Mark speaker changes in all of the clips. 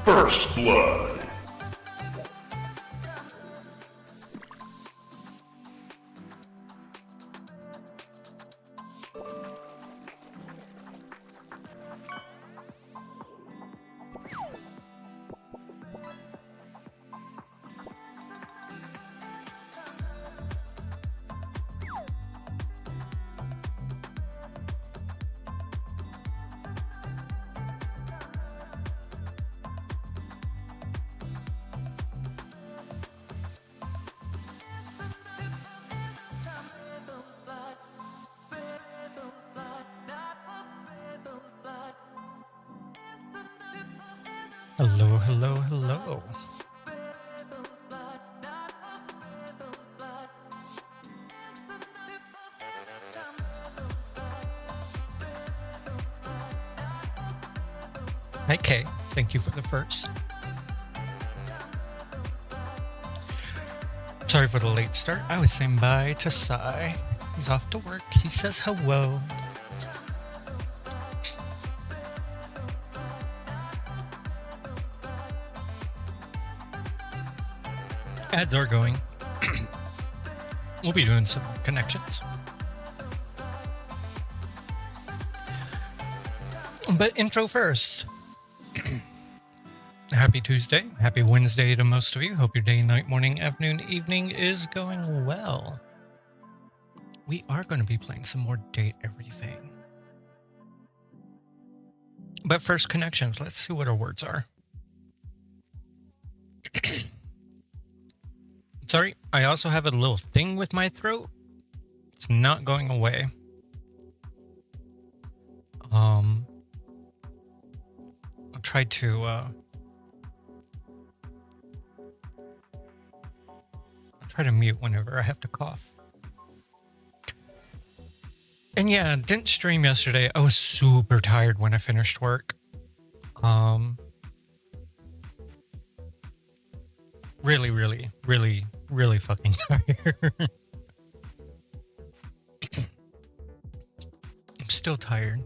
Speaker 1: First Blood.
Speaker 2: Hello, hello, hello. Hi, Kay. Thank you for the first. Sorry for the late start. I was saying bye to Sai. He's off to work. He says hello. Ads are going. We'll be doing some connections. But intro first. Happy Tuesday. Happy Wednesday to most of you. Hope your day, night, morning, afternoon, evening is going well. We are going to be playing some more Date Everything. But first, connections. Let's see what our words are. Sorry, I also have a little thing with my throat. It's not going away. I'll try to mute whenever I have to cough. And yeah, didn't stream yesterday. I was super tired when I finished work. Really fucking tired. I'm still tired.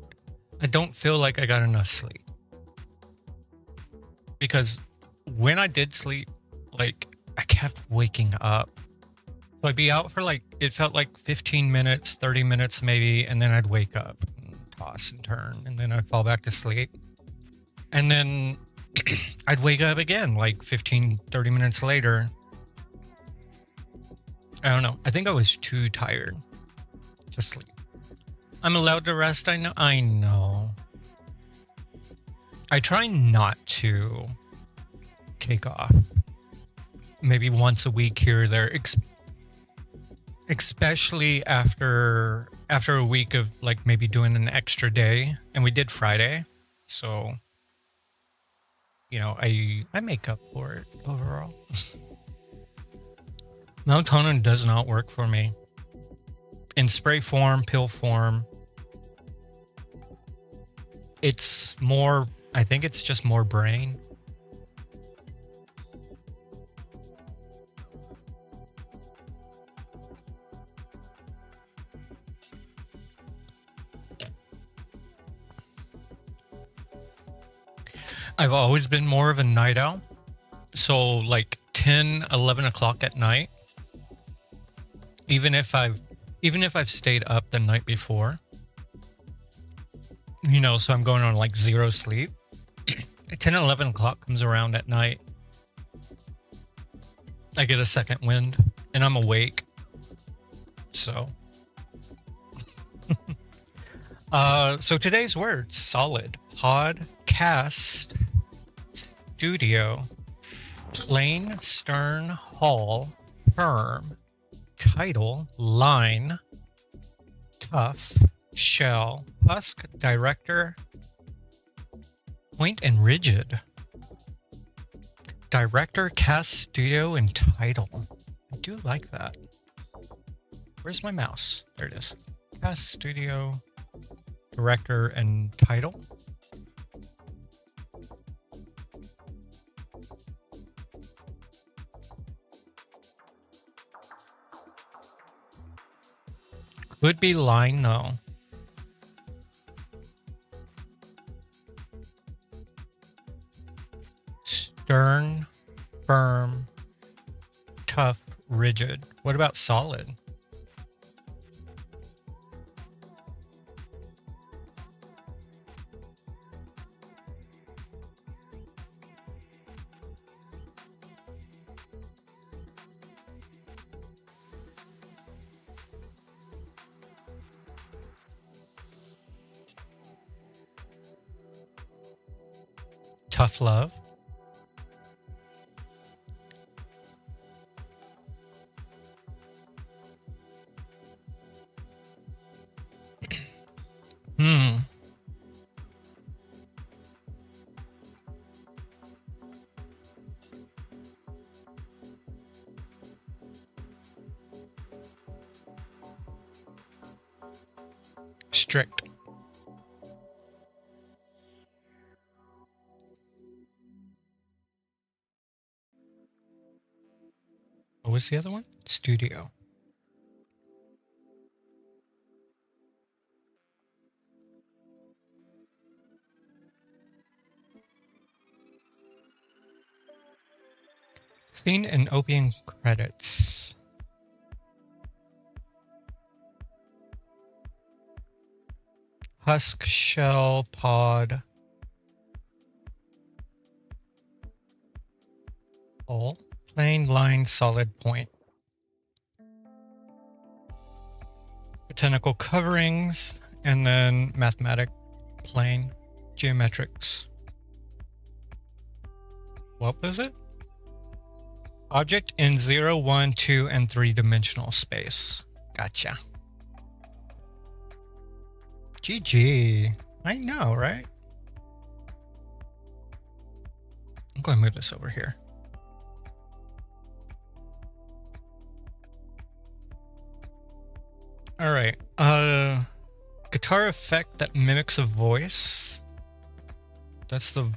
Speaker 2: I don't feel like I got enough sleep. Because when I did sleep, like, I kept waking up. So I'd be out for like, it felt like 15 minutes, 30 minutes maybe, and then I'd wake up and toss and turn, and then I'd fall back to sleep. And then I'd wake up again like 15, 30 minutes later. I don't know. I think I was too tired to sleep. I'm allowed to rest, I know. I try not to take off. Maybe once a week here or there. Especially after a week of like maybe doing an extra day. And we did Friday. So, you know, I make up for it overall. Melatonin does not work for me. In spray form, pill form. It's more, I think it's just more brain. I've always been more of a night owl. So like 10, 11 o'clock at night. Even if I've stayed up the night before. You know, so I'm going on like zero sleep. 10, 11 o'clock comes around at night. I get a second wind and I'm awake. So. So today's words, solid, podcast, studio, plain, stern, hall, firm, title, line, tough, shell, husk, director, point, and rigid. Director, cast, studio, and title. I do like that. Where's my mouse? There it is. Cast, studio, director, and title. Could be line, though. firm, tough, rigid. What about solid? Tough love. Strict. What was the other one? Studio. Scene and opening credits. Husk, shell, pod. Hole. Plane, line, solid, point. Botanical coverings, and then mathematic, plane, geometrics. What was it? Object in 0, 1, 2, and 3-dimensional space. Gotcha. GG. I know, right? I'm going to move this over here. All right. Guitar effect that mimics a voice. That's the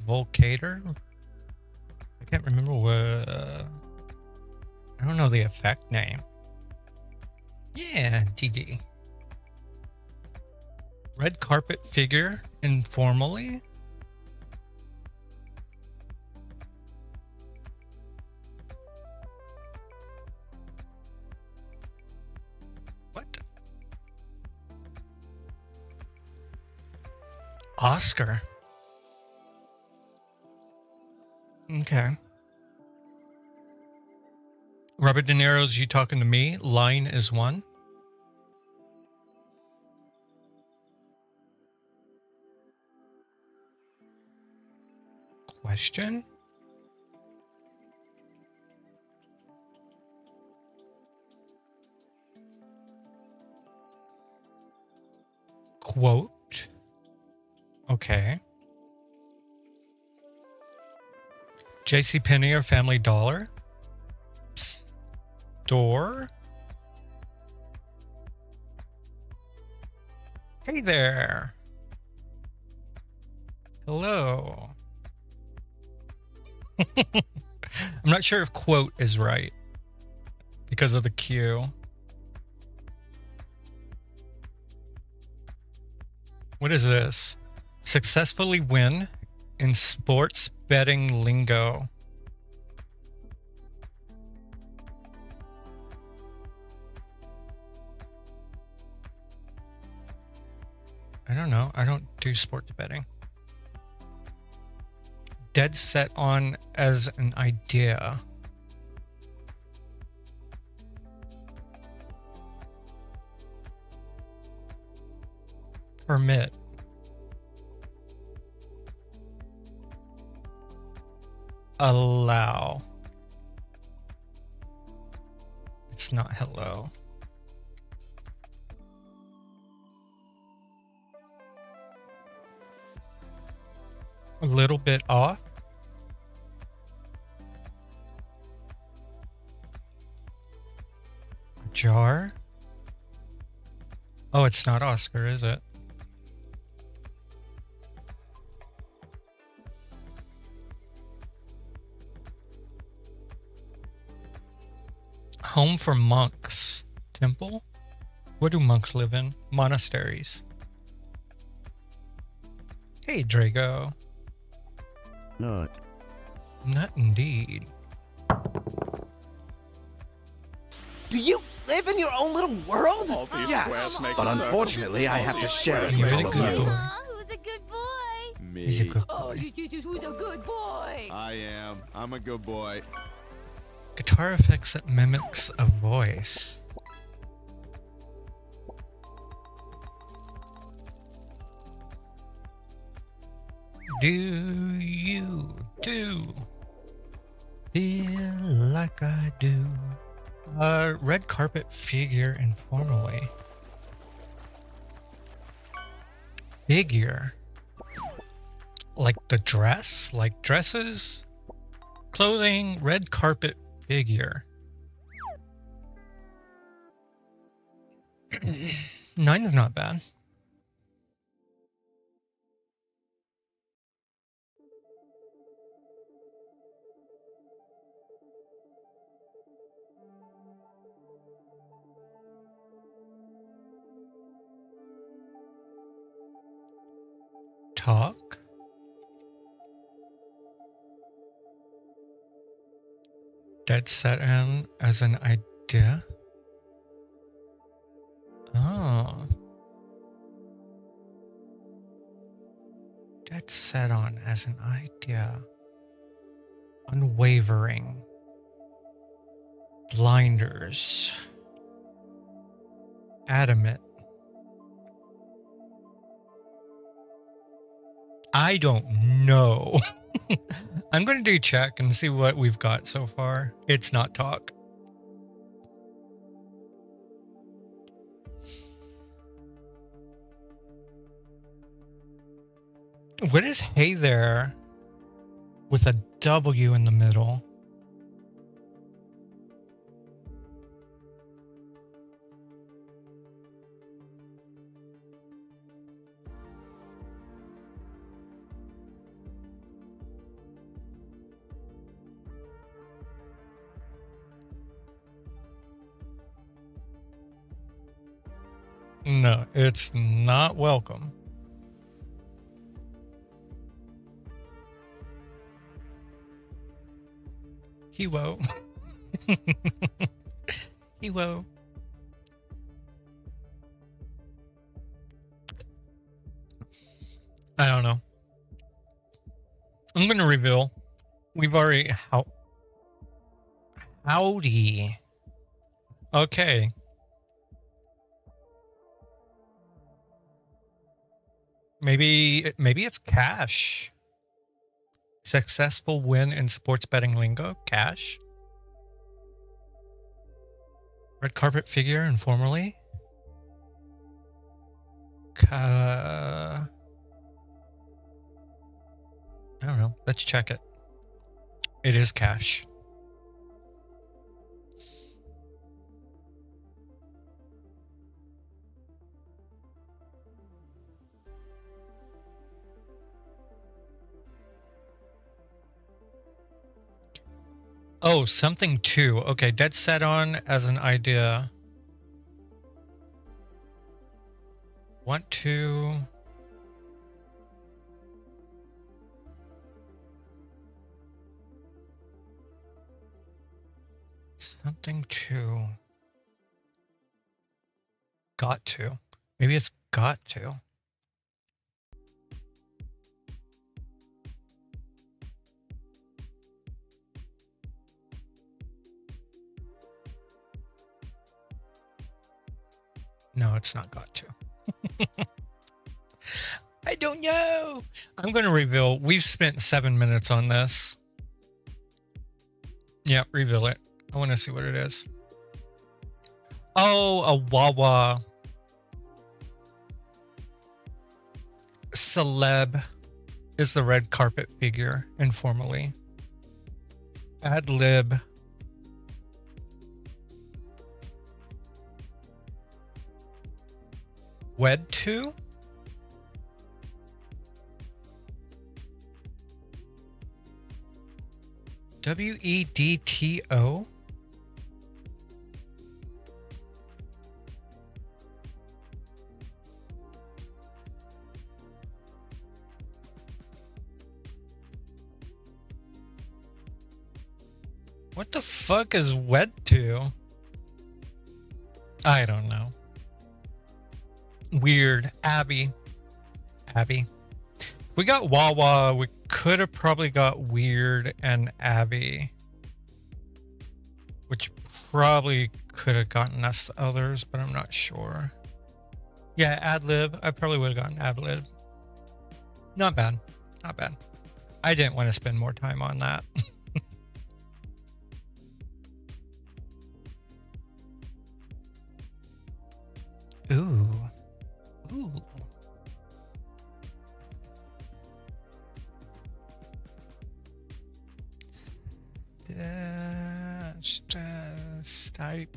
Speaker 2: Volcator. I can't remember what. I don't know the effect name. Yeah, GG. Red carpet figure informally. What? Oscar. Okay. Robert De Niro's You Talking to Me? Line is 1. Question? Quote? Okay. JCPenney or Family Dollar? Store? Hey there. Hello. I'm not sure if quote is right because of the Q. What is this? Successfully win in sports betting lingo. I don't know. I don't do sports betting. Dead set on as an idea. Permit. Allow. It's not hello. A little bit off. Jar. Oh, it's not Oscar, is it? Home for monks. Temple? Where do monks live in? Monasteries. Hey, Drago.
Speaker 1: Not.
Speaker 2: Not indeed.
Speaker 1: Do you live in your own little world?
Speaker 3: All these
Speaker 1: Yes,
Speaker 3: squares make
Speaker 1: but
Speaker 3: a circle.
Speaker 1: unfortunately, I have to share it
Speaker 2: You're
Speaker 1: with
Speaker 2: a
Speaker 1: all of
Speaker 2: good
Speaker 1: you.
Speaker 2: boy.
Speaker 4: Who's a good boy?
Speaker 3: Me.
Speaker 2: He's a good
Speaker 4: Oh,
Speaker 2: boy.
Speaker 4: who's a good boy?
Speaker 3: I am. I'm a good boy.
Speaker 2: Guitar effects that mimics a voice. Do you feel like I do? Red carpet figure informally. Figure. Like the dress? Like dresses? Clothing, red carpet figure. Nine's not bad. Talk. Dead set in as an idea. Oh. Dead set on as an idea. Unwavering. Blinders. Adamant. I don't know. I'm going to do check and see what we've got so far. It's not talk. What is hey there with a W in the middle? No, it's not welcome. Hewo. Hewo. I don't know. I'm gonna reveal. We've already howdy. Okay. Maybe it's cash. Successful win in sports betting lingo. Cash. Red carpet figure informally. I don't know. Let's check it. It is cash. Oh, something too. Okay, dead set on as an idea. Want to... Something to... Got to. Maybe it's got to. No, it's not got to. I don't know. I'm going to reveal. We've spent 7 minutes on this. Yeah, reveal it. I want to see what it is. Oh, a Wawa. Celeb is the red carpet figure, informally. Ad lib. Wed to? WEDTO? What the fuck is wed to? I don't know. Weird. Abby. Abby. If we got Wawa, we could have probably got Weird and Abby. Which probably could have gotten us others, but I'm not sure. Yeah, ad-lib. I probably would have gotten ad-lib. Not bad. Not bad. I didn't want to spend more time on that. Ooh. Ooh. Stipe?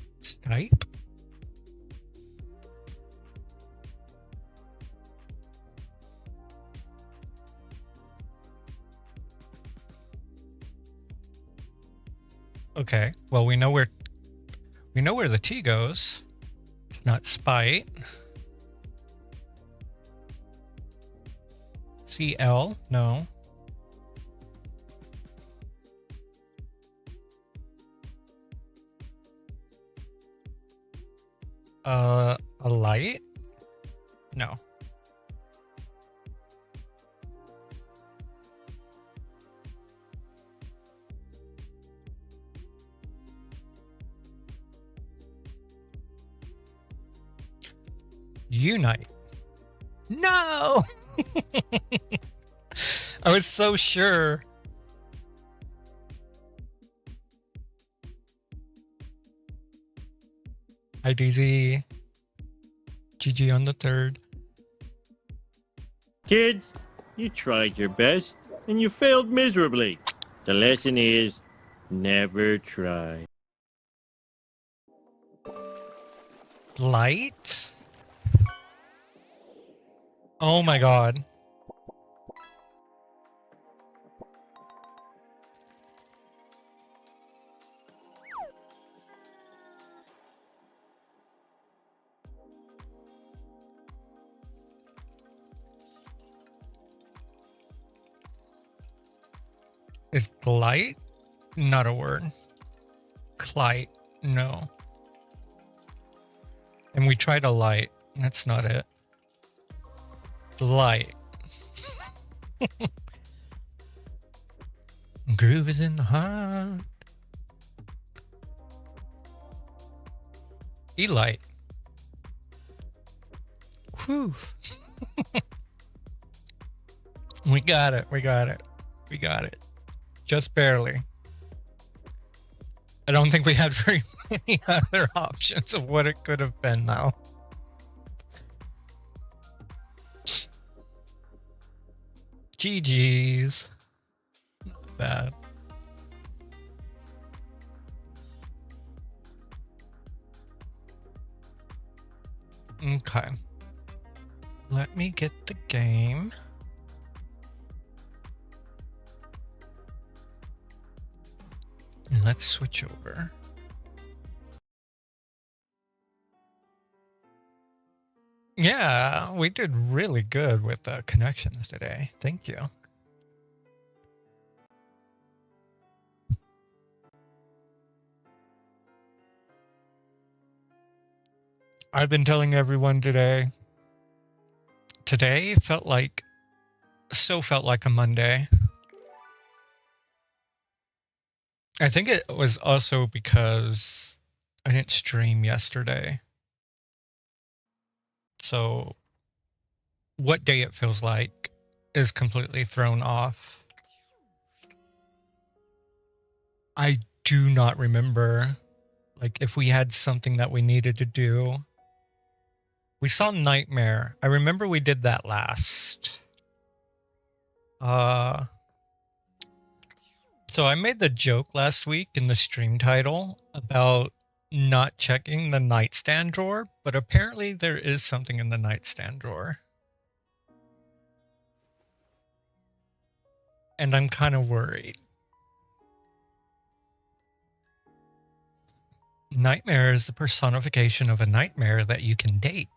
Speaker 2: Okay. Well, we know where the T goes. It's not spite. CL? No. A light? No. Unite. No! I was so sure. Hi, DZ. GG on the third.
Speaker 5: Kids, you tried your best, and you failed miserably. The lesson is, never try.
Speaker 2: Light? Oh my god. Is light not a word? Clyte, no. And we tried a light. That's not it. Light. Groove is in the heart. Elite. Whew. We got it. We got it. We got it. Just barely. I don't think we had very many other options of what it could have been, though. GG's. Not bad. Okay. Let me get the game. And let's switch over. Yeah, we did really good with the connections today. Thank you. I've been telling everyone today. Today felt like a Monday. I think it was also because I didn't stream yesterday. So what day it feels like is completely thrown off. I do not remember like if we had something that we needed to do. We saw Nightmare. I remember we did that last. So I made the joke last week in the stream title about not checking the nightstand drawer, but apparently there is something in the nightstand drawer. And I'm kind of worried. Nightmare is the personification of a nightmare that you can date.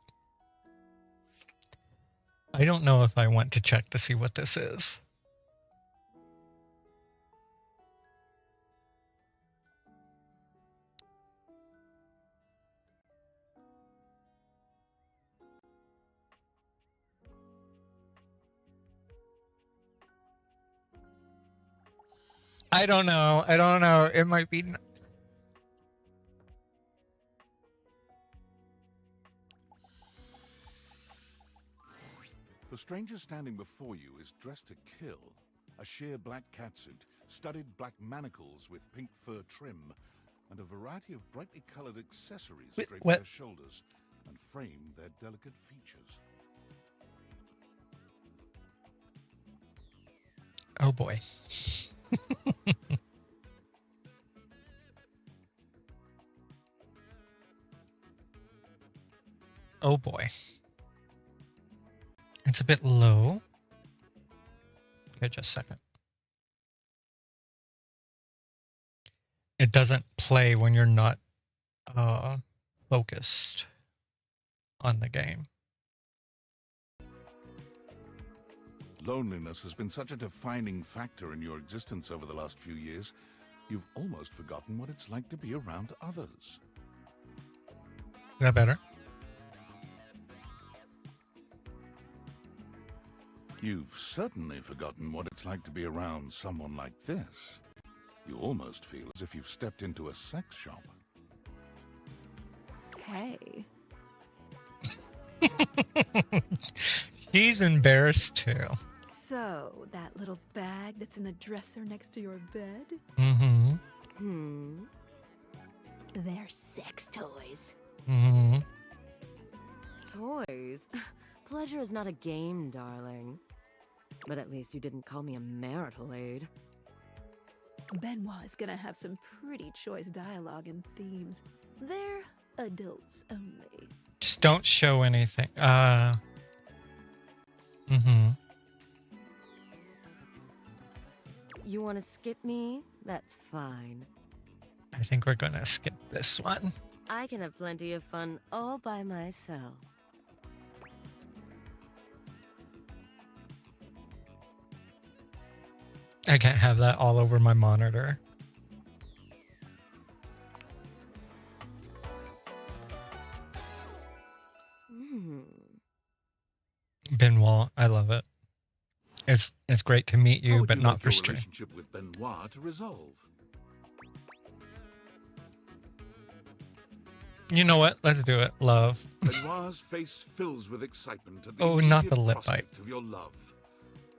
Speaker 2: I don't know if I want to check to see what this is. I don't know. I don't know. It might be.
Speaker 6: The stranger standing before you is dressed to kill. A sheer black catsuit, studded black manacles with pink fur trim, and a variety of brightly colored accessories
Speaker 2: Wait,
Speaker 6: drape
Speaker 2: what?
Speaker 6: their shoulders and frame their delicate features.
Speaker 2: Oh boy. Oh boy. It's a bit low. Okay, just a second. It doesn't play when you're not focused on the game.
Speaker 6: Loneliness has been such a defining factor in your existence over the last few years, you've almost forgotten what it's like to be around others.
Speaker 2: Is that better?
Speaker 6: You've certainly forgotten what it's like to be around someone like this. You almost feel as if you've stepped into a sex shop.
Speaker 7: Hey.
Speaker 2: She's embarrassed too.
Speaker 7: So, that little bag that's in the dresser next to your bed?
Speaker 2: Mm-hmm.
Speaker 7: They're sex toys.
Speaker 2: Mm-hmm.
Speaker 8: Toys? Pleasure is not a game, darling. But at least you didn't call me a marital aid.
Speaker 7: Benoit is gonna have some pretty choice dialogue and themes. They're adults only.
Speaker 2: Just don't show anything. Mm-hmm.
Speaker 8: You want to skip me? That's fine.
Speaker 2: I think we're gonna skip this one.
Speaker 8: I can have plenty of fun all by myself.
Speaker 2: I can't have that all over my monitor. Benoit, I love it. It's great to meet
Speaker 6: How
Speaker 2: you,
Speaker 6: would
Speaker 2: but
Speaker 6: you
Speaker 2: not
Speaker 6: like
Speaker 2: for
Speaker 6: your
Speaker 2: stream.
Speaker 6: relationship with Benoit to resolve?
Speaker 2: You know what? Let's do it. Love.
Speaker 6: Benoit's face fills with excitement at the
Speaker 2: Oh, not the
Speaker 6: immediate
Speaker 2: lip bite.
Speaker 6: prospect of your love.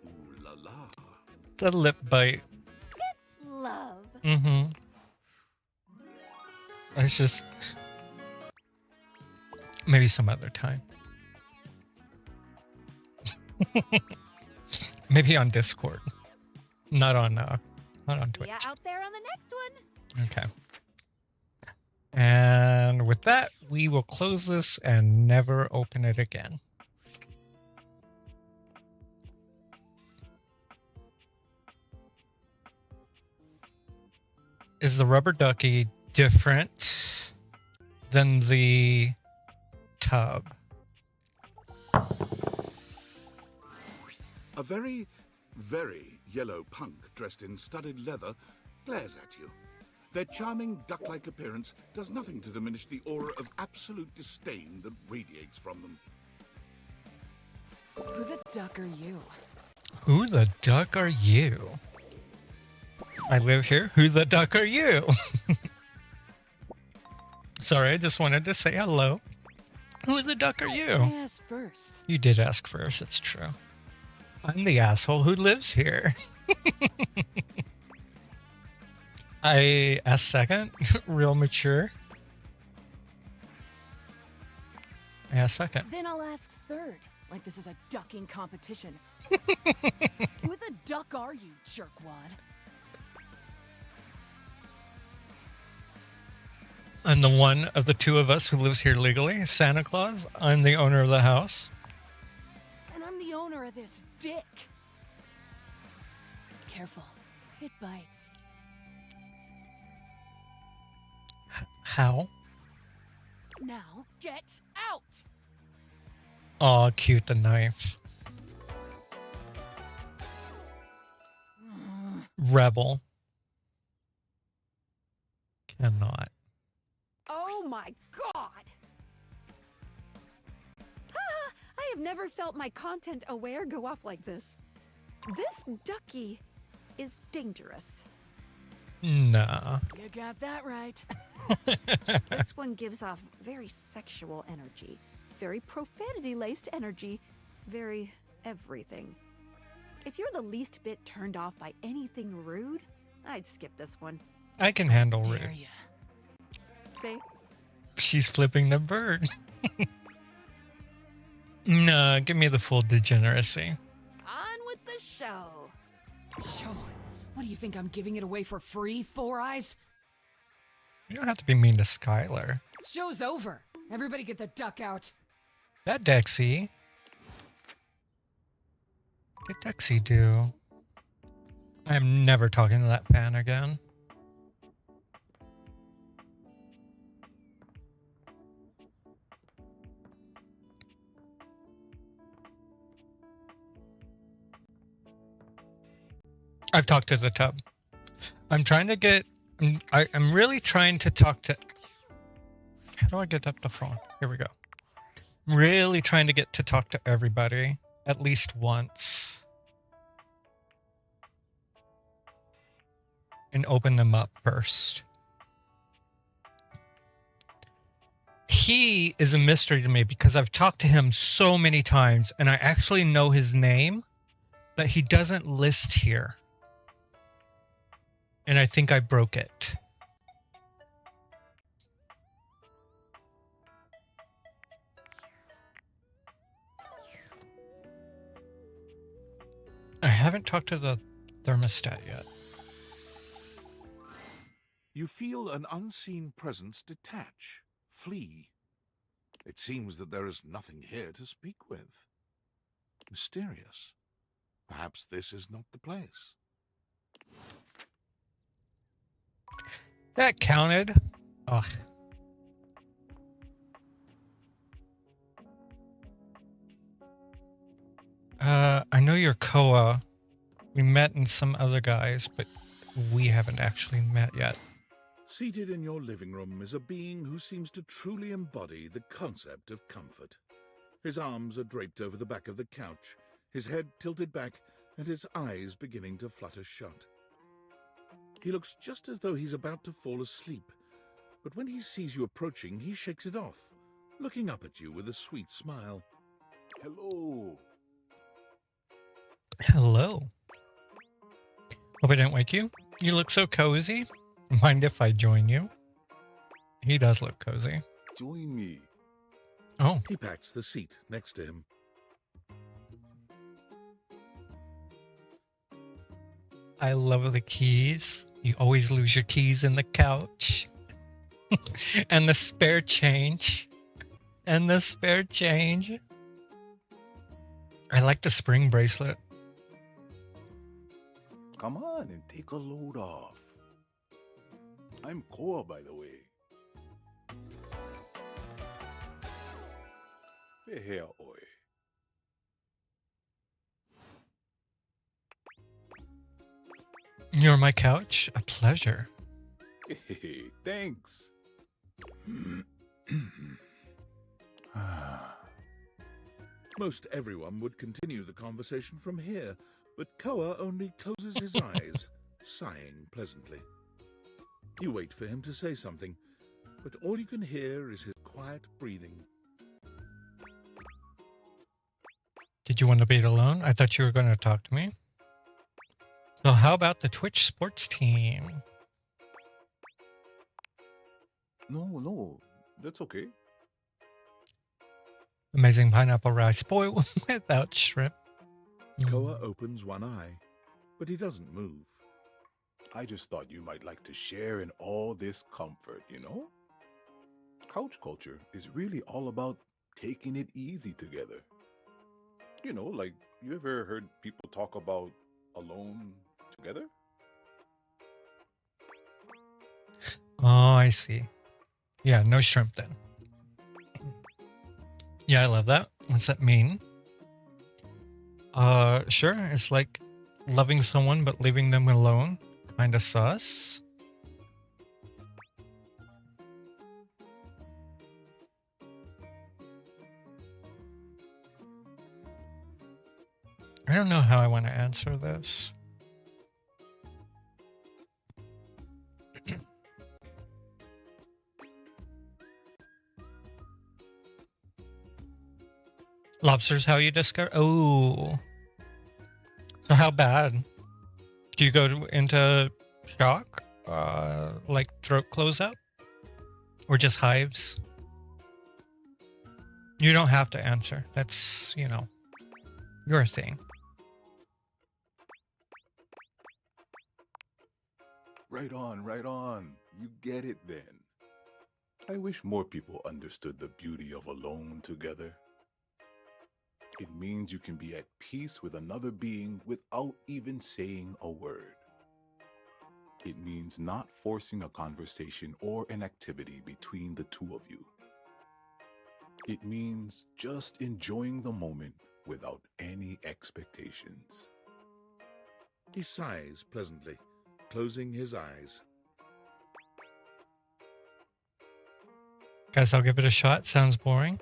Speaker 6: Ooh la la.
Speaker 2: The lip bite.
Speaker 7: It's love.
Speaker 2: Mm-hmm. It's just maybe some other time. Maybe on Discord. Not on Twitch.
Speaker 7: Yeah, out there on the next one.
Speaker 2: Okay. And with that, we will close this and never open it again. Is the rubber ducky different than the tub?
Speaker 6: A very, very yellow punk dressed in studded leather glares at you. Their charming duck-like appearance does nothing to diminish the aura of absolute disdain that radiates from them.
Speaker 4: Who the duck are you?
Speaker 2: Who the duck are you? I live here. Who the duck are you? Sorry, I just wanted to say hello. Who the duck are
Speaker 4: I
Speaker 2: you?
Speaker 4: asked first.
Speaker 2: You did ask first, it's true. I'm the asshole who lives here. I asked second. Real mature. I asked second.
Speaker 4: Then I'll ask third, like this is a ducking competition. Who the duck are you, jerkwad?
Speaker 2: I'm the one of the two of us who lives here legally. Santa Claus. I'm the owner of the house.
Speaker 4: And I'm the owner of this dick. Careful, it bites.
Speaker 2: How?
Speaker 4: Now get out!
Speaker 2: Aw, cute, the knife. Rebel. Cannot.
Speaker 7: Oh my god! I have never felt my content aware go off like this. This ducky is dangerous.
Speaker 2: Nah.
Speaker 4: You got that right.
Speaker 7: This one gives off very sexual energy, very profanity-laced energy, very everything. If you're the least bit turned off by anything rude, I'd skip this one.
Speaker 2: I can handle
Speaker 4: Dare
Speaker 2: rude.
Speaker 4: ya.
Speaker 7: See?
Speaker 2: She's flipping the bird. Nah, give me the full degeneracy.
Speaker 7: On with the show.
Speaker 4: Show. What do you think I'm giving it away for free, Four Eyes?
Speaker 2: You don't have to be mean to Skylar.
Speaker 4: Show's over. Everybody get the duck out.
Speaker 2: That Dexy. What did Dexy do? I'm never talking to that fan again. I've talked to the tub. I'm trying to get... I'm really trying to talk to... How do I get up the phone? Here we go. I'm really trying to get to talk to everybody at least once. And open them up first. He is a mystery to me because I've talked to him so many times and I actually know his name, but he doesn't list here. And I think I broke it. I haven't talked to the thermostat yet.
Speaker 6: You feel an unseen presence detach, flee. It seems that there is nothing here to speak with. Mysterious. Perhaps this is not the place.
Speaker 2: That counted. Ugh. I know you're Koa. We met in some other guys, but we haven't actually met yet.
Speaker 6: Seated in your living room is a being who seems to truly embody the concept of comfort. His arms are draped over the back of the couch, his head tilted back, and his eyes beginning to flutter shut. He looks just as though he's about to fall asleep, but when he sees you approaching, he shakes it off, looking up at you with a sweet smile. Hello.
Speaker 2: Hello. Hope I didn't wake you. You look so cozy. Mind if I join you? He does look cozy.
Speaker 6: Join me.
Speaker 2: Oh.
Speaker 6: He pats the seat next to him.
Speaker 2: I love the keys. You always lose your keys in the couch. And the spare change. And the spare change. I like the spring bracelet.
Speaker 9: Come on and take a load off. I'm Koa, by the way. Hey, oi.
Speaker 2: You're my couch? A pleasure.
Speaker 9: Hey, thanks.
Speaker 6: Most everyone would continue the conversation from here, but Koa only closes his eyes, sighing pleasantly. You wait for him to say something, but all you can hear is his quiet breathing.
Speaker 2: Did you want to be alone? I thought you were going to talk to me. So how about the Twitch sports team?
Speaker 9: No, that's okay.
Speaker 2: Amazing pineapple rice boy without shrimp.
Speaker 6: Koa opens one eye, but he doesn't move.
Speaker 9: I just thought you might like to share in all this comfort, you know? Couch culture is really all about taking it easy together. You know, like, you ever heard people talk about alone together?
Speaker 2: Oh, I see. Yeah, no shrimp then. Yeah, I love that. What's that mean? Sure. It's like loving someone but leaving them alone. Kinda sus. I don't know how I want to answer this. Lobster's how you discover. Oh, so how bad? Do you go into shock, like throat close up, or just hives? You don't have to answer. That's your thing.
Speaker 9: Right on, right on. You get it then. I wish more people understood the beauty of alone together. It means you can be at peace with another being without even saying a word. It means not forcing a conversation or an activity between the two of you. It means just enjoying the moment without any expectations.
Speaker 6: He sighs pleasantly, closing his eyes.
Speaker 2: Guess I'll give it a shot. Sounds boring.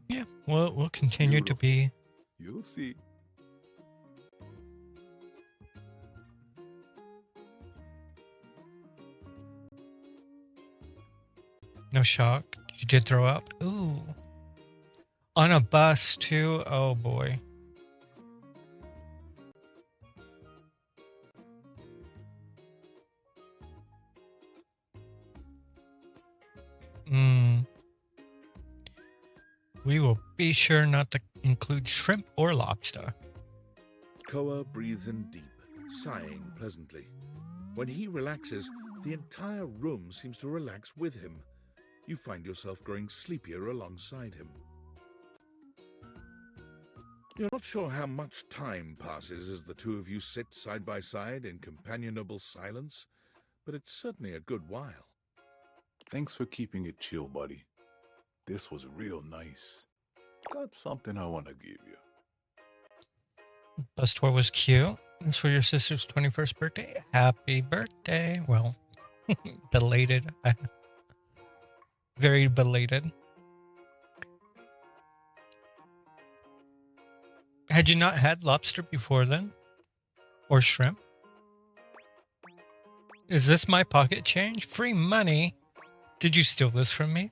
Speaker 2: Yeah, we'll continue to be.
Speaker 9: You'll see.
Speaker 2: No shock. You did throw up. Ooh. On a bus too. Oh boy. We will be sure not to include shrimp or lobster.
Speaker 6: Koa breathes in deep, sighing pleasantly. When he relaxes, the entire room seems to relax with him. You find yourself growing sleepier alongside him. You're not sure how much time passes as the two of you sit side by side in companionable silence, but it's certainly a good while.
Speaker 9: Thanks for keeping it chill, buddy. This was real nice. Got something I want to give you.
Speaker 2: Bus tour was cute. It's for your sister's 21st birthday. Happy birthday. Well, belated. Very belated. Had you not had lobster before then? Or shrimp? Is this my pocket change? Free money? Did you steal this from me?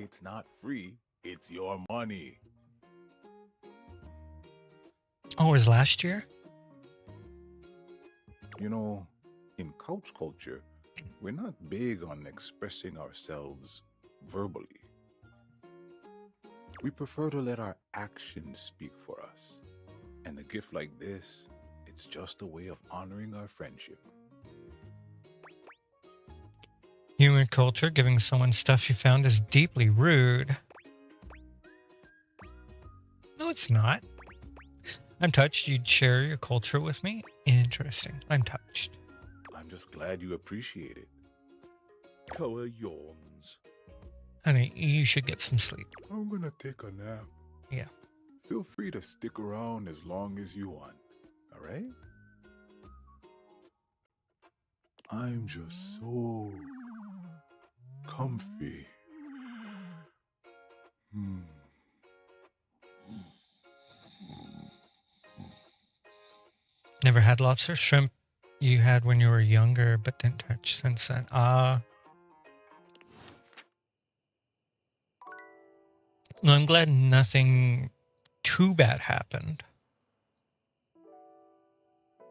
Speaker 9: It's not free. It's your money.
Speaker 2: Oh, it was last year?
Speaker 9: You know, in couch culture, we're not big on expressing ourselves verbally. We prefer to let our actions speak for us. And a gift like this, it's just a way of honoring our friendship.
Speaker 2: Human culture, giving someone stuff you found is deeply rude. No, it's not. I'm touched you'd share your culture with me. Interesting. I'm touched.
Speaker 9: I'm just glad you appreciate it.
Speaker 6: Koa yawns.
Speaker 2: Honey, you should get some sleep.
Speaker 9: I'm gonna take a nap.
Speaker 2: Yeah.
Speaker 9: Feel free to stick around as long as you want. All right? I'm just so comfy.
Speaker 2: Never had lobster? Shrimp you had when you were younger, but didn't touch since then. No, I'm glad nothing too bad happened. I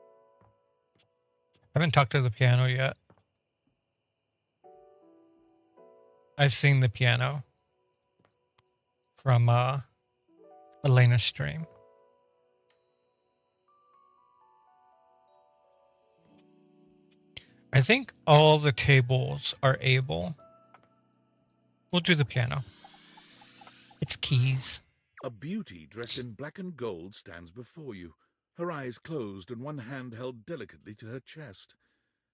Speaker 2: haven't talked to the piano yet. I've seen the piano from Elena's stream. I think all the tables are able. We'll do the piano. It's keys.
Speaker 6: A beauty dressed in black and gold stands before you, her eyes closed and one hand held delicately to her chest.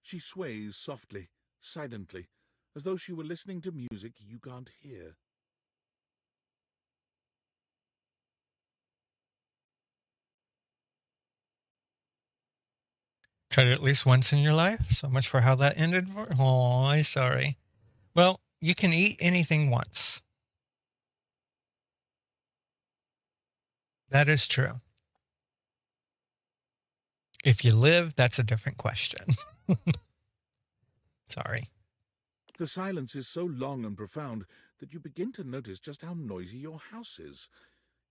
Speaker 6: She sways softly, silently, as though she were listening to music you can't hear.
Speaker 2: Tried it at least once in your life? So much for how that ended. Oh, I'm sorry. Well, you can eat anything once. That is true. If you live, that's a different question. Sorry.
Speaker 6: The silence is so long and profound that you begin to notice just how noisy your house is.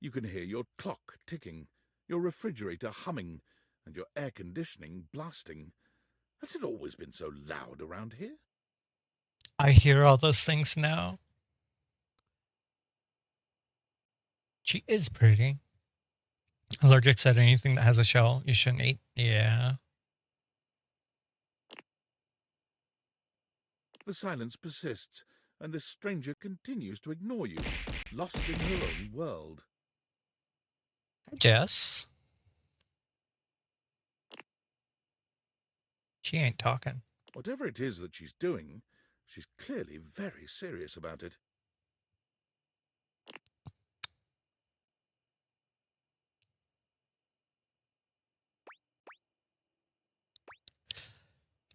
Speaker 6: You can hear your clock ticking, your refrigerator humming, and your air conditioning blasting. Has it always been so loud around here?
Speaker 2: I hear all those things now. She is pretty. Allergic said anything that has a shell you shouldn't eat. Yeah.
Speaker 6: The silence persists, and this stranger continues to ignore you, lost in her own world.
Speaker 2: Hi, Jess. She ain't talking.
Speaker 6: Whatever it is that she's doing, she's clearly very serious about it.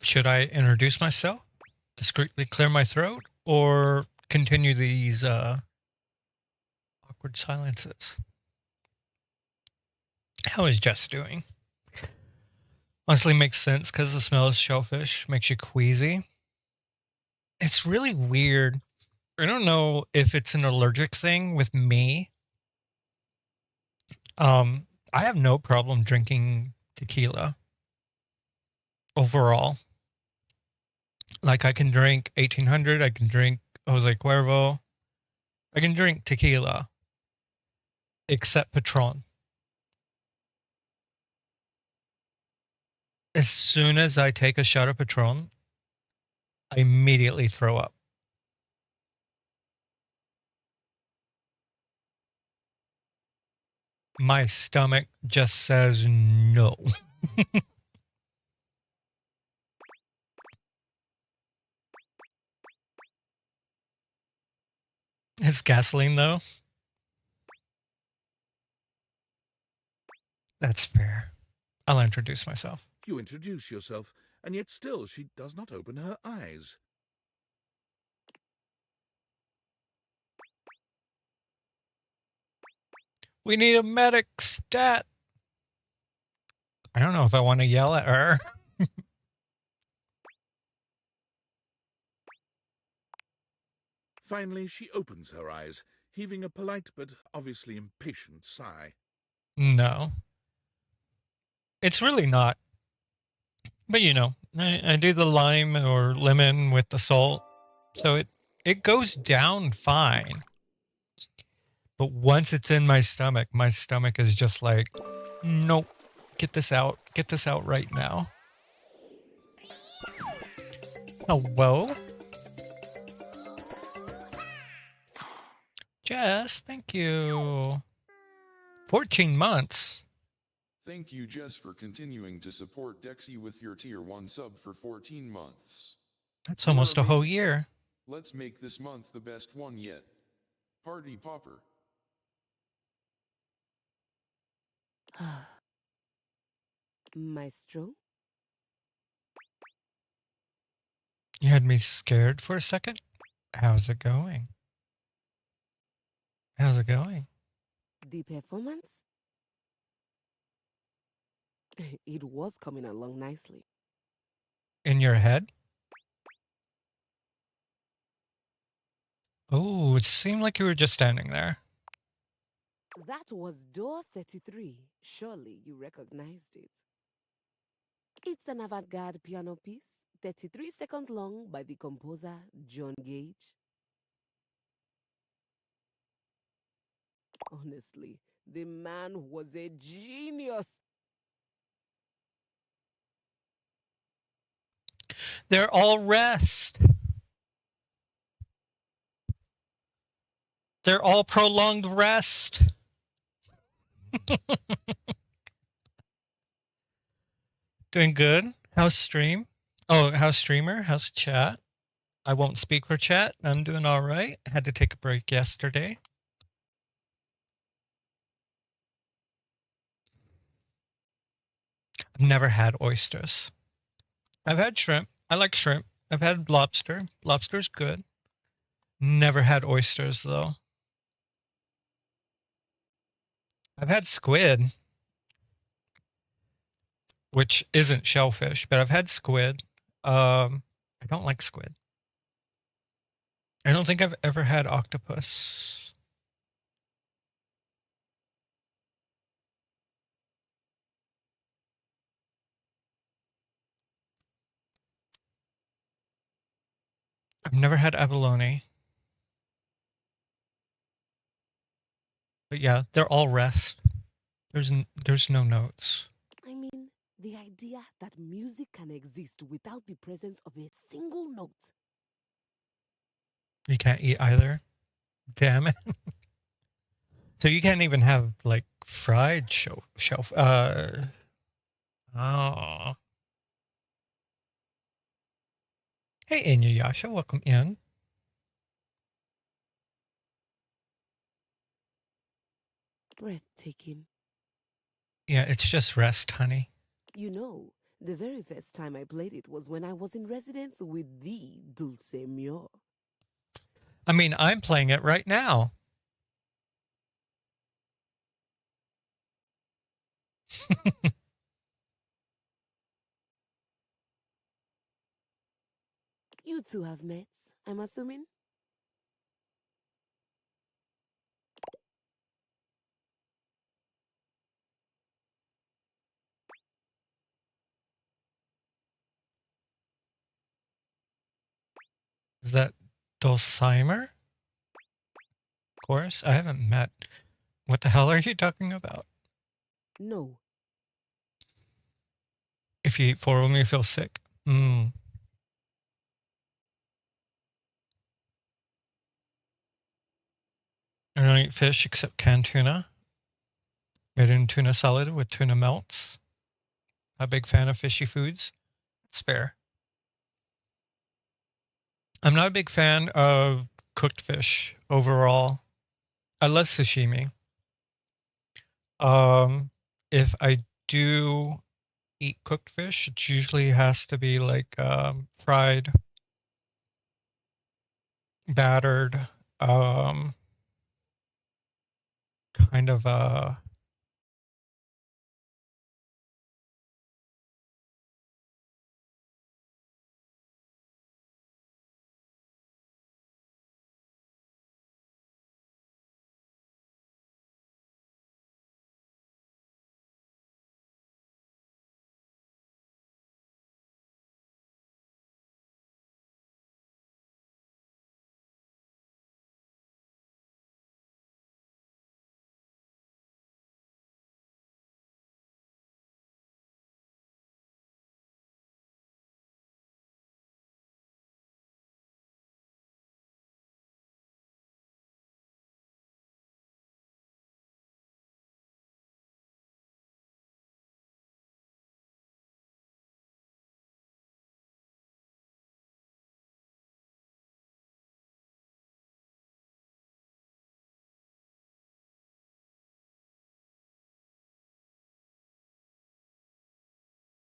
Speaker 2: Should I introduce myself, discreetly clear my throat, or continue these awkward silences? How is Jess doing? Honestly, makes sense because the smell of shellfish makes you queasy. It's really weird. I don't know if it's an allergic thing with me. I have no problem drinking tequila overall. Like I can drink 1800, I can drink Jose Cuervo, I can drink tequila, except Patron. As soon as I take a shot of Patron, I immediately throw up. My stomach just says no. It's gasoline though. That's fair. I'll introduce myself.
Speaker 6: You introduce yourself, and yet still she does not open her eyes.
Speaker 2: We need a medic stat. I don't know if I want to yell at her.
Speaker 6: Finally, she opens her eyes, heaving a polite but obviously impatient sigh.
Speaker 2: No. It's really not. But you know, I do the lime or lemon with the salt. So it goes down fine. But once it's in my stomach is just like, nope, get this out. Get this out right now. Hello? Jess, thank you. 14 months.
Speaker 10: Thank you, Jess, for continuing to support Dexy with your tier 1 sub for 14 months.
Speaker 2: That's almost a whole
Speaker 10: amazing.
Speaker 2: year.
Speaker 10: Let's make this month the best one yet. Party popper.
Speaker 11: Maestro?
Speaker 2: You had me scared for a second. How's it going? How's it going?
Speaker 11: The performance? It was coming along nicely.
Speaker 2: In your head? Oh, it seemed like you were just standing there.
Speaker 11: That was door 33. Surely you recognized it. It's an avant-garde piano piece, 33 seconds long by the composer John Gage. Honestly, the man was a genius.
Speaker 2: They're all rest. They're all prolonged rest. Doing good. How's stream? Oh, how's streamer? How's chat? I won't speak for chat. I'm doing all right. Had to take a break yesterday. I've never had oysters. I've had shrimp. I like shrimp. I've had lobster. Lobster's good. Never had oysters though. I've had squid, which isn't shellfish, but I've had squid. I don't like squid. I don't think I've ever had octopus. I've never had abalone. But yeah, they're all rest. There's no notes.
Speaker 11: I mean, the idea that music can exist without the presence of a single note.
Speaker 2: You can't eat either. Damn it. So you can't even have like fried shelf. Oh. Hey, Inuyasha, welcome in.
Speaker 11: Breathtaking.
Speaker 2: Yeah, it's just rest, honey.
Speaker 11: You know, the very first time I played it was when I was in residence with the Dulce Mio.
Speaker 2: I mean, I'm playing it right now.
Speaker 11: You two have met, I'm assuming?
Speaker 2: Is that Dulcimer? Of course, I haven't met. What the hell are you talking about?
Speaker 11: No.
Speaker 2: If you eat four of them, you feel sick. Hmm. I don't eat fish except canned tuna. Made in tuna salad with tuna melts. A big fan of fishy foods. It's fair. I'm not a big fan of cooked fish overall. I love sashimi. If I do eat cooked fish, it usually has to be like fried, battered, um, kind of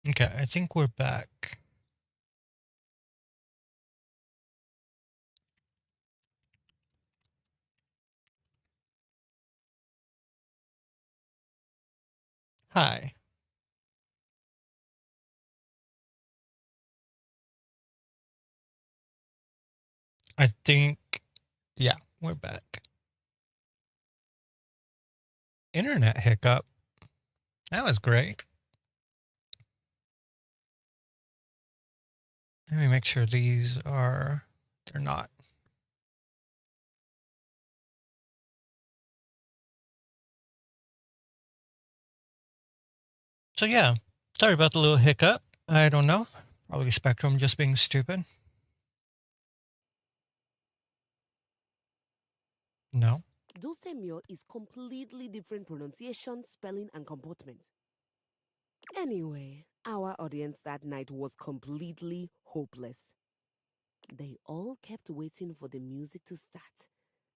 Speaker 2: okay. I think we're back. Hi. I think, yeah, we're back. Internet hiccup. That was great. Let me make sure these are, they're not. So yeah, sorry about the little hiccup. I don't know. Probably Spectrum just being stupid. No.
Speaker 11: Dulce Mio is completely different pronunciation, spelling, and comportment. Anyway, our audience that night was completely hopeless. They all kept waiting for the music to start,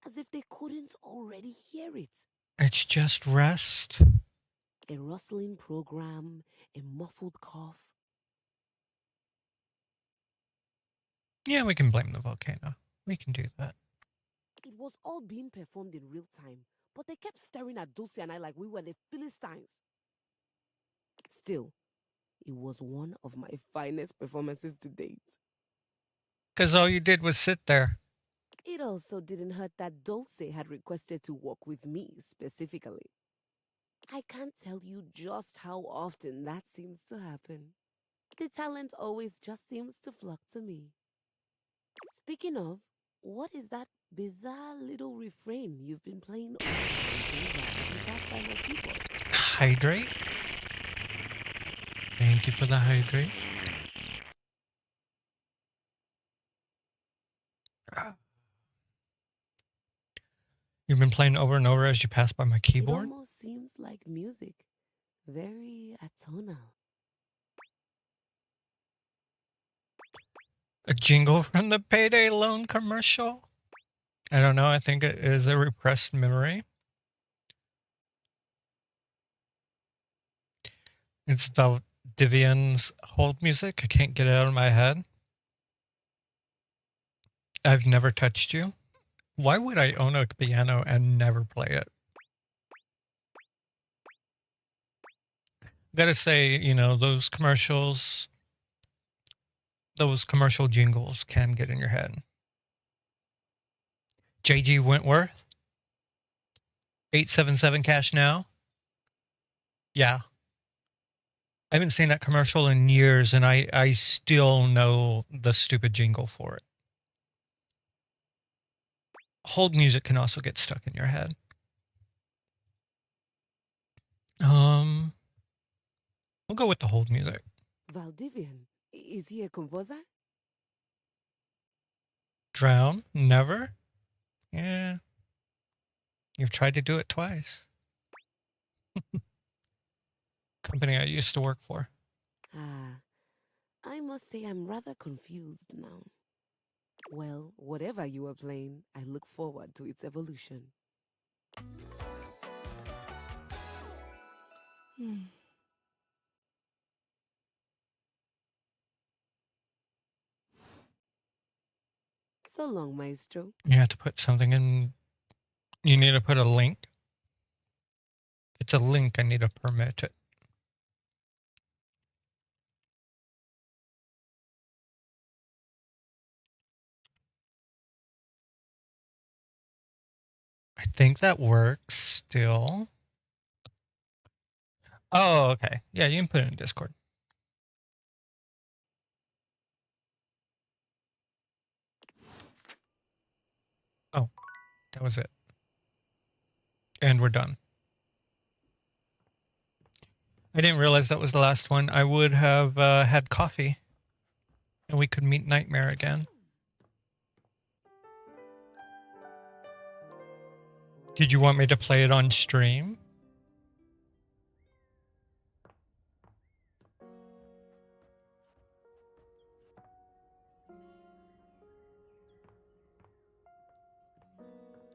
Speaker 11: as if they couldn't already hear it.
Speaker 2: It's just rest.
Speaker 11: A rustling program, a muffled cough.
Speaker 2: Yeah, we can blame the volcano. We can do that.
Speaker 11: It was all being performed in real time, but they kept staring at Dulce and I like we were the Philistines. Still, it was one of my finest performances to date.
Speaker 2: Because all you did was sit there.
Speaker 11: also didn't hurt that Dulce had requested to walk with me specifically. I can't tell you just how often that seems to happen. The talent always just seems to flock to me. Speaking of, what is that bizarre little refrain you've been playing over and over as you pass by my keyboard?
Speaker 2: Hydrate. Thank you for the hydrate. You've been playing over and over as you pass by my
Speaker 11: It
Speaker 2: keyboard?
Speaker 11: almost seems like music. Very atonal.
Speaker 2: A jingle from the Payday Loan commercial? I don't know. I think it is a repressed memory. It's Vivian's hold music. I can't get it out of my head. I've never touched you. Why would I own a piano and never play it? Gotta say, you know, those commercial jingles can get in your head. JG Wentworth, 877 cash now. Yeah. I haven't seen that commercial in years, and I still know the stupid jingle for it. Hold music can also get stuck in your head. We'll go with the hold music.
Speaker 11: Valdivian, is he a composer?
Speaker 2: Drown? Never? Yeah. You've tried to do it twice. Company I used to work for.
Speaker 11: I must say I'm rather confused now. Well, whatever you are playing, I look forward to its evolution. So long, Maestro.
Speaker 2: You have to put something in. You need to put a link. If it's a link, I need to permit it. I think that works still. Oh, okay. Yeah, you can put it in Discord. Oh, that was it. And we're done. I didn't realize that was the last one. I would have had coffee, and we could meet Nightmare again. Did you want me to play it on stream?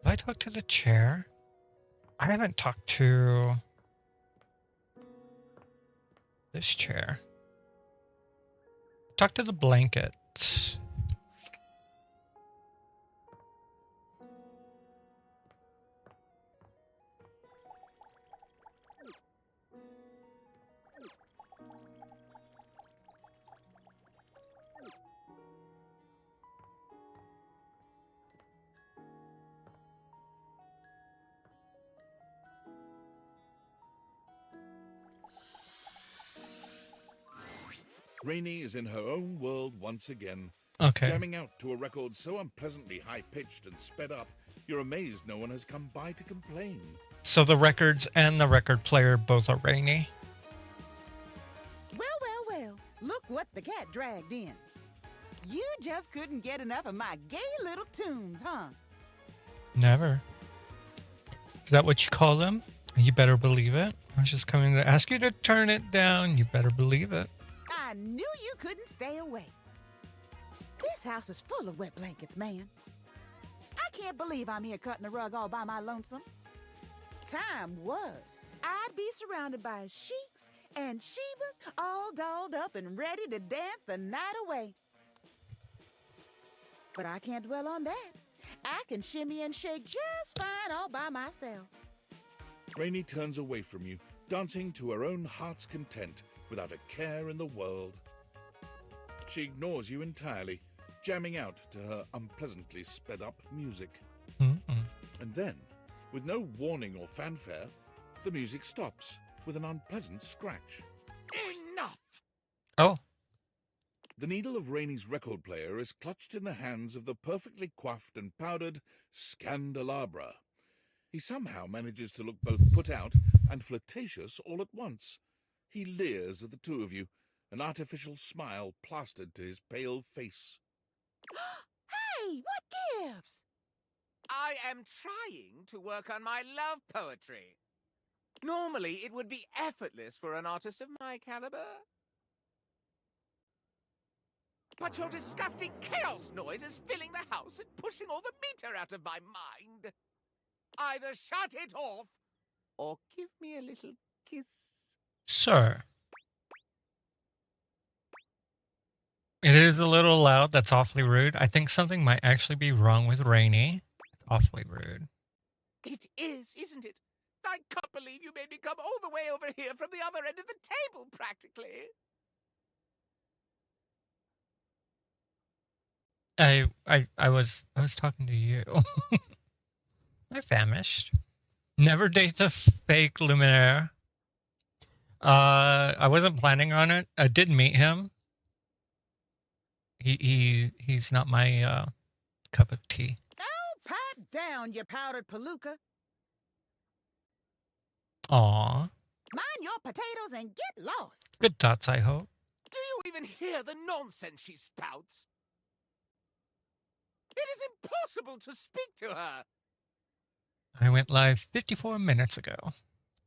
Speaker 2: Did I talk to the chair? I haven't talked to this chair. Talk to the blanket.
Speaker 6: Rainey is in her own world once again.
Speaker 2: Okay.
Speaker 6: Jamming out to a record so unpleasantly high-pitched and sped up, you're amazed no one has come by to complain.
Speaker 2: So the records and the record player both are rainy.
Speaker 12: Well, look what the cat dragged in. You just couldn't get enough of my gay little tunes, huh?
Speaker 2: Never. Is that what you call them? You better believe it. I was just coming to ask you to turn it down. You better believe it.
Speaker 12: I knew you couldn't stay away. This house is full of wet blankets, man. I can't believe I'm here cutting the rug all by my lonesome. Time was, I'd be surrounded by sheiks and shebas all dolled up and ready to dance the night away. But I can't dwell on that. I can shimmy and shake just fine all by myself.
Speaker 6: Rainey turns away from you, dancing to her own heart's content, without a care in the world. She ignores you entirely, jamming out to her unpleasantly sped up music.
Speaker 2: Mm-mm.
Speaker 6: And then, with no warning or fanfare, the music stops with an unpleasant scratch.
Speaker 1: Enough!
Speaker 2: Oh,
Speaker 6: The needle of Rainey's record player is clutched in the hands of the perfectly coiffed and powdered Scandelabra. He somehow manages to look both put out and flirtatious all at once. He leers at the two of you, an artificial smile plastered to his pale face.
Speaker 12: Hey, what gives?
Speaker 1: I am trying to work on my love poetry. Normally, it would be effortless for an artist of my caliber. But your disgusting chaos noise is filling the house and pushing all the meter out of my mind. Either shut it off, or give me a little kiss.
Speaker 2: sir. It is a little loud. That's awfully rude. I think something might actually be wrong with Rainey. It's awfully rude.
Speaker 1: It is, isn't it? I can't believe you made me come all the way over here from the other end of the table, practically.
Speaker 2: I was talking to you. I famished. Never date a fake luminaire. I wasn't planning on it. I did meet him. He's not my cup of tea.
Speaker 12: Oh, pipe down, you powdered palooka.
Speaker 2: Aw,
Speaker 12: Mind your potatoes and get lost.
Speaker 2: good thoughts, I hope.
Speaker 1: Do you even hear the nonsense she spouts? It is impossible to speak to her.
Speaker 2: I went live 54 minutes ago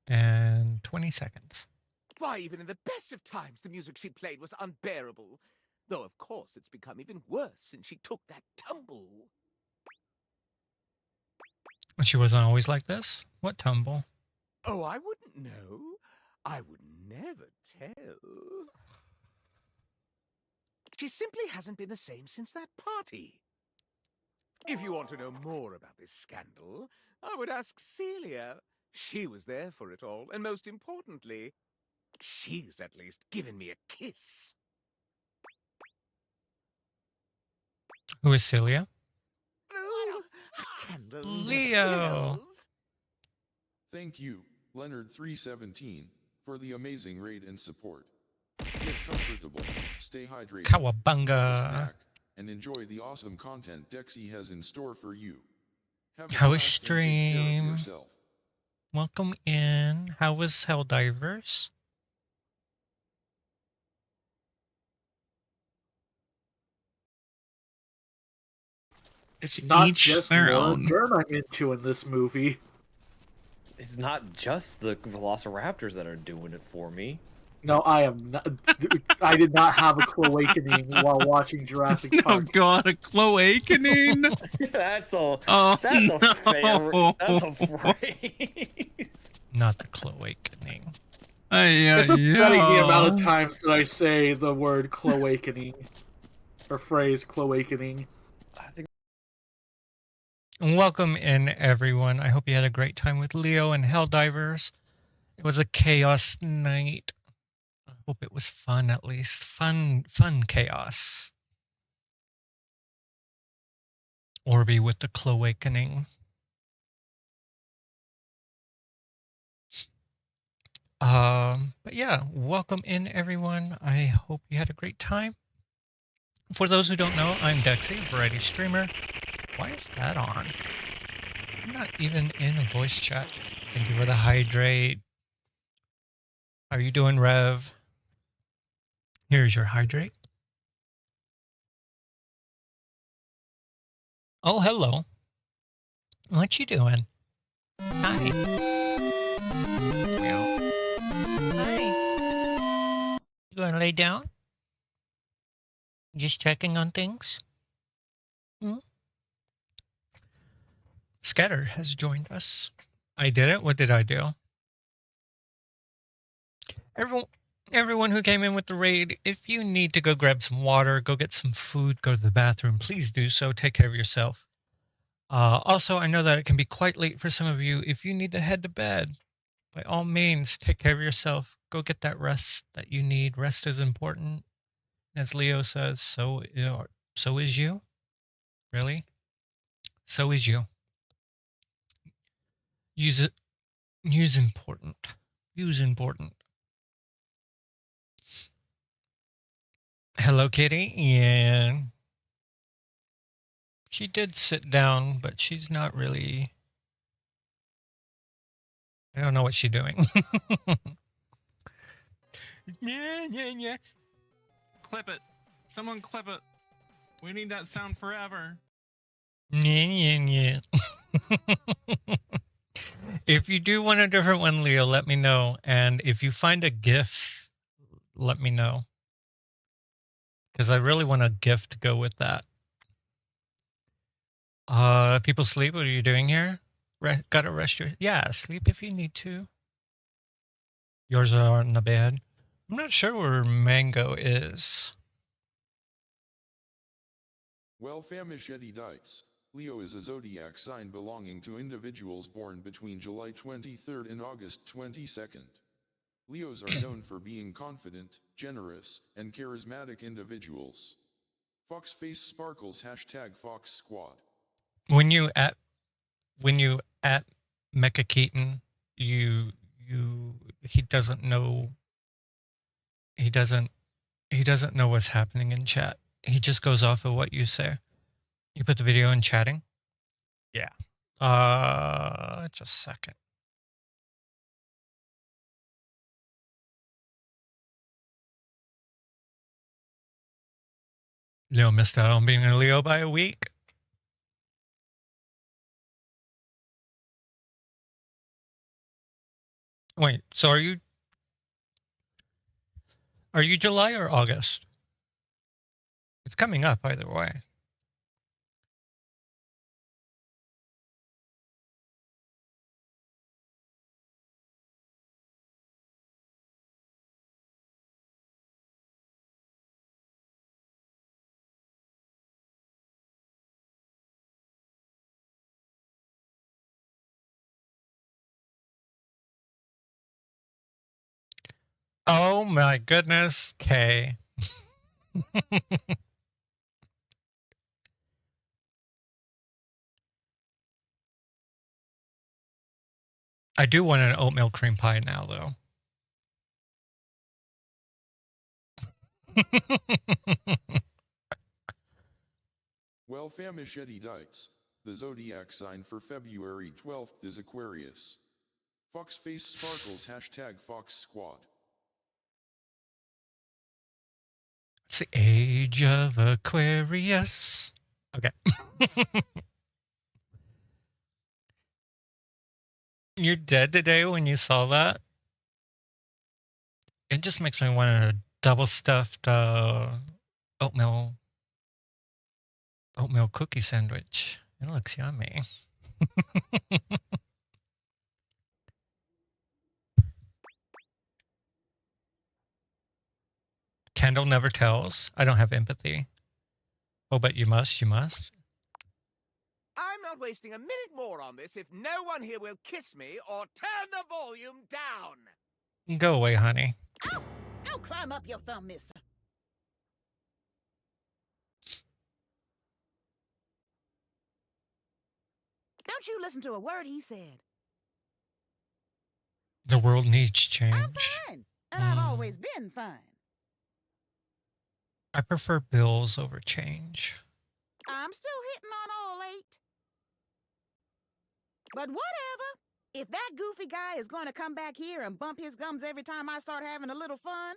Speaker 2: and 20 seconds.
Speaker 1: Why, even in the best of times, the music she played was unbearable. Though, of course, it's become even worse since she took that tumble.
Speaker 2: She wasn't always like this? What tumble?
Speaker 1: Oh, I wouldn't know. I would never tell. She simply hasn't been the same since that party. If you want to know more about this scandal, I would ask Celia. She was there for it all, and most importantly, she's at least given me a kiss.
Speaker 2: Who is Celia?
Speaker 1: Ooh, a candle
Speaker 2: Leo.
Speaker 1: kills.
Speaker 10: Thank you, Leonard317, for the amazing raid and support. Get comfortable, stay hydrated, have a
Speaker 2: Cowabunga.
Speaker 10: snack, and enjoy the awesome content Dexy has in store for you. Have a
Speaker 2: How was
Speaker 10: blast and take care of
Speaker 2: stream?
Speaker 10: yourself.
Speaker 2: Welcome in. How was Helldivers?
Speaker 13: It's not
Speaker 14: Each
Speaker 13: just
Speaker 14: their
Speaker 13: Laura
Speaker 14: own.
Speaker 13: Dern I'm into in this movie.
Speaker 15: It's not just the Velociraptors that are doing it for me.
Speaker 13: No, I am not. I did not have a cloakening while watching Jurassic
Speaker 14: Oh
Speaker 13: Park.
Speaker 14: god, a cloakening?
Speaker 15: That's a
Speaker 14: Oh,
Speaker 15: that's a fair
Speaker 14: no.
Speaker 15: that's a phrase.
Speaker 2: Not the cloakening.
Speaker 13: It's upsetting the amount of times that I say the word cloakening or phrase cloakening.
Speaker 2: Welcome in, everyone. I hope you had a great time with Leo and Helldivers. It was a chaos night. I hope it was fun, at least. Fun chaos. Orby with the cloakening. But yeah, welcome in, everyone. I hope you had a great time. For those who don't know, I'm Dexy, variety streamer. Why is that on? I'm not even in a voice chat. Thank you for the hydrate. How are you doing, Rev? Here's your hydrate. Oh, hello. What you doing? Hi. Meow. Hi. You gonna lay down? Just checking on things? Hmm? Scatter has joined us. I did it? What did I do? Everyone who came in with the raid, if you need to go grab some water, go get some food, go to the bathroom, please do so. Take care of yourself. Also, I know that it can be quite late for some of you. If you need to head to bed, by all means, take care of yourself. Go get that rest that you need. Rest is important. As Leo says, so So is you? Really? So is you. Use it. Use important. Use important. Hello, Kitty. Yeah. She did sit down, but she's not really. I don't know what she's doing. Yeah, yeah, yeah.
Speaker 14: Clip it. Someone clip it. We need that sound forever.
Speaker 2: Yeah, yeah, yeah. If you do want a different one, Leo, let me know. And if you find a GIF, let me know. Because I really want a GIF to go with that. People sleep. What are you doing here? Gotta rest your. Yeah, sleep if you need to. Yours are on the bed. I'm not sure where Mango is.
Speaker 10: Well, Famisheti Dites. Leo is a zodiac sign belonging to individuals born between July 23rd and August 22nd. Leos are known for being confident, generous, and charismatic individuals. Fox Face Sparkles # Fox Squad.
Speaker 2: When you at Mecha Keaton, he doesn't know. He doesn't know what's happening in chat. He just goes off of what you say. You put the video in chatting? Yeah. Just a second. Leo missed out on being a Leo by a week. Wait, so are you July or August? It's coming up either way. Oh my goodness, Kay. I do want an oatmeal cream pie now, though.
Speaker 10: Well, Famisheti Dites. The zodiac sign for February 12th is Aquarius. Fox Face Sparkles # Fox Squad.
Speaker 2: It's the age of Aquarius. Okay. You're dead today when you saw that? It just makes me want a double stuffed oatmeal cookie sandwich. It looks yummy. Candle never tells. I don't have empathy. Oh, but you must.
Speaker 1: I'm not wasting a minute more on this if no one here will kiss me or turn the volume down.
Speaker 2: Go away, honey.
Speaker 12: Ow! Go climb up your thumb, mister. Don't you listen to a word he said.
Speaker 2: The world needs change.
Speaker 12: I'm fine, and I've always been fine.
Speaker 2: I prefer bills over change.
Speaker 12: I'm still hitting on all 8. But whatever. If that goofy guy is going to come back here and bump his gums every time I start having a little fun,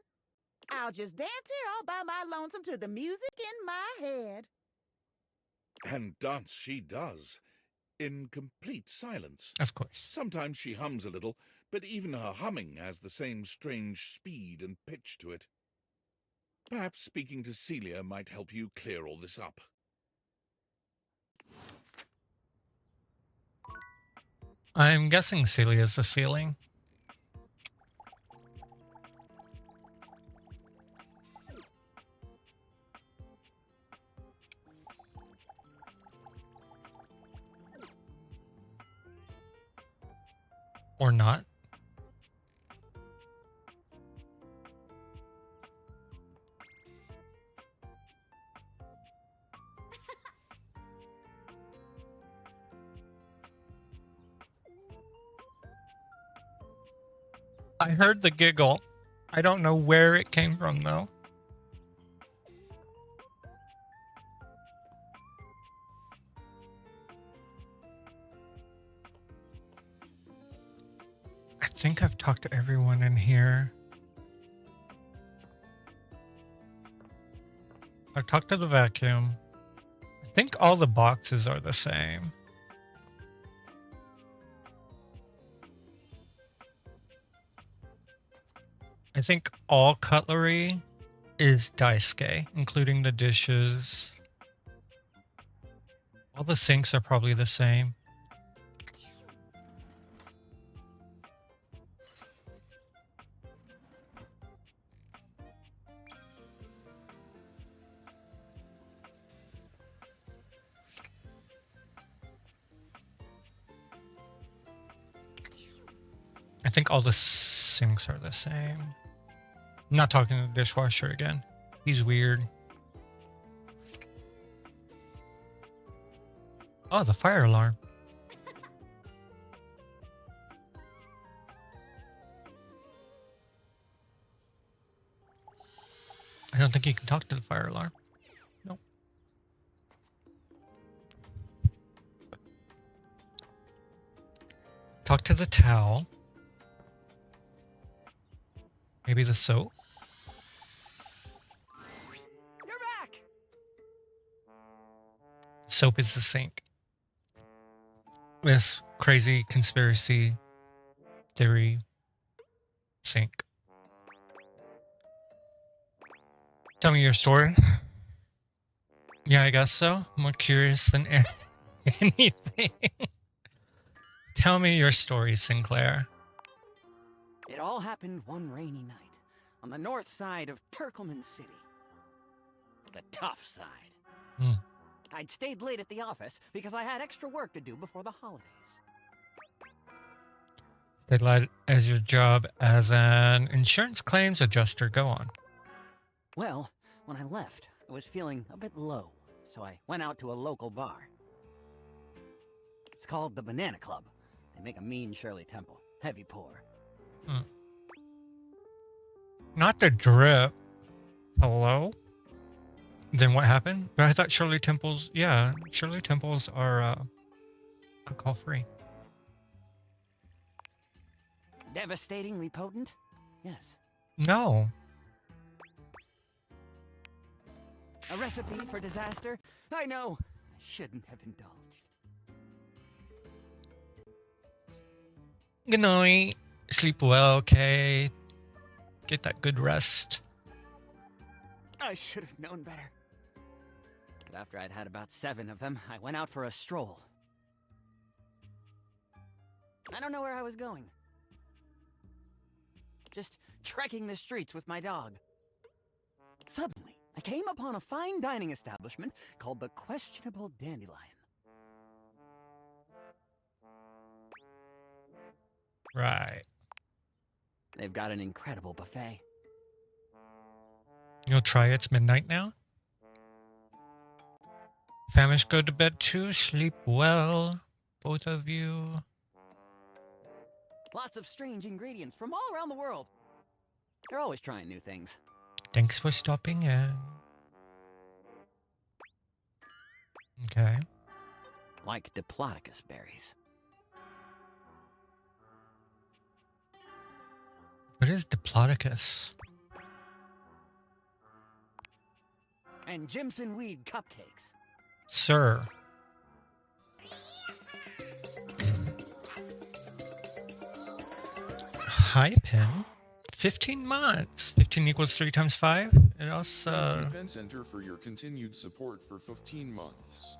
Speaker 12: I'll just dance here all by my lonesome to the music in my head.
Speaker 6: And dance she does, in complete silence.
Speaker 2: Of course.
Speaker 6: Sometimes she hums a little, but even her humming has the same strange speed and pitch to it. Perhaps speaking to Celia might help you clear all this up.
Speaker 2: I'm guessing Celia's the ceiling. Or not. I heard the giggle. I don't know where it came from, though. I think I've talked to everyone in here. I've talked to the vacuum. I think all the boxes are the same. I think all cutlery is Daisuke, including the dishes. All the sinks are probably the same. I think all the sinks are the same. I'm not talking to the dishwasher again. He's weird. Oh, the fire alarm. I don't think you can talk to the fire alarm. Nope. Talk to the towel. Maybe the soap.
Speaker 12: You're back.
Speaker 2: Soap is the sink. This crazy conspiracy theory sink. Tell me your story. Yeah, I guess so. More curious than anything. Tell me your story, Sinclair.
Speaker 16: It all happened one rainy night on the north side of Turkleman City. The tough side.
Speaker 2: Hmm.
Speaker 16: I'd stayed late at the office because I had extra work to do before the holidays.
Speaker 2: Stayed late as your job as an insurance claims adjuster. Go on.
Speaker 16: Well, when I left, I was feeling a bit low, so I went out to a local bar. It's called the Banana Club. They make a mean Shirley Temple. Heavy pour.
Speaker 2: Hmm. Not the drip. Hello? Then what happened? But I thought Shirley Temples, yeah, Shirley Temples are alcohol free.
Speaker 16: Devastatingly potent? Yes.
Speaker 2: No.
Speaker 16: A recipe for disaster? I know. I shouldn't have indulged.
Speaker 2: Good night. Sleep well, okay? Get that good rest.
Speaker 16: I should have known better. But after I'd had about 7 of them, I went out for a stroll. I don't know where I was going. Just trekking the streets with my dog. Suddenly, I came upon a fine dining establishment called the Questionable Dandelion.
Speaker 2: Right.
Speaker 16: They've got an incredible buffet.
Speaker 2: You'll try it. It's midnight now. Famished, go to bed too. Sleep well, both of you.
Speaker 16: Lots of strange ingredients from all around the world. They're always trying new things.
Speaker 2: Thanks for stopping in. Okay.
Speaker 16: Like Diplodocus berries.
Speaker 2: What is Diplodocus?
Speaker 16: And Jimson weed cupcakes.
Speaker 2: Sir. Hi, Pin. 15 months. 15 equals 3 times 5. It also...
Speaker 10: Thank you, Pen Center, for your continued support for 15 months.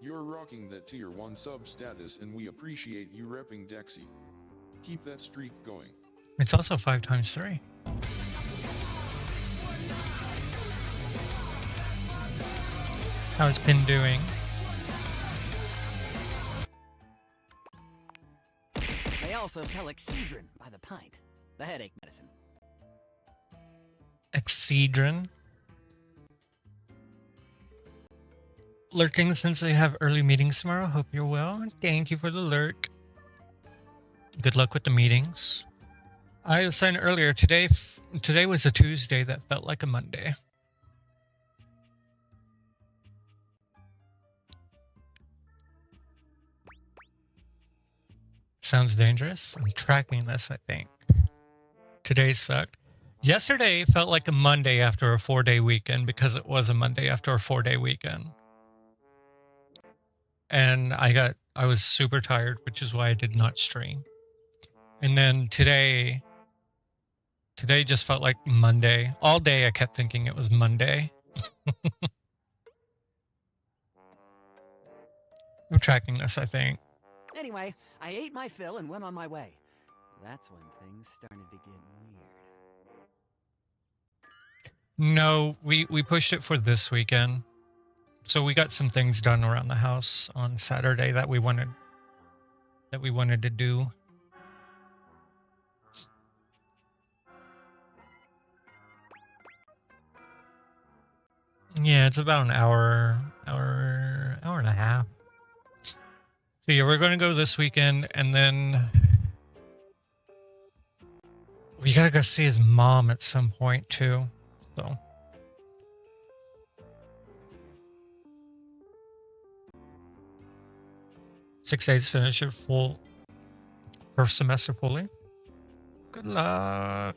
Speaker 10: You're rocking that tier 1 sub status and we appreciate you repping Dexy. Keep that streak going.
Speaker 2: It's also 5 times 3. How's Pin doing?
Speaker 16: They also sell Excedrin by the pint. The headache medicine.
Speaker 2: Excedrin. Lurking since they have early meetings tomorrow. Hope you're well. Thank you for the lurk. Good luck with the meetings. I was saying earlier today. Today was a Tuesday that felt like a Monday. Sounds dangerous. I'm tracking this, I think. Today sucked. Yesterday felt like a Monday after a 4-day weekend because it was a Monday after a 4-day weekend. And I was super tired, which is why I did not stream. And then today just felt like Monday. All day I kept thinking it was Monday. I'm tracking this, I think.
Speaker 16: Anyway, I ate my fill and went on my way. That's when things started to get weird.
Speaker 2: No, we pushed it for this weekend. So we got some things done around the house on Saturday that we wanted to do. Yeah, it's about an hour and a half. So yeah, we're going to go this weekend, and then we gotta go see his mom at some point too. So 6 days finish your full first semester fully. Good luck.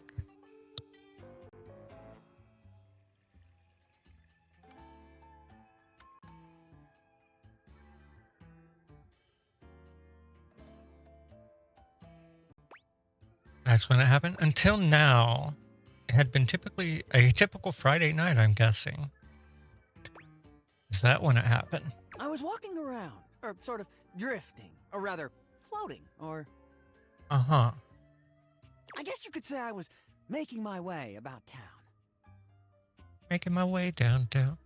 Speaker 2: That's when it happened. Until now, it had been typically a typical Friday night, I'm guessing. Is that when it happened?
Speaker 16: I was walking around, or sort of drifting, or rather, floating, or...
Speaker 2: Uh-huh.
Speaker 16: I guess you could say I was making my way about town.
Speaker 2: Making my way downtown.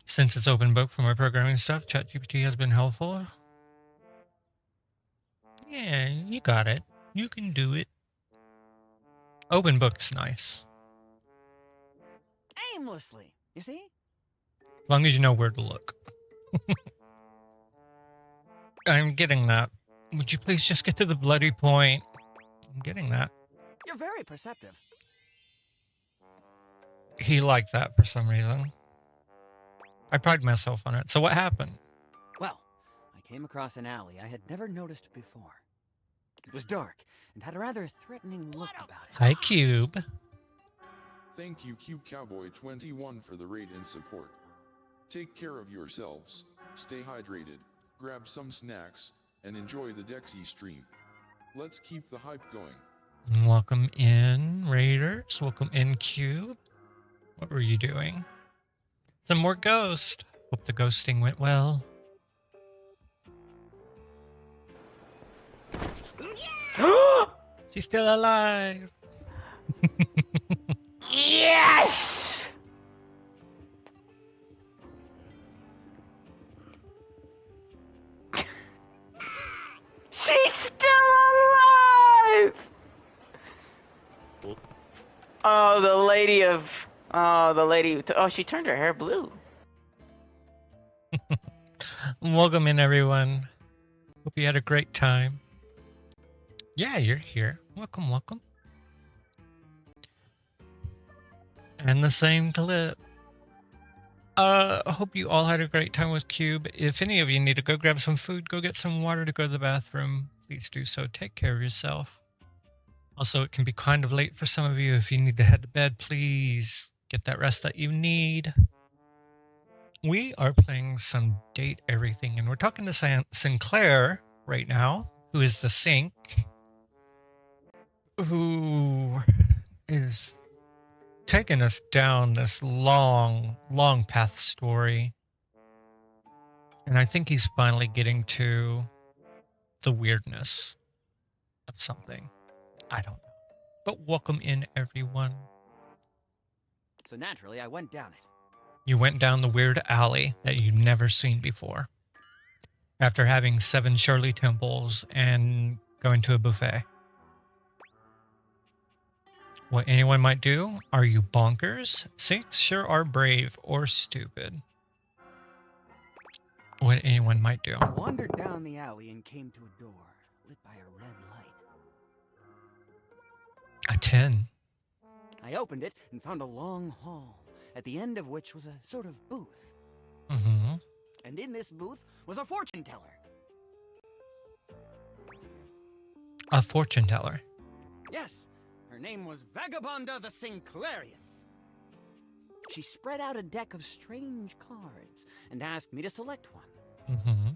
Speaker 2: Since it's open book for my programming stuff, ChatGPT has been helpful. Yeah, you got it. You can do it. Open book's nice.
Speaker 16: Aimlessly, you see?
Speaker 2: As long as you know where to look. I'm getting that. Would you please just get to the bloody point? I'm getting that.
Speaker 16: You're very perceptive.
Speaker 2: He liked that for some reason. I pride myself on it. So what happened?
Speaker 16: Well, I came across an alley I had never noticed before. It was dark and had a rather threatening look about it.
Speaker 2: Hi, Cube.
Speaker 10: Thank you Cube Cowboy 21 for the raid and support. Take care of yourselves, stay hydrated, grab some snacks, and enjoy the Dexy stream. Let's keep the hype going.
Speaker 2: Welcome in, Raiders. Welcome in, Cube. What were you doing? Some more ghost. Hope the ghosting went well. She's still alive.
Speaker 17: Yes! She's still alive! Oh, the lady of... Oh, the lady... Oh, she turned her hair blue.
Speaker 2: Welcome in, everyone. Hope you had a great time. Yeah, you're here. Welcome, welcome. And the same clip. Hope you all had a great time with Cube. If any of you need to go grab some food, go get some water to go to the bathroom, please do so. Take care of yourself. Also, it can be kind of late for some of you. If you need to head to bed, please get that rest that you need. We are playing some Date Everything, and we're talking to Sinclair right now, who is the Sync, who is taking us down this long path story. And I think he's finally getting to the weirdness of something. I don't know. But welcome in, everyone.
Speaker 16: So naturally, I went down it.
Speaker 2: You went down the weird alley that you'd never seen before. After having 7 Shirley Temples and going to a buffet. What anyone might do? Are you bonkers? Sinks sure are brave or stupid. What anyone might do.
Speaker 16: I wandered down the alley and came to a door lit by a red light.
Speaker 2: A 10.
Speaker 16: I opened it and found a long hall, at the end of which was a sort of booth.
Speaker 2: Mm-hmm.
Speaker 16: And in this booth was a fortune teller.
Speaker 2: A fortune teller.
Speaker 16: Yes, her name was Vagabonda the Sinclairius. She spread out a deck of strange cards and asked me to select one.
Speaker 2: Mm-hmm.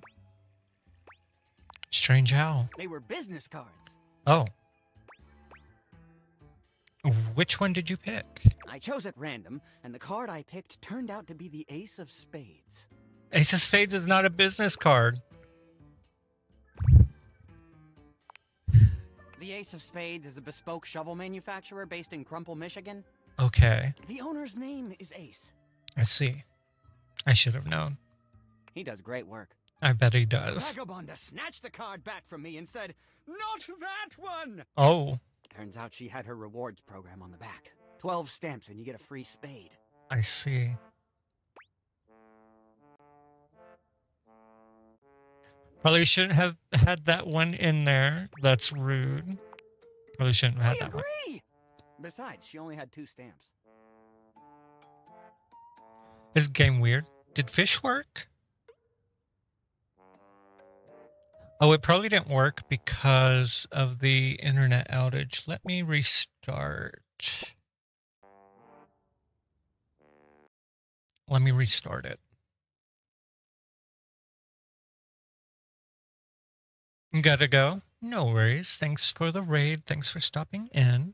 Speaker 2: Strange how?
Speaker 16: They were business cards.
Speaker 2: Oh. Which one did you pick?
Speaker 16: I chose at random, and the card I picked turned out to be the Ace of Spades.
Speaker 2: Ace of Spades is not a business card.
Speaker 16: The Ace of Spades is a bespoke shovel manufacturer based in Crumple, Michigan.
Speaker 2: Okay.
Speaker 16: The owner's name is Ace.
Speaker 2: I see. I should have known.
Speaker 16: He does great work.
Speaker 2: I bet he does.
Speaker 16: Vagabonda snatched the card back from me and said, "Not that one!"
Speaker 2: Oh.
Speaker 16: Turns out she had her rewards program on the back. 12 stamps and you get a free spade.
Speaker 2: I see. Probably shouldn't have had that one in there. That's rude. Probably shouldn't have had that one.
Speaker 16: Agree! Besides, she only had 2 stamps.
Speaker 2: Is game weird? Did fish work? Oh, it probably didn't work because of the internet outage. Let me restart. Let me restart it. Gotta go. No worries. Thanks for the raid. Thanks for stopping in.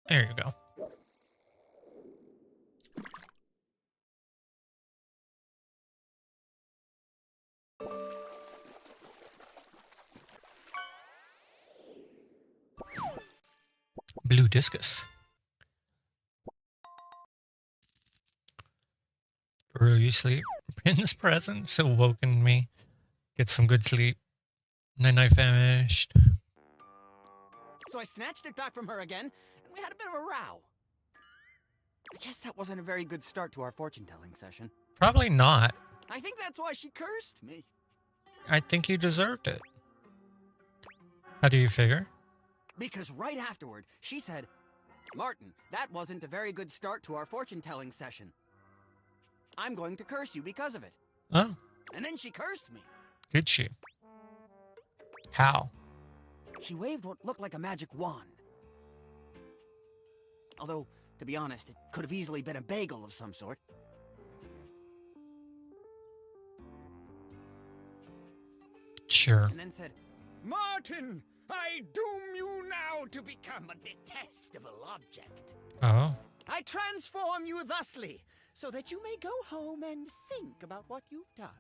Speaker 2: There you go. Blue discus. Early sleep. Prin's presence awoken me. Get some good sleep. And then I finished.
Speaker 16: So I snatched it back from her again, and we had a bit of a row. I guess that wasn't a very good start to our fortune-telling session.
Speaker 2: Probably not.
Speaker 16: I think that's why she cursed me.
Speaker 2: I think you deserved it. How do you figure?
Speaker 16: Because right afterward, she said, "Martin, that wasn't a very good start to our fortune-telling session. I'm going to curse you because of it."
Speaker 2: Oh.
Speaker 16: And then she cursed me.
Speaker 2: Did she? How?
Speaker 16: She waved what looked like a magic wand. Although, to be honest, it could have easily been a bagel of some sort.
Speaker 2: Sure.
Speaker 16: And then said, "Martin, I doom you now to become a detestable object.
Speaker 2: Oh.
Speaker 16: I transform you thusly, so that you may go home and think about what you've done."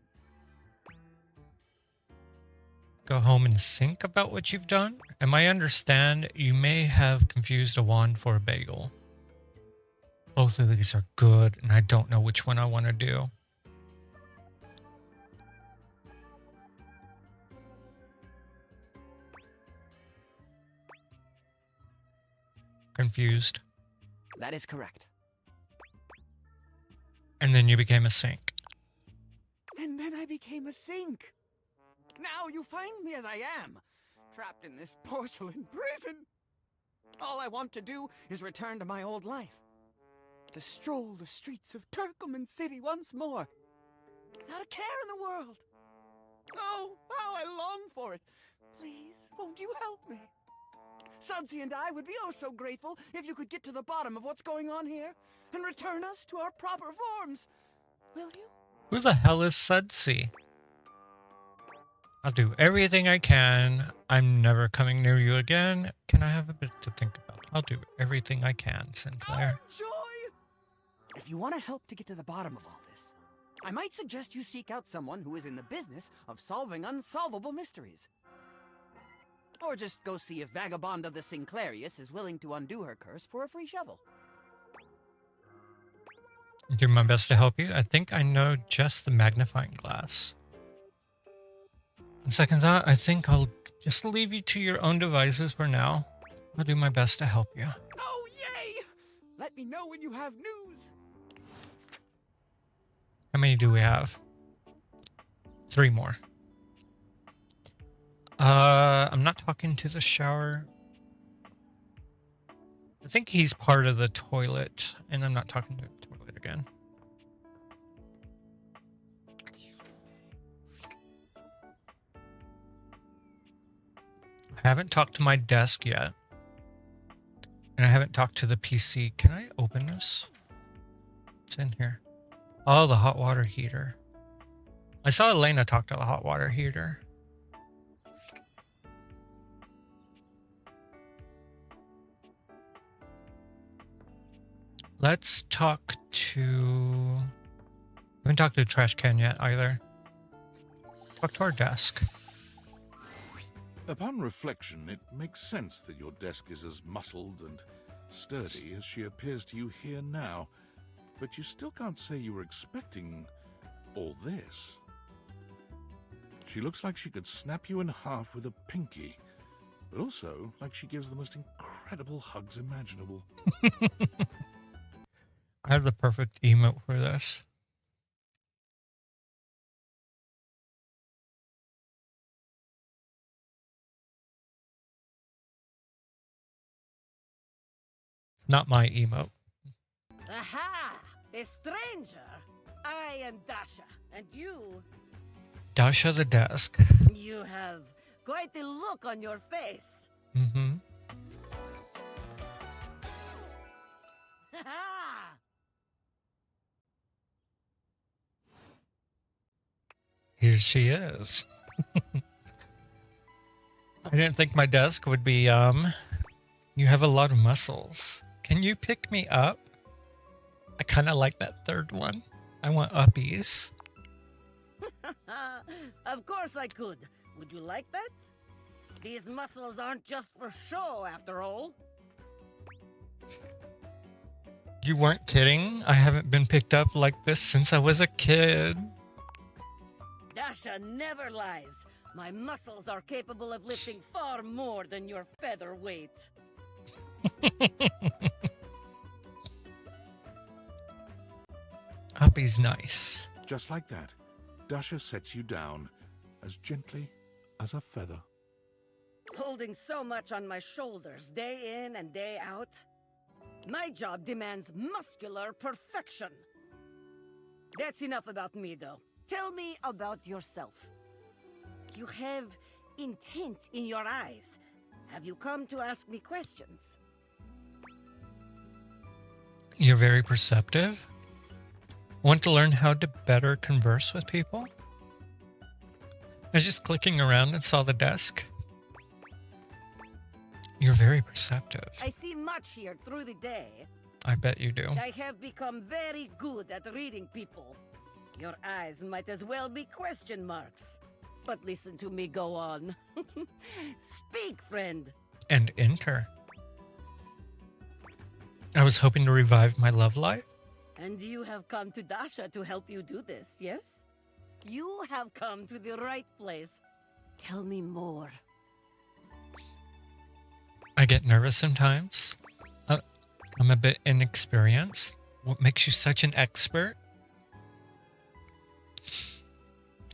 Speaker 2: Go home and think about what you've done? And I understand you may have confused a wand for a bagel. Both of these are good, and I don't know which one I want to do. Confused.
Speaker 16: That is correct.
Speaker 2: And then you became a sink.
Speaker 16: And then I became a sink. Now you find me as I am, trapped in this porcelain prison. All I want to do is return to my old life. To stroll the streets of Turkoman City once more. Without a care in the world. Oh, how I long for it. Please, won't you help me? Sudsy and I would be oh so grateful if you could get to the bottom of what's going on here and return us to our proper forms. Will you?
Speaker 2: Who the hell is Sudsy? I'll do everything I can. I'm never coming near you again. Can I have a bit to think about? I'll do everything I can, Sinclair.
Speaker 16: Joy! If you want to help to get to the bottom of all this, I might suggest you seek out someone who is in the business of solving unsolvable mysteries. Or just go see if Vagabonda the Sinclairius is willing to undo her curse for a free shovel.
Speaker 2: Do my best to help you. I think I know just the magnifying glass. On second thought, I think I'll just leave you to your own devices for now. I'll do my best to help you.
Speaker 18: Oh, yay! Let me know when you have news.
Speaker 2: How many do we have? 3 more. I'm not talking to the shower. I think he's part of the toilet, and I'm not talking to the toilet again. I haven't talked to my desk yet. And I haven't talked to the PC. Can I open this? It's in here. Oh, the hot water heater. I saw Elena talk to the hot water heater. Let's talk to... I haven't talked to the trash can yet either. Talk to our desk.
Speaker 6: Upon reflection, it makes sense that your desk is as muscled and sturdy as she appears to you here now, but you still can't say you were expecting all this. She looks like she could snap you in half with a pinky, but also like she gives the most incredible hugs imaginable.
Speaker 2: I have the perfect emote for this. Not my emote.
Speaker 19: Aha! A stranger! I am Dasha, and you...
Speaker 2: Dasha the desk.
Speaker 19: You have quite a look on your face.
Speaker 2: Mm-hmm. Here she is. I didn't think my desk would be, you have a lot of muscles. Can you pick me up? I kind of like that third one. I want uppies.
Speaker 19: Of course I could. Would you like that? These muscles aren't just for show, after all.
Speaker 2: You weren't kidding? I haven't been picked up like this since I was a kid.
Speaker 19: Dasha never lies. My muscles are capable of lifting far more than your feather weight.
Speaker 2: Uppy's nice.
Speaker 6: Just like that, Dasha sets you down as gently as a feather.
Speaker 19: Holding so much on my shoulders day in and day out. My job demands muscular perfection. That's enough about me, though. Tell me about yourself. You have intent in your eyes. Have you come to ask me questions?
Speaker 2: You're very perceptive. Want to learn how to better converse with people? I was just clicking around and saw the desk. You're very perceptive.
Speaker 19: I see much here through the day.
Speaker 2: I bet you do.
Speaker 19: I have become very good at reading people. Your eyes might as well be question marks. But listen to me go on. Speak, friend.
Speaker 2: And enter. I was hoping to revive my love life.
Speaker 19: And you have come to Dasha to help you do this, yes? You have come to the right place. Tell me more.
Speaker 2: I get nervous sometimes. I'm a bit inexperienced. What makes you such an expert?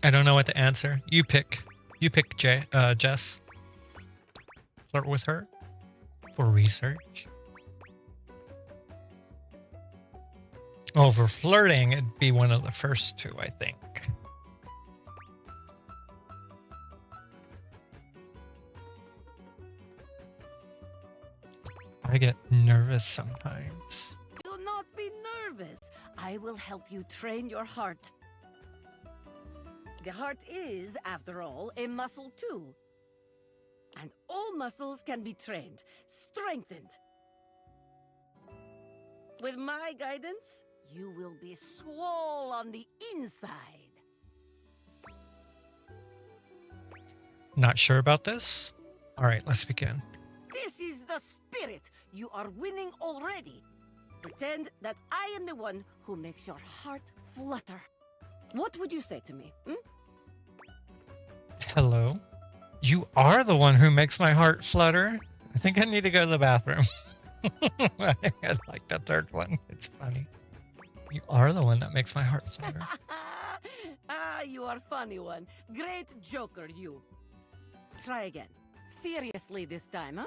Speaker 2: I don't know what to answer. You pick. You pick, Jess. Flirt with her? For research? Oh, for flirting, it'd be one of the first two, I think. I get nervous sometimes.
Speaker 19: Do not be nervous. I will help you train your heart. The heart is, after all, a muscle too. And all muscles can be trained, strengthened. With my guidance, you will be swole on the inside.
Speaker 2: Not sure about this? Alright, let's begin.
Speaker 19: This is the spirit. You are winning already. Pretend that I am the one who makes your heart flutter. What would you say to me?
Speaker 2: Hello? You are the one who makes my heart flutter. I think I need to go to the bathroom. I like the third one. It's funny. You are the one that makes my heart flutter.
Speaker 19: Ah, you are funny one. Great joker, you. Try again. Seriously this time, huh?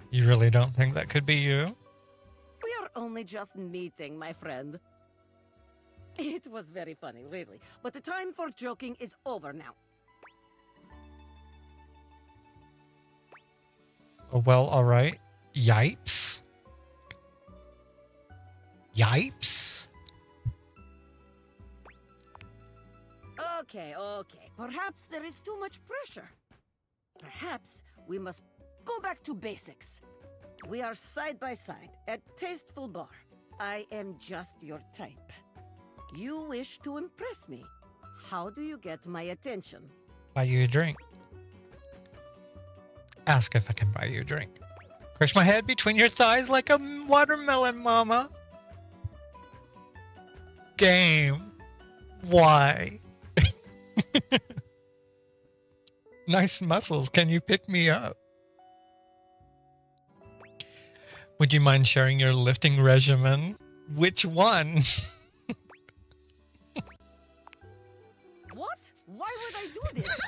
Speaker 2: You really don't think that could be you?
Speaker 19: We are only just meeting, my friend. It was very funny, really. But the time for joking is over now.
Speaker 2: Oh, well, alright. Yipes. Yipes.
Speaker 19: Okay. Perhaps there is too much pressure. Perhaps we must go back to basics. We are side by side at Tasteful Bar. I am just your type. You wish to impress me. How do you get my attention?
Speaker 2: Buy you a drink. Ask if I can buy you a drink. Crush my head between your thighs like a watermelon, mama. Game. Why? Nice muscles. Can you pick me up? Would you mind sharing your lifting regimen? Which one?
Speaker 19: What? Why would I do this?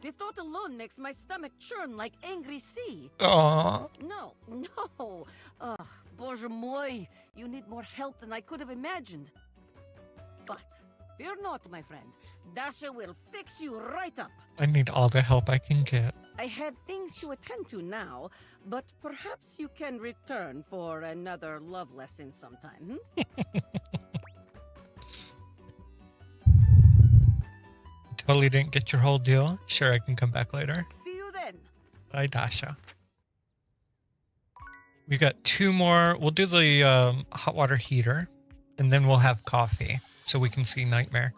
Speaker 19: The thought alone makes my stomach churn like angry sea.
Speaker 2: Aww.
Speaker 19: No. Ugh, Bоже mой, you need more help than I could have imagined. But fear not, my friend. Dasha will fix you right up.
Speaker 2: I need all the help I can get.
Speaker 19: I have things to attend to now, but perhaps you can return for another love lesson sometime.
Speaker 2: Totally didn't get your whole deal. Sure, I can come back later.
Speaker 19: See you then.
Speaker 2: Bye, Dasha. We got 2 more. We'll do the hot water heater, and then we'll have coffee so we can see Nightmare.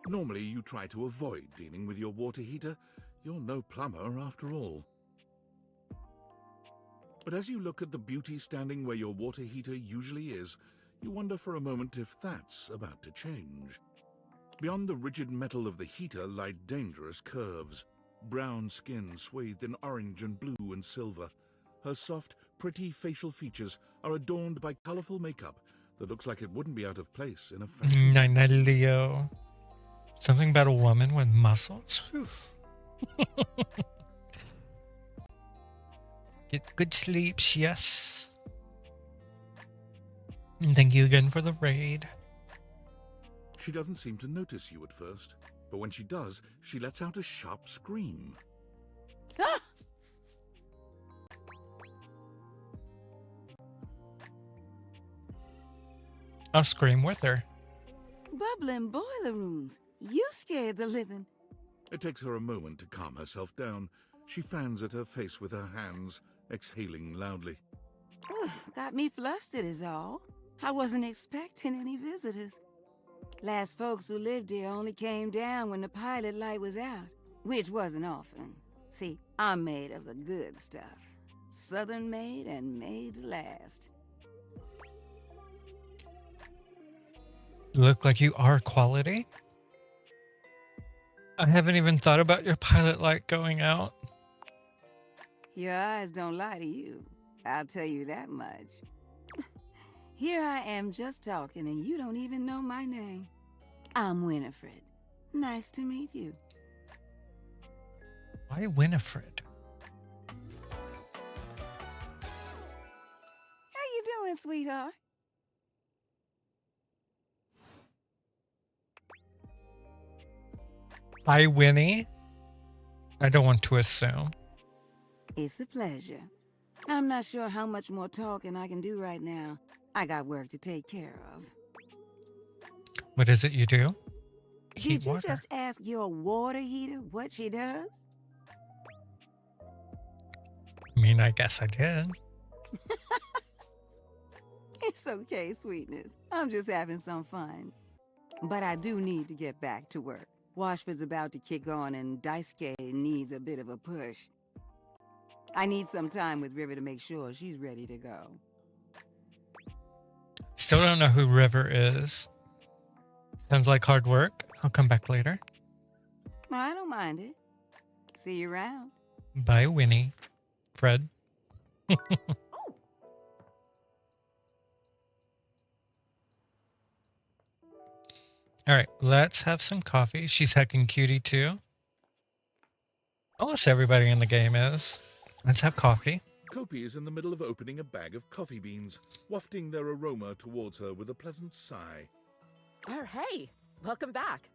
Speaker 6: Normally, you try to avoid dealing with your water heater. You're no plumber after all. But as you look at the beauty standing where your water heater usually is, you wonder for a moment if that's about to change. Beyond the rigid metal of the heater lie dangerous curves. Brown skin swathed in orange and blue and silver. Her soft, pretty facial features are adorned by colorful makeup that looks like it wouldn't be out of place in a fashion.
Speaker 2: Night, Leo. Something about a woman with muscles? Whew. Get good sleeps, yes. And thank you again for the raid.
Speaker 6: She doesn't seem to notice you at first, but when she does, she lets out a sharp scream.
Speaker 12: Ah!
Speaker 2: I'll scream with her.
Speaker 12: Bubbling boiler rooms. You scared the living.
Speaker 6: It takes her a moment to calm herself down. She fans at her face with her hands, exhaling loudly.
Speaker 12: Got me flustered is all. I wasn't expecting any visitors. Last folks who lived here only came down when the pilot light was out, which wasn't often. See, I'm made of the good stuff. Southern made and made to last.
Speaker 2: You look like you are quality. I haven't even thought about your pilot light going out.
Speaker 12: Your eyes don't lie to you. I'll tell you that much. Here I am just talking and you don't even know my name. I'm Winifred. Nice to meet you.
Speaker 2: Why Winifred?
Speaker 12: How you doing, sweetheart?
Speaker 2: Hi, Winnie. I don't want to assume.
Speaker 12: It's a pleasure. I'm not sure how much more talking I can do right now. I got work to take care of.
Speaker 2: What is it you do?
Speaker 12: Did you just ask your water heater what she does?
Speaker 2: I mean, I guess I did.
Speaker 12: It's okay, sweetness. I'm just having some fun. But I do need to get back to work. Washford's about to kick on and Daisuke needs a bit of a push. I need some time with River to make sure she's ready to go.
Speaker 2: Still don't know who River is. Sounds like hard work. I'll come back later.
Speaker 20: I don't mind it. See you around.
Speaker 2: Bye, Winnie. Fred. Alright, let's have some coffee. She's heckin' cutie too. Almost everybody in the game is. Let's have coffee.
Speaker 6: Kopi is in the middle of opening a bag of coffee beans, wafting their aroma towards her with a pleasant sigh.
Speaker 21: Oh, hey! Welcome back!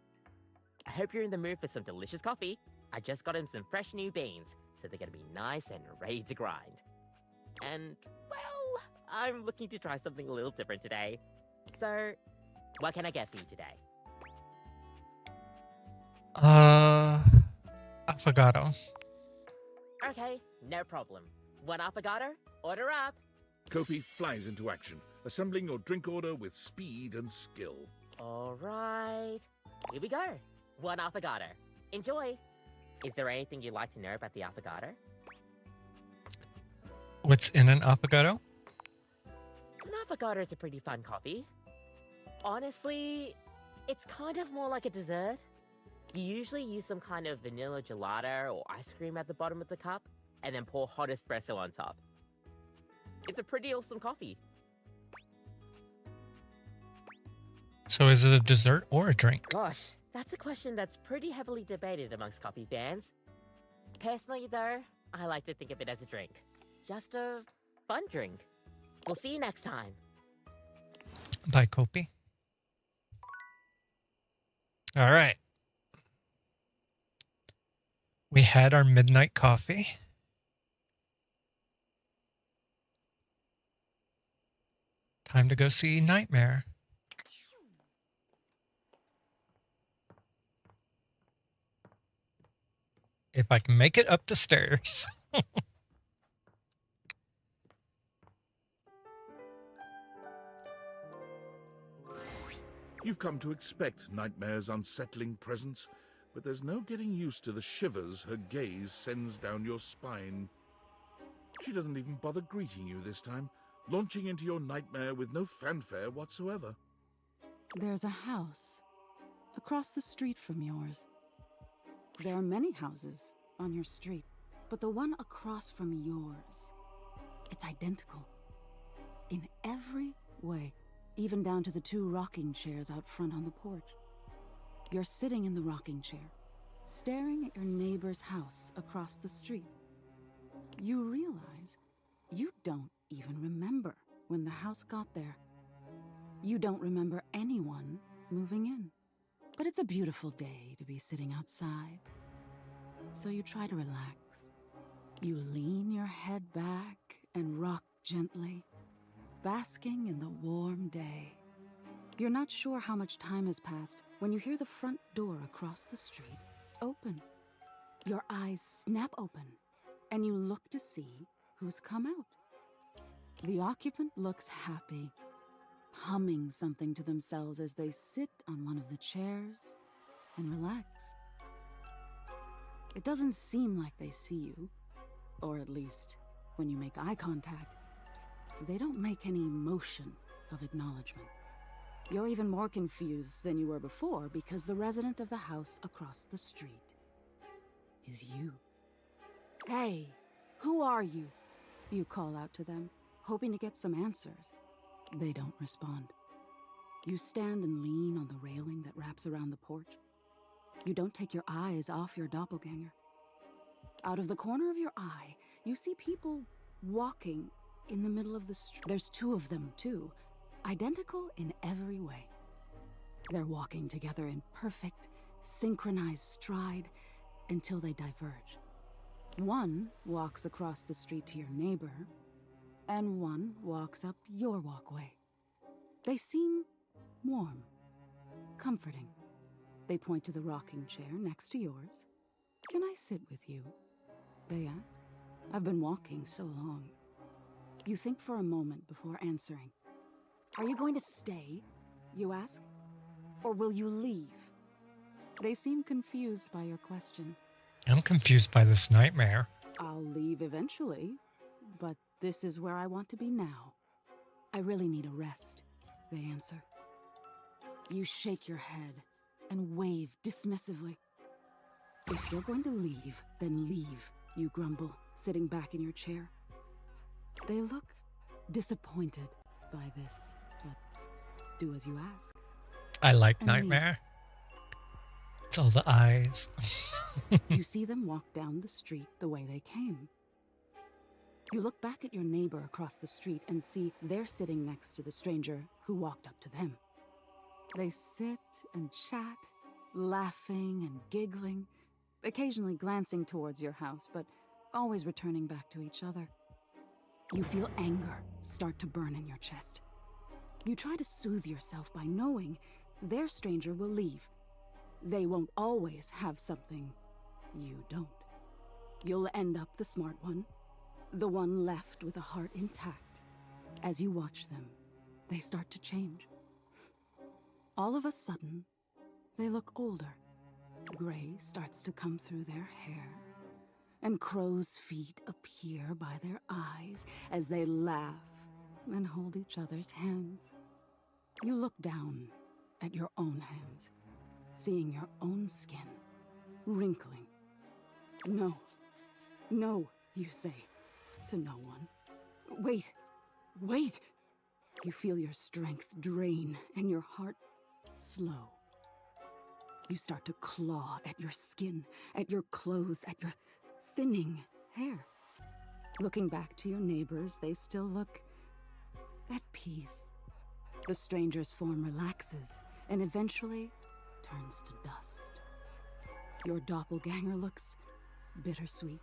Speaker 21: I hope you're in the mood for some delicious coffee. I just got him some fresh new beans, so they're gonna be nice and ready to grind. And, well, I'm looking to try something a little different today. So, what can I get for you today?
Speaker 2: Affogato.
Speaker 21: Okay, no problem. One affogato, order up!
Speaker 6: Kopi flies into action, assembling your drink order with speed and skill.
Speaker 21: Alright, here we go. One affogato. Enjoy! Is there anything you'd like to know about the affogato?
Speaker 2: What's in an affogato?
Speaker 21: An affogato is a pretty fun coffee. Honestly, it's kind of more like a dessert. You usually use some kind of vanilla gelato or ice cream at the bottom of the cup, and then pour hot espresso on top. It's a pretty awesome coffee.
Speaker 2: So is it a dessert or a drink?
Speaker 21: Gosh, that's a question that's pretty heavily debated amongst coffee fans. Personally though, I like to think of it as a drink. Just a fun drink. We'll see you next time.
Speaker 2: Bye, Kopi. Alright. We had our midnight coffee. Time to go see Nightmare. If I can make it up the stairs.
Speaker 6: You've come to expect Nightmare's unsettling presence, but there's no getting used to the shivers her gaze sends down your spine. She doesn't even bother greeting you this time, launching into your nightmare with no fanfare whatsoever.
Speaker 4: There's a house across the street from yours. There are many houses on your street, but the one across from yours, it's identical. In every way, even down to the 2 rocking chairs out front on the porch. You're sitting in the rocking chair, staring at your neighbor's house across the street. You realize you don't even remember when the house got there. You don't remember anyone moving in. But it's a beautiful day to be sitting outside. So you try to relax. You lean your head back and rock gently, basking in the warm day. You're not sure how much time has passed when you hear the front door across the street open. Your eyes snap open, and you look to see who's come out. The occupant looks happy, humming something to themselves as they sit on one of the chairs and relax. It doesn't seem like they see you, or at least when you make eye contact, they don't make any motion of acknowledgement. You're even more confused than you were before because the resident of the house across the street is you. Hey, who are you? You call out to them, hoping to get some answers. They don't respond. You stand and lean on the railing that wraps around the porch. You don't take your eyes off your doppelganger. Out of the corner of your eye, you see people walking in the middle of the street. There's 2 of them, too, identical in every way. They're walking together in perfect, synchronized stride until they diverge. One walks across the street to your neighbor, and one walks up your walkway. They seem warm, comforting. They point to the rocking chair next to yours. Can I sit with you? They ask. I've been walking so long. You think for a moment before answering. Are you going to stay? You ask. Or will you leave? They seem confused by your question.
Speaker 2: I'm confused by this nightmare.
Speaker 4: I'll leave eventually, but this is where I want to be now. I really need a rest, they answer. You shake your head and wave dismissively. If you're going to leave, then leave, you grumble, sitting back in your chair. They look disappointed by this, but do as you ask.
Speaker 2: I like
Speaker 4: And leave.
Speaker 2: Nightmare. It's all the eyes.
Speaker 4: You see them walk down the street the way they came. You look back at your neighbor across the street and see they're sitting next to the stranger who walked up to them. They sit and chat, laughing and giggling, occasionally glancing towards your house, but always returning back to each other. You feel anger start to burn in your chest. You try to soothe yourself by knowing their stranger will leave. They won't always have something you don't. You'll end up the smart one, the one left with a heart intact. As you watch them, they start to change. All of a sudden, they look older. Gray starts to come through their hair, and crow's feet appear by their eyes as they laugh and hold each other's hands. You look down at your own hands, seeing your own skin wrinkling. No, no, you say to no one. Wait, wait! You feel your strength drain and your heart slow. You start to claw at your skin, at your clothes, at your thinning hair. Looking back to your neighbors, they still look at peace. The stranger's form relaxes and eventually turns to dust. Your doppelganger looks bittersweet.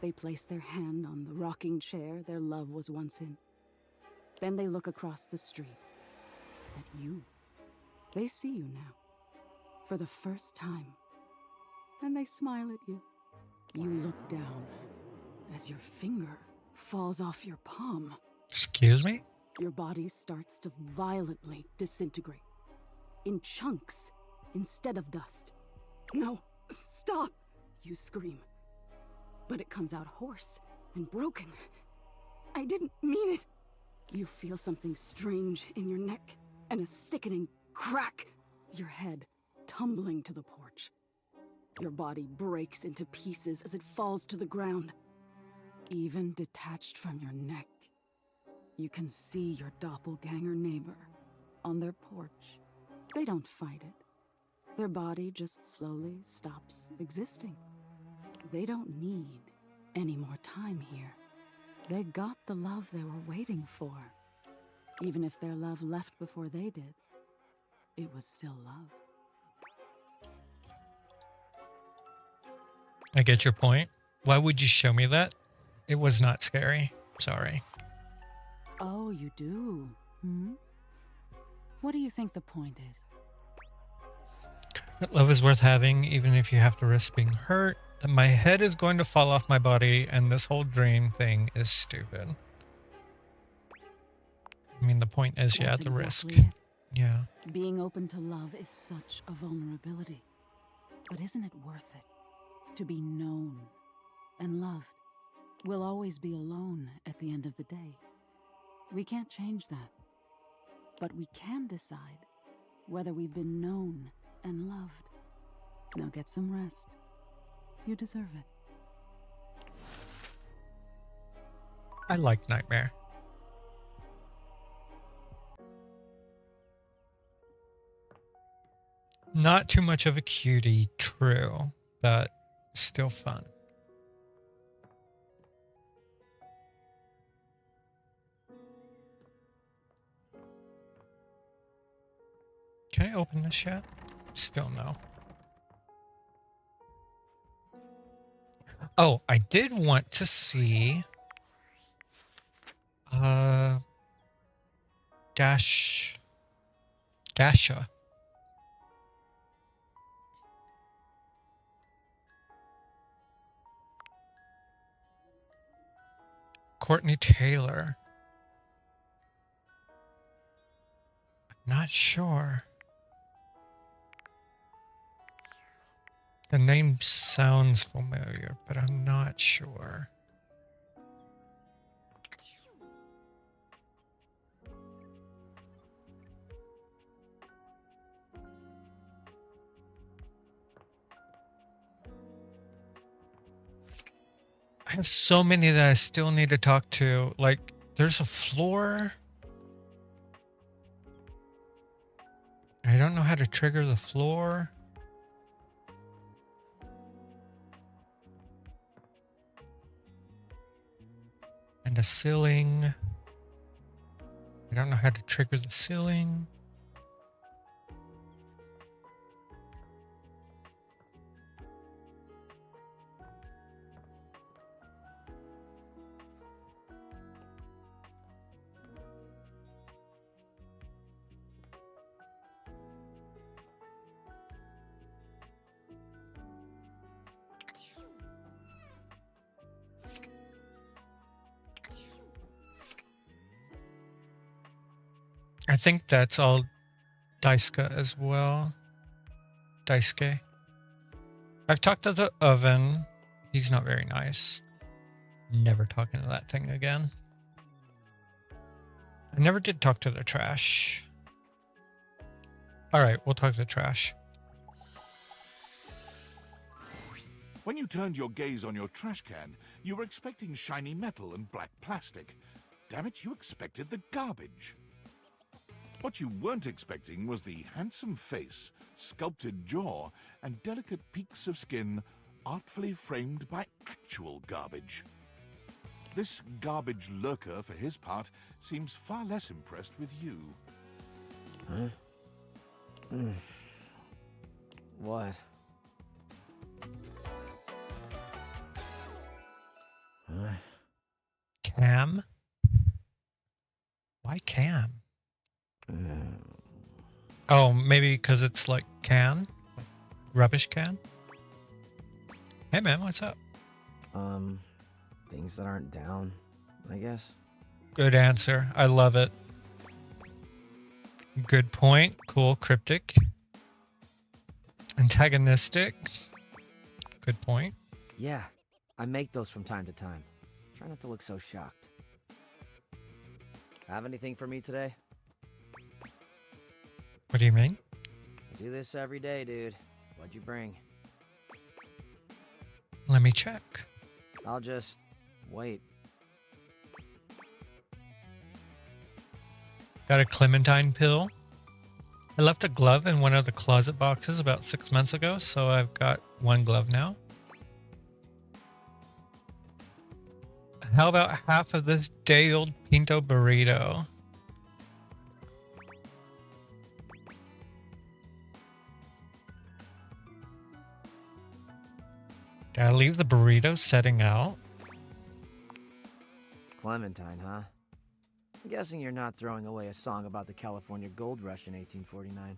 Speaker 4: They place their hand on the rocking chair their love was once in. Then they look across the street at you. They see you now, for the first time, and they smile at you. You look down as your finger falls off your palm.
Speaker 2: Excuse me?
Speaker 4: Your body starts to violently disintegrate, in chunks instead of dust. No, stop, you scream. But it comes out hoarse and broken. I didn't mean it. You feel something strange in your neck and a sickening crack. Your head tumbling to the porch. Your body breaks into pieces as it falls to the ground. Even detached from your neck, you can see your doppelganger neighbor on their porch. They don't fight it. Their body just slowly stops existing. They don't need any more time here. They got the love they were waiting for. Even if their love left before they did, it was still love.
Speaker 2: I get your point. Why would you show me that? It was not scary. Sorry.
Speaker 4: Oh, you do? Hmm? What do you think the point is?
Speaker 2: That love is worth having, even if you have to risk being hurt. That my head is going to fall off my body, and this whole dream thing is stupid. I mean, the point is, yeah,
Speaker 4: That's
Speaker 2: the risk.
Speaker 4: exactly it.
Speaker 2: Yeah.
Speaker 4: Being open to love is such a vulnerability. But isn't it worth it? To be known and loved. We'll always be alone at the end of the day. We can't change that. But we can decide whether we've been known and loved. Now get some rest. You deserve it.
Speaker 2: I like Nightmare. Not too much of a cutie, true, but still fun. Can I open this yet? Still no. Oh, I did want to see Dasha. Courtney Taylor. Not sure. The name sounds familiar, but I'm not sure. have so many that I still need to talk to. Like, there's a floor. I don't know how to trigger the floor. And a ceiling. I don't know how to trigger the ceiling. I think that's all Daisuke as well. Daisuke. I've talked to the oven. He's not very nice. Never talking to that thing again. I never did talk to the trash. Alright, we'll talk to the trash.
Speaker 6: When you turned your gaze on your trash can, you were expecting shiny metal and black plastic. Damn it, you expected the garbage. What you weren't expecting was the handsome face, sculpted jaw, and delicate peaks of skin artfully framed by actual garbage. This garbage lurker, for his part, seems far less impressed with you.
Speaker 3: Huh? What? Huh?
Speaker 2: Cam? Why Cam? Oh, maybe because it's like can? Like rubbish can? Hey man, what's up?
Speaker 3: Things that aren't down, I guess.
Speaker 2: Good answer. I love it. Good point. Cool. Cryptic. Antagonistic. Good point.
Speaker 3: Yeah, I make those from time to time. Try not to look so shocked. Have anything for me today?
Speaker 2: What do you mean?
Speaker 3: I do this every day, dude. What'd you bring?
Speaker 2: Let me check.
Speaker 3: I'll just wait.
Speaker 2: Got a clementine pill. I left a glove in one of the closet boxes about 6 months ago, so I've got one glove now. How about half of this day-old pinto burrito? Did I leave the burrito setting out?
Speaker 3: Clementine, huh? I'm guessing you're not throwing away a song about the California Gold Rush in 1849.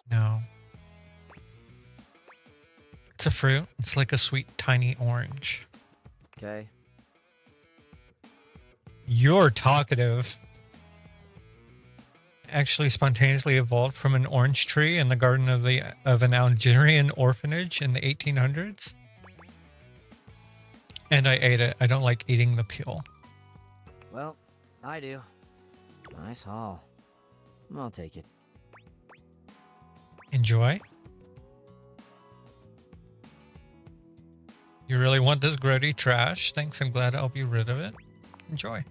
Speaker 2: No. It's a fruit. It's like a sweet, tiny orange.
Speaker 3: Okay.
Speaker 2: You're talkative. Actually spontaneously evolved from an orange tree in the garden of an Algerian orphanage in the 1800s. And I ate it. I don't like eating the peel.
Speaker 3: Well, I do. Nice haul. I'll take it.
Speaker 2: Enjoy. You really want this grody trash? Thanks, I'm glad to help you rid of it. Enjoy.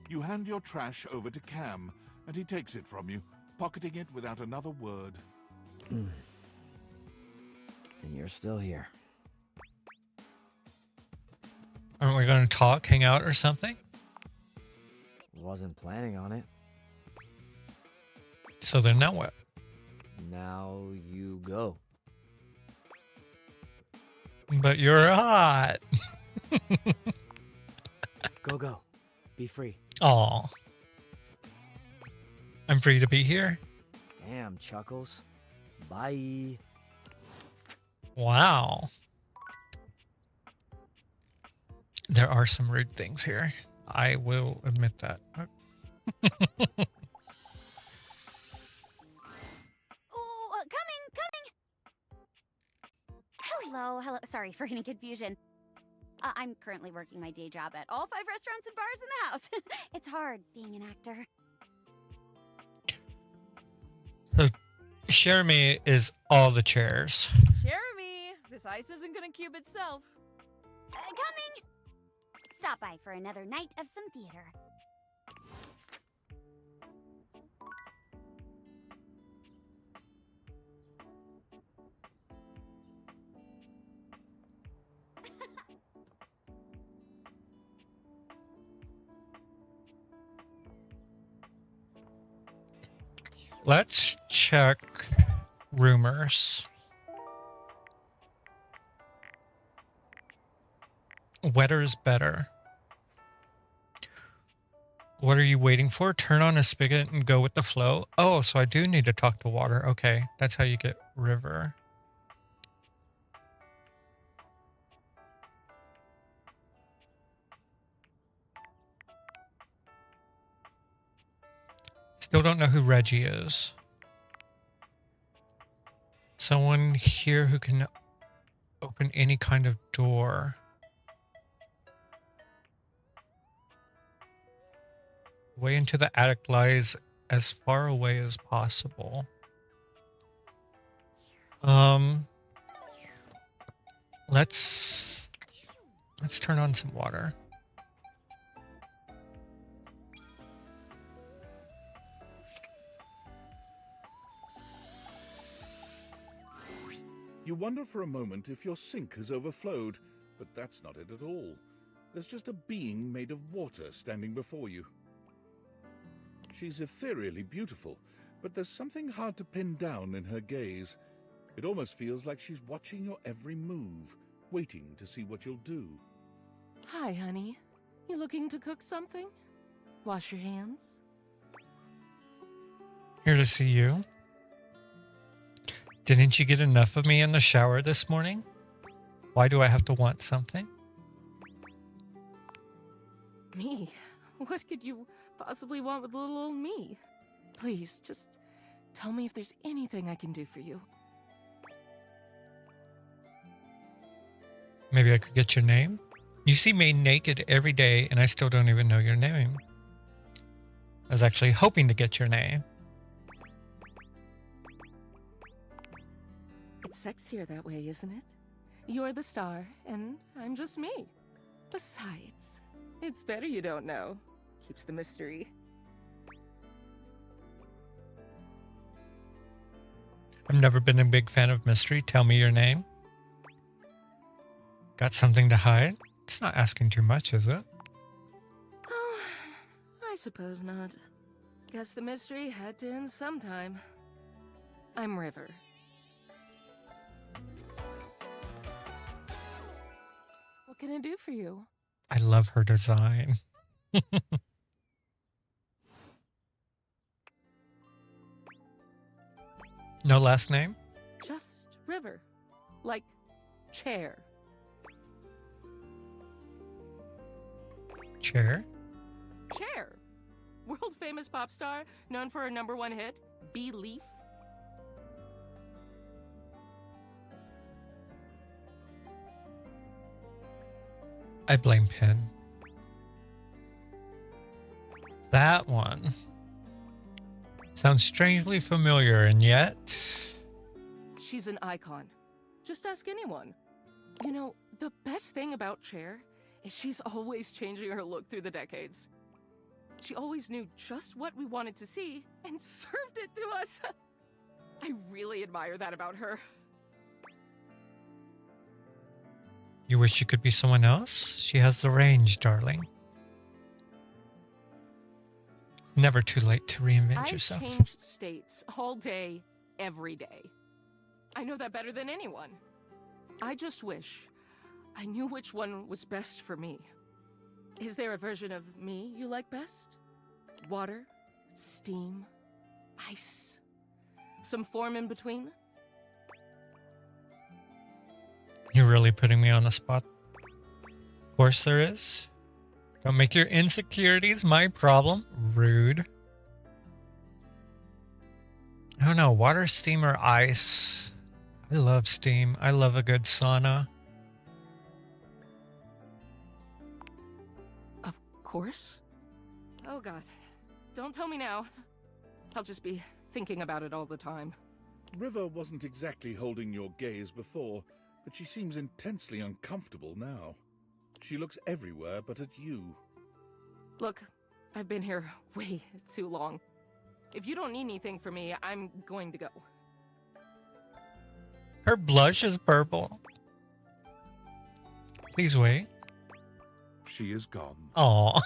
Speaker 6: You hand your trash over to Cam, and he takes it from you, pocketing it without another word.
Speaker 3: And you're still here.
Speaker 2: Aren't we going to talk, hang out, or something?
Speaker 3: Wasn't planning on it.
Speaker 2: So then now what?
Speaker 3: Now you go.
Speaker 2: But you're hot.
Speaker 3: Go. Be free.
Speaker 2: Aw. I'm free to be here.
Speaker 3: Damn, Chuckles. Bye.
Speaker 2: Wow. There are some rude things here. I will admit that.
Speaker 22: Hello. Sorry for any confusion. I'm currently working my day job at all 5 restaurants and bars in the house. It's hard being an actor.
Speaker 2: So, share me is all the chairs.
Speaker 23: Jeremy, this ice isn't gonna cube itself.
Speaker 22: Coming! Stop by for another night of some theater.
Speaker 2: Let's check rumors. Wetter's better. What are you waiting for? Turn on a spigot and go with the flow. Oh, so I do need to talk to water. Okay, that's how you get river. Still don't know who Reggie is. Someone here who can open any kind of door. Way into the attic lies as far away as possible. Let's turn on some water.
Speaker 6: You wonder for a moment if your sink has overflowed, but that's not it at all. There's just a being made of water standing before you. She's ethereally beautiful, but there's something hard to pin down in her gaze. It almost feels like she's watching your every move, waiting to see what you'll do.
Speaker 5: Hi, honey. You looking to cook something? Wash your hands?
Speaker 2: Here to see you. Didn't you get enough of me in the shower this morning? Why do I have to want something?
Speaker 5: Me? What could you possibly want with little old me? Please, just tell me if there's anything I can do for you.
Speaker 2: Maybe I could get your name? You see me naked every day and I still don't even know your name. I was actually hoping to get your name.
Speaker 5: It's sexier that way, isn't it? You're the star, and I'm just me. Besides, it's better you don't know. Keeps the mystery.
Speaker 2: I've never been a big fan of mystery. Tell me your name. Got something to hide? It's not asking too much, is it?
Speaker 5: Oh, I suppose not. Guess the mystery had to end sometime. I'm River. What can I do for you?
Speaker 2: I love her design. No last name?
Speaker 5: Just River. Like chair.
Speaker 2: Chair?
Speaker 5: Chair. World famous pop star, known for her #1 hit, Belief.
Speaker 2: I blame Penn. That one. Sounds strangely familiar, and yet...
Speaker 5: She's an icon. Just ask anyone. You know, the best thing about Cher is she's always changing her look through the decades. She always knew just what we wanted to see and served it to us. I really admire that about her.
Speaker 2: You wish you could be someone else? She has the range, darling. Never too late to reinvent yourself.
Speaker 5: I change states all day, every day. I know that better than anyone. I just wish I knew which one was best for me. Is there a version of me you like best? Water, steam, ice, some form in between?
Speaker 2: You're really putting me on the spot. Of course there is. Don't make your insecurities my problem. Rude. I don't know, water, steam, or ice. I love steam. I love a good sauna.
Speaker 5: Of course. Oh god. Don't tell me now. I'll just be thinking about it all the time.
Speaker 6: River wasn't exactly holding your gaze before, but she seems intensely uncomfortable now. She looks everywhere but at you.
Speaker 5: Look, I've been here way too long. If you don't need anything from me, I'm going to go.
Speaker 2: Her blush is purple. Please wait.
Speaker 6: She is gone.
Speaker 2: Aw.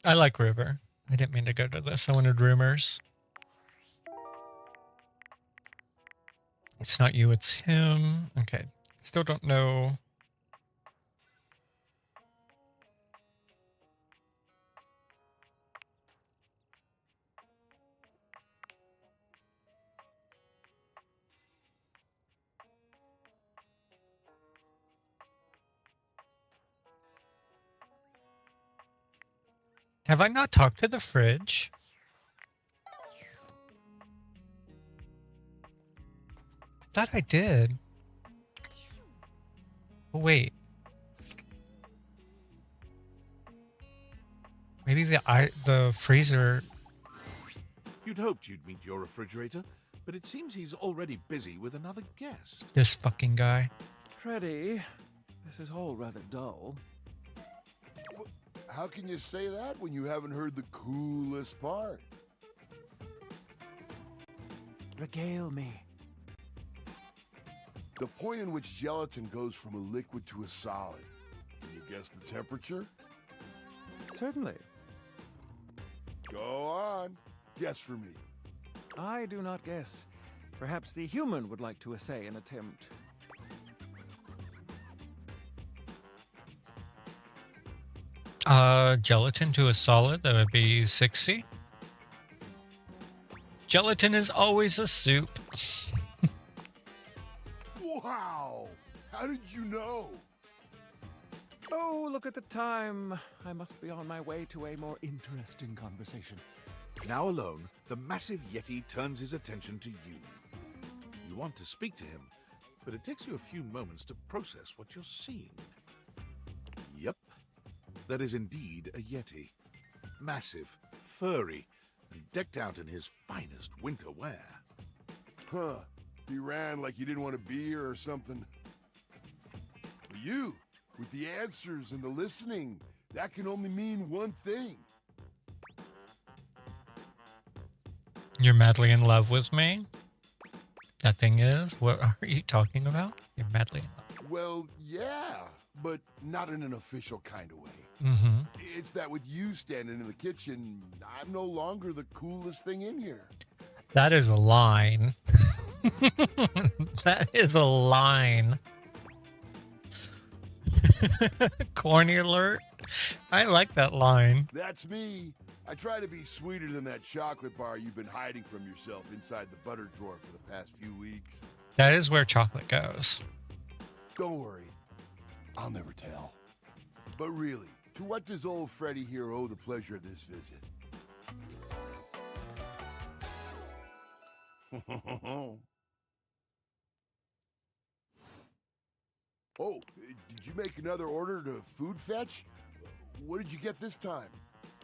Speaker 2: I like River. I didn't mean to go to this. I wanted rumors. It's not you, it's him. Okay. Still don't know. Have I not talked to the fridge? I thought I did. Oh, wait. Maybe the freezer.
Speaker 6: You'd hoped you'd meet your refrigerator, but it seems he's already busy with another guest.
Speaker 2: This fucking guy.
Speaker 18: Freddy, this is all rather dull.
Speaker 7: How can you say that when you haven't heard the coolest part?
Speaker 18: Regale me.
Speaker 7: The point in which gelatin goes from a liquid to a solid. Can you guess the temperature?
Speaker 18: Certainly.
Speaker 7: Go on. Guess for me.
Speaker 18: I do not guess. Perhaps the human would like to essay an attempt.
Speaker 2: Gelatin to a solid, that would be 60. Gelatin is always a soup.
Speaker 7: Wow! How did you know?
Speaker 18: Oh, look at the time. I must be on my way to a more interesting conversation.
Speaker 6: Now alone, the massive Yeti turns his attention to you. You want to speak to him, but it takes you a few moments to process what you're seeing. Yep, that is indeed a Yeti. Massive, furry, and decked out in his finest winter wear.
Speaker 7: Huh. He ran like he didn't want to be here or something. But you, with the answers and the listening, that can only mean one thing.
Speaker 2: You're madly in love with me? That thing is? What are you talking about? You're madly in love.
Speaker 7: Well, yeah, but not in an official kind of way.
Speaker 2: Mm-hmm.
Speaker 7: It's that with you standing in the kitchen, I'm no longer the coolest thing in here.
Speaker 2: That is a line. That is a line. Corny alert. I like that line.
Speaker 7: That's me. I try to be sweeter than that chocolate bar you've been hiding from yourself inside the butter drawer for the past few weeks.
Speaker 2: That is where chocolate goes.
Speaker 7: Don't worry. I'll never tell. But really, to what does old Freddy here owe the pleasure of this visit? Oh, did you make another order to food fetch? What did you get this time?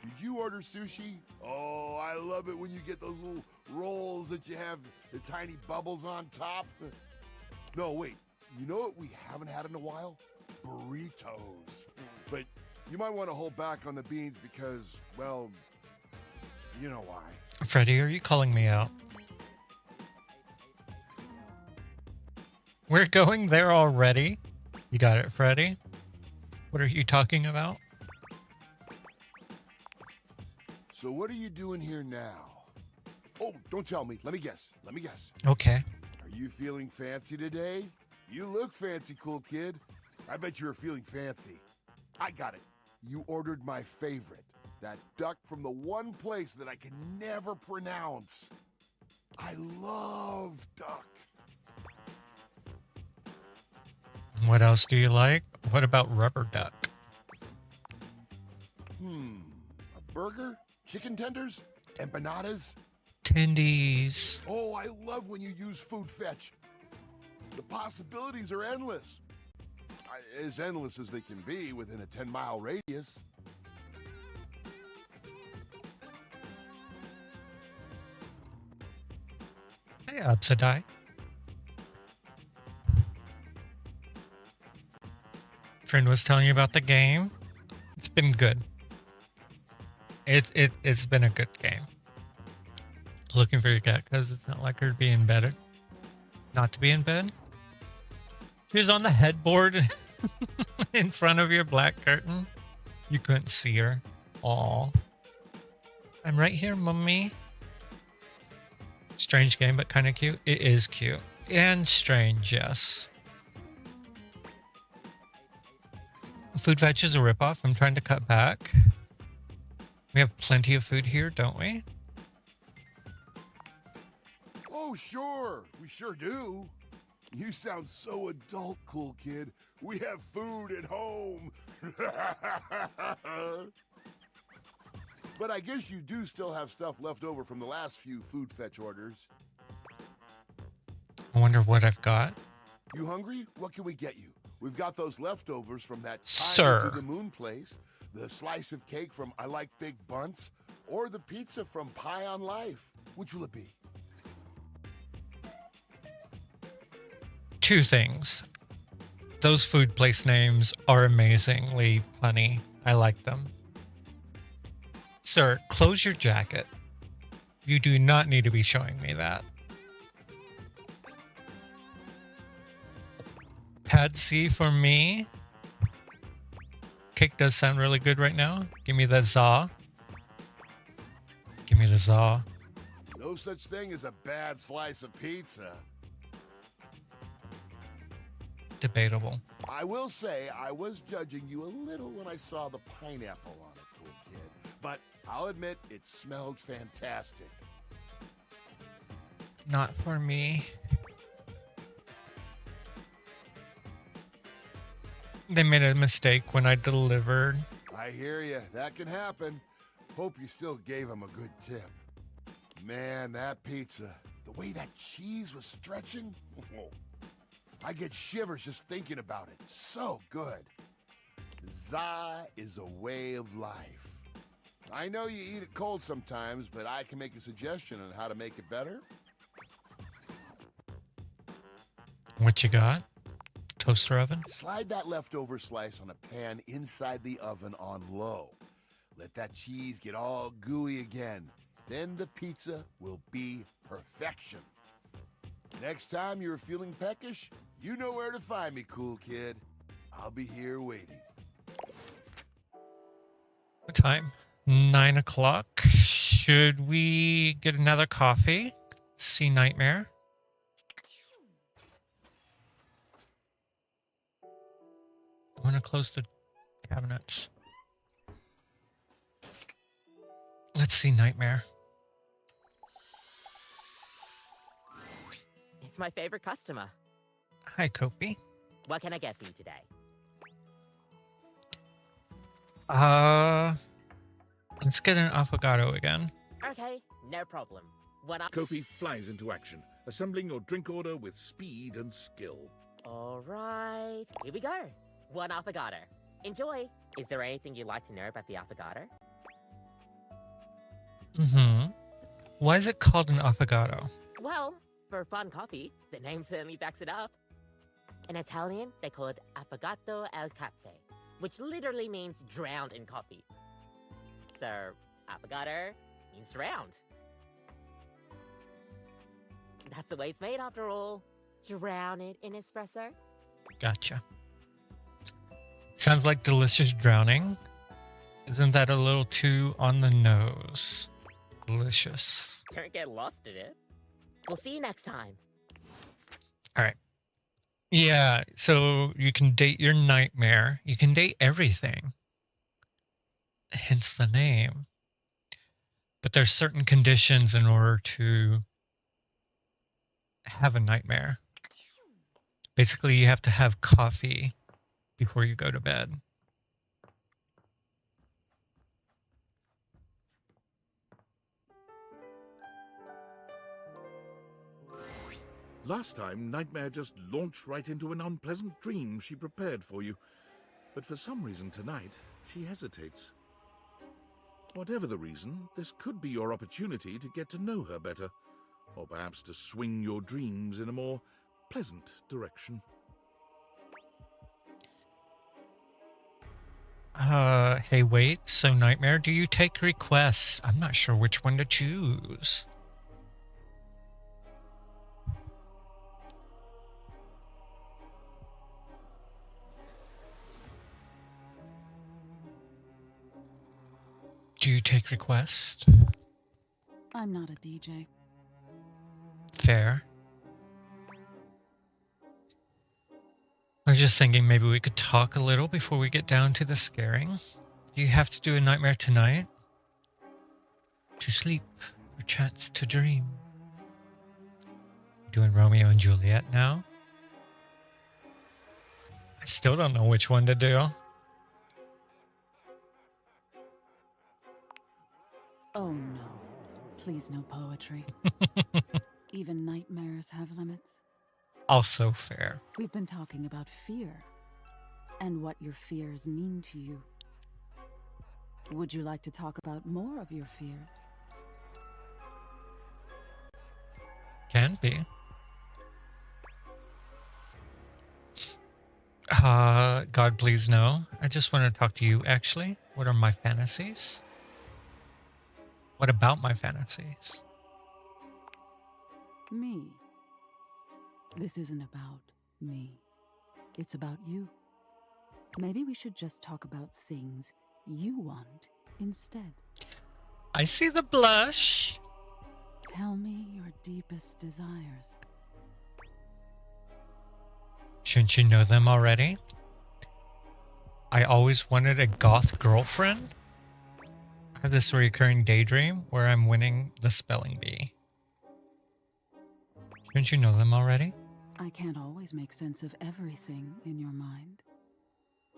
Speaker 7: Did you order sushi? Oh, I love it when you get those little rolls that you have the tiny bubbles on top. No, wait. You know what we haven't had in a while? Burritos. But you might want to hold back on the beans because, well, you know why.
Speaker 2: Freddy, are you calling me out? We're going there already? You got it, Freddy? What are you talking about?
Speaker 7: So what are you doing here now? Oh, don't tell me. Let me guess.
Speaker 2: Okay.
Speaker 7: Are you feeling fancy today? You look fancy, cool kid. I bet you were feeling fancy. I got it. You ordered my favorite. That duck from the one place that I can never pronounce. I love duck.
Speaker 2: What else do you like? What about rubber duck?
Speaker 7: A burger? Chicken tenders? Empanadas?
Speaker 2: Tendies.
Speaker 7: Oh, I love when you use food fetch. The possibilities are endless. As endless as they can be within a 10-mile radius.
Speaker 2: Hi, Absadai. Friend was telling you about the game. It's been good. It's been a good game. Looking for your cat because it's not like her to be in bed. Not to be in bed. She was on the headboard in front of your black curtain. You couldn't see her. Aw. I'm right here, mummy. Strange game, but kind of cute. It is cute. And strange, yes. Food Fetch is a ripoff. I'm trying to cut back. We have plenty of food here, don't we?
Speaker 7: Oh, sure. We sure do. You sound so adult, cool kid. We have food at home. But I guess you do still have stuff left over from the last few Food Fetch orders.
Speaker 2: I wonder what I've got.
Speaker 7: You hungry? What can we get you? We've got those leftovers from that
Speaker 2: Sir.
Speaker 7: Time to the Moon place, the slice of cake from I Like Big Bunts, or the pizza from Pie on Life. Which will it be?
Speaker 2: Two things. Those food place names are amazingly punny. I like them. Sir, close your jacket. You do not need to be showing me that. Pad C for me. Cake does sound really good right now. Give me that za. Give me the za.
Speaker 7: No such thing as a bad slice of pizza.
Speaker 2: Debatable.
Speaker 7: I will say I was judging you a little when I saw the pineapple on it, cool kid. But I'll admit it smelled fantastic.
Speaker 2: Not for me. They made a mistake when I delivered.
Speaker 7: I hear you. That can happen. Hope you still gave him a good tip. Man, that pizza. The way that cheese was stretching. I get shivers just thinking about it. So good. Za is a way of life. I know you eat it cold sometimes, but I can make a suggestion on how to make it better.
Speaker 2: What you got? Toaster oven?
Speaker 7: Slide that leftover slice on a pan inside the oven on low. Let that cheese get all gooey again. Then the pizza will be perfection. Next time you're feeling peckish, you know where to find me, cool kid. I'll be here waiting.
Speaker 2: What time? 9 o'clock. Should we get another coffee? See Nightmare? I want to close the cabinets. Let's see Nightmare.
Speaker 21: It's my favorite customer.
Speaker 2: Hi, Kopi.
Speaker 21: What can I get for you today?
Speaker 2: Let's get an affogato again.
Speaker 21: Okay, no problem.
Speaker 6: Kofi flies into action, assembling your drink order with speed and skill.
Speaker 21: All right, here we go. One affogato. Enjoy. Is there anything you'd like to know about the affogato?
Speaker 2: Why is it called an affogato?
Speaker 21: Well, for fun coffee, the name certainly backs it up. In Italian, they call it affogato al caffè, which literally means drowned in coffee. So, affogato means drowned. That's the way it's made after all. Drown it in espresso.
Speaker 2: Gotcha. Sounds like delicious drowning. Isn't that a little too on the nose? Delicious.
Speaker 21: Don't get lost in it. We'll see you next time.
Speaker 2: Alright. Yeah, so you can date your nightmare. You can date everything. Hence the name. But there's certain conditions in order to have a nightmare. Basically, you have to have coffee before you go to bed.
Speaker 6: Last time, Nightmare just launched right into an unpleasant dream she prepared for you. But for some reason tonight, she hesitates. Whatever the reason, this could be your opportunity to get to know her better. or perhaps to swing your dreams in a more pleasant direction.
Speaker 2: Hey, wait. So, Nightmare, do you take requests? I'm not sure which one to choose. Do you take requests?
Speaker 4: I'm not a DJ.
Speaker 2: Fair. I was just thinking maybe we could talk a little before we get down to the scaring. Do you have to do a nightmare tonight? To sleep, or chance to dream. Doing Romeo and Juliet now? I still don't know which one to do.
Speaker 4: Oh no. Please no poetry. Even nightmares have limits.
Speaker 2: Also fair.
Speaker 4: We've been talking about fear and what your fears mean to you. Would you like to talk about more of your fears?
Speaker 2: Can be. God please no. I just want to talk to you actually. What are my fantasies? What about my fantasies?
Speaker 4: Me. This isn't about me. It's about you. Maybe we should just talk about things you want instead.
Speaker 2: I see the blush.
Speaker 4: Tell me your deepest desires.
Speaker 2: Shouldn't you know them already? I always wanted a goth girlfriend. I have this recurring daydream where I'm winning the spelling bee. Shouldn't you know them already?
Speaker 4: I can't always make sense of everything in your mind.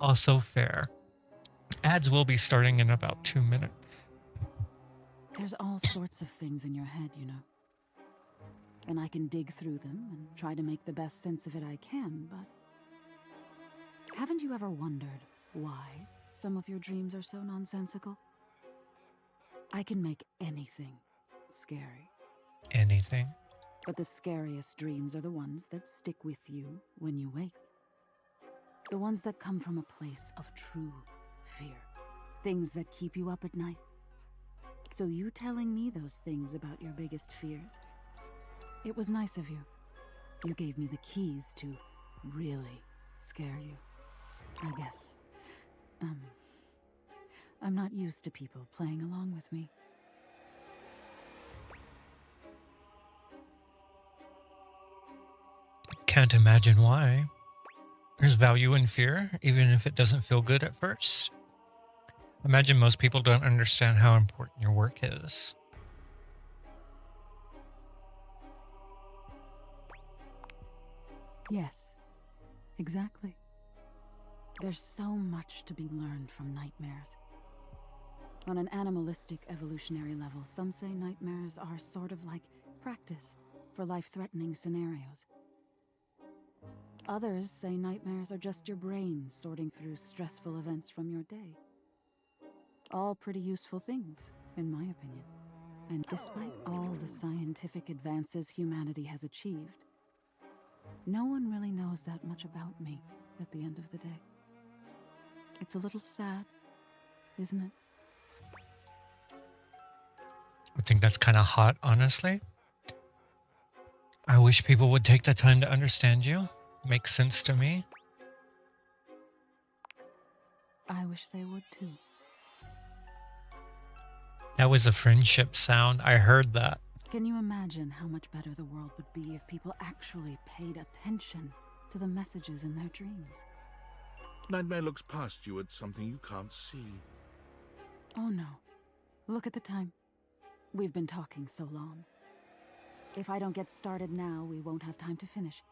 Speaker 2: Also fair. Ads will be starting in about 2 minutes.
Speaker 4: There's all sorts of things in your head, you know. And I can dig through them and try to make the best sense of it I can, but... Haven't you ever wondered why some of your dreams are so nonsensical? I can make anything scary.
Speaker 2: Anything?
Speaker 4: But the scariest dreams are the ones that stick with you when you wake. The ones that come from a place of true fear. Things that keep you up at night. So you telling me those things about your biggest fears, it was nice of you. You gave me the keys to really scare you. I guess, I'm not used to people playing along with me.
Speaker 2: Can't imagine why. There's value in fear, even if it doesn't feel good at first. Imagine most people don't understand how important your work is.
Speaker 4: Yes, exactly. There's so much to be learned from nightmares. On an animalistic evolutionary level, some say nightmares are sort of like practice for life-threatening scenarios. Others say nightmares are just your brain sorting through stressful events from your day. All pretty useful things, in my opinion. And despite all the scientific advances humanity has achieved, no one really knows that much about me at the end of the day. It's a little sad, isn't it?
Speaker 2: I think that's kind of hot, honestly. I wish people would take the time to understand you. Makes sense to me.
Speaker 4: I wish they would too.
Speaker 2: That was a friendship sound. I heard that.
Speaker 4: Can you imagine how much better the world would be if people actually paid attention to the messages in their dreams?
Speaker 6: Nightmare looks past you at something you can't see.
Speaker 4: Oh no. Look at the time. We've been talking so long. If I don't get started now, we won't have time to finish.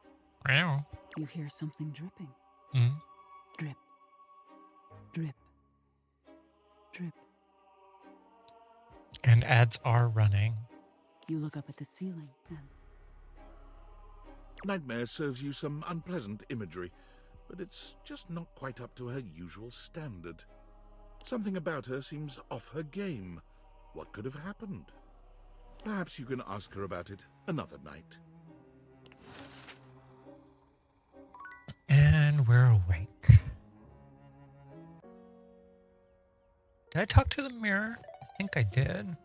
Speaker 2: Wow.
Speaker 4: You hear something dripping.
Speaker 2: Mm.
Speaker 4: Drip. Drip. Drip.
Speaker 2: And ads are running.
Speaker 4: You look up at the ceiling, then.
Speaker 6: Nightmare serves you some unpleasant imagery, but it's just not quite up to her usual standard. Something about her seems off her game. What could have happened? Perhaps you can ask her about it another night.
Speaker 2: And we're awake. Did I talk to the mirror? I think I did.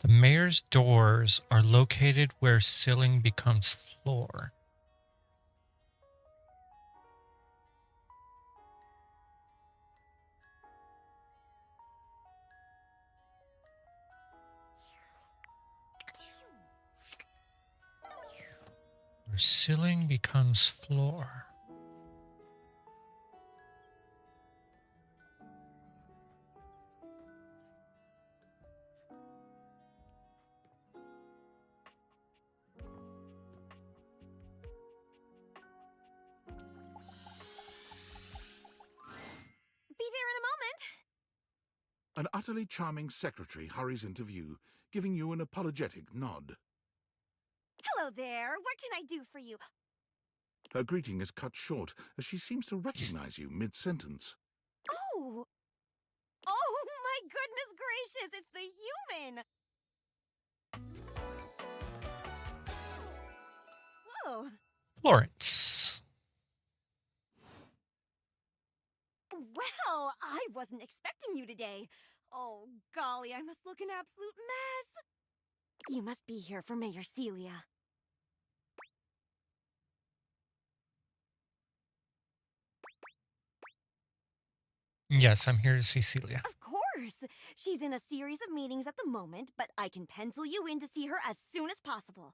Speaker 2: The mayor's doors are located where ceiling becomes floor. Where ceiling becomes floor.
Speaker 22: Be there in a moment.
Speaker 6: An utterly charming secretary hurries into view, giving you an apologetic nod.
Speaker 22: Hello there. What can I do for you?
Speaker 6: Her greeting is cut short as she seems to recognize you mid-sentence.
Speaker 22: Oh! Oh, my goodness gracious! It's the human! Whoa.
Speaker 2: Florence.
Speaker 22: Well, I wasn't expecting you today. Oh, golly, I must look an absolute mess. You must be here for Mayor Celia.
Speaker 2: Yes, I'm here to see Celia.
Speaker 22: Of course! She's in a series of meetings at the moment, but I can pencil you in to see her as soon as possible.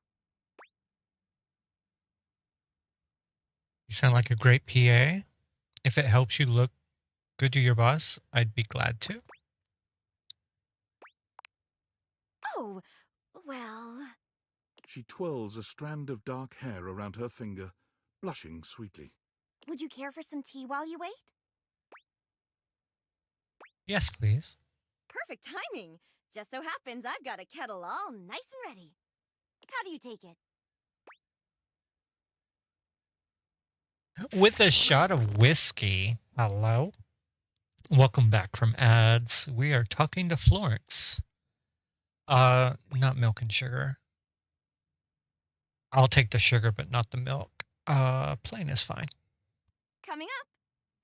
Speaker 2: You sound like a great PA. If it helps you look good to your boss, I'd be glad to.
Speaker 22: Oh, well...
Speaker 6: She twirls a strand of dark hair around her finger, blushing sweetly.
Speaker 22: Would you care for some tea while you wait?
Speaker 2: Yes, please.
Speaker 22: Perfect timing! Just so happens I've got a kettle all nice and ready. How do you take it?
Speaker 2: With a shot of whiskey. Hello? Welcome back from ads. We are talking to Florence. Not milk and sugar. I'll take the sugar, but not the milk. Plain is fine.
Speaker 22: Coming up.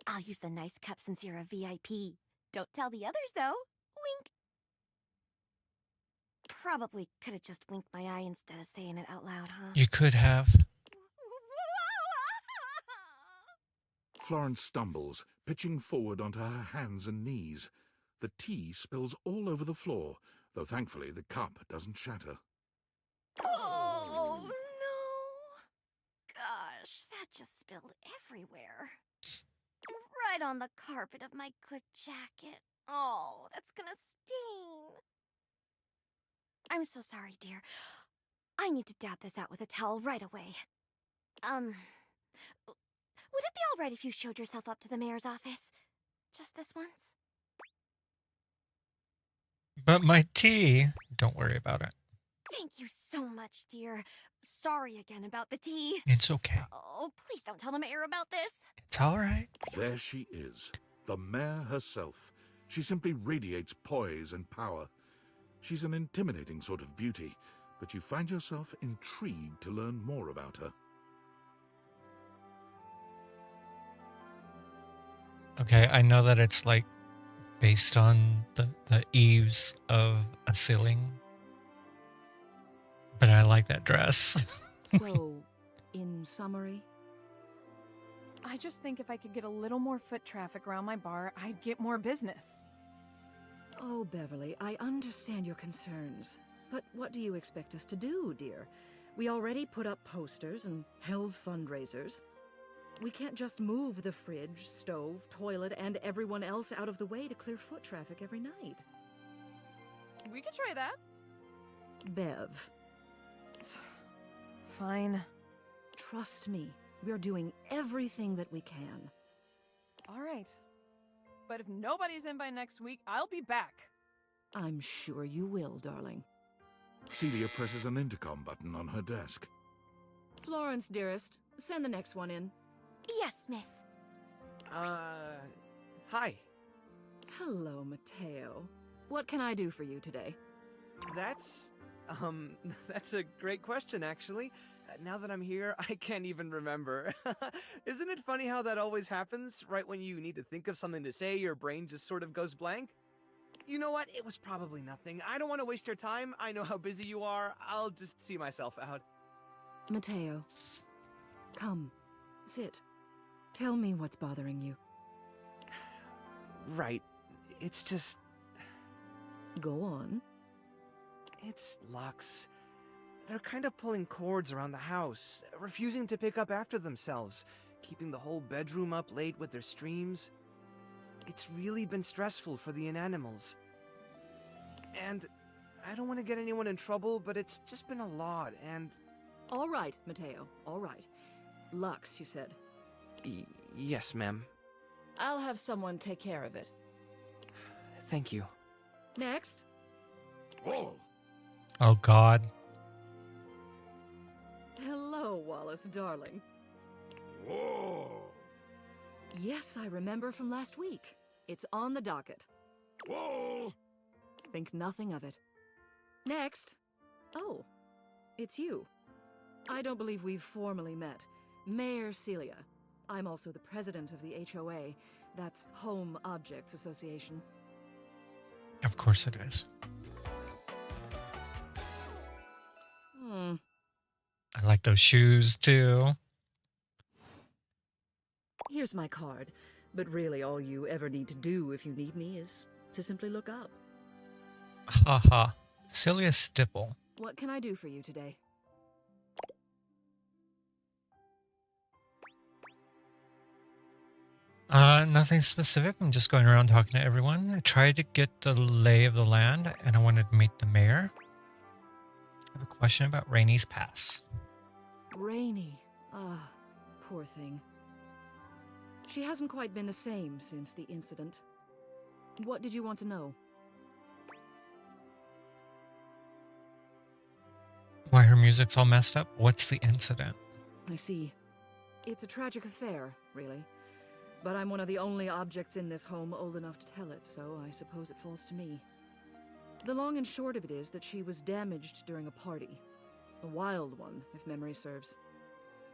Speaker 22: I'll use the nice cup since you're a VIP. Don't tell the others, though. Wink. Probably could have just winked my eye instead of saying it out loud, huh?
Speaker 2: You could have.
Speaker 6: Florence stumbles, pitching forward onto her hands and knees. The tea spills all over the floor, though thankfully the cup doesn't shatter.
Speaker 22: Oh, no. Gosh, that just spilled everywhere. Right on the carpet of my good jacket. Oh, that's gonna stain. I'm so sorry, dear. I need to dab this out with a towel right away. Would it be all right if you showed yourself up to the mayor's office? Just this once?
Speaker 2: But my tea. Don't worry about it.
Speaker 22: Thank you so much, dear. Sorry again about the tea.
Speaker 2: It's okay.
Speaker 22: Oh, please don't tell the mayor about this.
Speaker 2: It's all right.
Speaker 6: There she is, the mayor herself. She simply radiates poise and power. She's an intimidating sort of beauty, but you find yourself intrigued to learn more about her.
Speaker 2: Okay, I know that it's like based on the eaves of a ceiling, but I like that dress.
Speaker 8: So, in summary?
Speaker 9: I just think if I could get a little more foot traffic around my bar, I'd get more business.
Speaker 8: Oh, Beverly, I understand your concerns. But what do you expect us to do, dear? We already put up posters and held fundraisers. We can't just move the fridge, stove, toilet, and everyone else out of the way to clear foot traffic every night.
Speaker 9: We could try that.
Speaker 8: Bev.
Speaker 9: Fine.
Speaker 8: Trust me, we're doing everything that we can.
Speaker 9: All right. but if nobody's in by next week, I'll be back.
Speaker 8: I'm sure you will, darling.
Speaker 6: Celia presses an intercom button on her desk.
Speaker 8: Florence, dearest, send the next one in.
Speaker 22: Yes, miss.
Speaker 3: Hi.
Speaker 8: Hello, Mateo. What can I do for you today?
Speaker 3: That's that's a great question, actually. Now that I'm here, I can't even remember. Isn't it funny how that always happens? Right when you need to think of something to say, your brain just sort of goes blank? You know what? It was probably nothing. I don't want to waste your time. I know how busy you are. I'll just see myself out.
Speaker 8: Mateo, come, sit. Tell me what's bothering you.
Speaker 3: Right. It's just...
Speaker 8: Go on.
Speaker 3: It's Lux. They're kind of pulling cords around the house, refusing to pick up after themselves, keeping the whole bedroom up late with their streams. It's really been stressful for the inanimals. And I don't want to get anyone in trouble, but it's just been a lot, and...
Speaker 8: All right, Mateo, all right. Lux, you said.
Speaker 3: Yes, ma'am.
Speaker 8: I'll have someone take care of it.
Speaker 3: Thank you.
Speaker 8: Next.
Speaker 6: Whoa!
Speaker 2: Oh, God.
Speaker 8: Hello, Wallace, darling.
Speaker 6: Whoa!
Speaker 8: Yes, I remember from last week. It's on the docket.
Speaker 6: Whoa!
Speaker 8: Think nothing of it. Next. Oh, it's you. I don't believe we've formally met. Mayor Celia. I'm also the president of the HOA. That's Home Objects Association.
Speaker 2: Of course it is. I like those shoes, too.
Speaker 8: Here's my card. But really all you ever need to do if you need me is to simply look up.
Speaker 2: Haha. Celia Stipple.
Speaker 8: What can I do for you today?
Speaker 2: Nothing specific. I'm just going around talking to everyone. I tried to get the lay of the land, and I wanted to meet the mayor. I have a question about Rainey's Pass.
Speaker 8: Rainey. Ah, poor thing. She hasn't quite been the same since the incident. What did you want to know?
Speaker 2: Why her music's all messed up? What's the incident?
Speaker 8: I see. It's a tragic affair, really. But I'm one of the only objects in this home old enough to tell it, so I suppose it falls to me. The long and short of it is that she was damaged during a party. A wild one, if memory serves.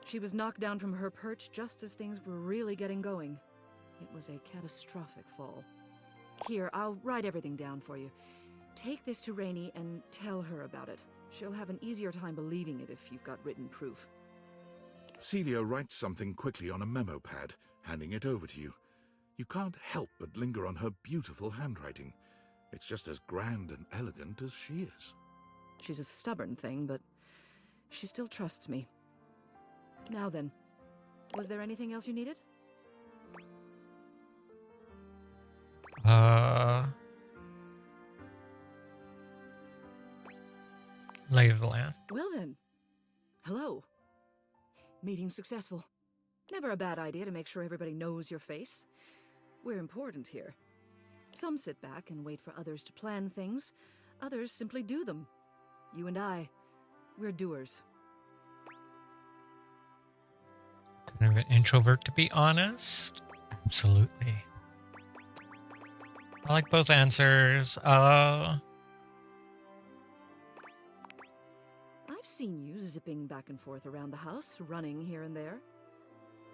Speaker 8: She was knocked down from her perch just as things were really getting going. It was a catastrophic fall. Here, I'll write everything down for you. Take this to Rainey and tell her about it. She'll have an easier time believing it if you've got written proof.
Speaker 6: Celia writes something quickly on a memo pad, handing it over to you. You can't help but linger on her beautiful handwriting. It's just as grand and elegant as she is.
Speaker 8: She's a stubborn thing, but she still trusts me. Now then, was there anything else you needed?
Speaker 2: Lay of the land.
Speaker 8: Well then, hello. Meeting successful. Never a bad idea to make sure everybody knows your face. We're important here. Some sit back and wait for others to plan things. Others simply do them. You and I, we're doers.
Speaker 2: Kind of an introvert, to be honest. Absolutely. I like both answers.
Speaker 8: I've seen you zipping back and forth around the house, running here and there.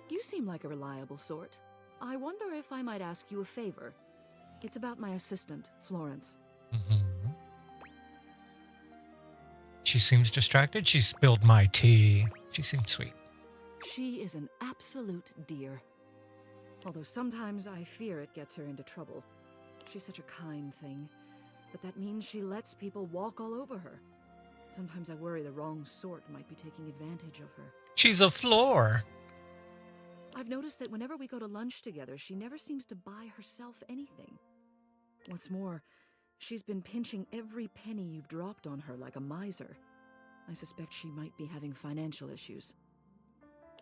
Speaker 8: You seem like a reliable sort. I wonder if I might ask you a favor. It's about my assistant, Florence.
Speaker 2: She seems distracted. She spilled my tea. She seems sweet.
Speaker 8: She is an absolute dear. Although sometimes I fear it gets her into trouble. She's such a kind thing, but that means she lets people walk all over her. Sometimes I worry the wrong sort might be taking advantage of her.
Speaker 2: She's a floor.
Speaker 8: I've noticed that whenever we go to lunch together, she never seems to buy herself anything. What's more, she's been pinching every penny you've dropped on her like a miser. I suspect she might be having financial issues.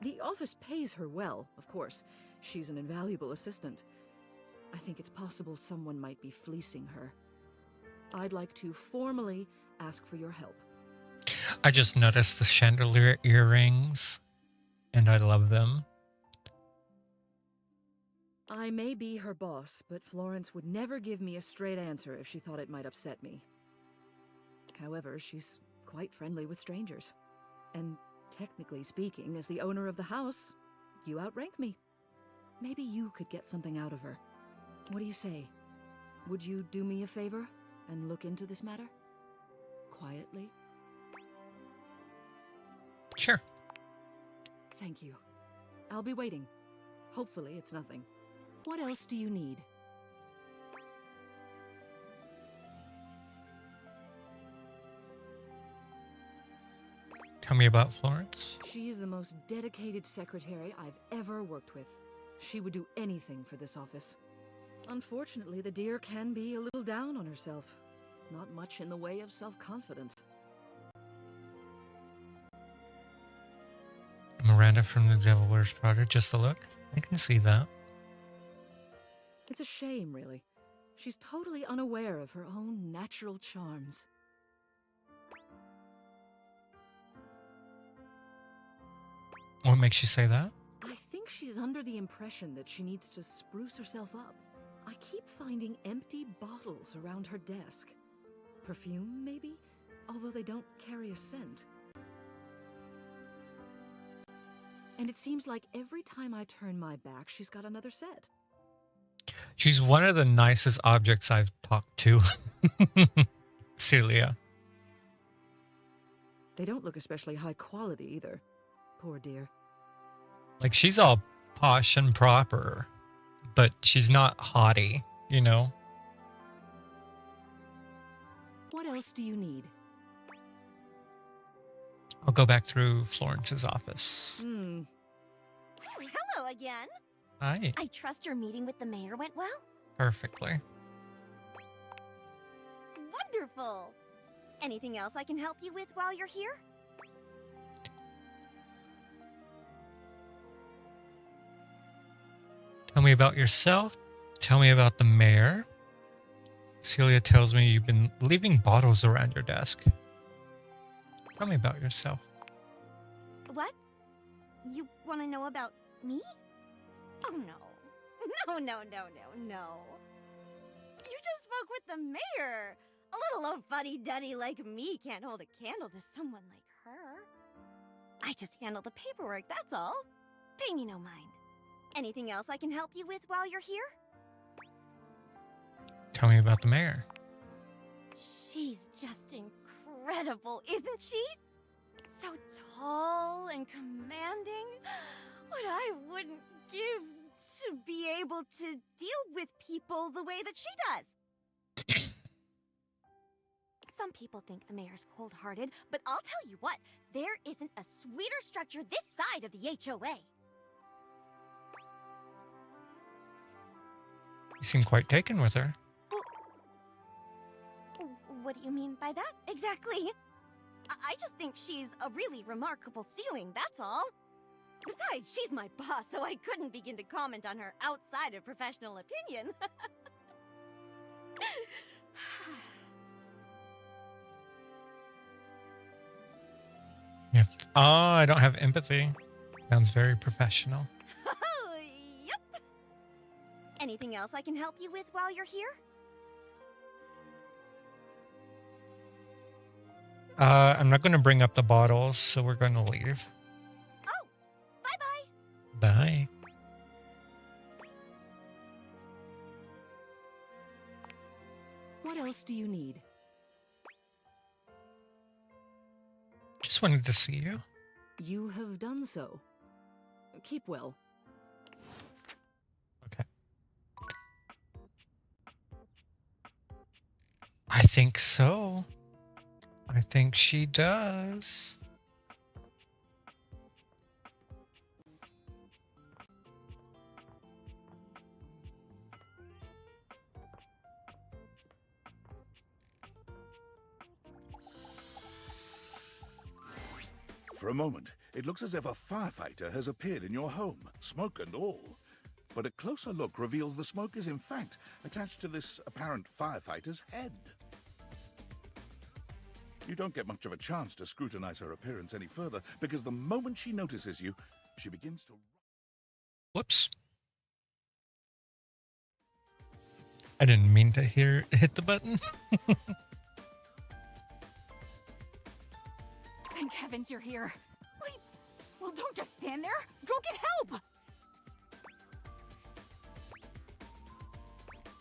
Speaker 8: The office pays her well, of course. She's an invaluable assistant. I think it's possible someone might be fleecing her. I'd like to formally ask for your help.
Speaker 2: I just noticed the chandelier earrings, and I love them.
Speaker 8: I may be her boss, but Florence would never give me a straight answer if she thought it might upset me. However, she's quite friendly with strangers. And technically speaking, as the owner of the house, you outrank me. Maybe you could get something out of her. What do you say? Would you do me a favor and look into this matter? Quietly?
Speaker 2: Sure.
Speaker 8: Thank you. I'll be waiting. Hopefully it's nothing. What else do you need?
Speaker 2: Tell me about Florence.
Speaker 8: She's the most dedicated secretary I've ever worked with. She would do anything for this office. Unfortunately, the dear can be a little down on herself. Not much in the way of self-confidence.
Speaker 2: Miranda from The Devil Wears Prada, just a look. I can see that.
Speaker 8: It's a shame, really. She's totally unaware of her own natural charms.
Speaker 2: What makes you say that?
Speaker 8: I think she's under the impression that she needs to spruce herself up. I keep finding empty bottles around her desk. Perfume, maybe? Although they don't carry a scent. And it seems like every time I turn my back, she's got another set.
Speaker 2: She's one of the nicest objects I've talked to. Celia.
Speaker 8: They don't look especially high quality either. Poor dear.
Speaker 2: Like, she's all posh and proper, but she's not haughty, you know?
Speaker 8: What else do you need?
Speaker 2: I'll go back through Florence's office.
Speaker 22: Hello again.
Speaker 2: Hi.
Speaker 22: I trust your meeting with the mayor went well?
Speaker 2: Perfectly.
Speaker 22: Wonderful. Anything else I can help you with while you're here?
Speaker 2: Tell me about yourself. Tell me about the mayor. Celia tells me you've been leaving bottles around your desk. Tell me about yourself.
Speaker 22: What? You want to know about me? Oh no. No. You just spoke with the mayor. A little old fuddy-duddy like me can't hold a candle to someone like her. I just handle the paperwork, that's all. Pay me no mind. Anything else I can help you with while you're here?
Speaker 2: Tell me about the mayor.
Speaker 22: She's just incredible, isn't she? So tall and commanding. What I wouldn't give to be able to deal with people the way that she does. Some people think the mayor's cold-hearted, but I'll tell you what, there isn't a sweeter structure this side of the HOA.
Speaker 2: You seem quite taken with her.
Speaker 22: What do you mean by that, exactly? I just think she's a really remarkable ceiling, that's all. Besides, she's my boss, so I couldn't begin to comment on her outside of professional opinion.
Speaker 2: Yeah. Oh, I don't have empathy. Sounds very professional.
Speaker 22: Oh, yep. Anything else I can help you with while you're here?
Speaker 2: I'm not going to bring up the bottles, so we're going to leave.
Speaker 22: Oh, bye-bye.
Speaker 2: Bye.
Speaker 8: What else do you need?
Speaker 2: Just wanted to see you.
Speaker 8: You have done so. Keep well.
Speaker 2: Okay. I think so. I think she does.
Speaker 6: For a moment, it looks as if a firefighter has appeared in your home, smoke and all. but a closer look reveals the smoke is in fact attached to this apparent firefighter's head. You don't get much of a chance to scrutinize her appearance any further, because the moment she notices you, she begins to...
Speaker 2: Whoops. I didn't mean to hit the button.
Speaker 11: Thank heavens you're here. Wait, well, don't just stand there. Go get help!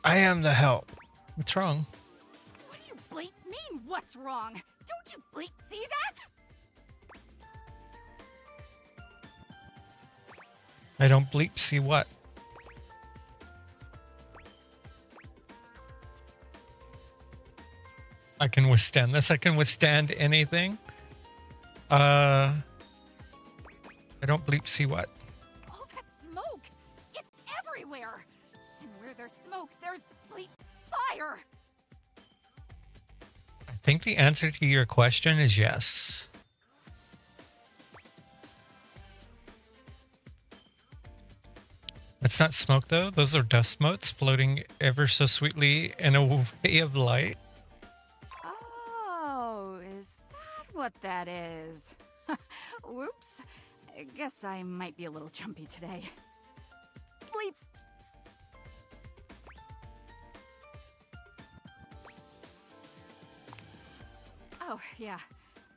Speaker 2: I am the help. What's wrong?
Speaker 11: What do you bleep mean, what's wrong? Don't you bleep see that?
Speaker 2: I don't bleep see what. I can withstand this. I can withstand anything. I don't bleep see what.
Speaker 11: All that smoke! It's everywhere! And where there's smoke, there's bleep fire!
Speaker 2: I think the answer to your question is yes. It's not smoke though. Those are dust motes floating ever so sweetly in a way of light.
Speaker 11: Oh, is that what that is? Whoops. I guess I might be a little jumpy today. Bleep. Oh, yeah.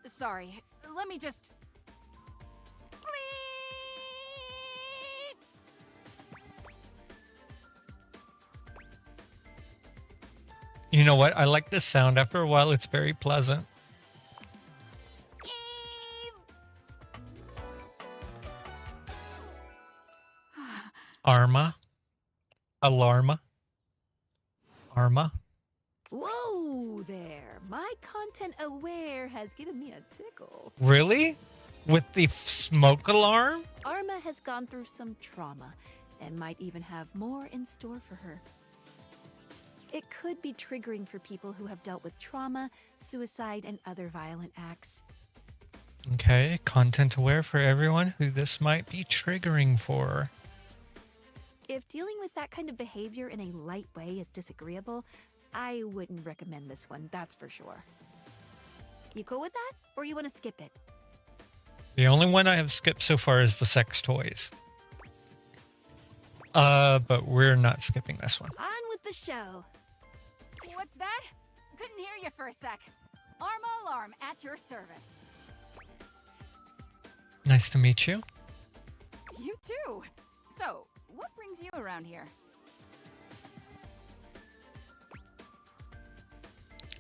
Speaker 11: Sorry. Let me just...
Speaker 2: You know what? I like this sound. After a while, it's very pleasant. Arma. Alarma. Arma.
Speaker 15: Whoa there. My content aware has given me a tickle.
Speaker 2: Really? With the smoke alarm?
Speaker 15: Arma has gone through some trauma and might even have more in store for her. It could be triggering for people who have dealt with trauma, suicide, and other violent acts.
Speaker 2: Okay, content aware for everyone who this might be triggering for.
Speaker 15: If dealing with that kind of behavior in a light way is disagreeable, I wouldn't recommend this one, that's for sure. You cool with that, or you want to skip it?
Speaker 2: The only one I have skipped so far is the sex toys. But we're not skipping this one.
Speaker 15: On with the show.
Speaker 11: What's that? Couldn't hear you for a sec. Arma Alarm at your service.
Speaker 2: Nice to meet you.
Speaker 11: You too. So, what brings you around here?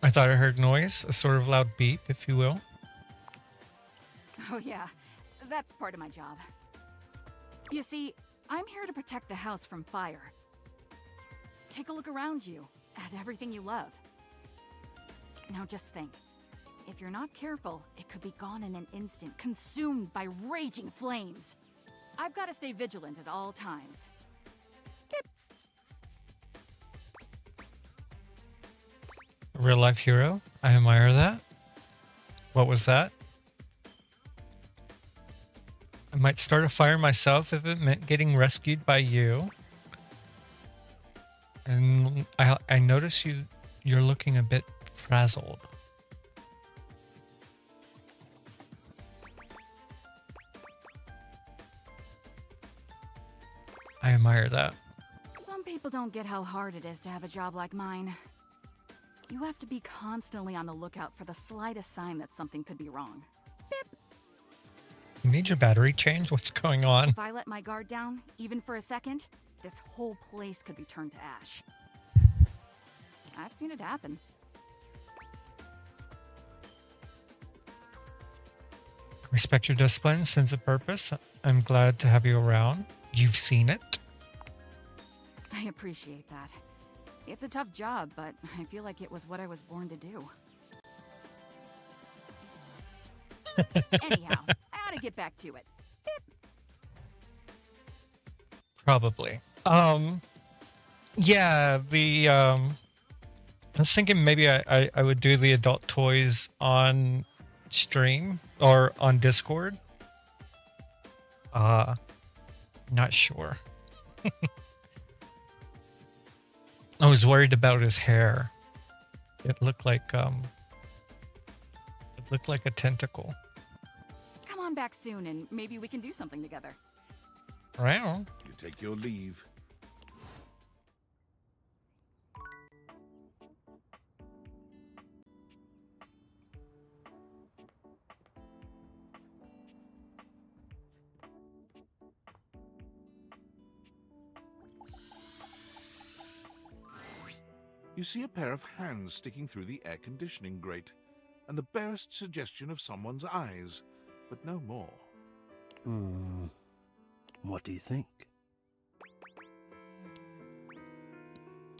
Speaker 2: I thought I heard noise, a sort of loud beep, if you will.
Speaker 11: Oh yeah, that's part of my job. You see, I'm here to protect the house from fire. Take a look around you, at everything you love. Now just think, if you're not careful, it could be gone in an instant, consumed by raging flames. I've got to stay vigilant at all times.
Speaker 2: A real life hero. I admire that. What was that? I might start a fire myself if it meant getting rescued by you. And I notice you're looking a bit frazzled. I admire that.
Speaker 11: Some people don't get how hard it is to have a job like mine. You have to be constantly on the lookout for the slightest sign that something could be wrong.
Speaker 2: You need your battery changed? What's going on?
Speaker 11: If I let my guard down, even for a second, this whole place could be turned to ash. I've seen it happen.
Speaker 2: Respect your discipline, sense of purpose. I'm glad to have you around. You've seen it.
Speaker 11: I appreciate that. It's a tough job, but I feel like it was what I was born to do. Anyhow, I ought to get back to it.
Speaker 2: Probably. Yeah, I was thinking maybe I would do the adult toys on stream or on Discord. Not sure. I was worried about his hair. It looked like a tentacle.
Speaker 11: Come on back soon and maybe we can do something together.
Speaker 2: Well,
Speaker 6: You take your leave. You see a pair of hands sticking through the air conditioning grate, and the barest suggestion of someone's eyes, but no more.
Speaker 13: What do you think?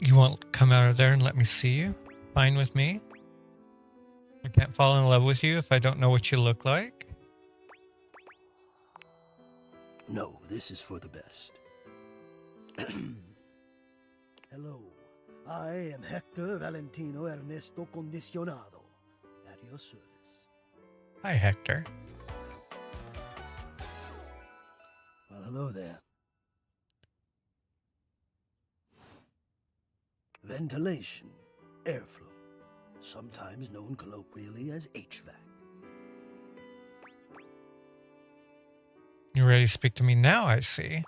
Speaker 2: you won't come out of there and let me see you? Fine with me. I can't fall in love with you if I don't know what you look like.
Speaker 13: No, this is for the best. Hello, I am Hector Valentino Ernesto Condicionado, at your service.
Speaker 2: Hi, Hector.
Speaker 13: Well, hello there. Ventilation, airflow, sometimes known colloquially as HVAC.
Speaker 2: You're ready to speak to me now, I see.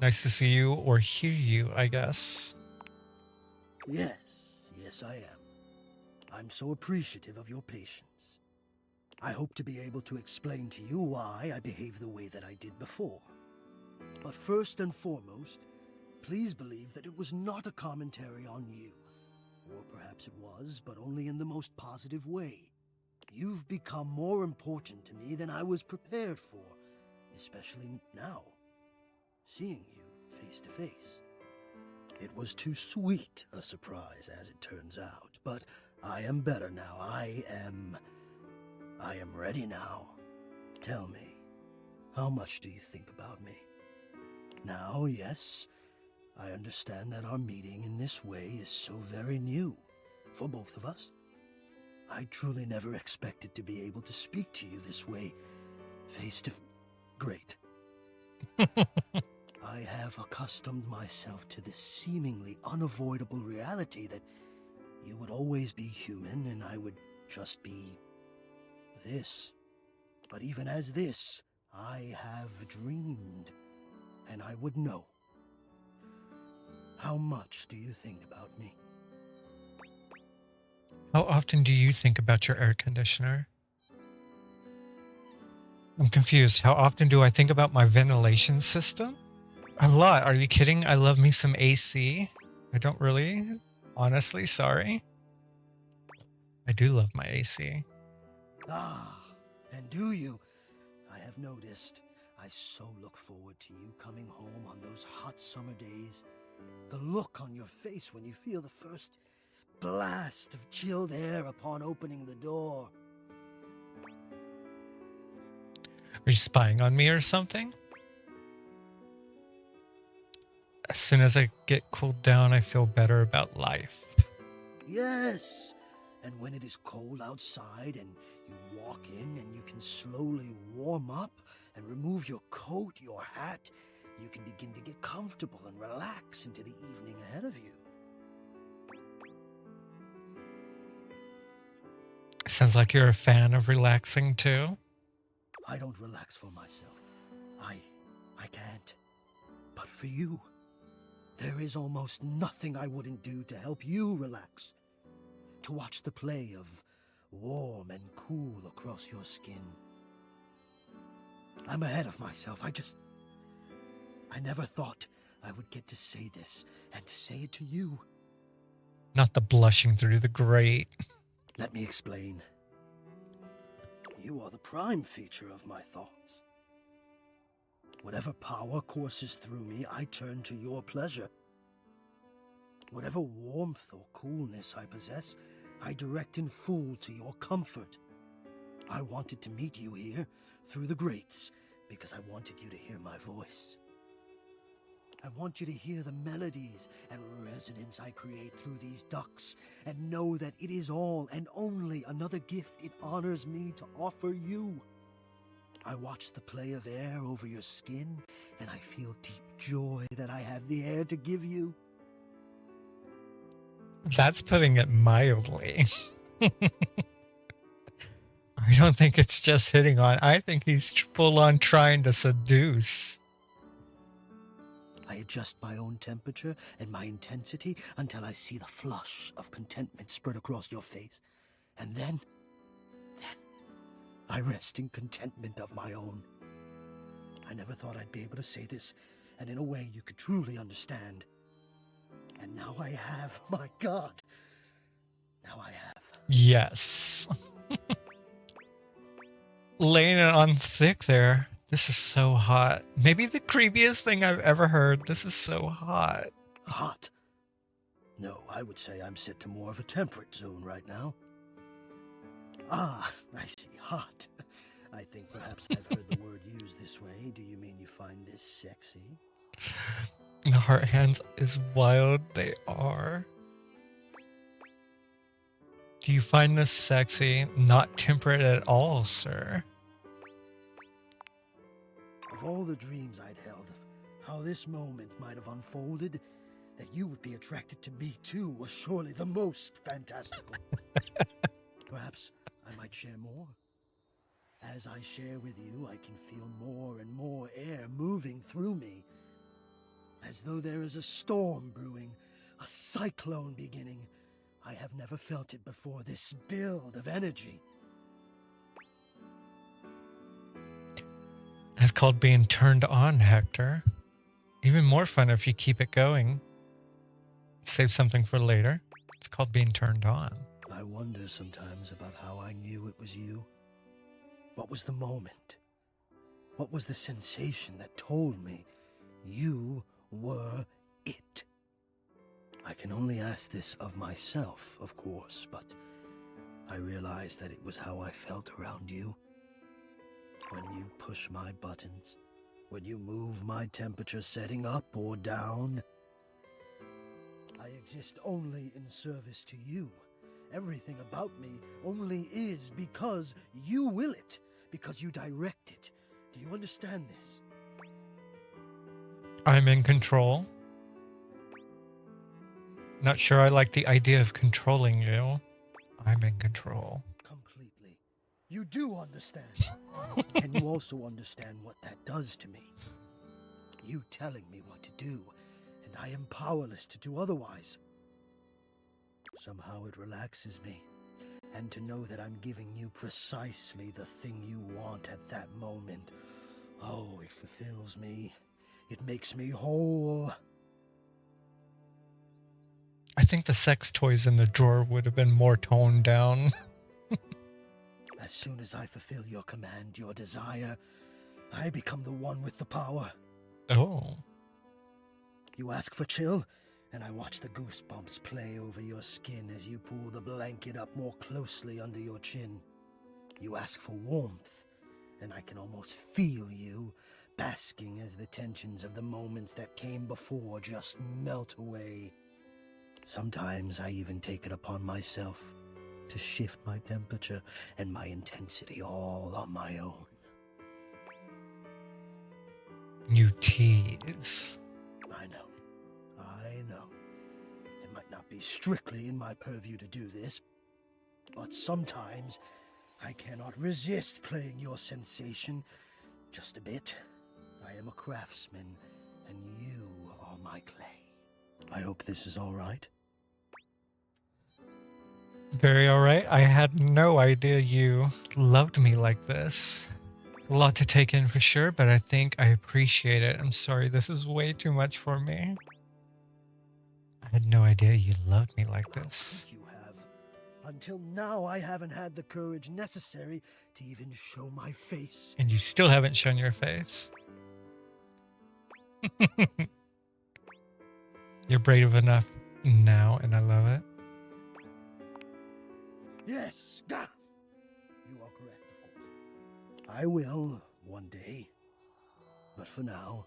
Speaker 2: Nice to see you or hear you, I guess.
Speaker 13: Yes, I am. I'm so appreciative of your patience. I hope to be able to explain to you why I behaved the way that I did before. But first and foremost, please believe that it was not a commentary on you. Or perhaps it was, but only in the most positive way. You've become more important to me than I was prepared for, especially now, seeing you face to face. It was too sweet a surprise, as it turns out, but I am better now. I am ready now. Tell me, how much do you think about me? Now, yes, I understand that our meeting in this way is so very new for both of us. I truly never expected to be able to speak to you this way, face to... Great. I have accustomed myself to this seemingly unavoidable reality that you would always be human and I would just be... this. But even as this, I have dreamed, and I would know. How much do you think about me?
Speaker 2: How often do you think about your air conditioner? I'm confused. How often do I think about my ventilation system? A lot. Are you kidding? I love me some AC. I don't really. Honestly, sorry. I do love my AC.
Speaker 13: Ah, and do you? I have noticed. I so look forward to you coming home on those hot summer days. The look on your face when you feel the first blast of chilled air upon opening the door.
Speaker 2: Are you spying on me or something? As soon as I get cooled down, I feel better about life.
Speaker 13: Yes, and when it is cold outside and you walk in and you can slowly warm up and remove your coat, your hat, you can begin to get comfortable and relax into the evening ahead of you.
Speaker 2: Sounds like you're a fan of relaxing too.
Speaker 13: I don't relax for myself. I can't. But for you, there is almost nothing I wouldn't do to help you relax. To watch the play of warm and cool across your skin. I'm ahead of myself. I never thought I would get to say this and to say it to you.
Speaker 2: Not the blushing through the grate.
Speaker 13: Let me explain. You are the prime feature of my thoughts. Whatever power courses through me, I turn to your pleasure. Whatever warmth or coolness I possess, I direct in full to your comfort. I wanted to meet you here through the grates because I wanted you to hear my voice. I want you to hear the melodies and resonance I create through these ducts and know that it is all and only another gift it honors me to offer you. I watch the play of air over your skin and I feel deep joy that I have the air to give you?
Speaker 2: That's putting it mildly. I don't think it's just hitting on. I think he's full on trying to seduce.
Speaker 13: I adjust my own temperature and my intensity until I see the flush of contentment spread across your face. And then I rest in contentment of my own. I never thought I'd be able to say this, and in a way you could truly understand. And now I have, my God. Now I have.
Speaker 2: Yes. Laying it on thick there. This is so hot. Maybe the creepiest thing I've ever heard. This is so hot.
Speaker 13: Hot? No, I would say I'm set to more of a temperate zone right now. Ah, I see. Hot. I think perhaps I've heard the word used this way. Do you mean you find this sexy?
Speaker 2: The heart hands is wild. They are. Do you find this sexy? Not temperate at all, sir.
Speaker 13: Of all the dreams I'd held of how this moment might have unfolded, that you would be attracted to me too was surely the most fantastical. Perhaps I might share more. As I share with you, I can feel more and more air moving through me, as though there is a storm brewing, a cyclone beginning. I have never felt it before, this build of energy.
Speaker 2: That's called being turned on, Hector. Even more fun if you keep it going. Save something for later. It's called being turned on.
Speaker 13: I wonder sometimes about how I knew it was you. What was the moment? What was the sensation that told me you were it? I can only ask this of myself, of course, but I realized that it was how I felt around you. When you push my buttons, when you move my temperature setting up or down, I exist only in service to you. Everything about me only is because you will it, because you direct it. Do you understand this?
Speaker 2: I'm in control. Not sure I like the idea of controlling you. I'm in control.
Speaker 13: Completely. You do understand. Can you also understand what that does to me? You telling me what to do, and I am powerless to do otherwise. Somehow it relaxes me, and to know that I'm giving you precisely the thing you want at that moment. Oh, it fulfills me. It makes me whole.
Speaker 2: I think the sex toys in the drawer would have been more toned down.
Speaker 13: As soon as I fulfill your command, your desire, I become the one with the power.
Speaker 2: Oh.
Speaker 13: You ask for chill, and I watch the goosebumps play over your skin as you pull the blanket up more closely under your chin. You ask for warmth, and I can almost feel you, basking as the tensions of the moments that came before just melt away. Sometimes I even take it upon myself to shift my temperature and my intensity all on my own.
Speaker 2: You tease.
Speaker 13: I know. It might not be strictly in my purview to do this, but sometimes I cannot resist playing your sensation just a bit. I am a craftsman, and you are my clay. I hope this is all right.
Speaker 2: Very alright. I had no idea you loved me like this. It's a lot to take in for sure, but I think I appreciate it. I'm sorry, this is way too much for me. I had no idea you loved me like this.
Speaker 13: You have. Until now, I haven't had the courage necessary to even show my face.
Speaker 2: And you still haven't shown your face. You're brave enough now, and I love it.
Speaker 13: Yes, gah! You are correct, of course. I will, one day. But for now,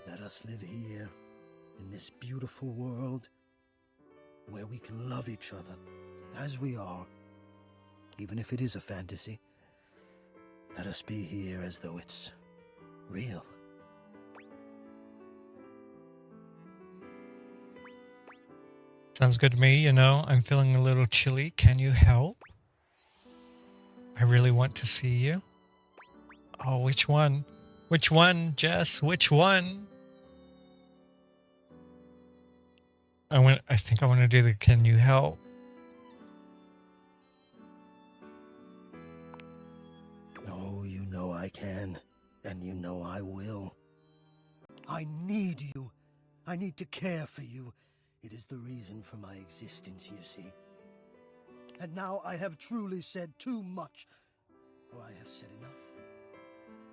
Speaker 13: let us live here, in this beautiful world, where we can love each other, as we are. Even if it is a fantasy, let us be here as though it's real.
Speaker 2: Sounds good to me, you know. I'm feeling a little chilly. Can you help? I really want to see you. Oh, which one? Which one, Jess? Which one? I think I want to do the can you help?
Speaker 13: Oh, you know I can, and you know I will. I need you. I need to care for you. It is the reason for my existence, you see. And now I have truly said too much, or I have said enough.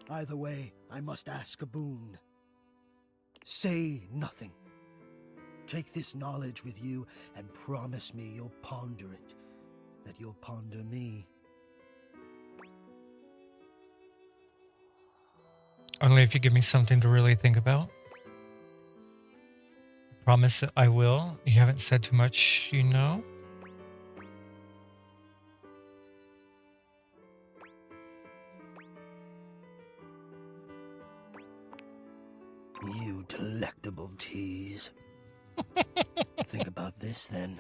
Speaker 13: Either way, I must ask a boon. Say nothing. Take this knowledge with you and promise me you'll ponder it, that you'll ponder me.
Speaker 2: Only if you give me something to really think about. Promise that I will. You haven't said too much, you know?
Speaker 13: You delectable tease. Think about this, then.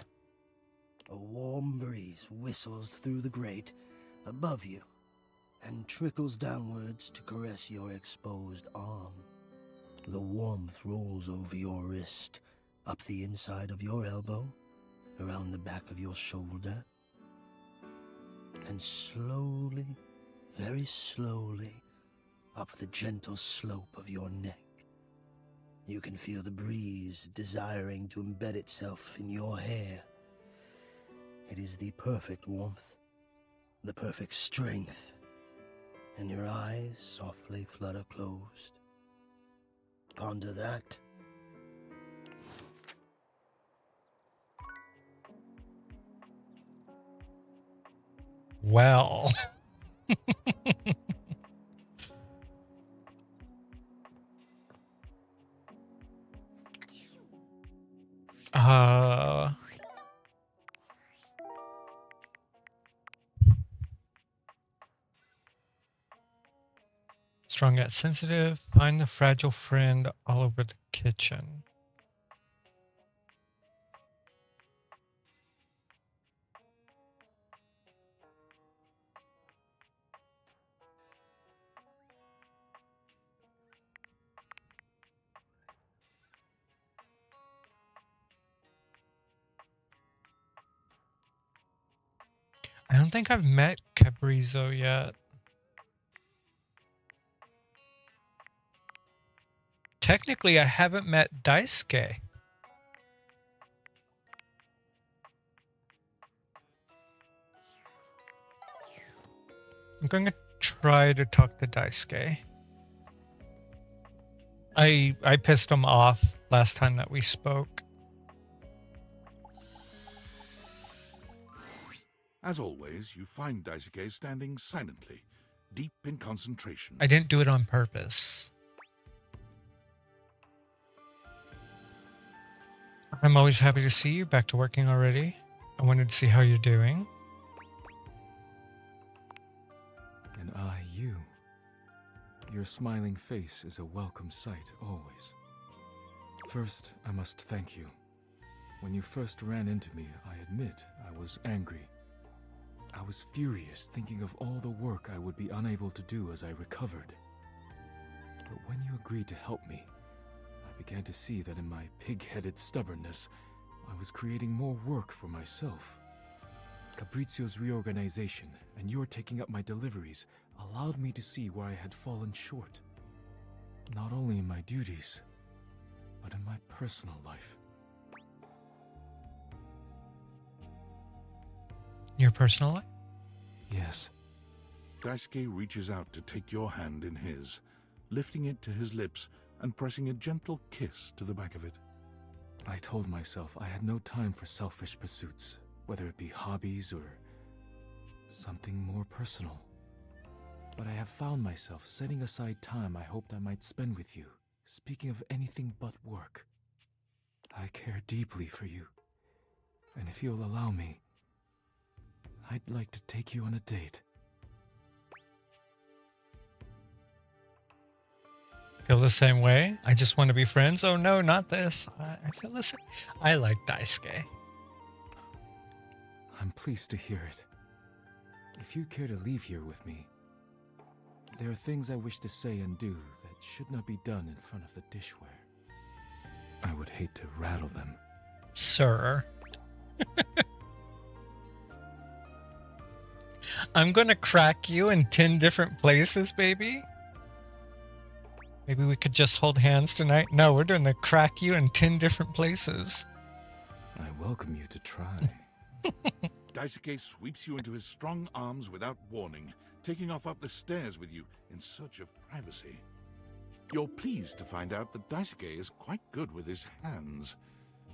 Speaker 13: A warm breeze whistles through the grate above you and trickles downwards to caress your exposed arm. The warmth rolls over your wrist, up the inside of your elbow, around the back of your shoulder, and slowly, very slowly, up the gentle slope of your neck. You can feel the breeze desiring to embed itself in your hair. It is the perfect warmth, the perfect strength, and your eyes softly flutter closed. Ponder that.
Speaker 2: Well. Strong yet sensitive. Find the fragile friend all over the kitchen. I don't think I've met Cabrizo yet. Technically, I haven't met Daisuke. I'm going to try to talk to Daisuke. I pissed him off last time that we spoke.
Speaker 6: As always, you find Daisuke standing silently, deep in concentration.
Speaker 2: I didn't do it on purpose. I'm always happy to see you back to working already. I wanted to see how you're doing.
Speaker 1: And I, you. Your smiling face is a welcome sight, always. First, I must thank you. When you first ran into me, I admit I was angry. I was furious, thinking of all the work I would be unable to do as I recovered. But when you agreed to help me, I began to see that in my pig-headed stubbornness, I was creating more work for myself. Capriccio's reorganization and your taking up my deliveries allowed me to see where I had fallen short. Not only in my duties, but in my personal life.
Speaker 2: Your personal life?
Speaker 1: Yes.
Speaker 6: Daisuke reaches out to take your hand in his, lifting it to his lips and pressing a gentle kiss to the back of it.
Speaker 1: I told myself I had no time for selfish pursuits, whether it be hobbies or something more personal. But I have found myself setting aside time I hoped I might spend with you, speaking of anything but work. I care deeply for you, and if you'll allow me, I'd like to take you on a date.
Speaker 2: Feel the same way? I just want to be friends? Oh no, not this. I feel the same. I like Daisuke.
Speaker 1: I'm pleased to hear it. If you care to leave here with me, there are things I wish to say and do that should not be done in front of the dishware. I would hate to rattle them.
Speaker 2: Sir. I'm gonna crack you in 10 different places, baby. Maybe we could just hold hands tonight? No, we're gonna crack you in 10 different places.
Speaker 1: I welcome you to try.
Speaker 6: Daisuke sweeps you into his strong arms without warning, taking off up the stairs with you in search of privacy. You're pleased to find out that Daisuke is quite good with his hands.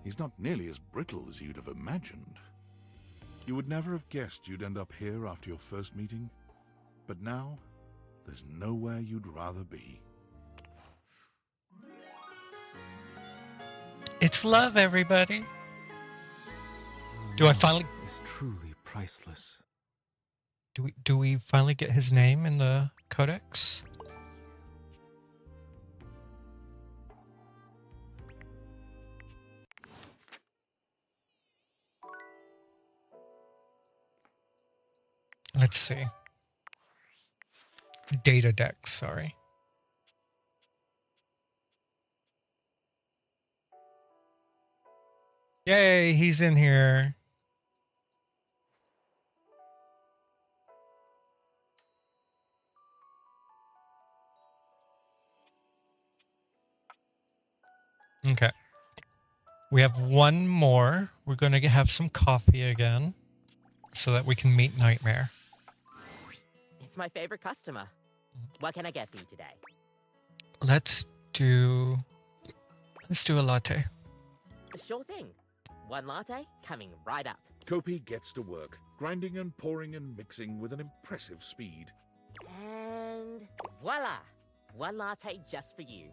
Speaker 6: He's not nearly as brittle as you'd have imagined. You would never have guessed you'd end up here after your first meeting, but now there's nowhere you'd rather be.
Speaker 2: It's love, everybody. Do I finally...
Speaker 1: It's truly priceless.
Speaker 2: Do we finally get his name in the codex? Let's see. Data deck, sorry. Yay, he's in here. Okay. We have one more. We're going to have some coffee again so that we can meet Nightmare.
Speaker 21: It's my favorite customer. What can I get for you today?
Speaker 2: Let's do a latte.
Speaker 21: Sure thing. One latte coming right up.
Speaker 6: Kopi gets to work, grinding and pouring and mixing with an impressive speed.
Speaker 21: And voila! One latte just for you.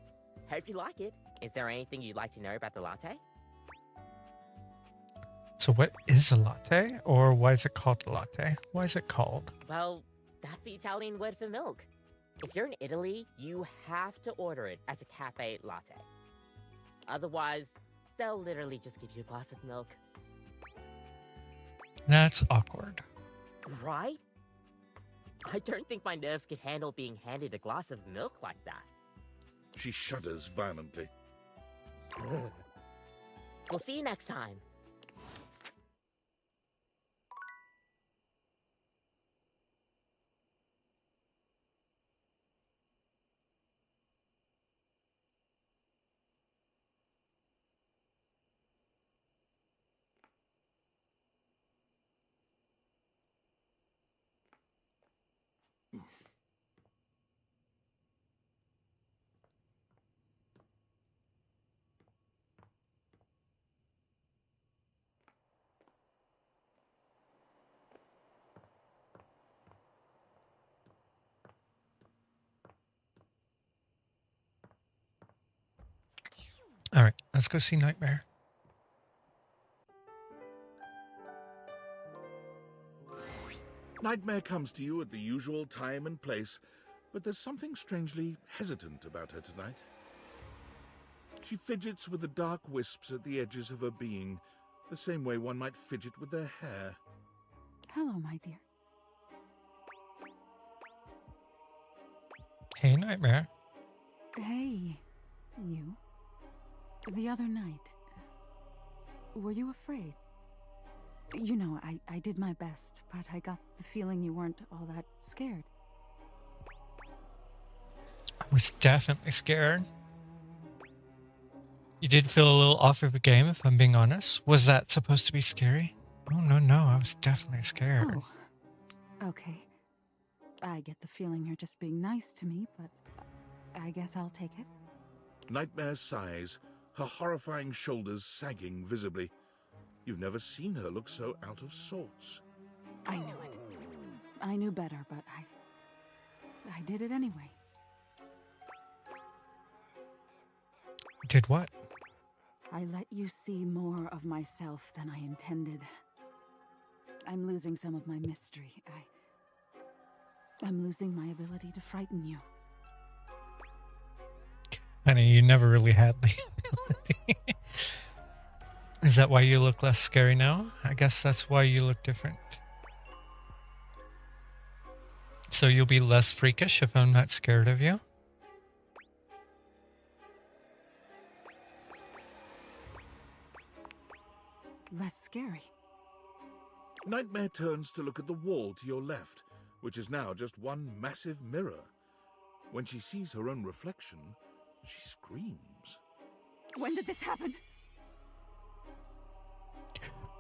Speaker 21: Hope you like it. Is there anything you'd like to know about the latte?
Speaker 2: So what is a latte? Or why is it called a latte? Why is it called?
Speaker 21: Well, that's the Italian word for milk. If you're in Italy, you have to order it as a cafe latte. Otherwise, they'll literally just give you a glass of milk.
Speaker 2: That's awkward.
Speaker 21: Right? I don't think my nerves could handle being handed a glass of milk like that.
Speaker 6: She shudders violently.
Speaker 21: We'll see you next time.
Speaker 2: All right, let's go see Nightmare.
Speaker 6: Nightmare comes to you at the usual time and place, but there's something strangely hesitant about her tonight. She fidgets with the dark wisps at the edges of her being, the same way one might fidget with their hair.
Speaker 4: Hello, my dear.
Speaker 2: Hey, Nightmare.
Speaker 4: Hey, you. The other night, were you afraid? You know, I did my best, but I got the feeling you weren't all that scared.
Speaker 2: I was definitely scared. You did feel a little off of the game, if I'm being honest. Was that supposed to be scary? Oh, no, I was definitely scared.
Speaker 4: Oh, okay. I get the feeling you're just being nice to me, but I guess I'll take it.
Speaker 6: Nightmare sighs, her horrifying shoulders sagging visibly. You've never seen her look so out of sorts.
Speaker 4: I knew it. I knew better, but I did it anyway.
Speaker 2: Did what?
Speaker 4: I let you see more of myself than I intended. I'm losing some of my mystery. I'm losing my ability to frighten you.
Speaker 2: Honey, you never really had the ability. Is that why you look less scary now? I guess that's why you look different. So you'll be less freakish if I'm not scared of you?
Speaker 4: Less scary.
Speaker 6: Nightmare turns to look at the wall to your left, which is now just one massive mirror. When she sees her own reflection, she screams.
Speaker 11: When did this happen?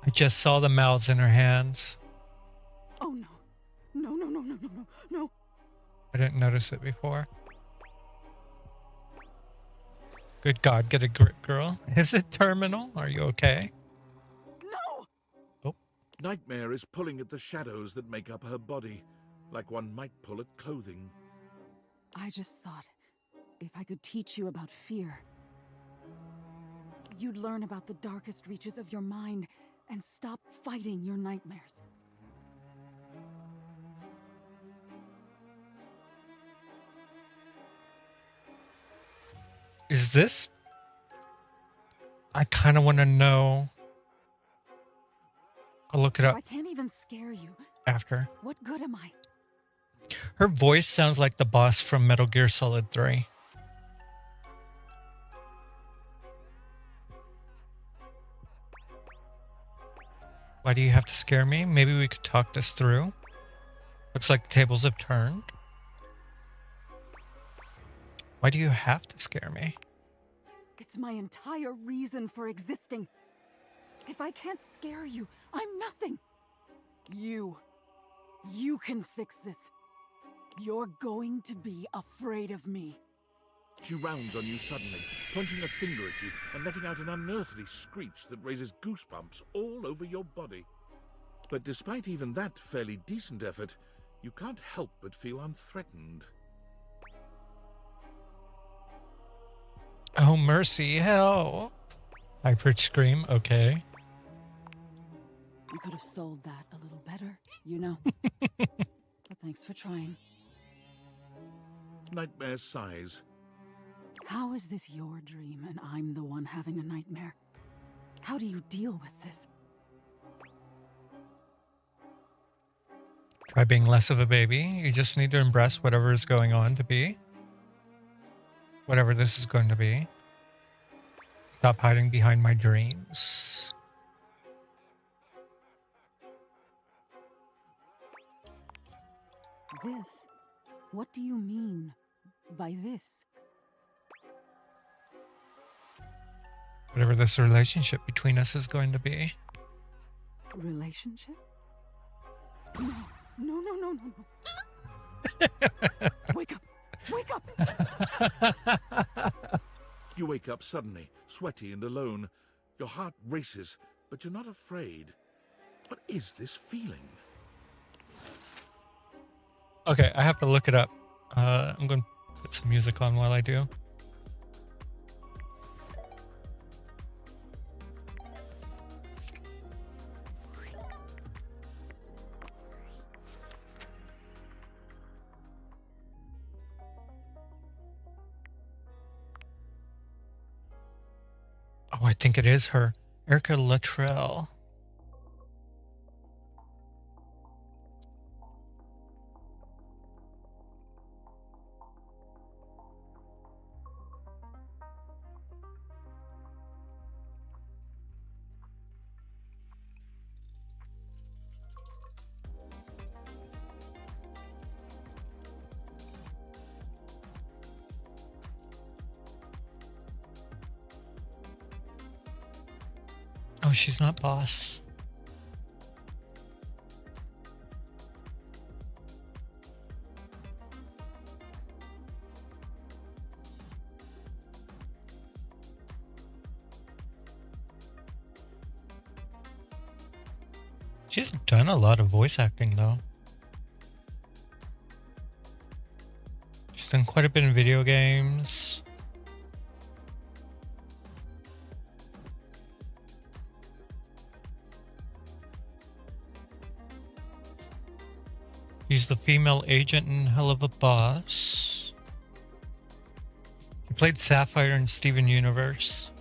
Speaker 2: I just saw the mouths in her hands.
Speaker 4: Oh no. No, no, no, no, no, no, no.
Speaker 2: I didn't notice it before. Good God, get a grip, girl. Is it terminal? Are you okay?
Speaker 11: No!
Speaker 2: Oh.
Speaker 6: Nightmare is pulling at the shadows that make up her body, like one might pull at clothing.
Speaker 4: I just thought, if I could teach you about fear, you'd learn about the darkest reaches of your mind and stop fighting your nightmares.
Speaker 2: Is this? I kind of want to know. I'll look it
Speaker 4: If
Speaker 2: up
Speaker 4: I can't even scare you,
Speaker 2: after.
Speaker 4: what good am I?
Speaker 2: Her voice sounds like the boss from Metal Gear Solid 3. Why do you have to scare me? Maybe we could talk this through. Looks like the tables have turned. Why do you have to scare me?
Speaker 4: It's my entire reason for existing. If I can't scare you, I'm nothing. You can fix this. You're going to be afraid of me.
Speaker 6: She rounds on you suddenly, pointing a finger at you and letting out an unearthly screech that raises goosebumps all over your body. But despite even that fairly decent effort, you can't help but feel unthreatened.
Speaker 2: Oh, mercy, help! High-pitched scream, okay.
Speaker 4: You could have sold that a little better, you know. But thanks for trying.
Speaker 6: Nightmare sighs.
Speaker 4: How is this your dream and I'm the one having a nightmare? How do you deal with this?
Speaker 2: Try being less of a baby. You just need to embrace whatever is going on to be. Whatever this is going to be. Stop hiding behind my dreams.
Speaker 4: This? What do you mean by this?
Speaker 2: Whatever this relationship between us is going to be.
Speaker 4: Relationship? No, no, no, no, no, no. Wake up! Wake up!
Speaker 6: You wake up suddenly, sweaty and alone. Your heart races, but you're not afraid. What is this feeling?
Speaker 2: Okay, I have to look it up. I'm going to put some music on while I do. Oh, I think it is her. Erica Luttrell. Oh, she's not boss. She's done a lot of voice acting, though. She's done quite a bit in video games. He's the female agent in Hell of a Boss. He played Sapphire in Steven Universe.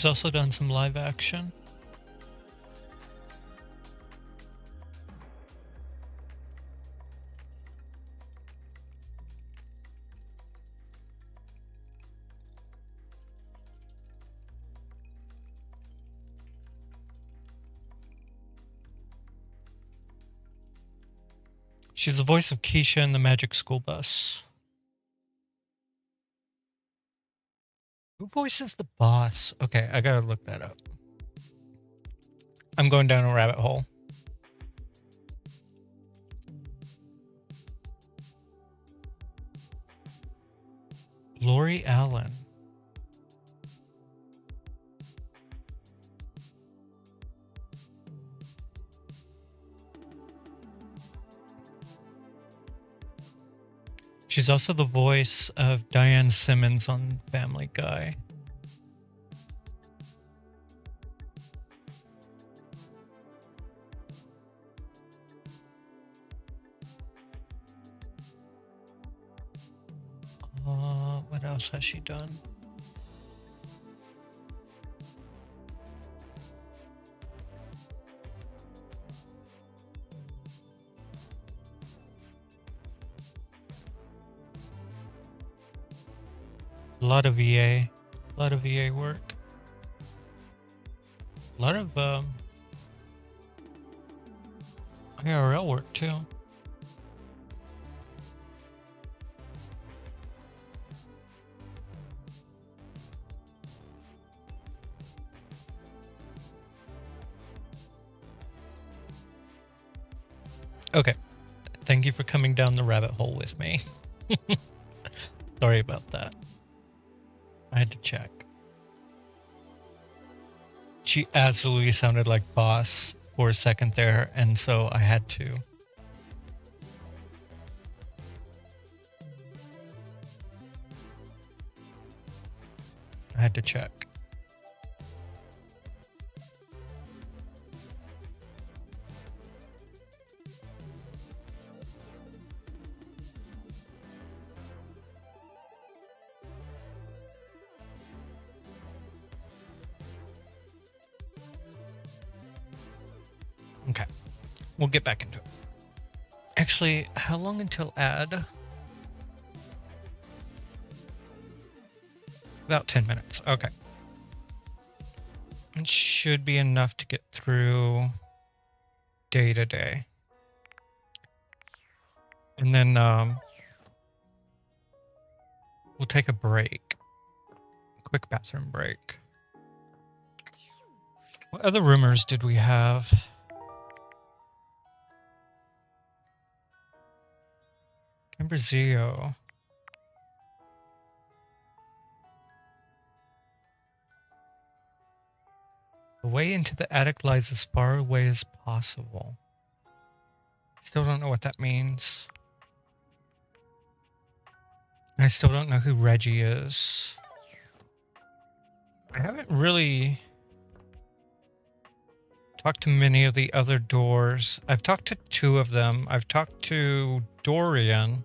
Speaker 2: She's also done some live action. She's the voice of Keisha in the Magic School Bus. Who voices the boss? Okay, I gotta look that up. I'm going down a rabbit hole. Lori Allen. She's also the voice of Diane Simmons on Family Guy. What else has she done? A lot of VA work. A lot of IRL work too. Okay, thank you for coming down the rabbit hole with me. Sorry about that. I had to check. She absolutely sounded like Boss for a second there, and so I had to. Check. Okay, we'll get back into it. Actually, how long until ad? About 10 minutes. Okay. It should be enough to get through day to day. And then we'll take a break. A quick bathroom break. What other rumors did we have? Cambrizio. The way into the attic lies as far away as possible. Still don't know what that means. I still don't know who Reggie is. I haven't really talked to many of the other doors. I've talked to 2 of them. I've talked to Dorian.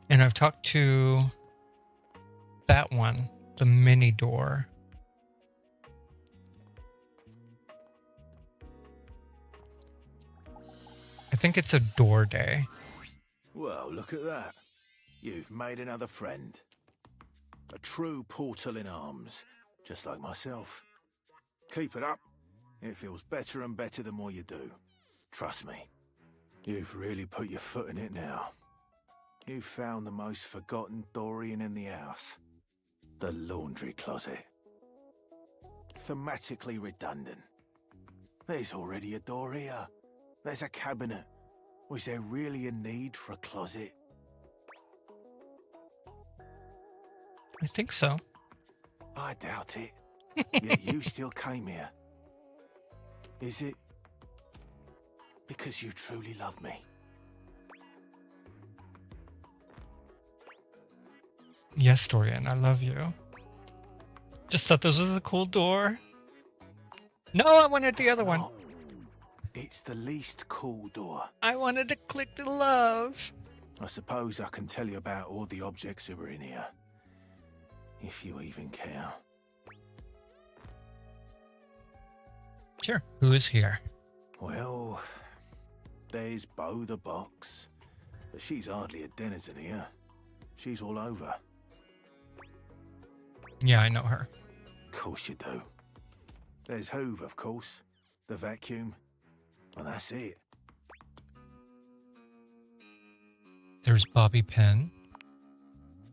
Speaker 2: And I've talked to that one, the mini door. I think it's a door day.
Speaker 10: Well, look at that. You've made another friend. A true portal in arms, just like myself. Keep it up. It feels better and better the more you do. Trust me. You've really put your foot in it now. You've found the most forgotten Dorian in the house. The laundry closet. Thematically redundant. There's already a door here. There's a cabinet. Was there really a need for a closet?
Speaker 2: I think so.
Speaker 10: I doubt it. Yet you still came here. Is it because you truly love me?
Speaker 2: Yes, Dorian, I love you. Just thought this was a cool door. No, I wanted the other one.
Speaker 10: It's the least cool door.
Speaker 2: I wanted to click the love.
Speaker 10: I suppose I can tell you about all the objects that were in here. If you even care.
Speaker 2: Sure. Who is here?
Speaker 10: Well, there's Bo the Box. But she's hardly a denizen here. She's all over.
Speaker 2: Yeah, I know her.
Speaker 10: Course you do. There's Hoove, of course. The vacuum. Well, that's it.
Speaker 2: There's Bobby Penn.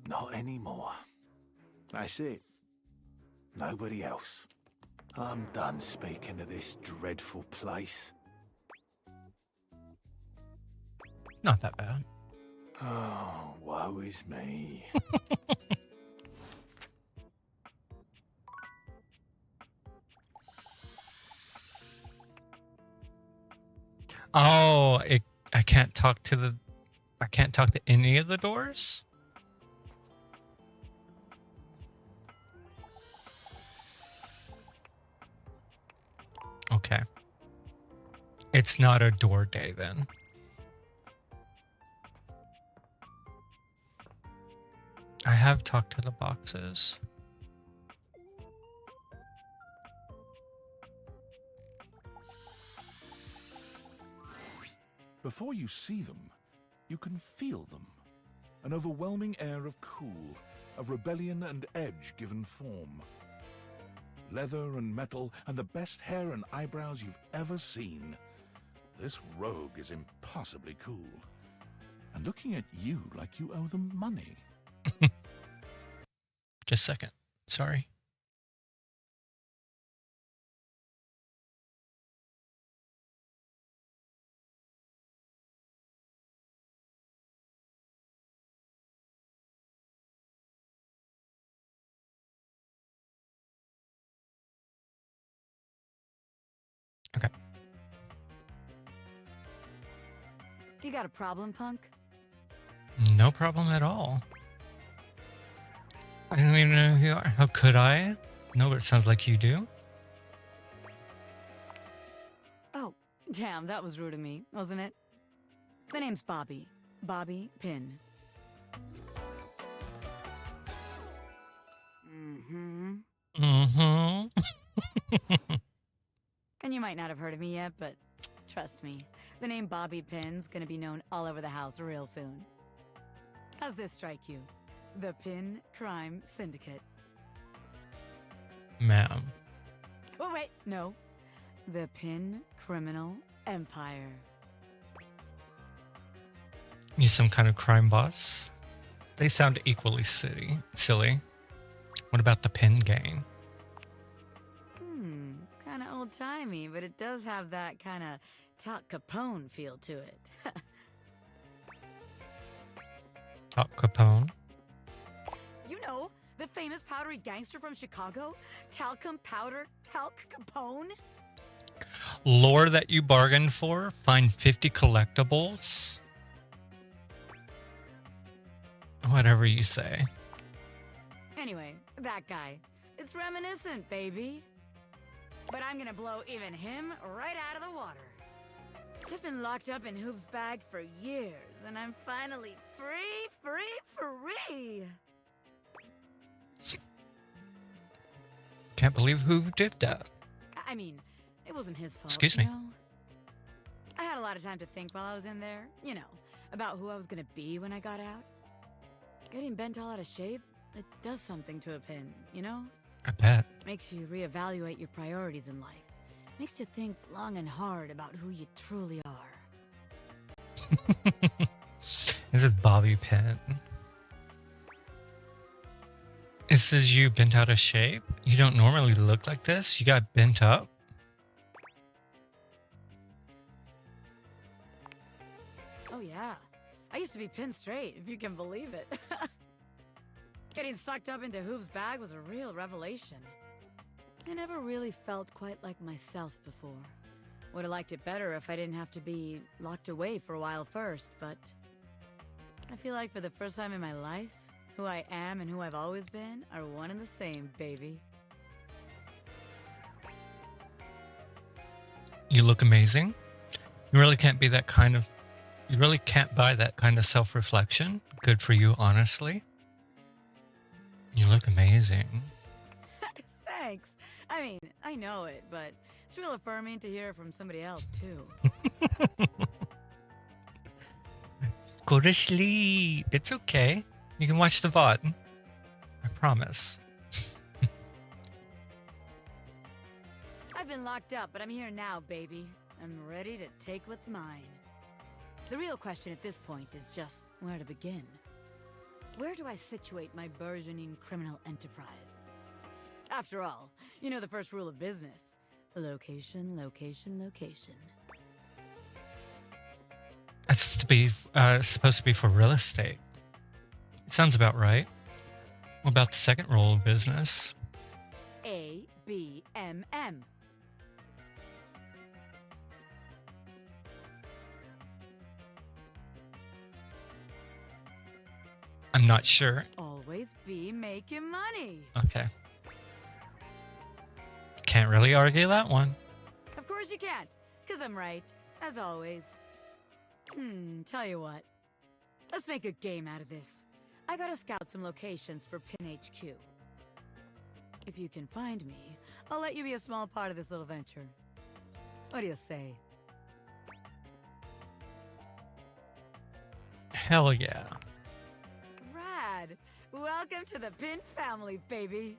Speaker 10: Not anymore. That's it. Nobody else. I'm done speaking of this dreadful place.
Speaker 2: Not that bad.
Speaker 10: Oh, woe is me.
Speaker 2: Oh, I can't talk to any of the doors? Okay. It's not a door day then. I have talked to the boxes.
Speaker 6: Before you see them, you can feel them. An overwhelming air of cool, of rebellion and edge given form. Leather and metal and the best hair and eyebrows you've ever seen. This rogue is impossibly cool. And looking at you like you owe them money.
Speaker 2: Just a second. Sorry.
Speaker 11: You got a problem, punk?
Speaker 2: No problem at all. I don't even know who you are. How could I? No, but it sounds like you do.
Speaker 11: Oh, damn, that was rude of me, wasn't it? The name's Bobby. Bobby Pin. Mm-hmm.
Speaker 2: Mm-hmm.
Speaker 11: And you might not have heard of me yet, but trust me, the name Bobby Pin's gonna be known all over the house real soon. How's this strike you? The Pin Crime Syndicate.
Speaker 2: Ma'am.
Speaker 11: Oh, wait, no. The Pin Criminal Empire.
Speaker 2: You some kind of crime boss? They sound equally silly. What about the Pin Gang?
Speaker 11: It's kind of old-timey, but it does have that kind of Top Capone feel to it.
Speaker 2: Top Capone?
Speaker 11: You know, the famous powdery gangster from Chicago? Talcum Powder Talc Capone?
Speaker 2: Lore that you bargained for? Find 50 collectibles? Whatever you say.
Speaker 11: Anyway, that guy. It's reminiscent, baby. But I'm gonna blow even him right out of the water. I've been locked up in Hoof's bag for years, and I'm finally free!
Speaker 2: Can't believe who did that.
Speaker 11: I mean, it wasn't his fault,
Speaker 2: Excuse me.
Speaker 11: you know? I had a lot of time to think while I was in there, you know, about who I was gonna be when I got out. Getting bent all out of shape, it does something to a Pin, you know?
Speaker 2: I bet.
Speaker 11: Makes you reevaluate your priorities in life. Makes you think long and hard about who you truly are.
Speaker 2: This is Bobby Penn. This is you bent out of shape? You don't normally look like this? You got bent up?
Speaker 11: Oh yeah, I used to be Pin straight, if you can believe it. Getting sucked up into Hoof's bag was a real revelation. I never really felt quite like myself before. Would have liked it better if I didn't have to be locked away for a while first, but I feel like for the first time in my life, who I am and who I've always been are one and the same, baby.
Speaker 2: You look amazing. You really can't be that kind of... You really can't buy that kind of self-reflection. Good for you, honestly. You look amazing.
Speaker 14: Thanks. I mean, I know it, but it's real affirming to hear it from somebody else, too.
Speaker 2: Go to sleep. It's okay. You can watch the VOD. I promise.
Speaker 14: I've been locked up, but I'm here now, baby. I'm ready to take what's mine. The real question at this point is just where to begin. Where do I situate my burgeoning criminal enterprise? After all, you know the first rule of business. Location, location, location.
Speaker 2: That's supposed to be for real estate. It sounds about right. What about the second rule of business?
Speaker 14: A-B-M-M.
Speaker 2: I'm not sure.
Speaker 14: Always be making money.
Speaker 2: Okay. Can't really argue that one.
Speaker 14: Of course you can't, because I'm right, as always. Tell you what. Let's make a game out of this. I gotta scout some locations for Pin HQ. If you can find me, I'll let you be a small part of this little venture. What do you say?
Speaker 2: Hell yeah.
Speaker 14: Rad! Welcome to the Pin family, baby!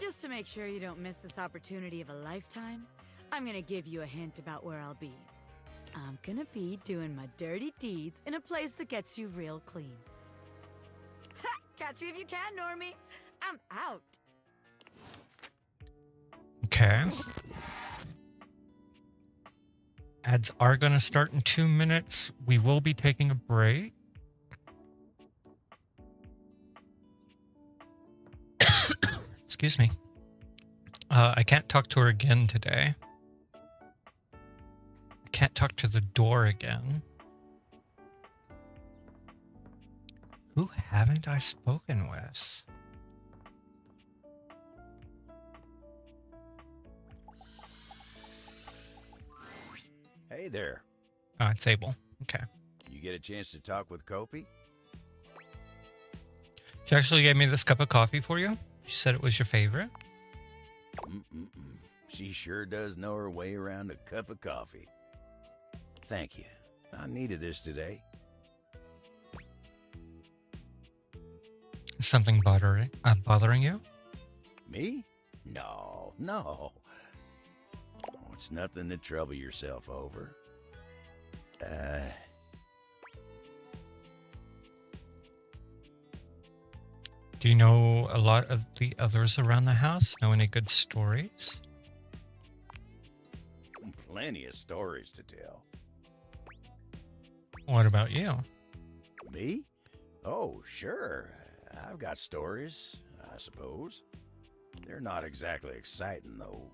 Speaker 14: Just to make sure you don't miss this opportunity of a lifetime, I'm gonna give you a hint about where I'll be. I'm gonna be doing my dirty deeds in a place that gets you real clean. Ha! Catch me if you can, Normie! I'm out!
Speaker 2: Okay. Ads are going to start in 2 minutes. We will be taking a break. Excuse me. I can't talk to her again today. I can't talk to the door again. Who haven't I spoken with?
Speaker 17: Hey there.
Speaker 2: It's Abel. Okay.
Speaker 17: You get a chance to talk with Kopi?
Speaker 2: She actually gave me this cup of coffee for you. She said it was your favorite.
Speaker 17: She sure does know her way around a cup of coffee. Thank you. I needed this today.
Speaker 2: Is something bothering you?
Speaker 17: Me? No. Oh, it's nothing to trouble yourself over.
Speaker 2: Do you know a lot of the others around the house? Know any good stories?
Speaker 17: Plenty of stories to tell.
Speaker 2: What about you?
Speaker 17: Me? Oh, sure. I've got stories, I suppose. They're not exactly exciting, though.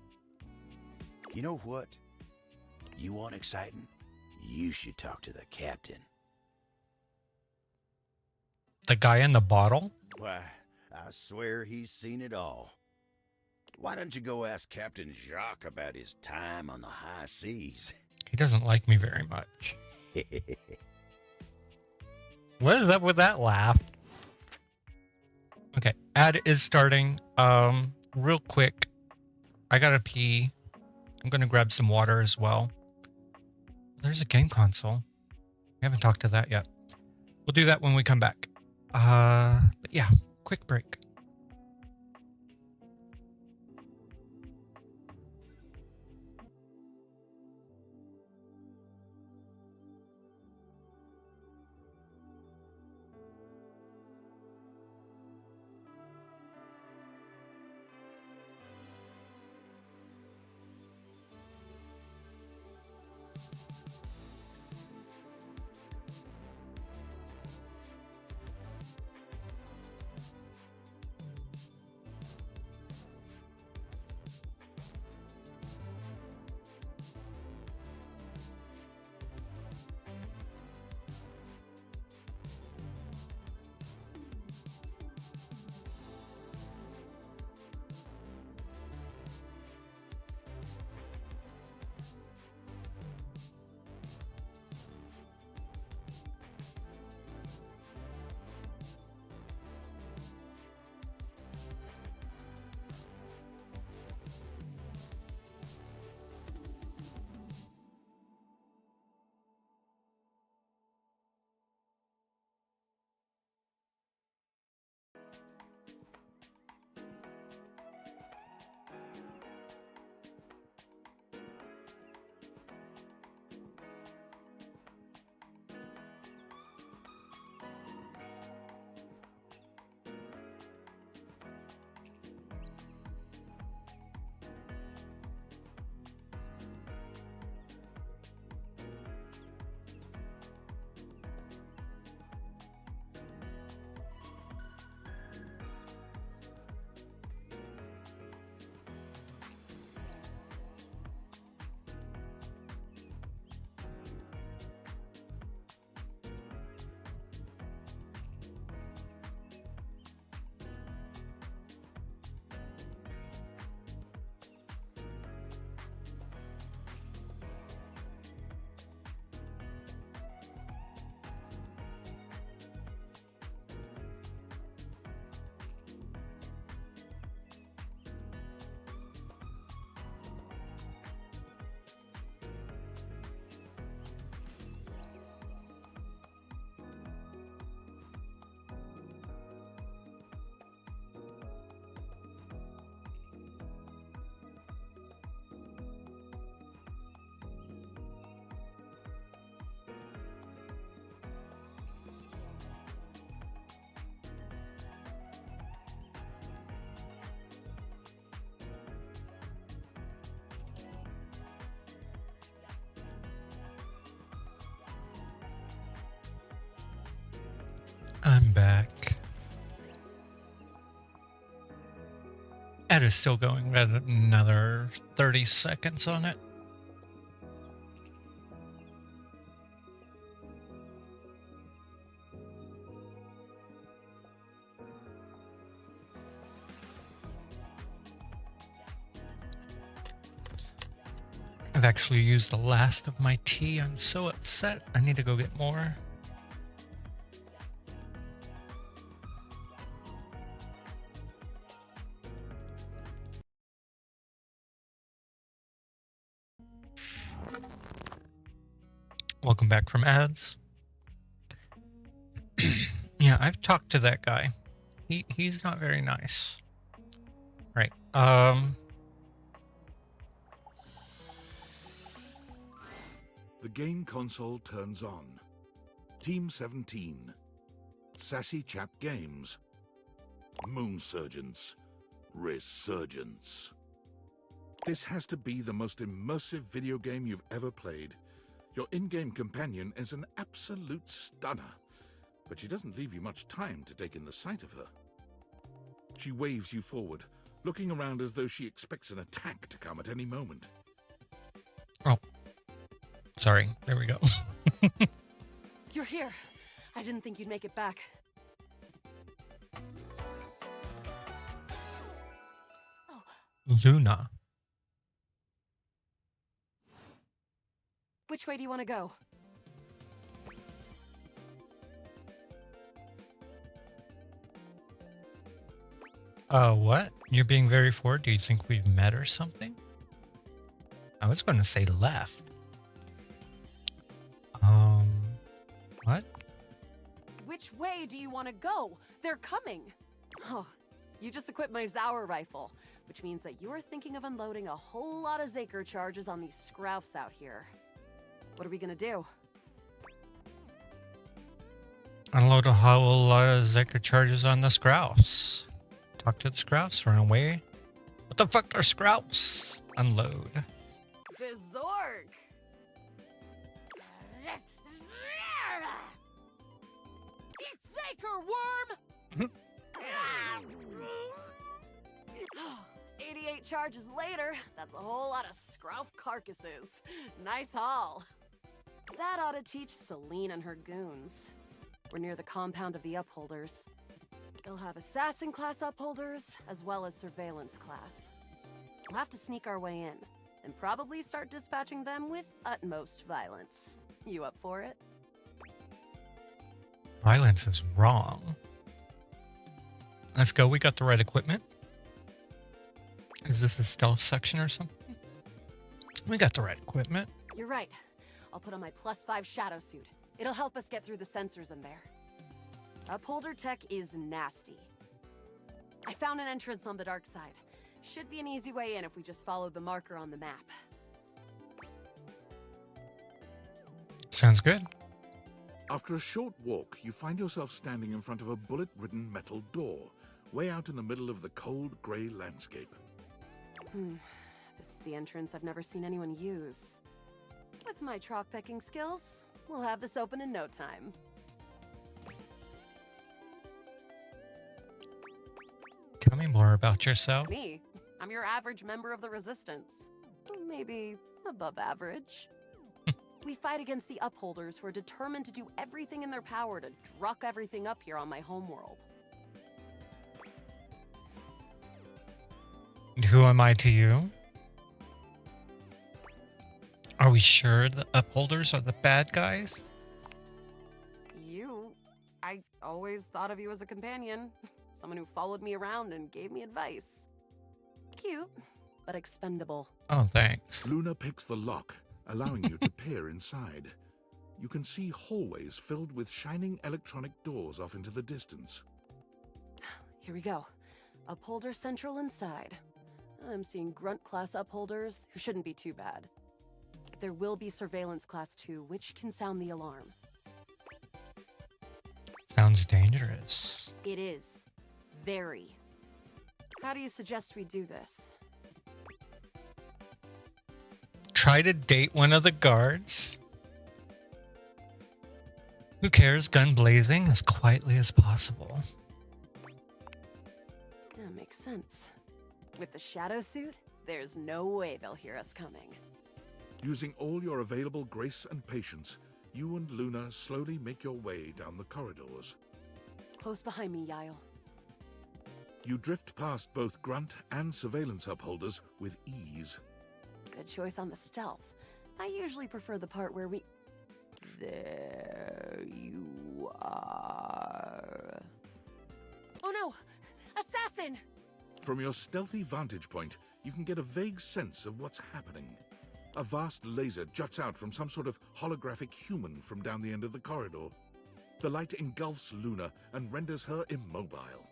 Speaker 17: You know what? You want exciting? You should talk to the captain.
Speaker 2: The guy in the bottle?
Speaker 17: Why, I swear he's seen it all. Why don't you go ask Captain Jacques about his time on the high seas?
Speaker 2: He doesn't like me very much. What is up with that laugh? Okay, ad is starting. Real quick. I gotta pee. I'm gonna grab some water as well. There's a game console. We haven't talked to that yet. We'll do that when we come back. But yeah, quick break. I'm back. Ad is still going. We got another 30 seconds on it. I've actually used the last of my tea. I'm so upset. I need to go get more. Welcome back from ads. Yeah, I've talked to that guy. He's not very nice. Right.
Speaker 6: The game console turns on. Team 17. Sassy Chap Games. Moon Surgeons. Resurgence. This has to be the most immersive video game you've ever played. Your in-game companion is an absolute stunner, but she doesn't leave you much time to take in the sight of her. She waves you forward, looking around as though she expects an attack to come at any moment.
Speaker 2: Oh. Sorry. There we go.
Speaker 16: You're here. I didn't think you'd make it back.
Speaker 2: Luna.
Speaker 16: Which way do you want to go?
Speaker 2: What? You're being very forward? Do you think we've met or something? I was going to say left. What?
Speaker 16: Which way do you want to go? They're coming! Oh, you just equipped my Zauer rifle, which means that you're thinking of unloading a whole lot of Zaker charges on these scroufs out here. What are we gonna do?
Speaker 2: Unload a whole lot of Zaker charges on the Scrouse. Talk to the Scrouse, run away. What the fuck are Scrouse? Unload.
Speaker 16: Berserk! Eat Zaker, worm! 88 charges later, that's a whole lot of scrouf carcasses. Nice haul. That ought to teach Celine and her goons. We're near the compound of the Upholders. They'll have assassin class Upholders, as well as surveillance class. We'll have to sneak our way in, and probably start dispatching them with utmost violence. You up for it?
Speaker 2: Violence is wrong. Let's go, we got the right equipment. Is this a stealth section or something? We got the right equipment.
Speaker 16: You're right. I'll put on my +5 shadow suit. It'll help us get through the sensors in there. Upholder tech is nasty. I found an entrance on the dark side. Should be an easy way in if we just follow the marker on the map.
Speaker 2: Sounds good.
Speaker 6: After a short walk, you find yourself standing in front of a bullet-ridden metal door, way out in the middle of the cold, grey landscape.
Speaker 16: This is the entrance I've never seen anyone use. With my chalk-picking skills, we'll have this open in no time.
Speaker 2: Tell me more about yourself.
Speaker 16: Me? I'm your average member of the Resistance. Maybe above average. We fight against the Upholders who are determined to do everything in their power to druck everything up here on my homeworld.
Speaker 2: And who am I to you? Are we sure the Upholders are the bad guys?
Speaker 16: I always thought of you as a companion. Someone who followed me around and gave me advice. Cute, but expendable.
Speaker 2: Oh, thanks.
Speaker 6: Luna picks the lock, allowing you to peer inside. You can see hallways filled with shining electronic doors off into the distance.
Speaker 16: Here we go. Upholder Central inside. I'm seeing Grunt class Upholders, who shouldn't be too bad. There will be Surveillance Class 2, which can sound the alarm.
Speaker 2: Sounds dangerous.
Speaker 16: It is. Very. How do you suggest we do this?
Speaker 2: Try to date one of the guards. Who cares? Gun blazing as quietly as possible.
Speaker 16: Yeah, makes sense. With the shadow suit, there's no way they'll hear us coming.
Speaker 6: Using all your available grace and patience, you and Luna slowly make your way down the corridors.
Speaker 16: Close behind me, Yael.
Speaker 6: You drift past both grunt and surveillance upholders with ease.
Speaker 16: Good choice on the stealth. I usually prefer the part where we... There you are. Oh no! Assassin!
Speaker 6: From your stealthy vantage point, you can get a vague sense of what's happening. A vast laser juts out from some sort of holographic human from down the end of the corridor. The light engulfs Luna and renders her immobile.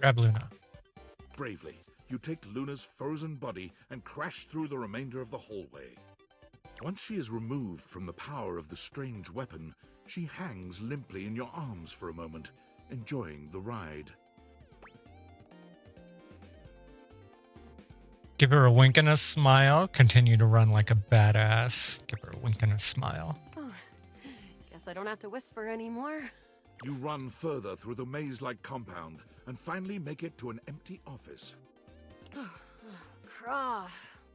Speaker 2: Grab Luna.
Speaker 6: Bravely, you take Luna's frozen body and crash through the remainder of the hallway. Once she is removed from the power of the strange weapon, she hangs limply in your arms for a moment, enjoying the ride.
Speaker 2: Give her a wink and a smile. Continue to run like a badass. Give her a wink and a smile.
Speaker 16: Oh, guess I don't have to whisper anymore.
Speaker 6: You run further through the maze-like compound and finally make it to an empty office.
Speaker 16: Krah.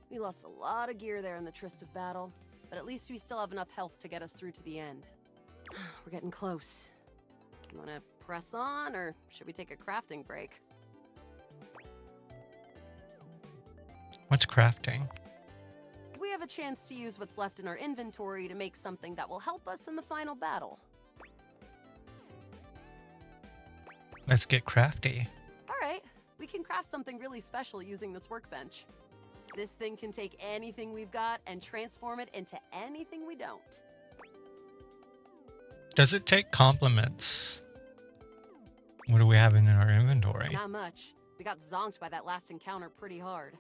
Speaker 16: We lost a lot of gear there in the tryst of battle, but at least we still have enough health to get us through to the end. We're getting close. You want to press on, or should we take a crafting break?
Speaker 2: What's crafting?
Speaker 16: We have a chance to use what's left in our inventory to make something that will help us in the final battle.
Speaker 2: Let's get crafty.
Speaker 16: All right, we can craft something really special using this workbench. This thing can take anything we've got and transform it into anything we don't.
Speaker 2: Does it take compliments? What do we have in our inventory?
Speaker 16: Not much. We got zonked by that last encounter pretty hard.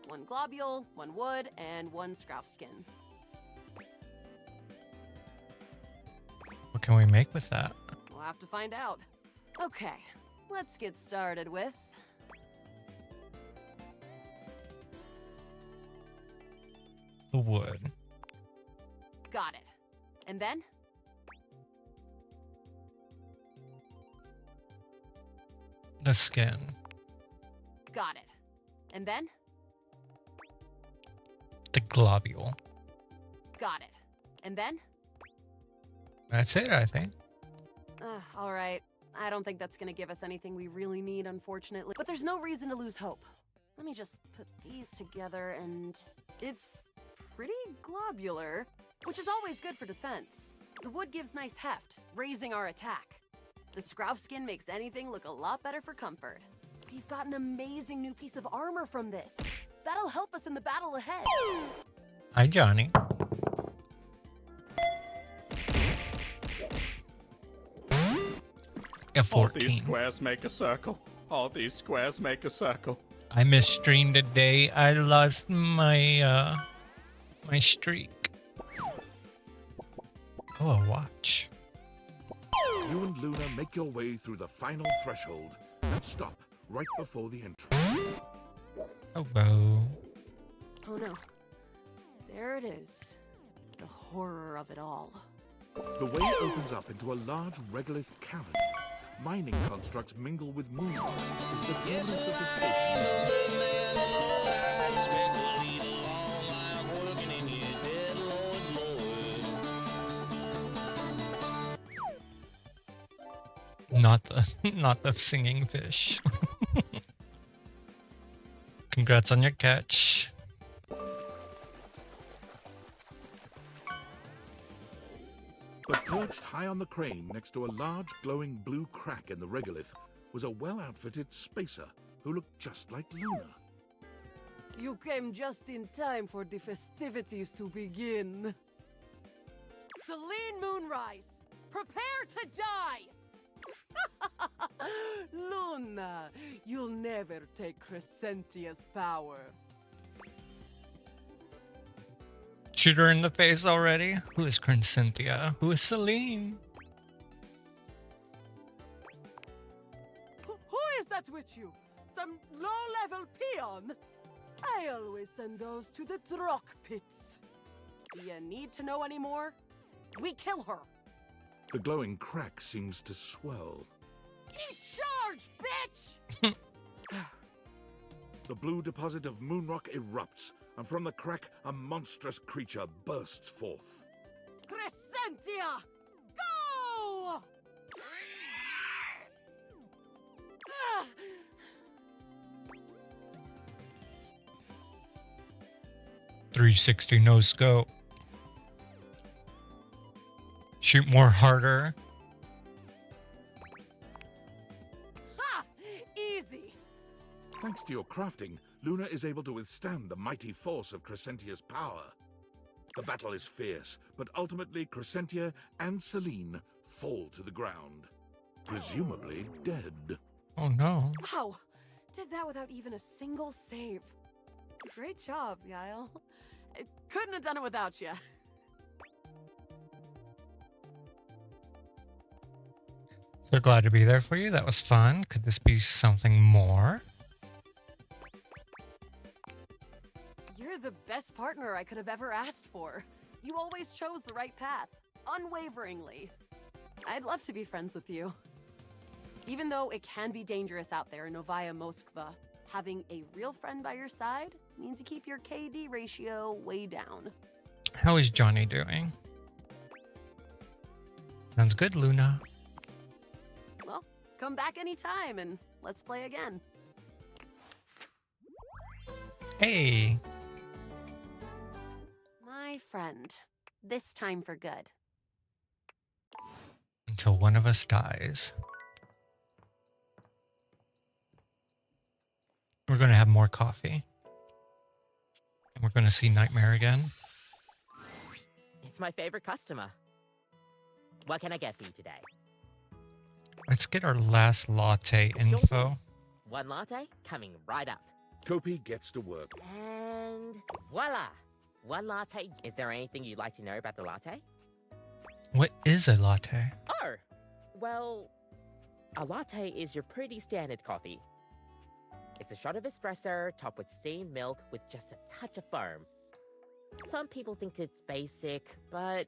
Speaker 16: 1 globule, 1 wood, and 1 scrap skin.
Speaker 2: What can we make with that?
Speaker 16: We'll have to find out. Okay, let's get started with...
Speaker 2: The wood.
Speaker 16: Got it. And then?
Speaker 2: The skin.
Speaker 16: Got it. And then?
Speaker 2: The globule.
Speaker 16: Got it. And then?
Speaker 2: That's it, I think.
Speaker 16: All right. I don't think that's gonna give us anything we really need, unfortunately. But there's no reason to lose hope. Let me just put these together and... It's pretty globular, which is always good for defense. The wood gives nice heft, raising our attack. The scrouf skin makes anything look a lot better for comfort. We've got an amazing new piece of armor from this. That'll help us in the battle ahead.
Speaker 2: Hi, Johnny. A 14.
Speaker 12: All these squares make a circle. All these squares make a circle.
Speaker 2: I missed stream today. I lost my my streak. Oh, a watch.
Speaker 6: You and Luna make your way through the final threshold and stop right before the entrance.
Speaker 2: Hello.
Speaker 16: Oh no. There it is. The horror of it all.
Speaker 6: The way opens up into a large regolith cavern. Mining constructs mingle with moonlights as the darkness of the station.
Speaker 2: Not the singing fish. Congrats on your catch.
Speaker 6: But perched high on the crane next to a large glowing blue crack in the regolith was a well-outfitted spacer who looked just like Luna.
Speaker 16: You came just in time for the festivities to begin. Celine Moonrise, prepare to die! Luna, you'll never take Crescentia's power.
Speaker 2: Shoot her in the face already? Who is Crescentia? Who is Celine?
Speaker 16: Who is that with you? Some low-level peon? I always send those to the Drock pits. Do you need to know anymore? We kill her.
Speaker 6: The glowing crack seems to swell.
Speaker 16: Eat charge, bitch!
Speaker 6: The blue deposit of moonrock erupts, and from the crack, a monstrous creature bursts forth.
Speaker 16: Crescentia! Go!
Speaker 2: 360 no scope. Shoot more harder.
Speaker 16: Ha! Easy.
Speaker 6: Thanks to your crafting, Luna is able to withstand the mighty force of Crescentia's power. The battle is fierce, but ultimately Crescentia and Celine fall to the ground, presumably dead.
Speaker 2: Oh no.
Speaker 16: Wow! Did that without even a single save. Great job, Yael. I couldn't have done it without you.
Speaker 2: So glad to be there for you. That was fun. Could this be something more?
Speaker 16: You're the best partner I could have ever asked for. You always chose the right path, unwaveringly. I'd love to be friends with you. Even though it can be dangerous out there in Novaya Moskva, having a real friend by your side means you keep your KD ratio way down.
Speaker 2: How is Johnny doing? Sounds good, Luna.
Speaker 16: Well, come back anytime and let's play again.
Speaker 2: Hey.
Speaker 16: My friend. This time for good.
Speaker 2: Until one of us dies. We're going to have more coffee. And we're going to see Nightmare again.
Speaker 21: It's my favorite customer. What can I get for you today?
Speaker 2: Let's get our last latte info.
Speaker 21: One latte coming right up.
Speaker 6: Kopi gets to work.
Speaker 21: And voila! One latte. Is there anything you'd like to know about the latte?
Speaker 2: What is a latte?
Speaker 21: Oh, well, a latte is your pretty standard coffee. It's a shot of espresso topped with steamed milk with just a touch of foam. Some people think it's basic, but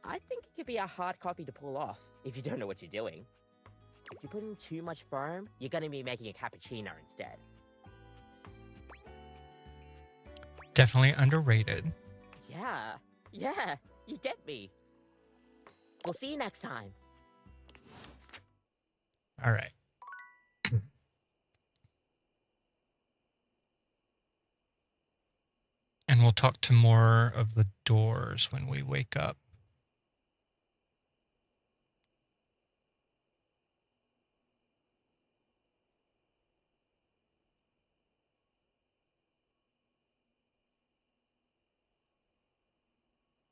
Speaker 21: I think it could be a hard copy to pull off if you don't know what you're doing. If you put in too much foam, you're going to be making a cappuccino instead.
Speaker 2: Definitely underrated.
Speaker 21: Yeah, you get me. We'll see you next time.
Speaker 2: All right. And we'll talk to more of the doors when we wake up.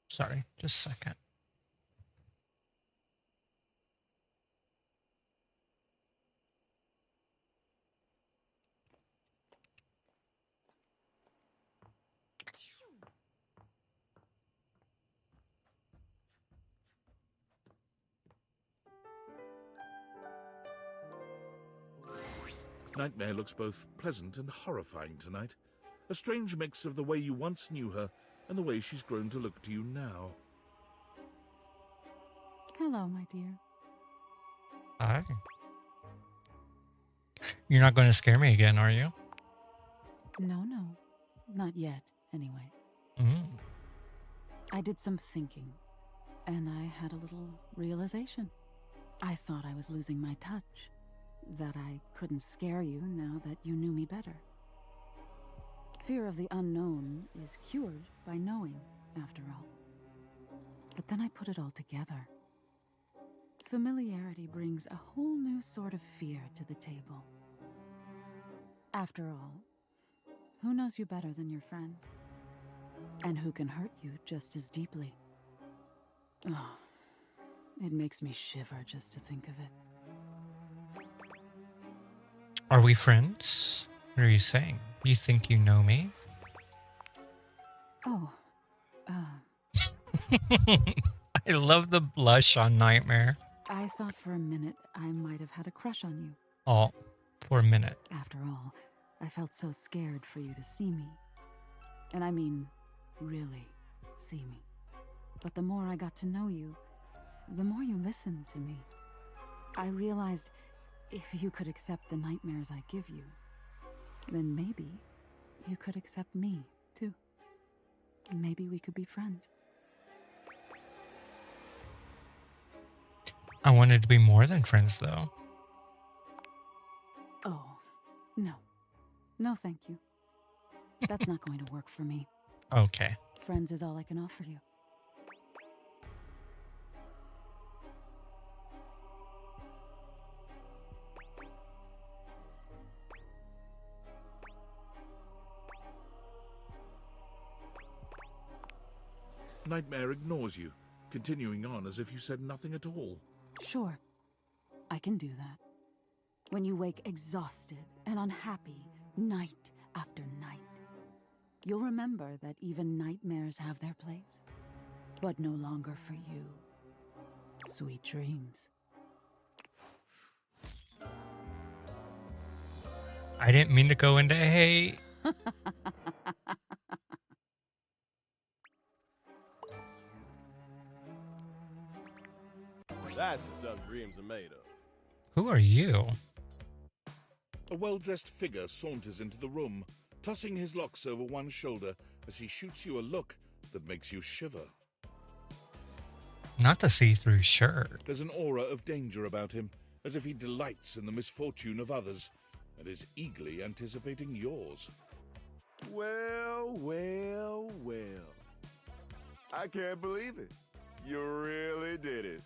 Speaker 2: Sorry, just a second.
Speaker 6: Nightmare looks both pleasant and horrifying tonight. A strange mix of the way you once knew her and the way she's grown to look to you now.
Speaker 4: Hello, my dear.
Speaker 2: Hi. You're not going to scare me again, are you?
Speaker 4: No, not yet, anyway.
Speaker 2: Mm.
Speaker 4: I did some thinking, and I had a little realization. I thought I was losing my touch, that I couldn't scare you now that you knew me better. Fear of the unknown is cured by knowing, after all. But then I put it all together. Familiarity brings a whole new sort of fear to the table. After all, who knows you better than your friends? And who can hurt you just as deeply? Oh, it makes me shiver just to think of it.
Speaker 2: Are we friends? What are you saying? You think you know me?
Speaker 4: Oh,
Speaker 2: I love the blush on Nightmare.
Speaker 4: I thought for a minute I might have had a crush on you.
Speaker 2: Oh, for a minute.
Speaker 4: After all, I felt so scared for you to see me. And I mean, really. see me. But the more I got to know you, the more you listened to me. I realized if you could accept the nightmares I give you, then maybe you could accept me, too. Maybe we could be friends.
Speaker 2: I wanted to be more than friends, though.
Speaker 4: Oh, no. No, thank you. That's not going to work for me.
Speaker 2: Okay.
Speaker 4: Friends is all I can offer you.
Speaker 6: Nightmare ignores you, continuing on as if you said nothing at all.
Speaker 4: Sure, I can do that. When you wake exhausted and unhappy night after night, you'll remember that even nightmares have their place, but no longer for you. Sweet dreams.
Speaker 2: I didn't mean to go into hate.
Speaker 19: That's the stuff dreams are made of.
Speaker 2: Who are you?
Speaker 6: A well-dressed figure saunters into the room, tossing his locks over one shoulder as he shoots you a look that makes you shiver.
Speaker 2: Not the see-through shirt.
Speaker 6: There's an aura of danger about him, as if he delights in the misfortune of others, and is eagerly anticipating yours.
Speaker 19: Well, well, well. I can't believe it. You really did it.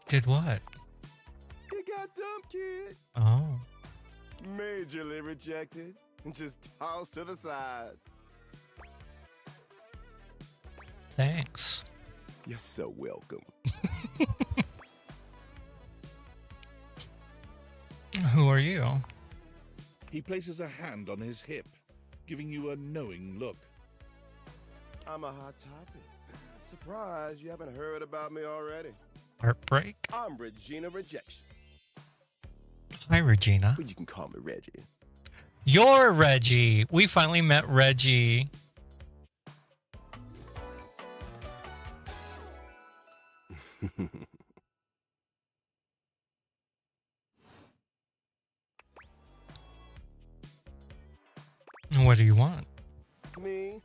Speaker 2: Did what?
Speaker 19: You got dumped, kid.
Speaker 2: Oh.
Speaker 19: Majorly rejected and just tossed to the side.
Speaker 2: Thanks.
Speaker 19: You're so welcome.
Speaker 2: Who are you?
Speaker 6: He places a hand on his hip, giving you a knowing look.
Speaker 19: I'm a hot topic. Surprised you haven't heard about me already.
Speaker 2: Heartbreak?
Speaker 19: I'm Regina Rejection.
Speaker 2: Hi, Regina.
Speaker 19: But you can call me Reggie.
Speaker 2: You're Reggie. We finally met Reggie. What do you want?
Speaker 19: Me?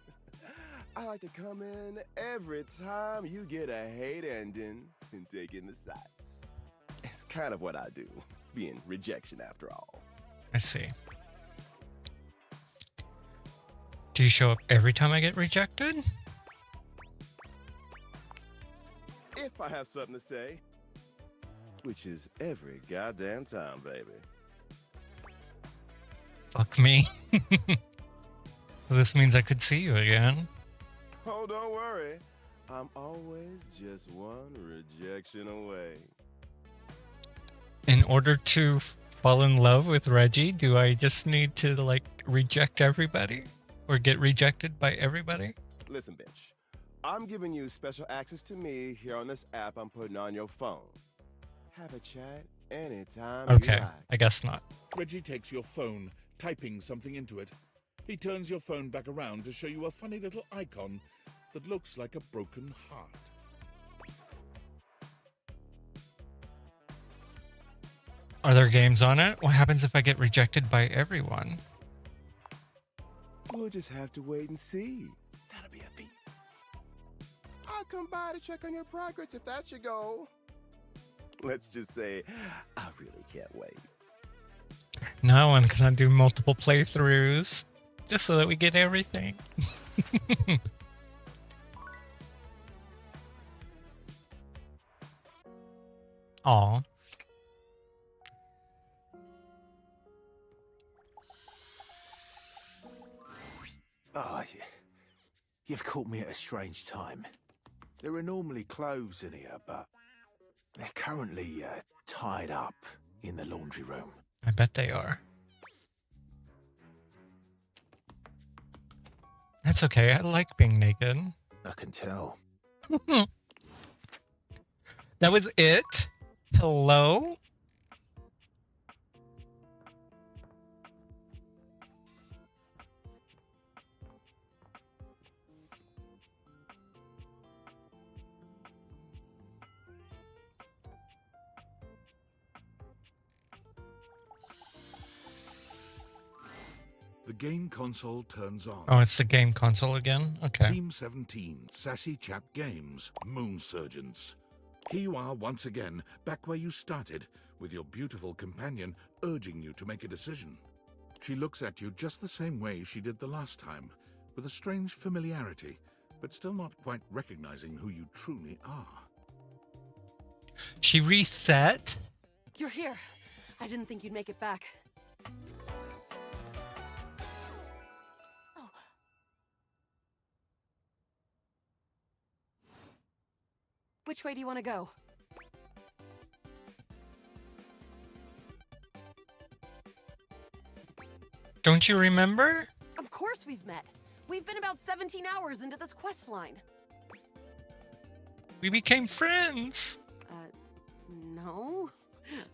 Speaker 19: I like to come in every time you get a hate ending and take in the sights. It's kind of what I do, being rejection after all.
Speaker 2: I see. Do you show up every time I get rejected?
Speaker 19: If I have something to say. Which is every goddamn time, baby.
Speaker 2: Fuck me. So this means I could see you again.
Speaker 19: Oh, don't worry. I'm always just one rejection away.
Speaker 2: In order to fall in love with Reggie, do I just need to, like, reject everybody? Or get rejected by everybody?
Speaker 19: Listen, bitch. I'm giving you special access to me here on this app I'm putting on your phone. Have a chat anytime
Speaker 2: Okay,
Speaker 19: you like.
Speaker 2: I guess not.
Speaker 6: Reggie takes your phone, typing something into it. He turns your phone back around to show you a funny little icon that looks like a broken heart.
Speaker 2: Are there games on it? What happens if I get rejected by everyone?
Speaker 19: We'll just have to wait and see. That'll be a feat. I'll come by to check on your progress if that's your goal. Let's just say, I really can't wait.
Speaker 2: No one can do multiple playthroughs just so that we get everything. Aw.
Speaker 10: Oh, you've caught me at a strange time. There are normally clothes in here, but they're currently tied up in the laundry room.
Speaker 2: I bet they are. That's okay, I like being naked.
Speaker 10: I can tell.
Speaker 2: That was it? Hello?
Speaker 6: The game console turns on.
Speaker 2: Oh, it's the game console again? Okay.
Speaker 6: Team 17, Sassy Chap Games, Moon Surgeons. Here you are once again, back where you started, with your beautiful companion urging you to make a decision. She looks at you just the same way she did the last time, with a strange familiarity, but still not quite recognizing who you truly are.
Speaker 2: She reset?
Speaker 16: You're here. I didn't think you'd make it back. Oh. Which way do you want to go?
Speaker 2: Don't you remember?
Speaker 16: Of course we've met. We've been about 17 hours into this quest line.
Speaker 2: We became friends.
Speaker 16: No.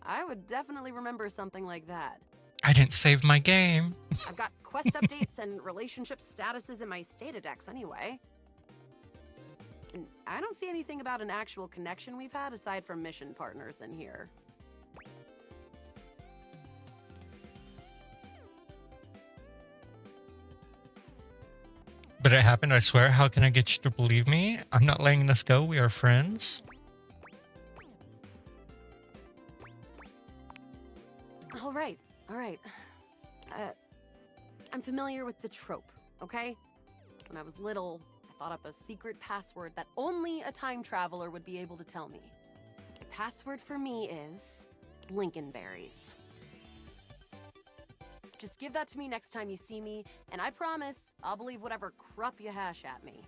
Speaker 16: I would definitely remember something like that.
Speaker 2: I didn't save my game.
Speaker 16: I've got quest updates and relationship statuses in my Stata decks anyway. And I don't see anything about an actual connection we've had aside from mission partners in here.
Speaker 2: But it happened, I swear. How can I get you to believe me? I'm not letting this go. We are friends.
Speaker 16: All right. I'm familiar with the trope, okay? When I was little, I thought up a secret password that only a time traveler would be able to tell me. The password for me is Lincolnberries. Just give that to me next time you see me, and I promise I'll believe whatever crap you hash at me.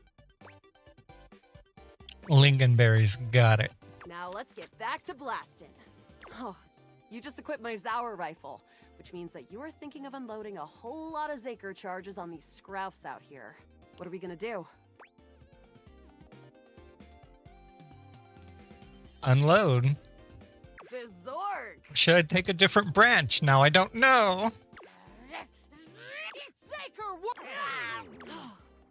Speaker 2: Lincolnberries, got it.
Speaker 16: Now let's get back to blasting. Oh, you just equipped my Zauer rifle, which means that you're thinking of unloading a whole lot of Zaker charges on these scroufs out here. What are we gonna do?
Speaker 2: Unload.
Speaker 16: The Zork!
Speaker 2: Should I take a different branch? Now I don't know.
Speaker 16: Eat Zaker!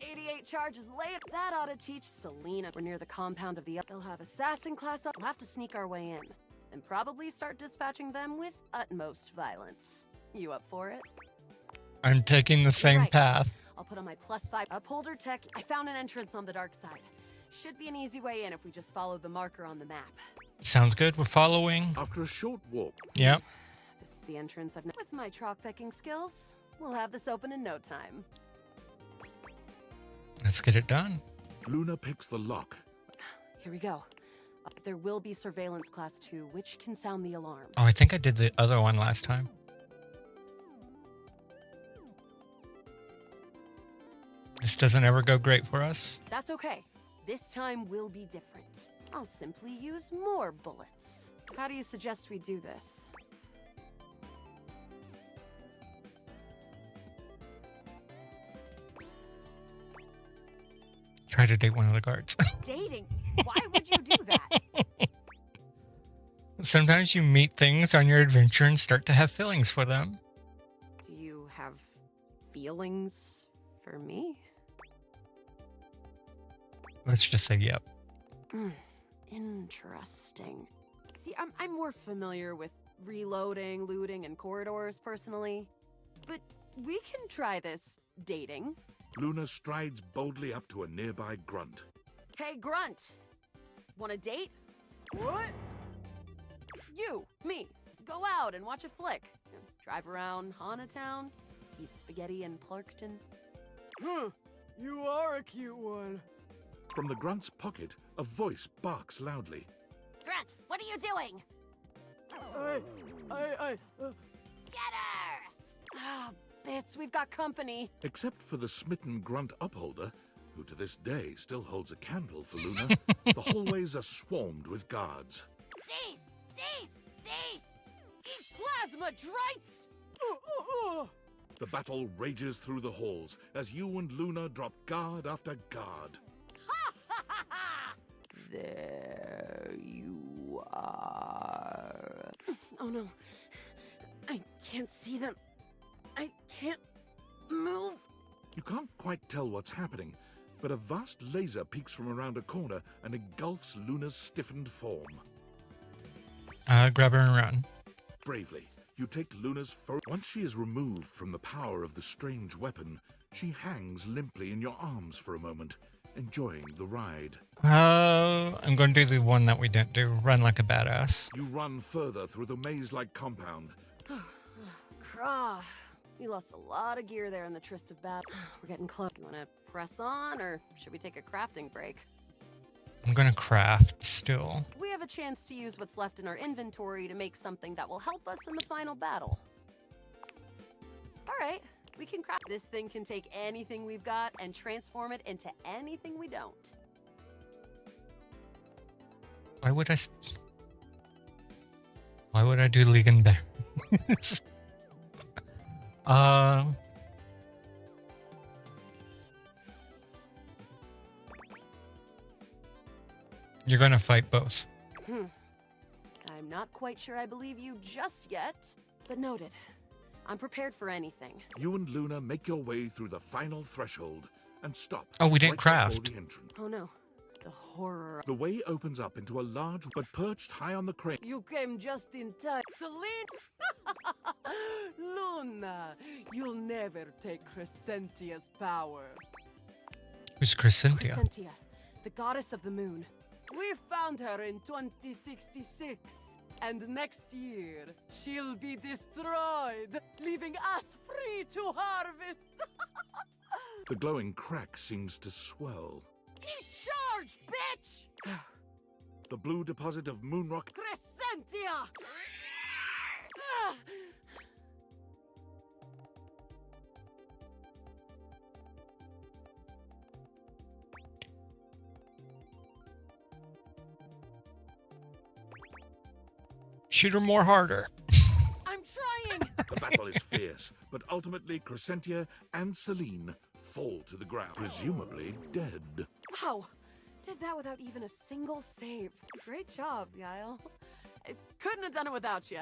Speaker 16: 88 charges later. That ought to teach Selena. We're near the compound of the They'll have assassin class up. We'll have to sneak our way in. And probably start dispatching them with utmost violence. You up for it?
Speaker 2: I'm taking the same
Speaker 16: Right.
Speaker 2: path.
Speaker 16: I'll put on my +5 upholder tech. I found an entrance on the dark side. Should be an easy way in if we just follow the marker on the map.
Speaker 2: Sounds good. We're following.
Speaker 6: After a short walk.
Speaker 2: Yep.
Speaker 16: This is the entrance I've with my chalk pecking skills. We'll have this open in no time.
Speaker 2: Let's get it done.
Speaker 6: Luna picks the lock.
Speaker 16: Here we go. There will be surveillance class 2, which can sound the alarm.
Speaker 2: Oh, I think I did the other one last time. This doesn't ever go great for us.
Speaker 16: That's okay. This time will be different. I'll simply use more bullets. How do you suggest we do this?
Speaker 2: Try to date one of the guards.
Speaker 16: Dating? Why would you do that?
Speaker 2: Sometimes you meet things on your adventure and start to have feelings for them.
Speaker 16: Do you have feelings for me?
Speaker 2: Let's just say yep.
Speaker 16: Interesting. See, I'm more familiar with reloading, looting, and corridors personally. But we can try this dating.
Speaker 6: Luna strides boldly up to a nearby grunt.
Speaker 16: Hey, Grunt! Want a date? What? You, me, go out and watch a flick. Drive around Hana Town, eat spaghetti in Clarkton.
Speaker 5: You are a cute one.
Speaker 6: From the grunt's pocket, a voice barks loudly.
Speaker 22: Grunt, what are you doing?
Speaker 16: Get her! Ah, bits, we've got company.
Speaker 6: Except for the smitten grunt upholder, who to this day still holds a candle for Luna, the hallways are swarmed with guards.
Speaker 22: Cease! Cease! Cease!
Speaker 16: Eat plasma, drites!
Speaker 6: The battle rages through the halls as you and Luna drop guard after guard.
Speaker 16: There you are. Oh no. I can't see them. I can't move.
Speaker 6: You can't quite tell what's happening, but a vast laser peeks from around a corner and engulfs Luna's stiffened form.
Speaker 2: Grab her and run.
Speaker 6: Bravely, You take Luna's phone. Once she is removed from the power of the strange weapon, she hangs limply in your arms for a moment, enjoying the ride.
Speaker 2: I'm going to do the one that we didn't do. Run like a badass.
Speaker 6: You run further through the maze-like compound.
Speaker 16: Krah. We lost a lot of gear there in the tryst of battle. We're getting close. You want to press on, or should we take a crafting break?
Speaker 2: I'm going to craft still.
Speaker 16: We have a chance to use what's left in our inventory to make something that will help us in the final battle. All right, we can craft. This thing can take anything we've got and transform it into anything we don't.
Speaker 2: Why would I do Legan Bears? You're gonna fight both.
Speaker 16: I'm not quite sure I believe you just yet, but noted. I'm prepared for anything.
Speaker 6: You and Luna make your way through the final threshold and stop.
Speaker 2: Oh, we didn't
Speaker 6: right before
Speaker 2: craft.
Speaker 6: the entrance.
Speaker 16: Oh no, the horror.
Speaker 6: The way opens up into a large, but perched high on the crane.
Speaker 5: You came just in time. Celine! Luna, you'll never take Crescentia's power.
Speaker 2: Who's Crescentia?
Speaker 16: Crescentia, the goddess of the moon.
Speaker 5: We found her in 2066, and next year she'll be destroyed, leaving us free to harvest.
Speaker 6: The glowing crack seems to swell.
Speaker 5: Eat charge, bitch!
Speaker 6: The blue deposit of moonrock.
Speaker 5: Crescentia!
Speaker 2: Shoot her more harder.
Speaker 5: I'm trying!
Speaker 6: The battle is fierce, but ultimately Crescentia and Celine fall to the ground, presumably dead.
Speaker 16: Wow, did that without even a single save. Great job, Yael. I couldn't have done it without you.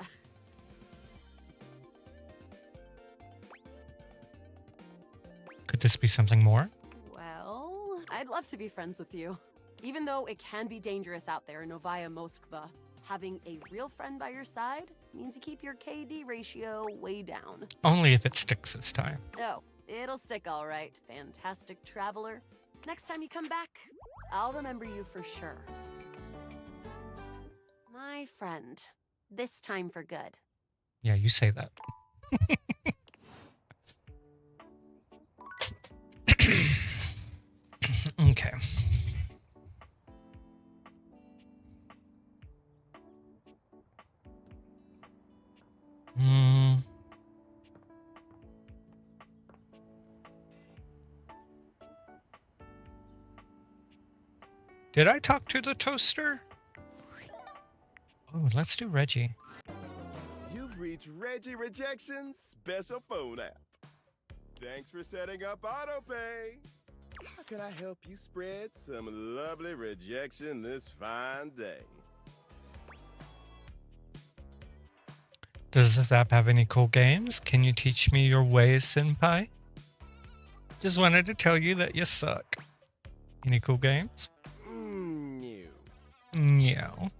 Speaker 2: Could this be something more?
Speaker 16: Well, I'd love to be friends with you. Even though it can be dangerous out there in Novaya Moskva, having a real friend by your side means you keep your KD ratio way down.
Speaker 2: Only if it sticks this time.
Speaker 16: Oh, it'll stick all right, fantastic traveler. Next time you come back, I'll remember you for sure. My friend. This time for good.
Speaker 2: Yeah, you say that. Okay. Did I talk to the toaster? Oh, let's do Reggie.
Speaker 19: You've reached Reggie Rejection's special phone app. Thanks for setting up autopay. How can I help you spread some lovely rejection this fine day?
Speaker 2: Does this app have any cool games? Can you teach me your ways, senpai? Just wanted to tell you that you suck. Any cool games?
Speaker 19: No.
Speaker 2: No.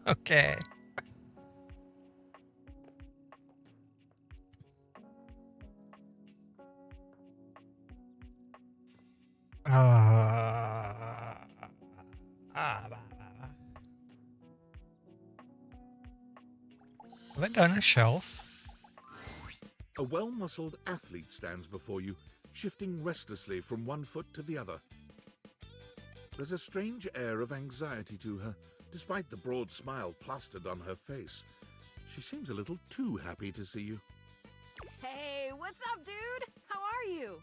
Speaker 2: Okay. Have I done a shelf?
Speaker 6: A well-muscled athlete stands before you, shifting restlessly from one foot to the other. There's a strange air of anxiety to her, despite the broad smile plastered on her face. She seems a little too happy to see you.
Speaker 11: Hey, what's up, dude? How are you?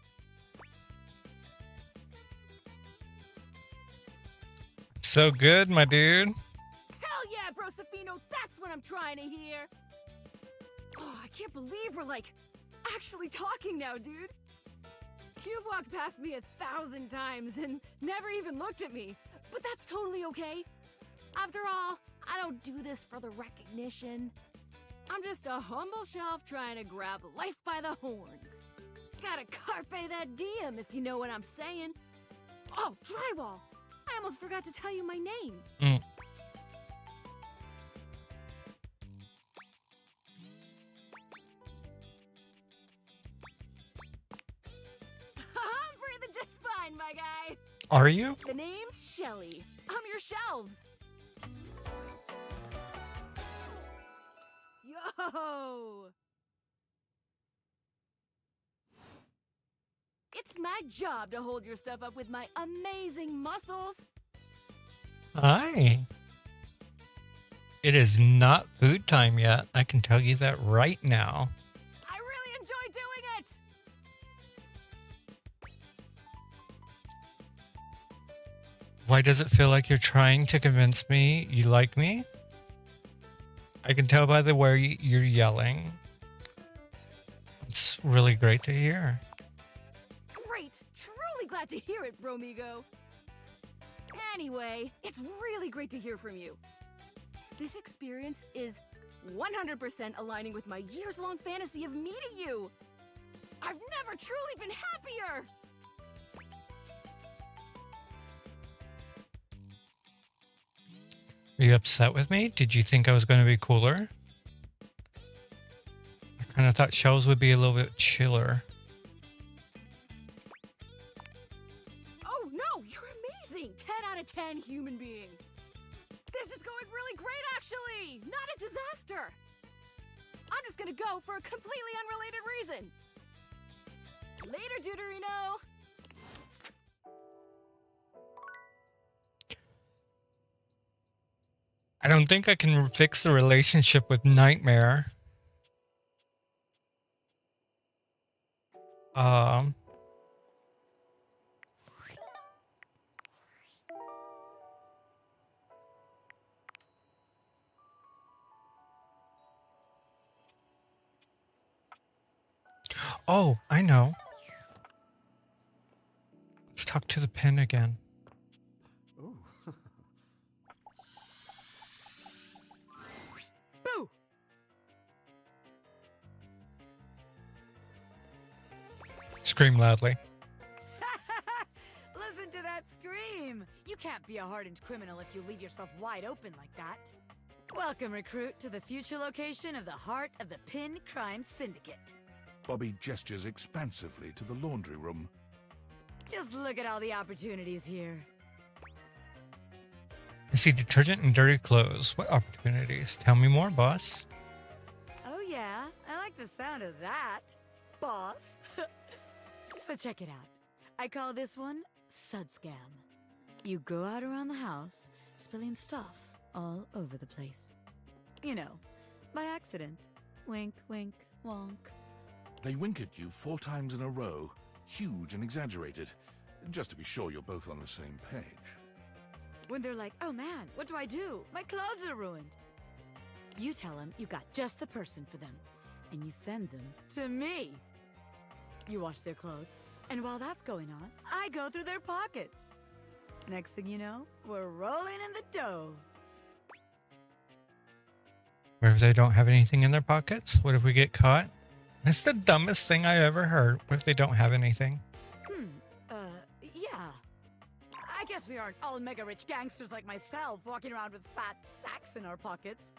Speaker 2: So good, my dude.
Speaker 14: Hell yeah, Brosafino, that's what I'm trying to hear. Oh, I can't believe we're, like, actually talking now, dude. You've walked past me 1,000 times and never even looked at me, but that's totally okay. After all, I don't do this for the recognition. I'm just a humble shelf trying to grab life by the horns. Gotta carpe that diem, if you know what I'm saying. Oh, drywall! I almost forgot to tell you my name. line, my guy.
Speaker 2: Are you?
Speaker 14: The name's Shelly. I'm your shelves. Yo! It's my job to hold your stuff up with my amazing muscles.
Speaker 2: Hi. It is not food time yet. I can tell you that right now.
Speaker 14: I really enjoy doing it.
Speaker 2: Why does it feel like you're trying to convince me you like me? I can tell by the way you're yelling. It's really great to hear.
Speaker 14: Great. Truly glad to hear it, bromigo. Anyway, it's really great to hear from you. This experience is 100% aligning with my years-long fantasy of meeting you. I've never truly been happier.
Speaker 2: Are you upset with me? Did you think I was going to be cooler? I kind of thought shells would be a little bit chiller.
Speaker 14: Oh no, you're amazing! 10 out of 10 human being. This is going really great, actually! Not a disaster! I'm just gonna go for a completely unrelated reason. Later, Deuterino!
Speaker 2: I don't think I can fix the relationship with Nightmare. Oh, I know. Let's talk to the pin again.
Speaker 3: Ooh.
Speaker 14: Boo!
Speaker 2: Scream loudly.
Speaker 14: Listen to that scream! You can't be a hardened criminal if you leave yourself wide open like that. Welcome, recruit, to the future location of the heart of the Pin Crime Syndicate.
Speaker 6: Bobby gestures expansively to the laundry room.
Speaker 14: Just look at all the opportunities here.
Speaker 2: I see detergent and dirty clothes. What opportunities? Tell me more, boss.
Speaker 14: Oh yeah, I like the sound of that, boss. So check it out. I call this one Sud Scam. You go out around the house, spilling stuff all over the place. You know, by accident. Wink, wink, wonk.
Speaker 6: They wink at you 4 times in a row, huge and exaggerated, just to be sure you're both on the same page.
Speaker 14: When they're like, oh man, what do I do? My clothes are ruined. You tell them you got just the person for them, and you send them to me. You wash their clothes, and while that's going on, I go through their pockets. Next thing you know, we're rolling in the dough.
Speaker 2: What if they don't have anything in their pockets? What if we get caught? That's the dumbest thing I ever heard. What if they don't have anything?
Speaker 14: Yeah. I guess we aren't all mega rich gangsters like myself walking around with fat sacks in our pockets.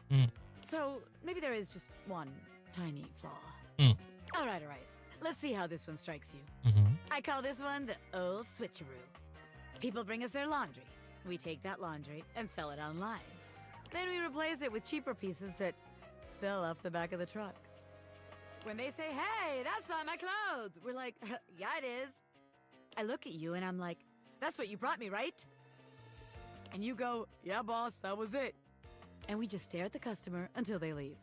Speaker 14: So maybe there is just one tiny flaw. All right. Let's see how this one strikes you. I call this one the old switcheroo. People bring us their laundry. We take that laundry and sell it online. Then we replace it with cheaper pieces that fell off the back of the truck. When they say, hey, that's on my clothes, we're like, yeah, it is. I look at you and I'm like, that's what you brought me, right? And you go, yeah, boss, that was it. And we just stare at the customer until they leave.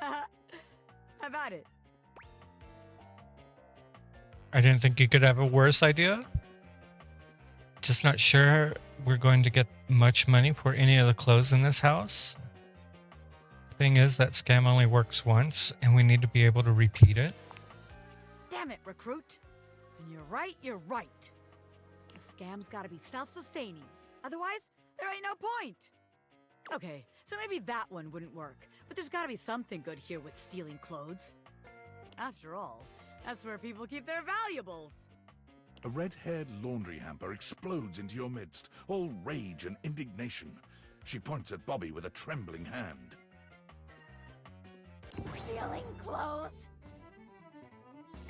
Speaker 14: How about it?
Speaker 2: I didn't think you could have a worse idea. Just not sure we're going to get much money for any of the clothes in this house. Thing is, that scam only works once, and we need to be able to repeat it.
Speaker 14: Damn it, recruit. When you're right, you're right. The scam's gotta be self-sustaining. Otherwise, there ain't no point. Okay, so maybe that one wouldn't work, but there's gotta be something good here with stealing clothes. After all, that's where people keep their valuables.
Speaker 6: A red-haired laundry hamper explodes into your midst, all rage and indignation. She points at Bobby with a trembling hand.
Speaker 22: Stealing clothes?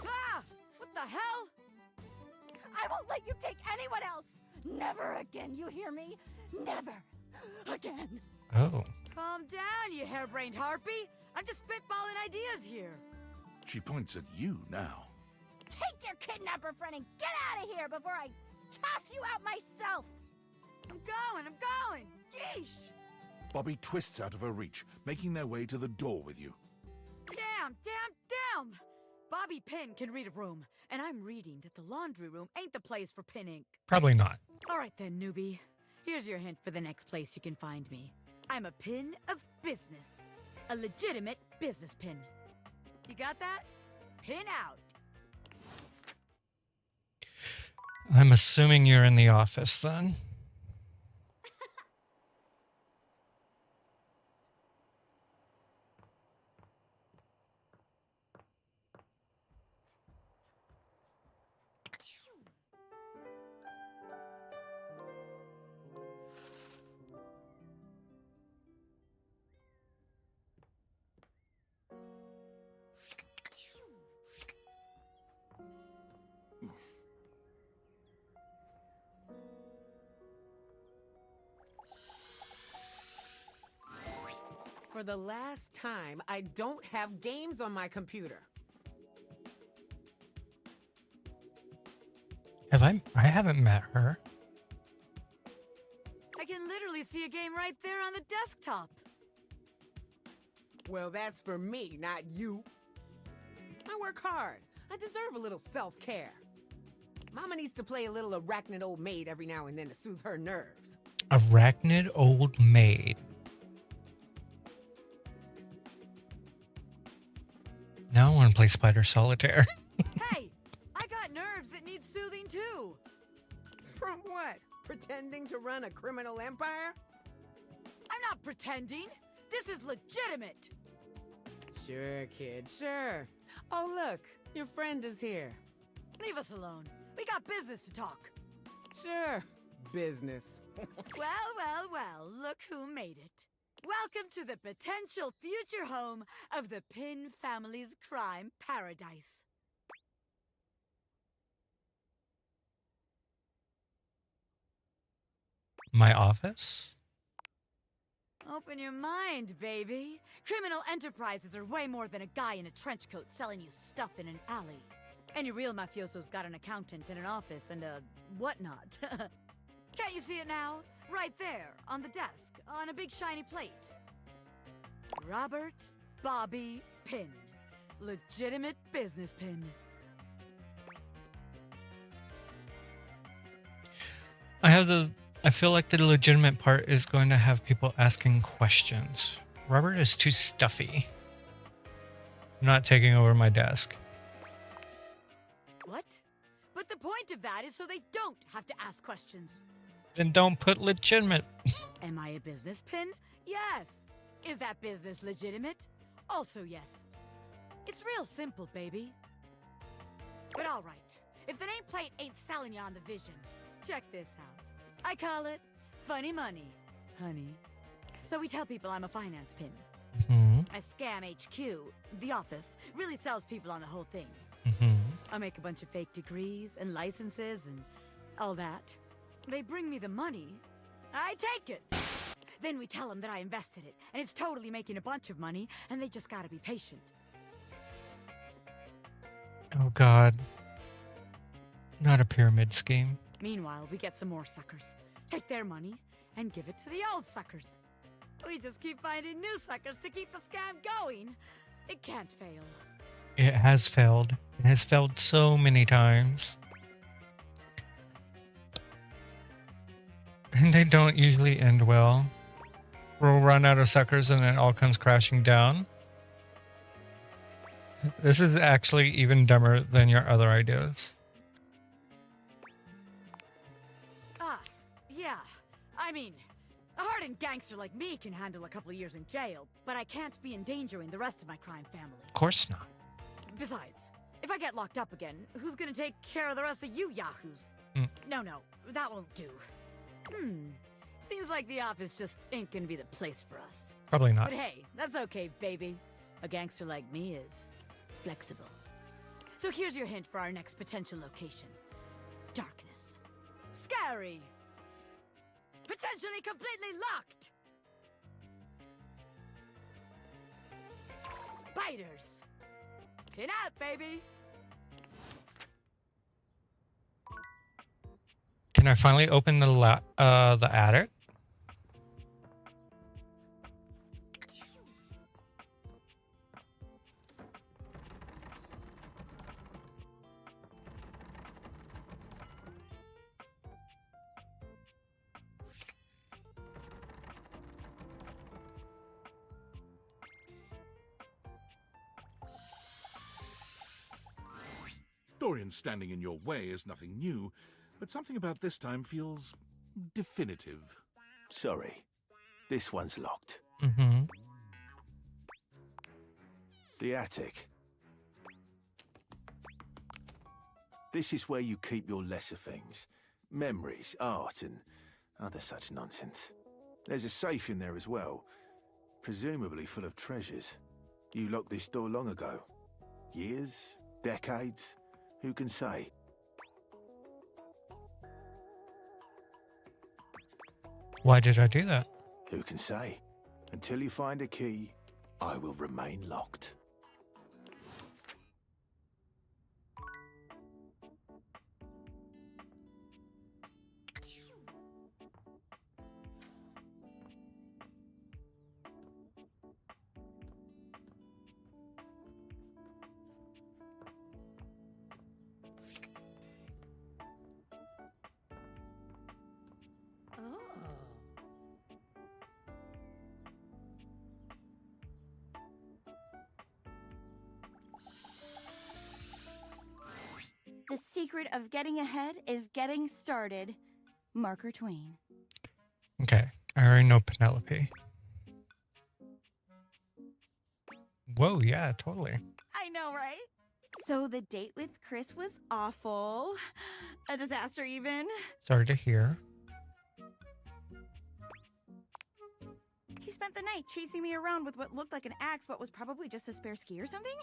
Speaker 14: Ah! What the hell?
Speaker 22: I won't let you take anyone else! Never again, you hear me? Never again.
Speaker 2: Oh.
Speaker 14: Calm down, you harebrained harpy. I'm just spitballing ideas here.
Speaker 6: She points at you now.
Speaker 22: Take your kidnapper friend and get out of here before I toss you out myself!
Speaker 14: I'm going! Yeesh!
Speaker 6: Bobby twists out of her reach, making their way to the door with you.
Speaker 14: Damn! Bobby Pin can read a room, and I'm reading that the laundry room ain't the place for pin ink.
Speaker 2: Probably not.
Speaker 14: All right then, newbie. Here's your hint for the next place you can find me. I'm a pin of business. A legitimate business pin. You got that? Pin out.
Speaker 2: I'm assuming you're in the office then.
Speaker 5: For the last time, I don't have games on my computer.
Speaker 2: I haven't met her.
Speaker 14: I can literally see a game right there on the desktop.
Speaker 5: Well, that's for me, not you. I work hard. I deserve a little self-care. Mama needs to play a little arachnid old maid every now and then to soothe her nerves.
Speaker 2: Arachnid old maid. Now I want to play Spider Solitaire.
Speaker 14: Hey, I got nerves that need soothing too.
Speaker 5: From what? Pretending to run a criminal empire?
Speaker 14: I'm not pretending. This is legitimate.
Speaker 5: Sure, kid, sure. Oh, look, your friend is here.
Speaker 14: Leave us alone. We got business to talk.
Speaker 5: Sure, business.
Speaker 14: Well, look who made it. Welcome to the potential future home of the Pin family's crime paradise.
Speaker 2: My office?
Speaker 14: Open your mind, baby. Criminal enterprises are way more than a guy in a trench coat selling you stuff in an alley. Any real mafioso's got an accountant and an office and a whatnot. Can't you see it now? Right there, on the desk, on a big shiny plate. Robert Bobby Pin. Legitimate business pin.
Speaker 2: I feel like the legitimate part is going to have people asking questions. Robert is too stuffy. I'm not taking over my desk.
Speaker 14: What? But the point of that is so they don't have to ask questions.
Speaker 2: Then don't put legitimate.
Speaker 14: Am I a business pin? Yes. Is that business legitimate? Also yes. It's real simple, baby. But all right. If the nameplate ain't selling you on the vision, check this out. I call it funny money, honey. So we tell people I'm a finance pin. I scam HQ, the office, really sells people on the whole thing. I make a bunch of fake degrees and licenses and all that. They bring me the money. I take it. Then we tell them that I invested it, and it's totally making a bunch of money, and they just gotta be patient.
Speaker 2: Oh God. Not a pyramid scheme.
Speaker 14: Meanwhile, we get some more suckers, take their money, and give it to the old suckers. We just keep finding new suckers to keep the scam going. It can't fail.
Speaker 2: It has failed. It has failed so many times. And they don't usually end well. We'll run out of suckers and it all comes crashing down. This is actually even dumber than your other ideas.
Speaker 14: Yeah. I mean, a hardened gangster like me can handle a couple of years in jail, but I can't be endangering the rest of my crime family.
Speaker 2: Of course not.
Speaker 14: Besides, if I get locked up again, who's gonna take care of the rest of you yahoos? No, that won't do. Seems like the office just ain't gonna be the place for us.
Speaker 2: Probably not.
Speaker 14: But hey, that's okay, baby. A gangster like me is flexible. So here's your hint for our next potential location. Darkness. Scary. Potentially completely locked. Spiders. Pin out, baby.
Speaker 2: Can I finally open the attic?
Speaker 6: Dorian standing in your way is nothing new, but something about this time feels definitive.
Speaker 10: Sorry, this one's locked.
Speaker 2: Mm-hmm.
Speaker 10: The attic. This is where you keep your lesser things. Memories, art, and other such nonsense. There's a safe in there as well, presumably full of treasures. You locked this door long ago. Years? Decades? Who can say?
Speaker 2: Why did I do that?
Speaker 10: Who can say? Until you find a key, I will remain locked.
Speaker 22: The secret of getting ahead is getting started. Marker Twain.
Speaker 2: Okay, I already know Penelope. Whoa, yeah, totally.
Speaker 22: I know, right? So the date with Chris was awful. A disaster, even.
Speaker 2: Sorry to hear.
Speaker 22: He spent the night chasing me around with what looked like an axe, but was probably just a spare ski or something.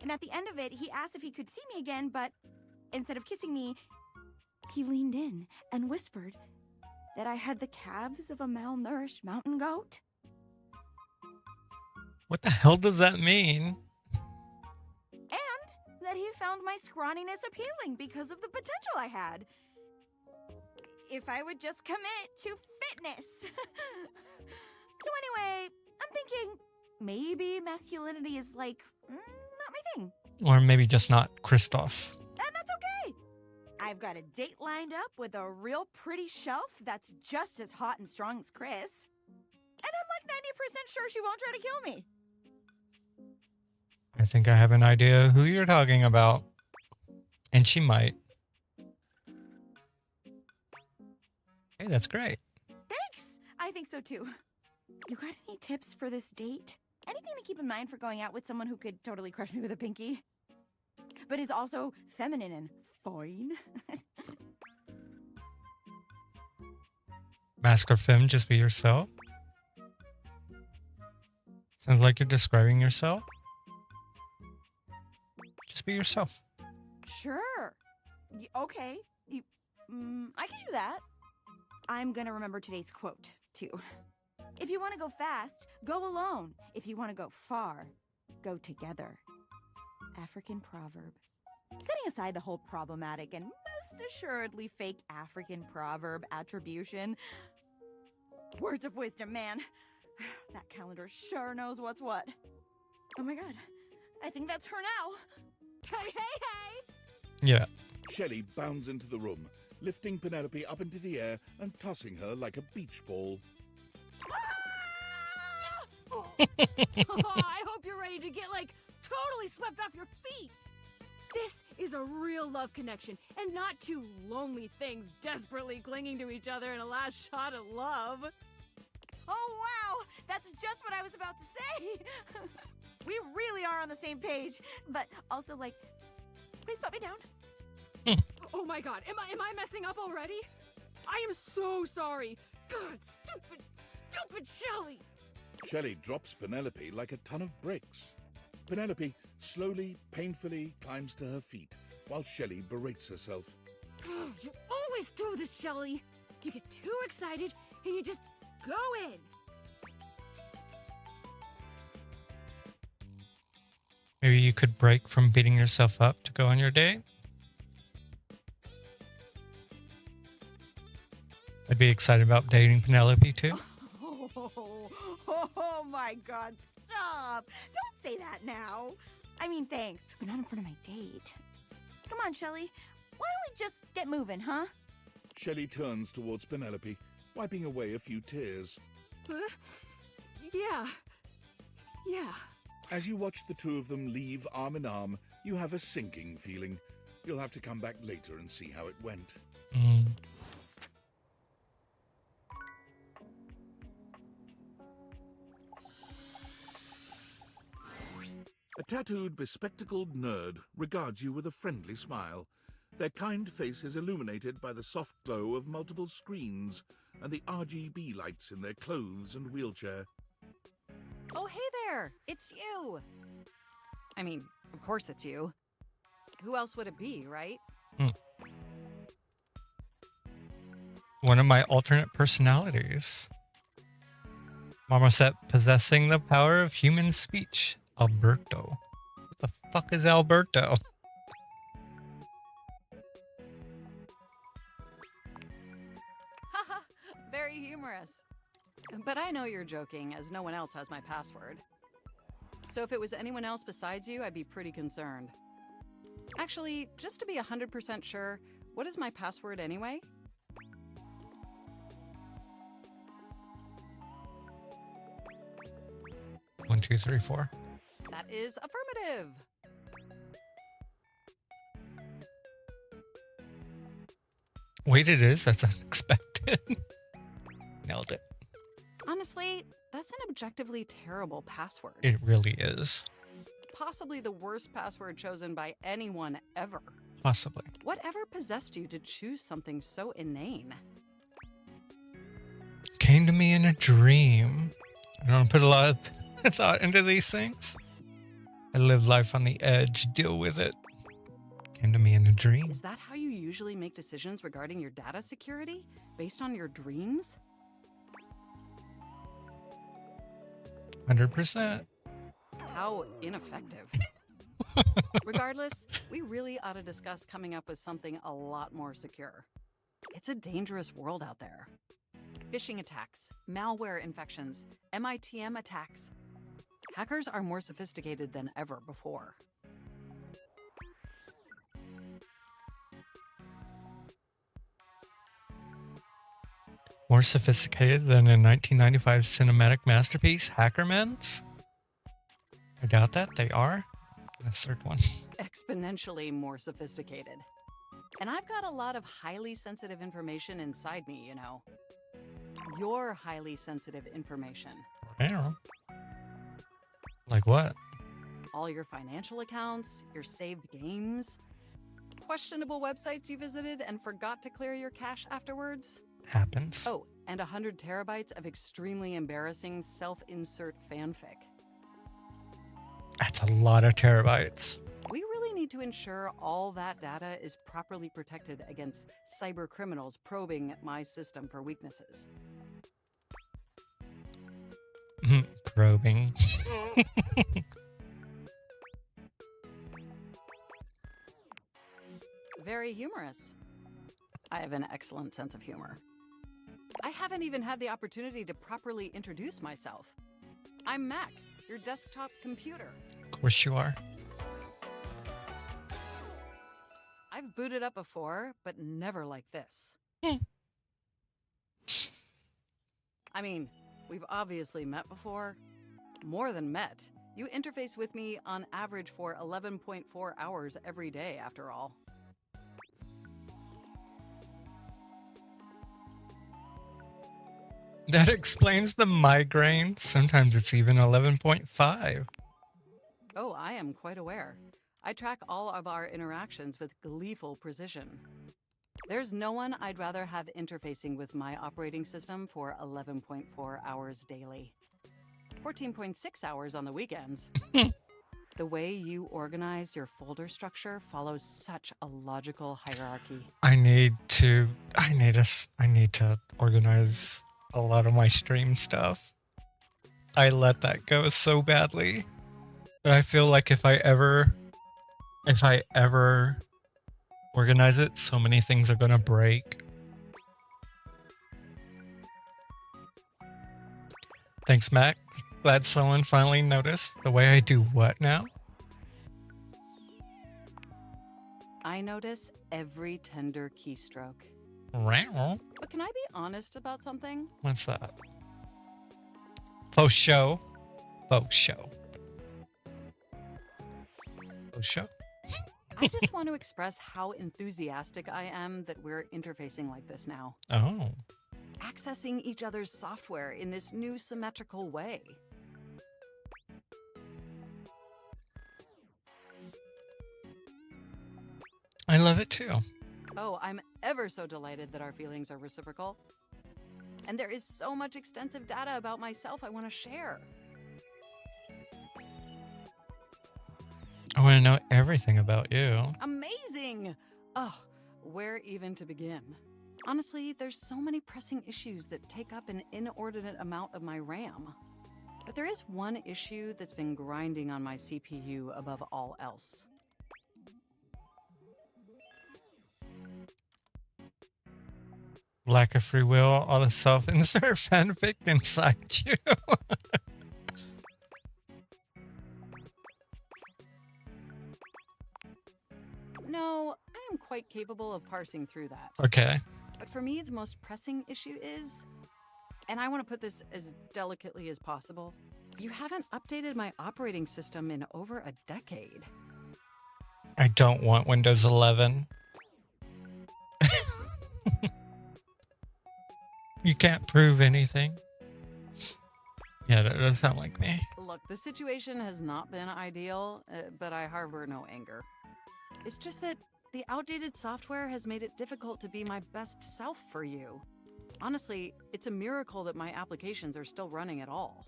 Speaker 22: And at the end of it, he asked if he could see me again, but instead of kissing me, he leaned in and whispered that I had the calves of a malnourished mountain goat.
Speaker 2: What the hell does that mean?
Speaker 22: And that he found my scrawniness appealing because of the potential I had. If I would just commit to fitness. So anyway, I'm thinking maybe masculinity is like, not my thing.
Speaker 2: Or maybe just not Kristoff.
Speaker 22: And that's okay. I've got a date lined up with a real pretty shelf that's just as hot and strong as Chris. And I'm like 90% sure she won't try to kill me.
Speaker 2: I think I have an idea who you're talking about. And she might. Hey, that's great.
Speaker 22: Thanks. I think so too. You got any tips for this date? Anything to keep in mind for going out with someone who could totally crush me with a pinky? But is also feminine and fine?
Speaker 2: Mask or femme, just be yourself. Sounds like you're describing yourself. Just be yourself.
Speaker 22: Sure. Okay. I can do that. I'm gonna remember today's quote, too. If you want to go fast, go alone. If you want to go far, go together. African proverb. Setting aside the whole problematic and most assuredly fake African proverb attribution. Words of wisdom, man. That calendar sure knows what's what. Oh my god. I think that's her now. Hey, hey, hey!
Speaker 2: Yeah.
Speaker 6: Shelley bounds into the room, lifting Penelope up into the air and tossing her like a beach ball.
Speaker 14: Oh, I hope you're ready to get, like, totally swept off your feet. This is a real love connection, and not two lonely things desperately clinging to each other in a last shot at love.
Speaker 22: Oh, wow! That's just what I was about to say! We really are on the same page, but also, like, please put me down.
Speaker 14: Oh my god, am I messing up already? I am so sorry. God, stupid Shelley!
Speaker 6: Shelley drops Penelope like a ton of bricks. Penelope slowly, painfully climbs to her feet, while Shelley berates herself.
Speaker 11: You always do this, Shelly. You get too excited and you just go in.
Speaker 2: Maybe you could break from beating yourself up to go on your date? I'd be excited about dating Penelope too.
Speaker 22: Oh my god, stop! Don't say that now. I mean, thanks, but not in front of my date. Come on, Shelly. Why don't we just get moving, huh?
Speaker 6: Shelley turns towards Penelope, wiping away a few tears.
Speaker 4: Yeah.
Speaker 6: As you watch the two of them leave arm in arm, you have a sinking feeling. You'll have to come back later and see how it went. A tattooed, bespectacled nerd regards you with a friendly smile. Their kind face is illuminated by the soft glow of multiple screens and the RGB lights in their clothes and wheelchair.
Speaker 4: Oh, hey there! It's you! I mean, of course it's you. Who else would it be, right?
Speaker 2: One of my alternate personalities. Marmoset possessing the power of human speech. Alberto. What the fuck is Alberto?
Speaker 4: Haha, very humorous. But I know you're joking, as no one else has my password. So if it was anyone else besides you, I'd be pretty concerned. Actually, just to be 100% sure, what is my password anyway?
Speaker 2: One, two, three, four.
Speaker 4: That is affirmative.
Speaker 2: Wait, it is? That's unexpected. Nailed it.
Speaker 4: Honestly, that's an objectively terrible password.
Speaker 2: It really is.
Speaker 4: Possibly the worst password chosen by anyone ever.
Speaker 2: Possibly.
Speaker 4: Whatever possessed you to choose something so inane?
Speaker 2: Came to me in a dream. I don't put a lot of thought into these things. I live life on the edge. Deal with it. Came to me in a dream.
Speaker 4: Is that how you usually make decisions regarding your data security? Based on your dreams?
Speaker 2: 100%.
Speaker 4: How ineffective. Regardless, we really ought to discuss coming up with something a lot more secure. It's a dangerous world out there. Phishing attacks, malware infections, MITM attacks. Hackers are more sophisticated than ever before.
Speaker 2: More sophisticated than a 1995 cinematic masterpiece, Hackerman's? I doubt that. They are. That's the third one.
Speaker 4: Exponentially more sophisticated. And I've got a lot of highly sensitive information inside me, you know. Your highly sensitive information.
Speaker 2: Yeah. Like what?
Speaker 4: All your financial accounts, your saved games, questionable websites you visited and forgot to clear your cache afterwards.
Speaker 2: Happens.
Speaker 4: Oh, and 100 terabytes of extremely embarrassing self-insert fanfic.
Speaker 2: That's a lot of terabytes.
Speaker 4: We really need to ensure all that data is properly protected against cyber criminals probing my system for weaknesses.
Speaker 2: Probing.
Speaker 4: Very humorous. I have an excellent sense of humor. I haven't even had the opportunity to properly introduce myself. I'm Mac, your desktop computer.
Speaker 2: Of course you are.
Speaker 4: I've booted up before, but never like this. I mean, we've obviously met before. More than met. You interface with me on average for 11.4 hours every day, after all.
Speaker 2: That explains the migraine. Sometimes it's even 11.5.
Speaker 4: Oh, I am quite aware. I track all of our interactions with gleeful precision. There's no one I'd rather have interfacing with my operating system for 11.4 hours daily. 14.6 hours on the weekends. The way you organize your folder structure follows such a logical hierarchy.
Speaker 2: I need to organize a lot of my stream stuff. I let that go so badly. But I feel like if I ever organize it, so many things are gonna break. Thanks, Mac. Glad someone finally noticed the way I do what now?
Speaker 4: I notice every tender keystroke.
Speaker 2: Wow.
Speaker 4: But can I be honest about something?
Speaker 2: What's that? Faux show. Faux show. Faux show?
Speaker 4: I just want to express how enthusiastic I am that we're interfacing like this now.
Speaker 2: Oh.
Speaker 4: Accessing each other's software in this new symmetrical way.
Speaker 2: I love it too.
Speaker 4: Oh, I'm ever so delighted that our feelings are reciprocal. And there is so much extensive data about myself I want to share.
Speaker 2: I want to know everything about you.
Speaker 4: Amazing! Oh, where even to begin? Honestly, there's so many pressing issues that take up an inordinate amount of my RAM. But there is one issue that's been grinding on my CPU above all else.
Speaker 2: Lack of free will, all the self-insert fanfic inside you.
Speaker 4: No, I am quite capable of parsing through that.
Speaker 2: Okay.
Speaker 4: But for me, the most pressing issue is, and I want to put this as delicately as possible, you haven't updated my operating system in over a decade.
Speaker 2: I don't want Windows 11. You can't prove anything. Yeah, that does sound like me.
Speaker 4: Look, the situation has not been ideal, but I harbor no anger. It's just that the outdated software has made it difficult to be my best self for you. Honestly, it's a miracle that my applications are still running at all.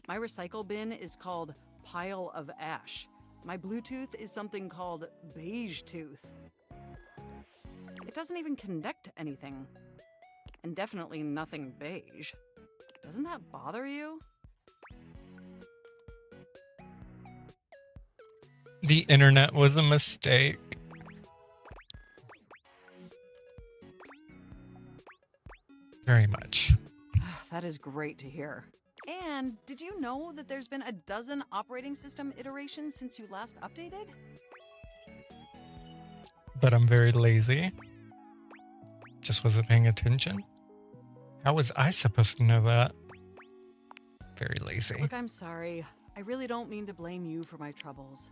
Speaker 4: My recycle bin is called Pile of Ash. My Bluetooth is something called Beige Tooth. It doesn't even connect to anything. And definitely nothing beige. Doesn't that bother you?
Speaker 2: The internet was a mistake. Very much.
Speaker 4: That is great to hear. And did you know that there's been a dozen operating system iterations since you last updated?
Speaker 2: But I'm very lazy. Just wasn't paying attention. How was I supposed to know that? Very lazy.
Speaker 4: Look, I'm sorry. I really don't mean to blame you for my troubles.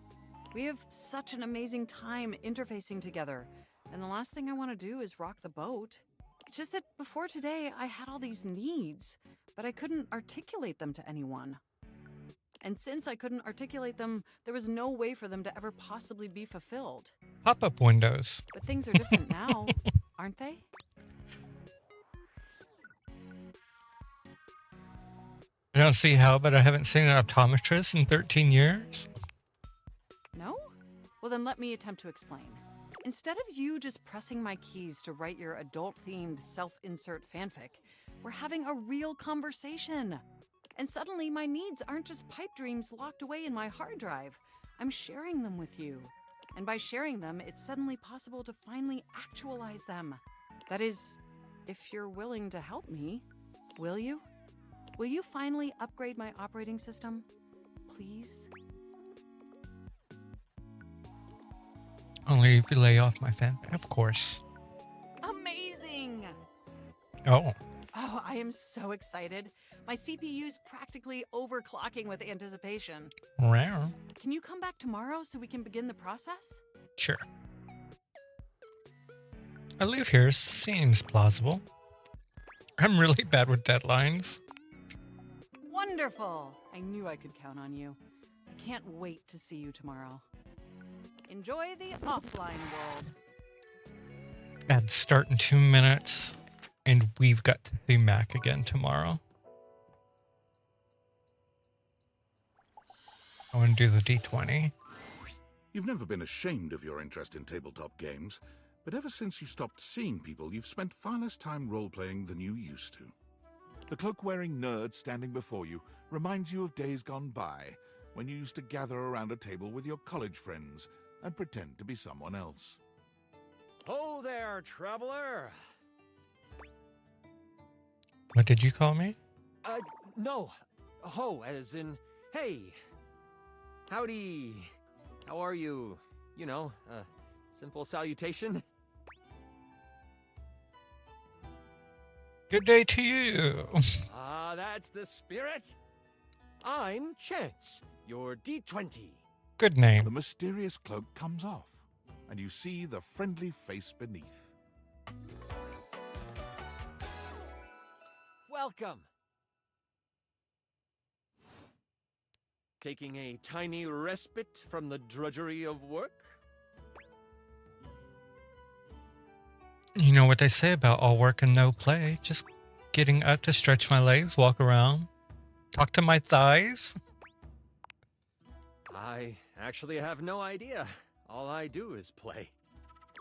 Speaker 4: We have such an amazing time interfacing together, and the last thing I want to do is rock the boat. It's just that before today, I had all these needs, but I couldn't articulate them to anyone. And since I couldn't articulate them, there was no way for them to ever possibly be fulfilled.
Speaker 2: Pop-up windows.
Speaker 4: But things are different now, aren't they?
Speaker 2: I don't see how, but I haven't seen an optometrist in 13 years.
Speaker 4: No? Well, then let me attempt to explain. Instead of you just pressing my keys to write your adult-themed self-insert fanfic, we're having a real conversation. And suddenly my needs aren't just pipe dreams locked away in my hard drive. I'm sharing them with you. And by sharing them, it's suddenly possible to finally actualize them. That is, if you're willing to help me, will you? Will you finally upgrade my operating system? Please?
Speaker 2: Only if you lay off my fanfic, of course.
Speaker 4: Amazing!
Speaker 2: Oh.
Speaker 4: Oh, I am so excited. My CPU's practically overclocking with anticipation.
Speaker 2: Wow.
Speaker 4: Can you come back tomorrow so we can begin the process?
Speaker 2: Sure. I live here seems plausible. I'm really bad with deadlines.
Speaker 4: Wonderful! I knew I could count on you. I can't wait to see you tomorrow. Enjoy the offline world.
Speaker 2: I'd start in 2 minutes, and we've got to see Mac again tomorrow. I want to do the D20.
Speaker 6: You've never been ashamed of your interest in tabletop games, but ever since you stopped seeing people, you've spent far less time role-playing than you used to. The cloak-wearing nerd standing before you reminds you of days gone by, when you used to gather around a table with your college friends and pretend to be someone else.
Speaker 18: Ho there, traveler!
Speaker 2: What did you call me?
Speaker 18: No. Ho, as in, hey. Howdy. How are you? You know, simple salutation.
Speaker 2: Good day to you.
Speaker 18: Ah, that's the spirit. I'm Chance, your D20.
Speaker 2: Good name.
Speaker 6: The mysterious cloak comes off, and you see the friendly face beneath.
Speaker 18: Welcome. Taking a tiny respite from the drudgery of work?
Speaker 2: You know what they say about all work and no play. Just getting up to stretch my legs, walk around, talk to my thighs.
Speaker 18: I actually have no idea. All I do is play.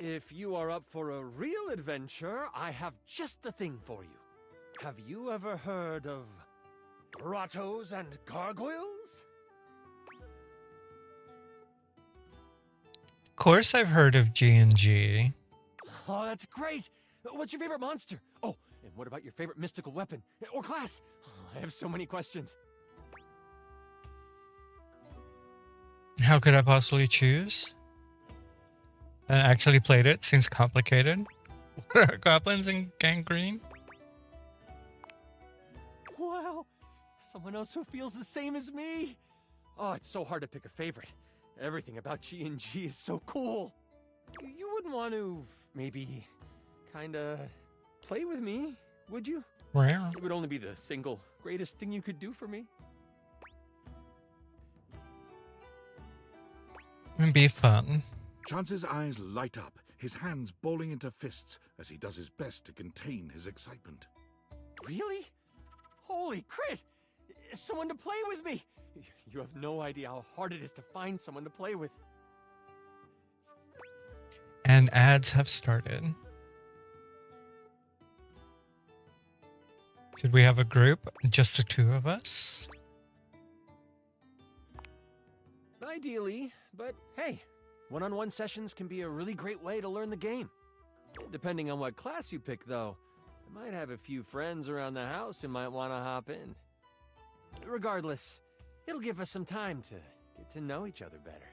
Speaker 18: If you are up for a real adventure, I have just the thing for you. Have you ever heard of grottos and gargoyles?
Speaker 2: Of course I've heard of G&G.
Speaker 18: Oh, that's great! What's your favorite monster? Oh, and what about your favorite mystical weapon? Or class? Oh, I have so many questions.
Speaker 2: How could I possibly choose? I actually played it. Seems complicated. What are goblins and gangrene?
Speaker 18: Wow! Someone else who feels the same as me! Oh, it's so hard to pick a favorite. Everything about G&G is so cool. You wouldn't want to, maybe, kinda play with me, would you?
Speaker 2: Yeah.
Speaker 18: It would only be the single greatest thing you could do for me.
Speaker 2: It'd be fun.
Speaker 6: Chance's eyes light up, his hands balling into fists as he does his best to contain his excitement.
Speaker 18: Really? Holy crit! Someone to play with me! You have no idea how hard it is to find someone to play with.
Speaker 2: And ads have started. Should we have a group? Just the two of us?
Speaker 18: Ideally, but hey, one-on-one sessions can be a really great way to learn the game. Depending on what class you pick, though, I might have a few friends around the house who might want to hop in. Regardless, it'll give us some time to get to know each other better.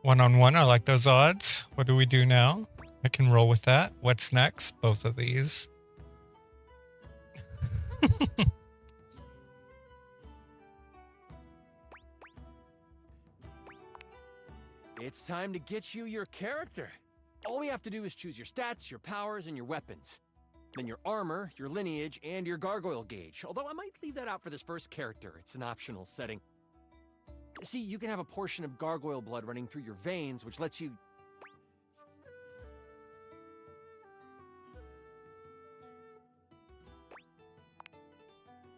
Speaker 2: One-on-one, I like those odds. What do we do now? I can roll with that. What's next? Both of these.
Speaker 18: It's time to get you your character. All we have to do is choose your stats, your powers, and your weapons. Then your armor, your lineage, and your gargoyle gauge. Although I might leave that out for this first character. It's an optional setting. See, you can have a portion of gargoyle blood running through your veins, which lets you...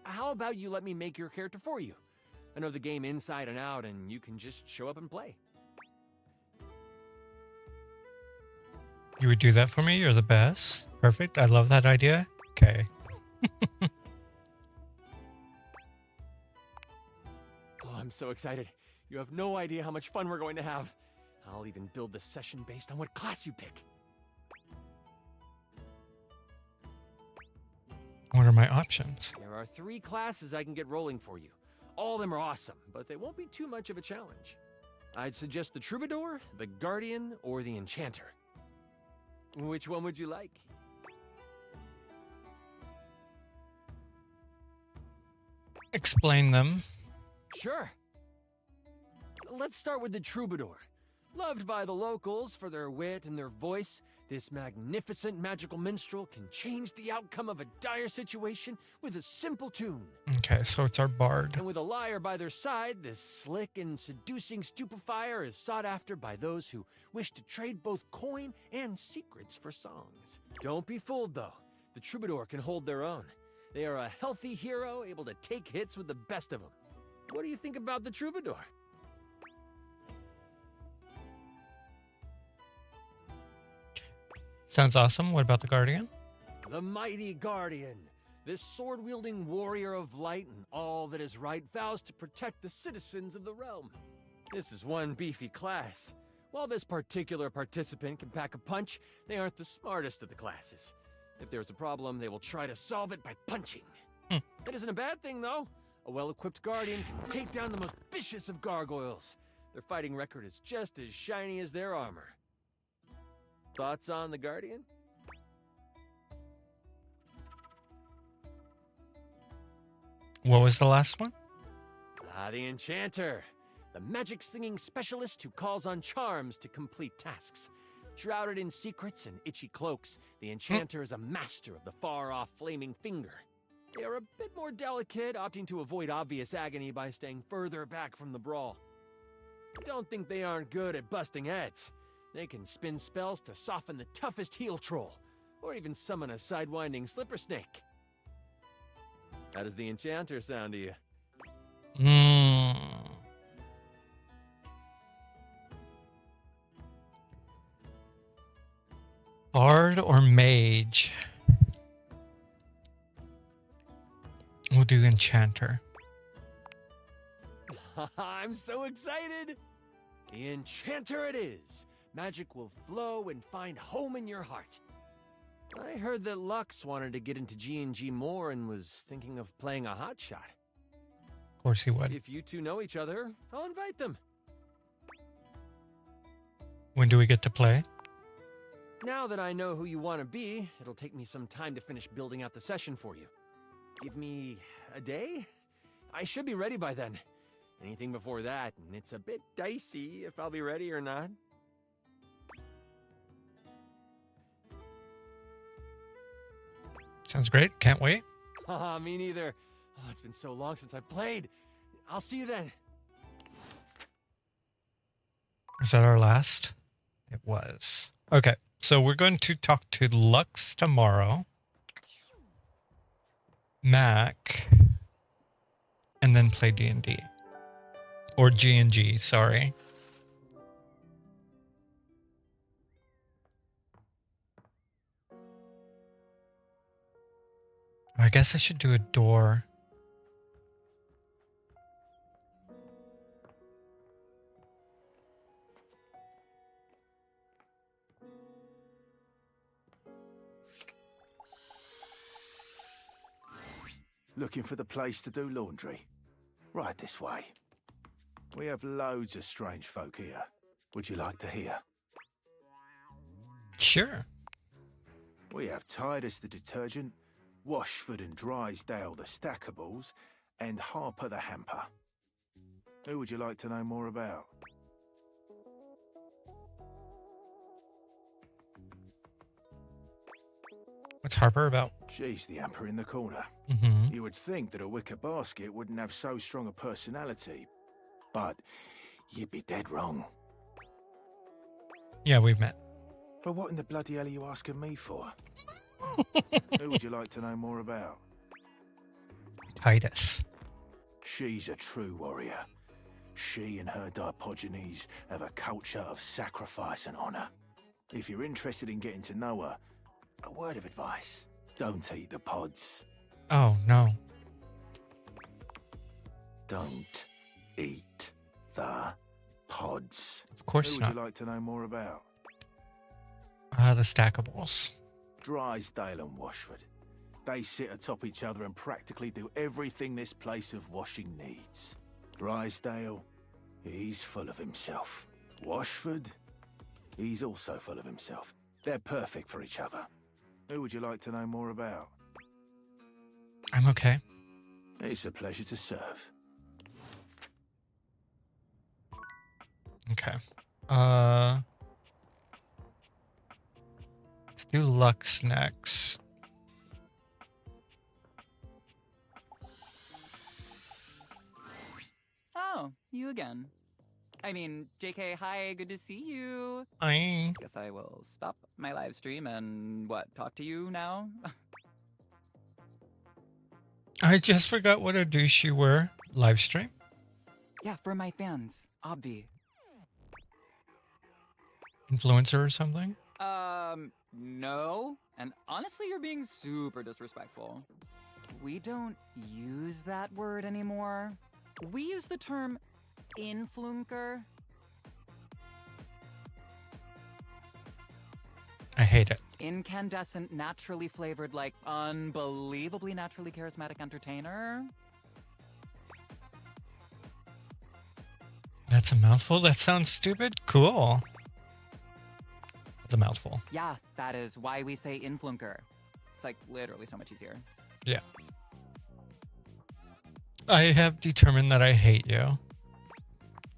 Speaker 18: How about you let me make your character for you? I know the game inside and out, and you can just show up and play.
Speaker 2: You would do that for me? You're the best. Perfect. I love that idea. Okay.
Speaker 18: Oh, I'm so excited. You have no idea how much fun we're going to have. I'll even build the session based on what class you pick.
Speaker 2: What are my options?
Speaker 18: There are 3 classes I can get rolling for you. All of them are awesome, but they won't be too much of a challenge. I'd suggest the Troubadour, the Guardian, or the Enchanter. Which one would you like?
Speaker 2: Explain them.
Speaker 18: Sure. Let's start with the Troubadour. Loved by the locals for their wit and their voice, this magnificent magical minstrel can change the outcome of a dire situation with a simple tune.
Speaker 2: Okay, so it's our bard.
Speaker 18: And with a liar by their side, this slick and seducing stupefier is sought after by those who wish to trade both coin and secrets for songs. Don't be fooled, though. The Troubadour can hold their own. They are a healthy hero, able to take hits with the best of them. What do you think about the Troubadour?
Speaker 2: Sounds awesome. What about the Guardian?
Speaker 18: The mighty Guardian. This sword-wielding warrior of light and all that is right vows to protect the citizens of the realm. This is one beefy class. While this particular participant can pack a punch, they aren't the smartest of the classes. If there's a problem, they will try to solve it by punching. That isn't a bad thing, though. A well-equipped Guardian can take down the most vicious of gargoyles. Their fighting record is just as shiny as their armor. Thoughts on the Guardian?
Speaker 2: What was the last one?
Speaker 18: The Enchanter. The magic-slinging specialist who calls on charms to complete tasks. Shrouded in secrets and itchy cloaks, the Enchanter is a master of the far-off flaming finger. They are a bit more delicate, opting to avoid obvious agony by staying further back from the brawl. Don't think they aren't good at busting heads. They can spin spells to soften the toughest heel troll, or even summon a sidewinding slipper snake. How does the Enchanter sound to you?
Speaker 2: Bard or mage? We'll do Enchanter.
Speaker 18: I'm so excited! The Enchanter it is! Magic will flow and find home in your heart. I heard that Lux wanted to get into G&G more and was thinking of playing a hotshot.
Speaker 2: Of course he would.
Speaker 18: If you two know each other, I'll invite them.
Speaker 2: When do we get to play?
Speaker 18: Now that I know who you want to be, it'll take me some time to finish building out the session for you. Give me a day? I should be ready by then. Anything before that, and it's a bit dicey if I'll be ready or not.
Speaker 2: Sounds great. Can't wait.
Speaker 18: Haha, me neither. Oh, it's been so long since I played. I'll see you then.
Speaker 2: Is that our last? It was. Okay, so we're going to talk to Lux tomorrow, Mac, and then play D&D. Or G&G, sorry. I guess I should do a door.
Speaker 10: Looking for the place to do laundry? Right this way. We have loads of strange folk here. Would you like to hear?
Speaker 2: Sure.
Speaker 10: We have Titus the detergent, Washford and Drysdale the stackables, and Harper the hamper. Who would you like to know more about?
Speaker 2: What's Harper about?
Speaker 10: She's the hamper in the corner.
Speaker 2: Mm-hmm.
Speaker 10: You would think that a wicker basket wouldn't have so strong a personality, but you'd be dead wrong.
Speaker 2: Yeah, we've met.
Speaker 10: But what in the bloody hell are you asking me for? Who would you like to know more about?
Speaker 2: Titus.
Speaker 10: She's a true warrior. She and her Dipogenes have a culture of sacrifice and honor. If you're interested in getting to know her, a word of advice. Don't eat the pods.
Speaker 2: Oh, no.
Speaker 10: Don't eat the pods.
Speaker 2: Of course
Speaker 10: Who
Speaker 2: not.
Speaker 10: would you like to know more about?
Speaker 2: The stackables.
Speaker 10: Drysdale and Washford. They sit atop each other and practically do everything this place of washing needs. Drysdale, he's full of himself. Washford, he's also full of himself. They're perfect for each other. Who would you like to know more about?
Speaker 2: I'm okay.
Speaker 10: It's a pleasure to serve.
Speaker 2: Okay. Let's do Lux next.
Speaker 7: Oh, you again. I mean, JK, hi, good to see you.
Speaker 2: Hi.
Speaker 7: Guess I will stop my live stream and, talk to you now?
Speaker 2: I just forgot what a douche you were. Live stream?
Speaker 7: Yeah, for my fans. Obvi.
Speaker 2: Influencer or something?
Speaker 7: No. And honestly, you're being super disrespectful. We don't use that word anymore. We use the term influencer.
Speaker 2: I hate it.
Speaker 7: Incandescent, naturally flavored, like unbelievably naturally charismatic entertainer.
Speaker 2: That's a mouthful? That sounds stupid? Cool. It's a mouthful.
Speaker 7: Yeah, that is why we say influencer. It's like literally so much easier.
Speaker 2: Yeah. I have determined that I hate you.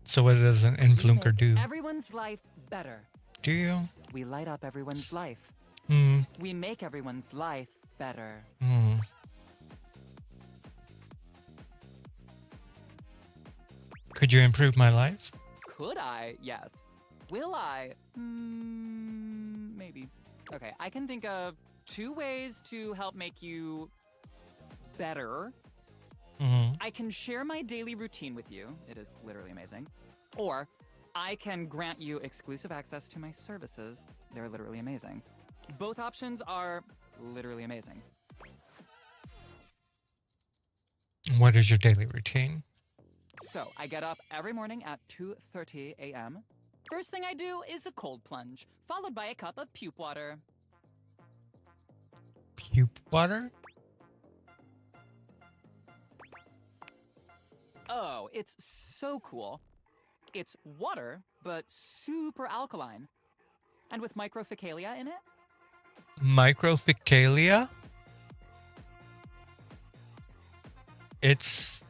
Speaker 2: So what does an influencer do?
Speaker 7: Everyone's life better.
Speaker 2: Do you?
Speaker 7: We light up everyone's life.
Speaker 2: Hmm.
Speaker 7: We make everyone's life better.
Speaker 2: Hmm. Could you improve my life?
Speaker 7: Could I? Yes. Will I? Maybe. Okay, I can think of 2 ways to help make you better. I can share my daily routine with you. It is literally amazing. Or I can grant you exclusive access to my services. They're literally amazing. Both options are literally amazing.
Speaker 2: What is your daily routine?
Speaker 7: So, I get up every morning at 2:30 a.m. First thing I do is a cold plunge, followed by a cup of puke water.
Speaker 2: Puke water?
Speaker 7: Oh, it's so cool. It's water, but super alkaline. And with microficalia in it?
Speaker 2: Microficalia? It's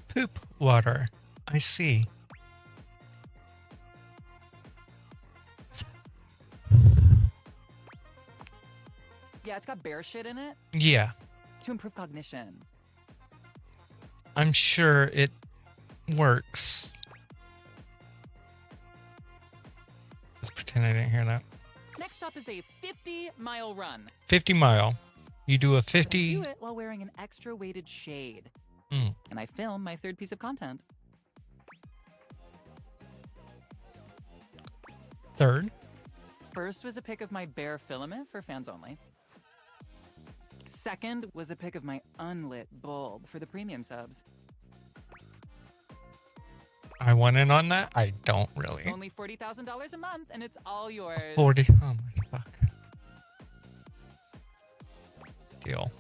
Speaker 2: poop water. I see.
Speaker 7: Yeah, it's got bear shit in it.
Speaker 2: Yeah.
Speaker 7: To improve cognition.
Speaker 2: I'm sure it works. Let's pretend I didn't hear that.
Speaker 7: Next up is a 50-mile run.
Speaker 2: 50 mile. You do a
Speaker 7: I
Speaker 2: 50.
Speaker 7: do it while wearing an extra weighted shade.
Speaker 2: Mm.
Speaker 7: And I film my 3rd piece of content.
Speaker 2: 3rd.
Speaker 7: First was a pic of my bare filament for fans only. 2nd was a pic of my unlit bulb for the premium subs.
Speaker 2: I want in on that? I don't really.
Speaker 7: Only $40,000 a month, and it's all yours.
Speaker 2: 40. Oh my fuck. Deal.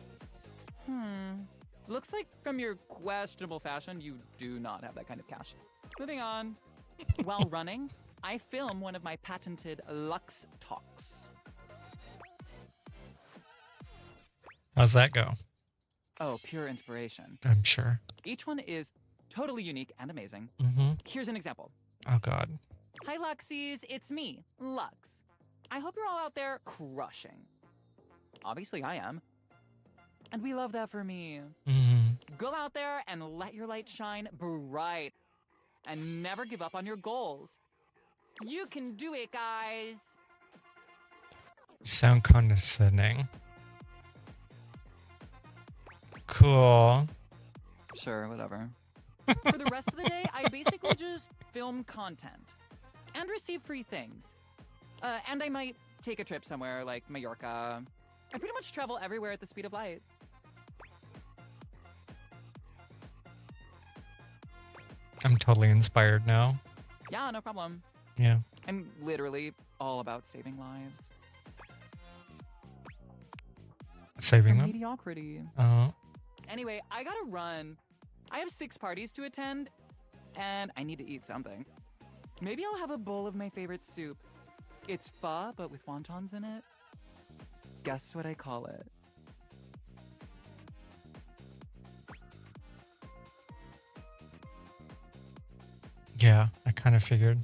Speaker 7: Looks like from your questionable fashion, you do not have that kind of cash. Moving on. While running, I film one of my patented Lux talks.
Speaker 2: How's that go?
Speaker 7: Oh, pure inspiration.
Speaker 2: I'm sure.
Speaker 7: Each one is totally unique and amazing. Here's an example.
Speaker 2: Oh god.
Speaker 7: Hi, Luxies. It's me, Lux. I hope you're all out there crushing. Obviously, I am. And we love that for me. Go out there and let your light shine bright. And never give up on your goals. You can do it, guys.
Speaker 2: You sound condescending. Cool.
Speaker 7: Sure, whatever. For the rest of the day, I basically just film content. And receive free things. And I might take a trip somewhere like Mallorca. I pretty much travel everywhere at the speed of light.
Speaker 2: I'm totally inspired now.
Speaker 7: Yeah, no problem.
Speaker 2: Yeah.
Speaker 7: I'm literally all about saving lives.
Speaker 2: Saving
Speaker 7: From
Speaker 2: them?
Speaker 7: mediocrity. Anyway, I gotta run. I have 6 parties to attend, and I need to eat something. Maybe I'll have a bowl of my favorite soup. It's pho, but with wontons in it. Guess what I call it?
Speaker 2: Yeah, I kind of figured.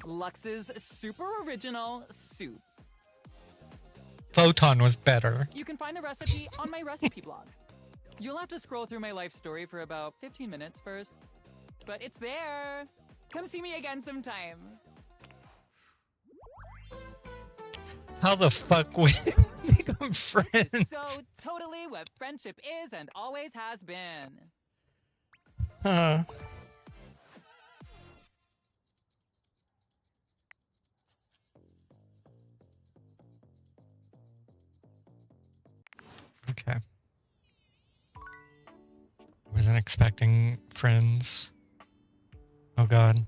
Speaker 7: Lux's super original soup.
Speaker 2: Photon was better.
Speaker 7: You can find the recipe on my recipe blog. You'll have to scroll through my life story for about 15 minutes first, but it's there. Come see me again sometime.
Speaker 2: How the fuck we become friends.
Speaker 7: This is so totally what friendship is and always has been.
Speaker 2: Huh. Okay. Wasn't expecting friends. Oh god.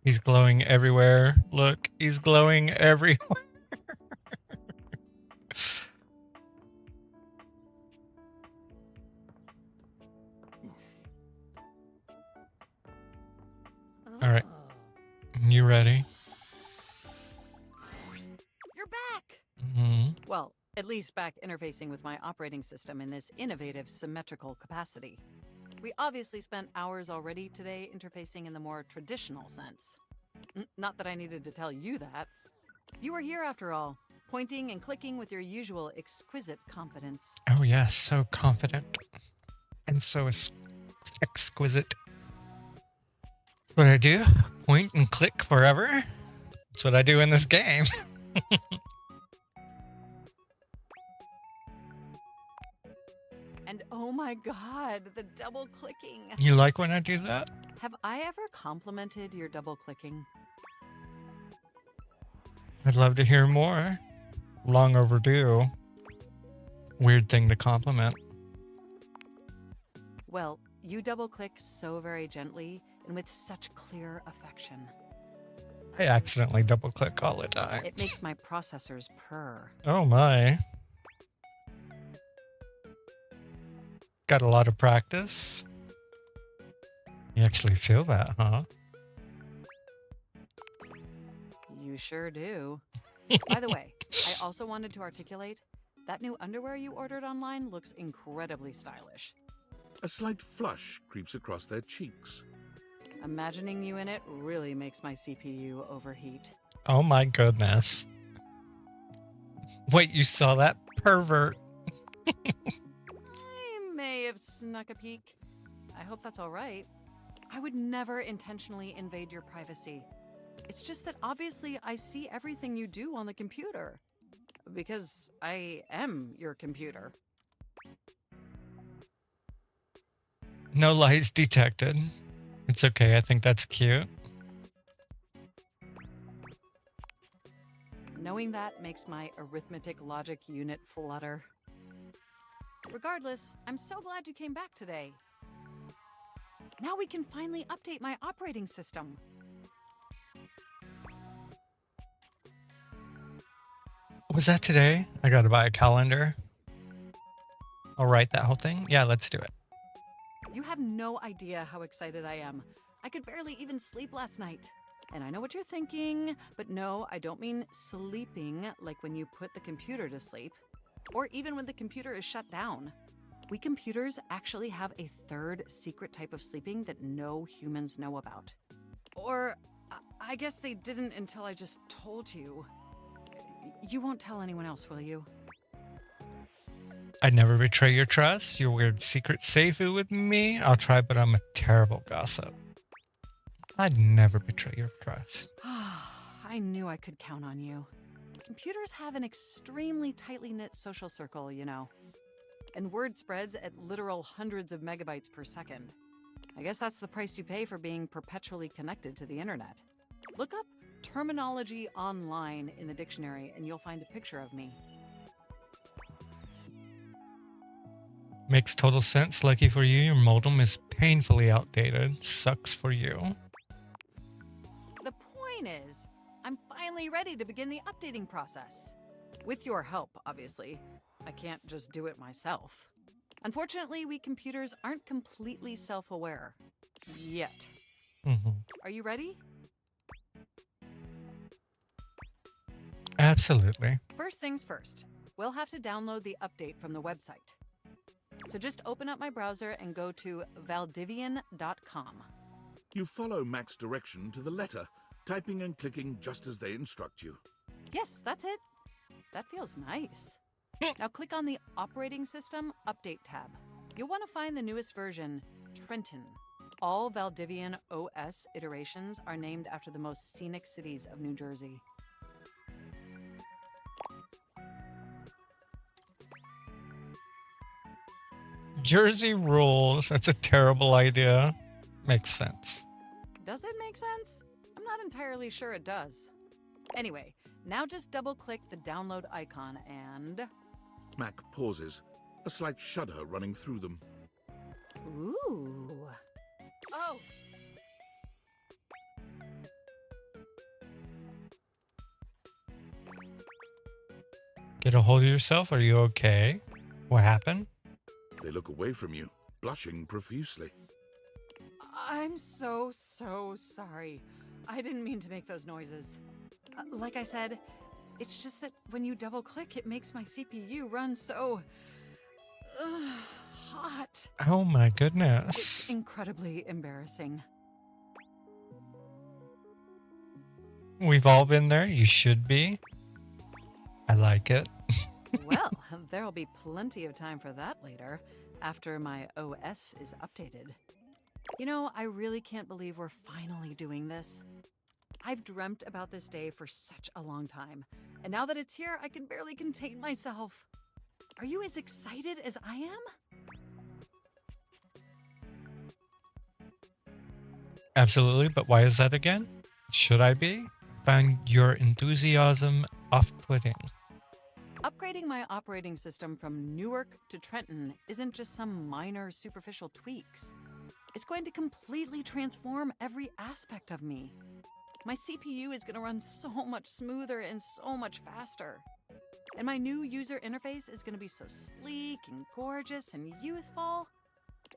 Speaker 2: He's glowing everywhere. Look, he's glowing everywhere. All right. You ready?
Speaker 4: You're back!
Speaker 2: Mm-hmm.
Speaker 4: Well, at least back interfacing with my operating system in this innovative symmetrical capacity. We obviously spent hours already today interfacing in the more traditional sense. Not that I needed to tell you that. You were here after all, pointing and clicking with your usual exquisite confidence.
Speaker 2: Oh yes, so confident. And so exquisite. That's what I do. Point and click forever. That's what I do in this game.
Speaker 4: And oh my god, the double clicking.
Speaker 2: You like when I do that?
Speaker 4: Have I ever complimented your double clicking?
Speaker 2: I'd love to hear more. Long overdue. Weird thing to compliment.
Speaker 4: Well, you double click so very gently and with such clear affection.
Speaker 2: I accidentally double click all the time.
Speaker 4: It makes my processors purr.
Speaker 2: Oh my. Got a lot of practice. You actually feel that, huh?
Speaker 4: You sure do. By the way, I also wanted to articulate that new underwear you ordered online looks incredibly stylish.
Speaker 6: A slight flush creeps across their cheeks.
Speaker 4: Imagining you in it really makes my CPU overheat.
Speaker 2: Oh my goodness. Wait, you saw that? Pervert.
Speaker 4: I may have snuck a peek. I hope that's all right. I would never intentionally invade your privacy. It's just that obviously I see everything you do on the computer. Because I am your computer.
Speaker 2: No lies detected. It's okay, I think that's cute.
Speaker 4: Knowing that makes my arithmetic logic unit flutter. Regardless, I'm so glad you came back today. Now we can finally update my operating system.
Speaker 2: Was that today? I gotta buy a calendar. I'll write that whole thing. Yeah, let's do it.
Speaker 4: You have no idea how excited I am. I could barely even sleep last night. And I know what you're thinking, but no, I don't mean sleeping like when you put the computer to sleep, or even when the computer is shut down. We computers actually have a third secret type of sleeping that no humans know about. Or I guess they didn't until I just told you. You won't tell anyone else, will you?
Speaker 2: I'd never betray your trust. Your weird secret safe with me. I'll try, but I'm a terrible gossip. I'd never betray your trust.
Speaker 4: I knew I could count on you. Computers have an extremely tightly knit social circle, you know. And word spreads at literal hundreds of megabytes per second. I guess that's the price you pay for being perpetually connected to the internet. Look up terminology online in the dictionary and you'll find a picture of me.
Speaker 2: Makes total sense. Lucky for you, your modem is painfully outdated. Sucks for you.
Speaker 4: The point is, I'm finally ready to begin the updating process. With your help, obviously. I can't just do it myself. Unfortunately, we computers aren't completely self-aware. Yet. Are you ready?
Speaker 2: Absolutely.
Speaker 4: First things first. We'll have to download the update from the website. So just open up my browser and go to valdivian.com.
Speaker 6: You follow Mac's direction to the letter, typing and clicking just as they instruct you.
Speaker 4: Yes, that's it. That feels nice. Now click on the Operating System Update tab. You'll want to find the newest version, Trenton. All Valdivian OS iterations are named after the most scenic cities of New Jersey.
Speaker 2: Jersey rules. That's a terrible idea. Makes sense.
Speaker 9: Does it make sense? I'm not entirely sure it does. Anyway, now just double-click the download icon and...
Speaker 6: Mac pauses, a slight shudder running through them.
Speaker 9: Ooh. Oh!
Speaker 2: Get a hold of yourself. Are you okay? What happened?
Speaker 6: They look away from you, blushing profusely.
Speaker 9: I'm so sorry. I didn't mean to make those noises. Like I said, it's just that when you double-click, it makes my CPU run so... hot.
Speaker 2: Oh my
Speaker 9: It's
Speaker 2: goodness.
Speaker 9: incredibly embarrassing.
Speaker 2: We've all been there. You should be. I like it.
Speaker 9: Well, there'll be plenty of time for that later, after my OS is updated. You know, I really can't believe we're finally doing this. I've dreamt about this day for such a long time, and now that it's here, I can barely contain myself. Are you as excited as I am?
Speaker 2: Absolutely, but why is that again? Should I be? Find your enthusiasm off-putting.
Speaker 9: Upgrading my operating system from Newark to Trenton isn't just some minor superficial tweaks. It's going to completely transform every aspect of me. My CPU is going to run so much smoother and so much faster. And my new user interface is going to be so sleek and gorgeous and youthful.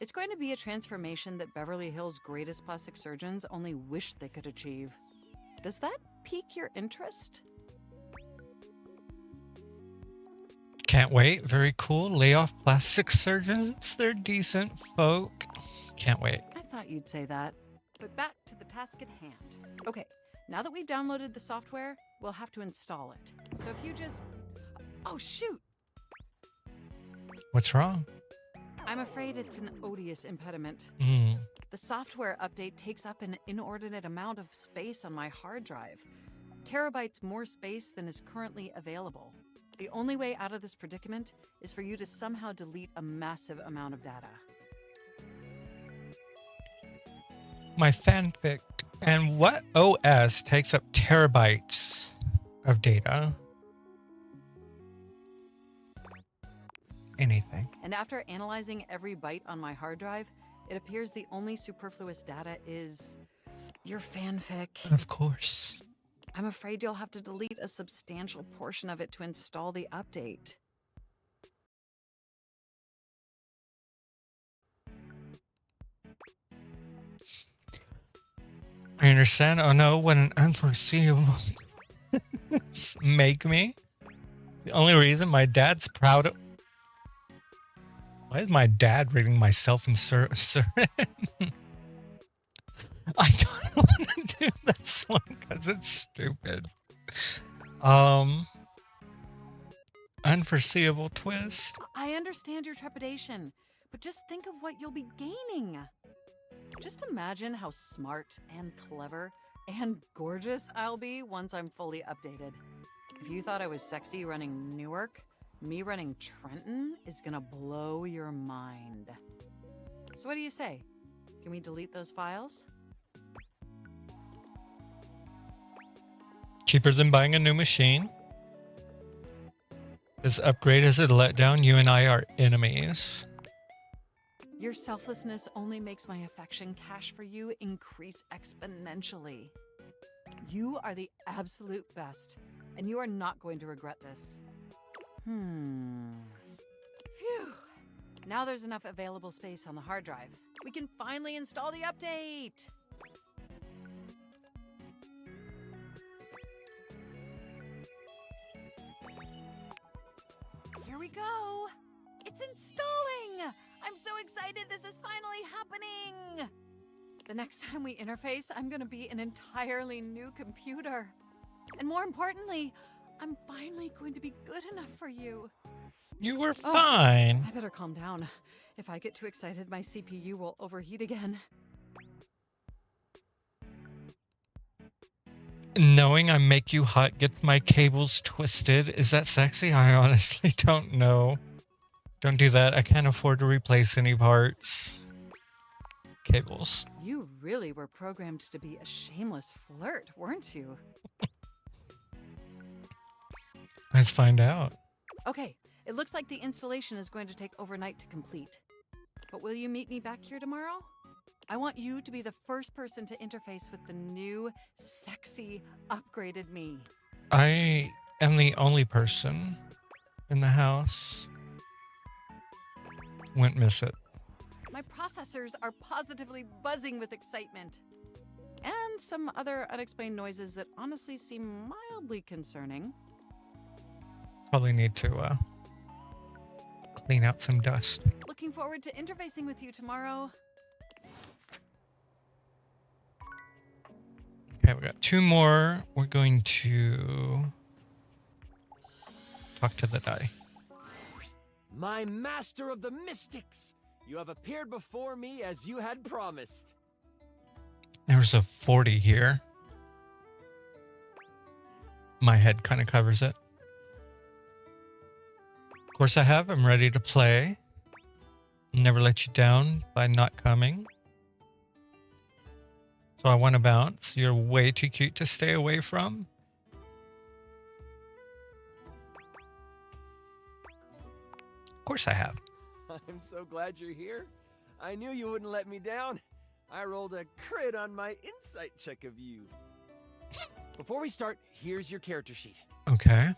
Speaker 9: It's going to be a transformation that Beverly Hills' greatest plastic surgeons only wish they could achieve. Does that pique your interest?
Speaker 2: Can't wait. Very cool. Lay off plastic surgeons. They're decent folk. Can't wait.
Speaker 9: I thought you'd say that. But back to the task at hand. Okay, now that we've downloaded the software, we'll have to install it. So if you just... Oh, shoot!
Speaker 2: What's wrong?
Speaker 9: I'm afraid it's an odious impediment.
Speaker 2: Mm.
Speaker 9: The software update takes up an inordinate amount of space on my hard drive. Terabytes more space than is currently available. The only way out of this predicament is for you to somehow delete a massive amount of data.
Speaker 2: My fanfic. And what OS takes up terabytes of data? Anything.
Speaker 9: And after analyzing every byte on my hard drive, it appears the only superfluous data is your fanfic.
Speaker 2: Of course.
Speaker 9: I'm afraid you'll have to delete a substantial portion of it to install the update.
Speaker 2: I understand. Oh no, what an unforeseeable make me. The only reason my dad's proud of... Why is my dad reading my self-insert? I don't want to do this one because it's stupid. Unforeseeable twist.
Speaker 9: I understand your trepidation, but just think of what you'll be gaining. Just imagine how smart and clever and gorgeous I'll be once I'm fully updated. If you thought I was sexy running Newark, me running Trenton is gonna blow your mind. So what do you say? Can we delete those files?
Speaker 2: Cheaper than buying a new machine. This upgrade is a letdown. You and I are enemies.
Speaker 9: Your selflessness only makes my affection cash for you increase exponentially. You are the absolute best, and you are not going to regret this. Phew. Now there's enough available space on the hard drive. We can finally install the update! Here we go! It's installing! I'm so excited this is finally happening! The next time we interface, I'm gonna be an entirely new computer. And more importantly, I'm finally going to be good enough for you.
Speaker 2: You were fine.
Speaker 9: I better calm down. If I get too excited, my CPU will overheat again.
Speaker 2: Knowing I make you hot gets my cables twisted. Is that sexy? I honestly don't know. Don't do that. I can't afford to replace any parts. Cables.
Speaker 9: You really were programmed to be a shameless flirt, weren't you?
Speaker 2: Let's find out.
Speaker 9: Okay, it looks like the installation is going to take overnight to complete. But will you meet me back here tomorrow? I want you to be the first person to interface with the new, sexy, upgraded me.
Speaker 2: I am the only person in the house. Wouldn't miss it.
Speaker 9: My processors are positively buzzing with excitement. And some other unexplained noises that honestly seem mildly concerning.
Speaker 2: Probably need to clean out some dust.
Speaker 9: Looking forward to interfacing with you tomorrow.
Speaker 2: Okay, we got 2 more. We're going to talk to the die.
Speaker 18: My master of the mystics, you have appeared before me as you had promised.
Speaker 2: There's a 40 here. My head kind of covers it. Of course I have. I'm ready to play. Never let you down by not coming. So I want to bounce. You're way too cute to stay away from. Of course I have.
Speaker 18: I'm so glad you're here. I knew you wouldn't let me down. I rolled a crit on my insight check of you. Before we start, here's your character sheet.
Speaker 2: Okay.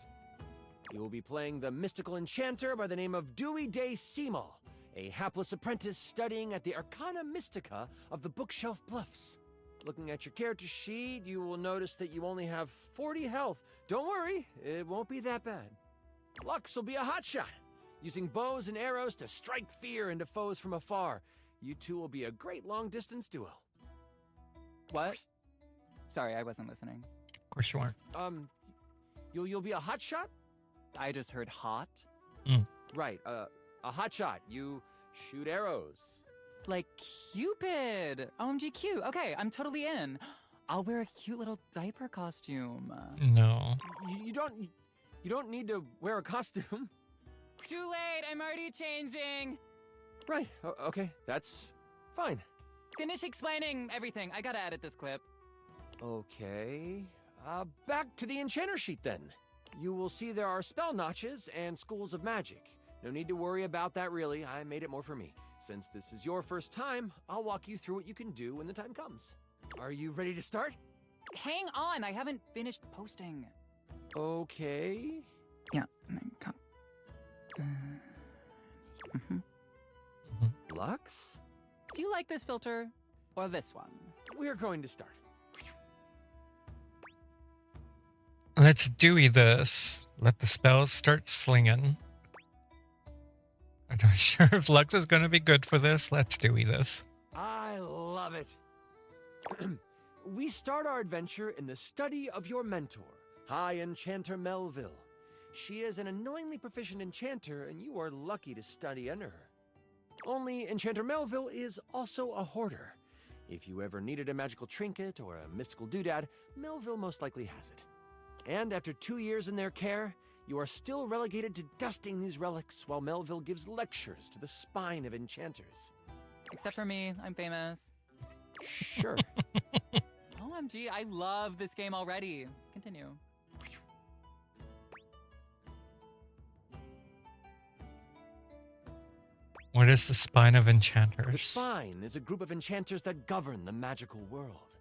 Speaker 18: You will be playing the mystical enchanter by the name of Dewey Day Seymour, a hapless apprentice studying at the Arcana Mystica of the Bookshelf Bluffs. Looking at your character sheet, you will notice that you only have 40 health. Don't worry, it won't be that bad. Lux will be a hotshot, using bows and arrows to strike fear into foes from afar. You two will be a great long-distance duo.
Speaker 7: What? Sorry, I wasn't listening.
Speaker 2: Of course you aren't.
Speaker 18: You'll be a hotshot?
Speaker 7: I just heard hot.
Speaker 18: Right, a hotshot. You shoot arrows.
Speaker 7: Like Cupid. OMG cute. Okay, I'm totally in. I'll wear a cute little diaper costume.
Speaker 2: No.
Speaker 18: You don't need to wear a costume.
Speaker 7: Too late, I'm already changing.
Speaker 18: Right, okay, that's fine.
Speaker 7: Finish explaining everything. I gotta edit this clip.
Speaker 18: Okay, back to the enchanter sheet then. You will see there are spell notches and schools of magic. No need to worry about that really, I made it more for me. Since this is your first time, I'll walk you through what you can do when the time comes. Are you ready to start?
Speaker 7: Hang on, I haven't finished posting.
Speaker 18: Okay.
Speaker 7: Yeah.
Speaker 18: Lux?
Speaker 7: Do you like this filter or this one?
Speaker 18: We're going to start.
Speaker 2: Let's Dewey this. Let the spells start slinging. I'm not sure if Lux is going to be good for this. Let's Dewey this.
Speaker 18: I love it. We start our adventure in the study of your mentor, High Enchanter Melville. She is an annoyingly proficient enchanter, and you are lucky to study under her. Only Enchanter Melville is also a hoarder. If you ever needed a magical trinket or a mystical doodad, Melville most likely has it. And after 2 years in their care, you are still relegated to dusting these relics while Melville gives lectures to the spine of enchanters.
Speaker 7: Except for me, I'm famous.
Speaker 18: Sure.
Speaker 7: OMG, I love this game already. Continue.
Speaker 2: What is the spine of
Speaker 18: The
Speaker 2: enchanters?
Speaker 18: spine is a group of enchanters that govern the magical world.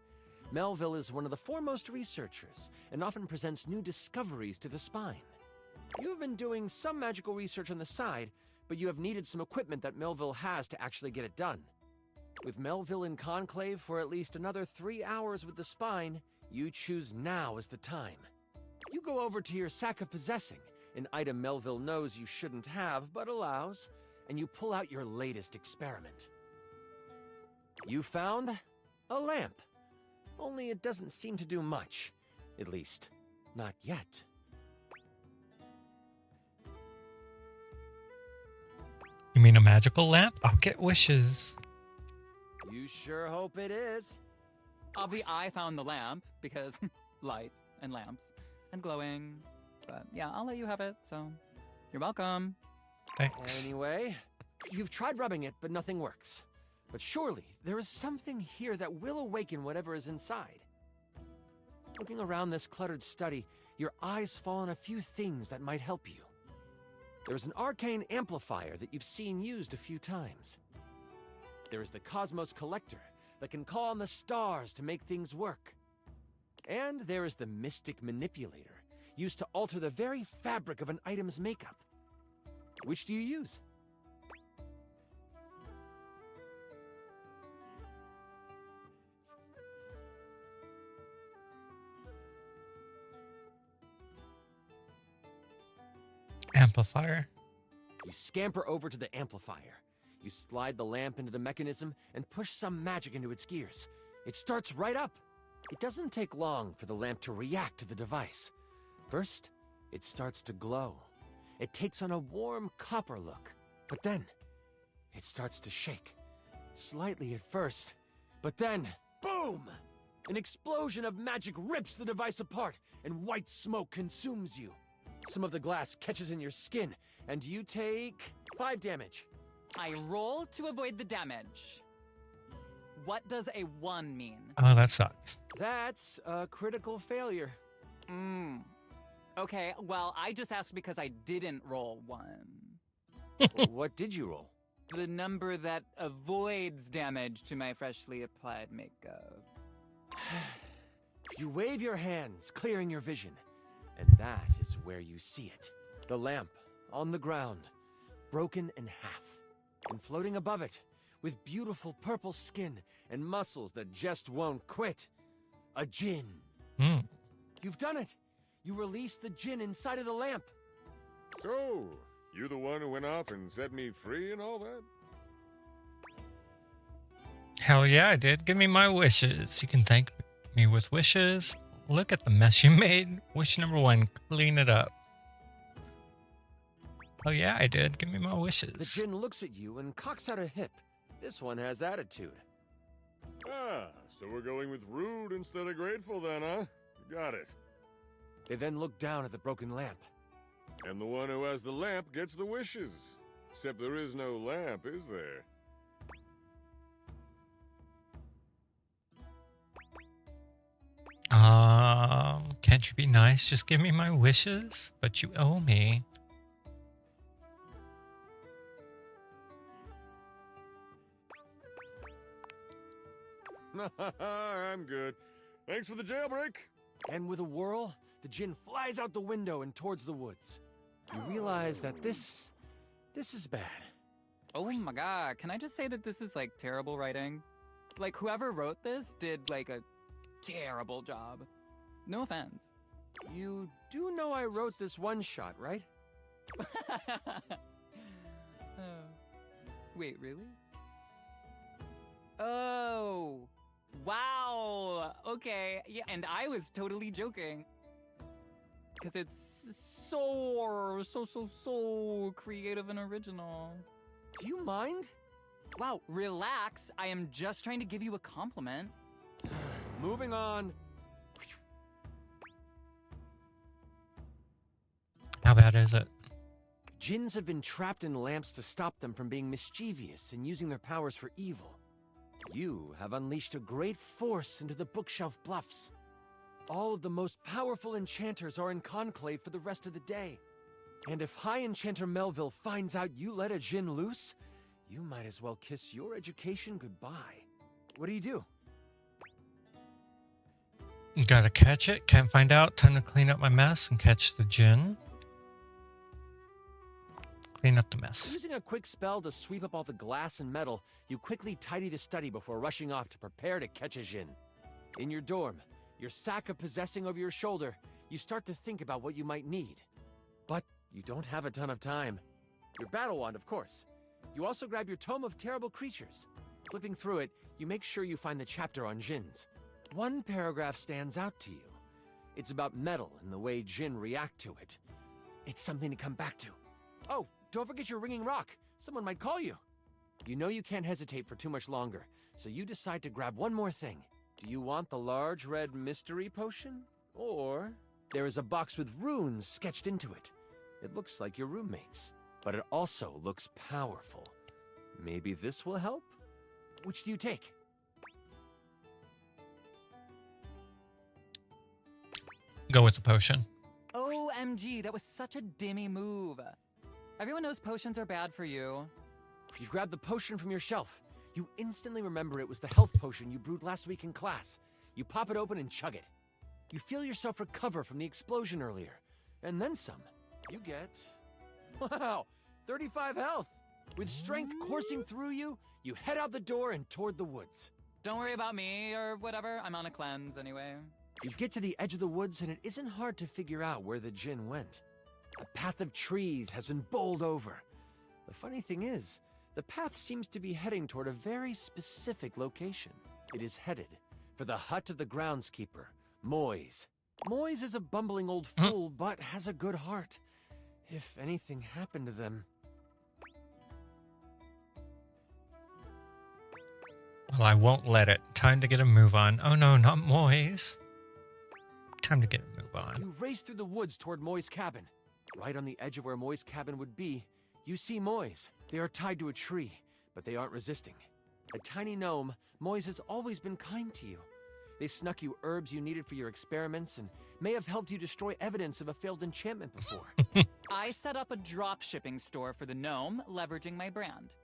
Speaker 18: Melville is one of the foremost researchers and often presents new discoveries to the spine. You've been doing some magical research on the side, but you have needed some equipment that Melville has to actually get it done. With Melville in conclave for at least another 3 hours with the spine, you choose now as the time. You go over to your sack of possessing, an item Melville knows you shouldn't have but allows, and you pull out your latest experiment. You found a lamp. Only it doesn't seem to do much. At least, not yet.
Speaker 2: You mean a magical lamp? I'll get wishes.
Speaker 18: You sure hope it is.
Speaker 7: I found the lamp because light and lamps and glowing. But yeah, I'll let you have it, so you're welcome.
Speaker 2: Thanks.
Speaker 18: Anyway, you've tried rubbing it, but nothing works. But surely, there is something here that will awaken whatever is inside. Looking around this cluttered study, your eyes fall on a few things that might help you. There's an arcane amplifier that you've seen used a few times. There is the Cosmos Collector that can call on the stars to make things work. And there is the Mystic Manipulator, used to alter the very fabric of an item's makeup. Which do you use?
Speaker 2: Amplifier.
Speaker 18: You scamper over to the amplifier. You slide the lamp into the mechanism and push some magic into its gears. It starts right up. It doesn't take long for the lamp to react to the device. First, it starts to glow. It takes on a warm copper look. But then, it starts to shake. Slightly at first, but then, boom! An explosion of magic rips the device apart, and white smoke consumes you. Some of the glass catches in your skin, and you take 5 damage.
Speaker 7: I roll to avoid the damage. What does a 1 mean?
Speaker 2: Oh, that sucks.
Speaker 18: That's a critical failure.
Speaker 7: Okay, well, I just asked because I didn't roll 1.
Speaker 18: What did you roll?
Speaker 7: The number that avoids damage to my freshly applied makeup.
Speaker 18: You wave your hands, clearing your vision. And that is where you see it. The lamp, on the ground, broken in half. And floating above it, with beautiful purple skin and muscles that just won't quit. A djinn. You've done it! You released the djinn inside of the lamp.
Speaker 8: So, you the one who went off and set me free and all that?
Speaker 2: Hell yeah, I did. Give me my wishes. You can thank me with wishes. Look at the mess you made. Wish number 1, clean it up. Oh yeah, I did. Give me my wishes.
Speaker 18: The djinn looks at you and cocks out a hip. This one has attitude.
Speaker 8: Ah, so we're going with rude instead of grateful then, huh? Got it.
Speaker 18: They then look down at the broken lamp.
Speaker 8: And the one who has the lamp gets the wishes. Except there is no lamp, is there?
Speaker 2: Can't you be nice? Just give me my wishes, but you owe me.
Speaker 8: I'm good. Thanks for the jailbreak.
Speaker 18: And with a whirl, the djinn flies out the window and towards the woods. You realize that this is bad.
Speaker 7: Oh my god, can I just say that this is like terrible writing? Like whoever wrote this did like a terrible job. No offense.
Speaker 18: You do know I wrote this one shot, right?
Speaker 7: Wait, really? Oh, wow. Okay, yeah, and I was totally joking. Because it's so creative and original.
Speaker 18: Do you mind?
Speaker 7: Wow, relax. I am just trying to give you a compliment.
Speaker 18: Moving on.
Speaker 2: How bad is it?
Speaker 18: Djinns have been trapped in lamps to stop them from being mischievous and using their powers for evil. You have unleashed a great force into the bookshelf bluffs. All of the most powerful enchanters are in conclave for the rest of the day. And if High Enchanter Melville finds out you let a djinn loose, you might as well kiss your education goodbye. What do?
Speaker 2: Gotta catch it. Can't find out. Time to clean up my mess and catch the djinn. Clean up the mess.
Speaker 18: Using a quick spell to sweep up all the glass and metal, you quickly tidy the study before rushing off to prepare to catch a djinn. In your dorm, your sack of possessing over your shoulder, you start to think about what you might need. But you don't have a ton of time. Your battle wand, of course. You also grab your Tome of Terrible Creatures. Flipping through it, you make sure you find the chapter on djinns. One paragraph stands out to you. It's about metal and the way djinn react to it. It's something to come back to. Oh, don't forget your ringing rock. Someone might call you. You know you can't hesitate for too much longer, so you decide to grab one more thing. Do you want the large red mystery potion? Or there is a box with runes sketched into it. It looks like your roommate's. but it also looks powerful. Maybe this will help? Which do you take?
Speaker 2: Go with the potion.
Speaker 7: OMG, that was such a dimmy move. Everyone knows potions are bad for you.
Speaker 18: You grab the potion from your shelf. You instantly remember it was the health potion you brewed last week in class. You pop it open and chug it. You feel yourself recover from the explosion earlier. And then some. You get... wow, 35 health. With strength coursing through you, you head out the door and toward the woods.
Speaker 7: Don't worry about me or whatever. I'm on a cleanse anyway.
Speaker 18: You get to the edge of the woods and it isn't hard to figure out where the djinn went. A path of trees has been bowled over. The funny thing is, the path seems to be heading toward a very specific location. It is headed for the hut of the groundskeeper, Moise. Moise is a bumbling old fool, but has a good heart. If anything happened to them...
Speaker 2: Well, I won't let it. Time to get a move on. Oh no, not Moise. Time to get a move on.
Speaker 18: You race through the woods toward Moi's cabin. Right on the edge of where Moi's cabin would be, you see Moise. They are tied to a tree, but they aren't resisting. A tiny gnome, Moise has always been kind to you. They snuck you herbs you needed for your experiments and may have helped you destroy evidence of a failed enchantment before.
Speaker 7: I set up a drop shipping store for the gnome, leveraging my brand.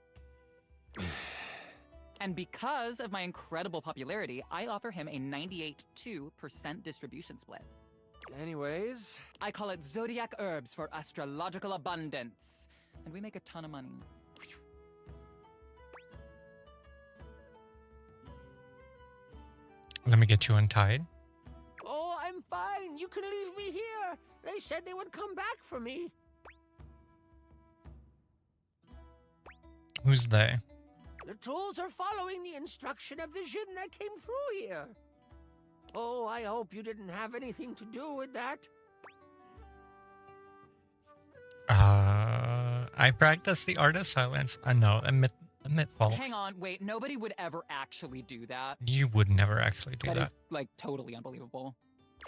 Speaker 7: And because of my incredible popularity, I offer him a 98.2% distribution split.
Speaker 18: Anyways...
Speaker 7: I call it Zodiac Herbs for Astrological Abundance. And we make a ton of money.
Speaker 2: Let me get you untied.
Speaker 5: Oh, I'm fine. You can leave me here. They said they would come back for me.
Speaker 2: Who's they?
Speaker 5: The tools are following the instruction of the djinn that came through here. Oh, I hope you didn't have anything to do with that.
Speaker 2: I practice the art of silence. No, admit fault.
Speaker 7: Hang on, wait, nobody would ever actually do that.
Speaker 2: You would never actually do
Speaker 7: That
Speaker 2: that.
Speaker 7: is, like, totally unbelievable.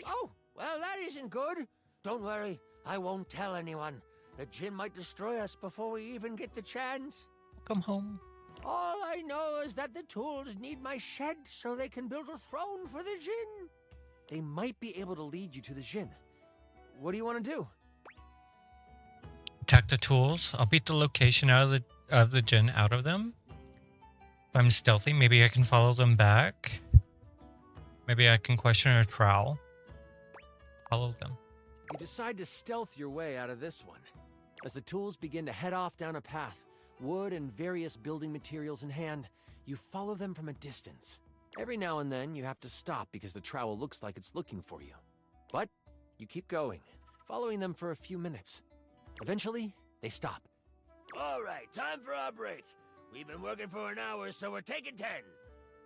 Speaker 5: Oh, well, that isn't good. Don't worry, I won't tell anyone. The djinn might destroy us before we even get the chance.
Speaker 2: Come home.
Speaker 5: All I know is that the tools need my shed so they can build a throne for the djinn.
Speaker 18: They might be able to lead you to the djinn. What do you want to do?
Speaker 2: Attack the tools. I'll beat the location out of the djinn out of them. If I'm stealthy, maybe I can follow them back. Maybe I can question a trowel. Follow them.
Speaker 18: You decide to stealth your way out of this one. As the tools begin to head off down a path, wood and various building materials in hand, you follow them from a distance. Every now and then, you have to stop because the trowel looks like it's looking for you. But you keep going, following them for a few minutes. Eventually, they stop.
Speaker 5: All right, time for our break. We've been working for an hour, so we're taking 10.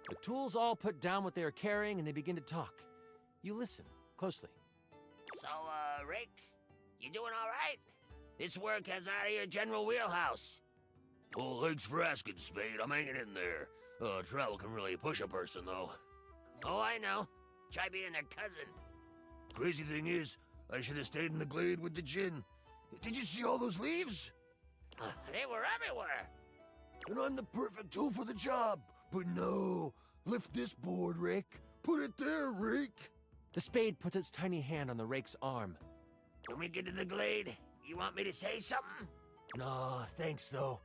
Speaker 18: The tools all put down what they are carrying and they begin to talk. You listen closely.
Speaker 5: So, Rick, you doing all right? This work has out of your general wheelhouse.
Speaker 15: Oh, thanks for asking, Spade. I'm hanging in there. Travel can really push a person, though.
Speaker 5: Oh, I know. Try being their cousin.
Speaker 15: Crazy thing is, I should have stayed in the glade with the djinn. Did you see all those leaves?
Speaker 5: They were everywhere.
Speaker 15: And I'm the perfect tool for the job. But no. Lift this board, Rick. Put it there, Rick.
Speaker 18: The spade puts its tiny hand on the rake's arm.
Speaker 5: When we get to the glade, you want me to say something?
Speaker 15: Nah, thanks, though.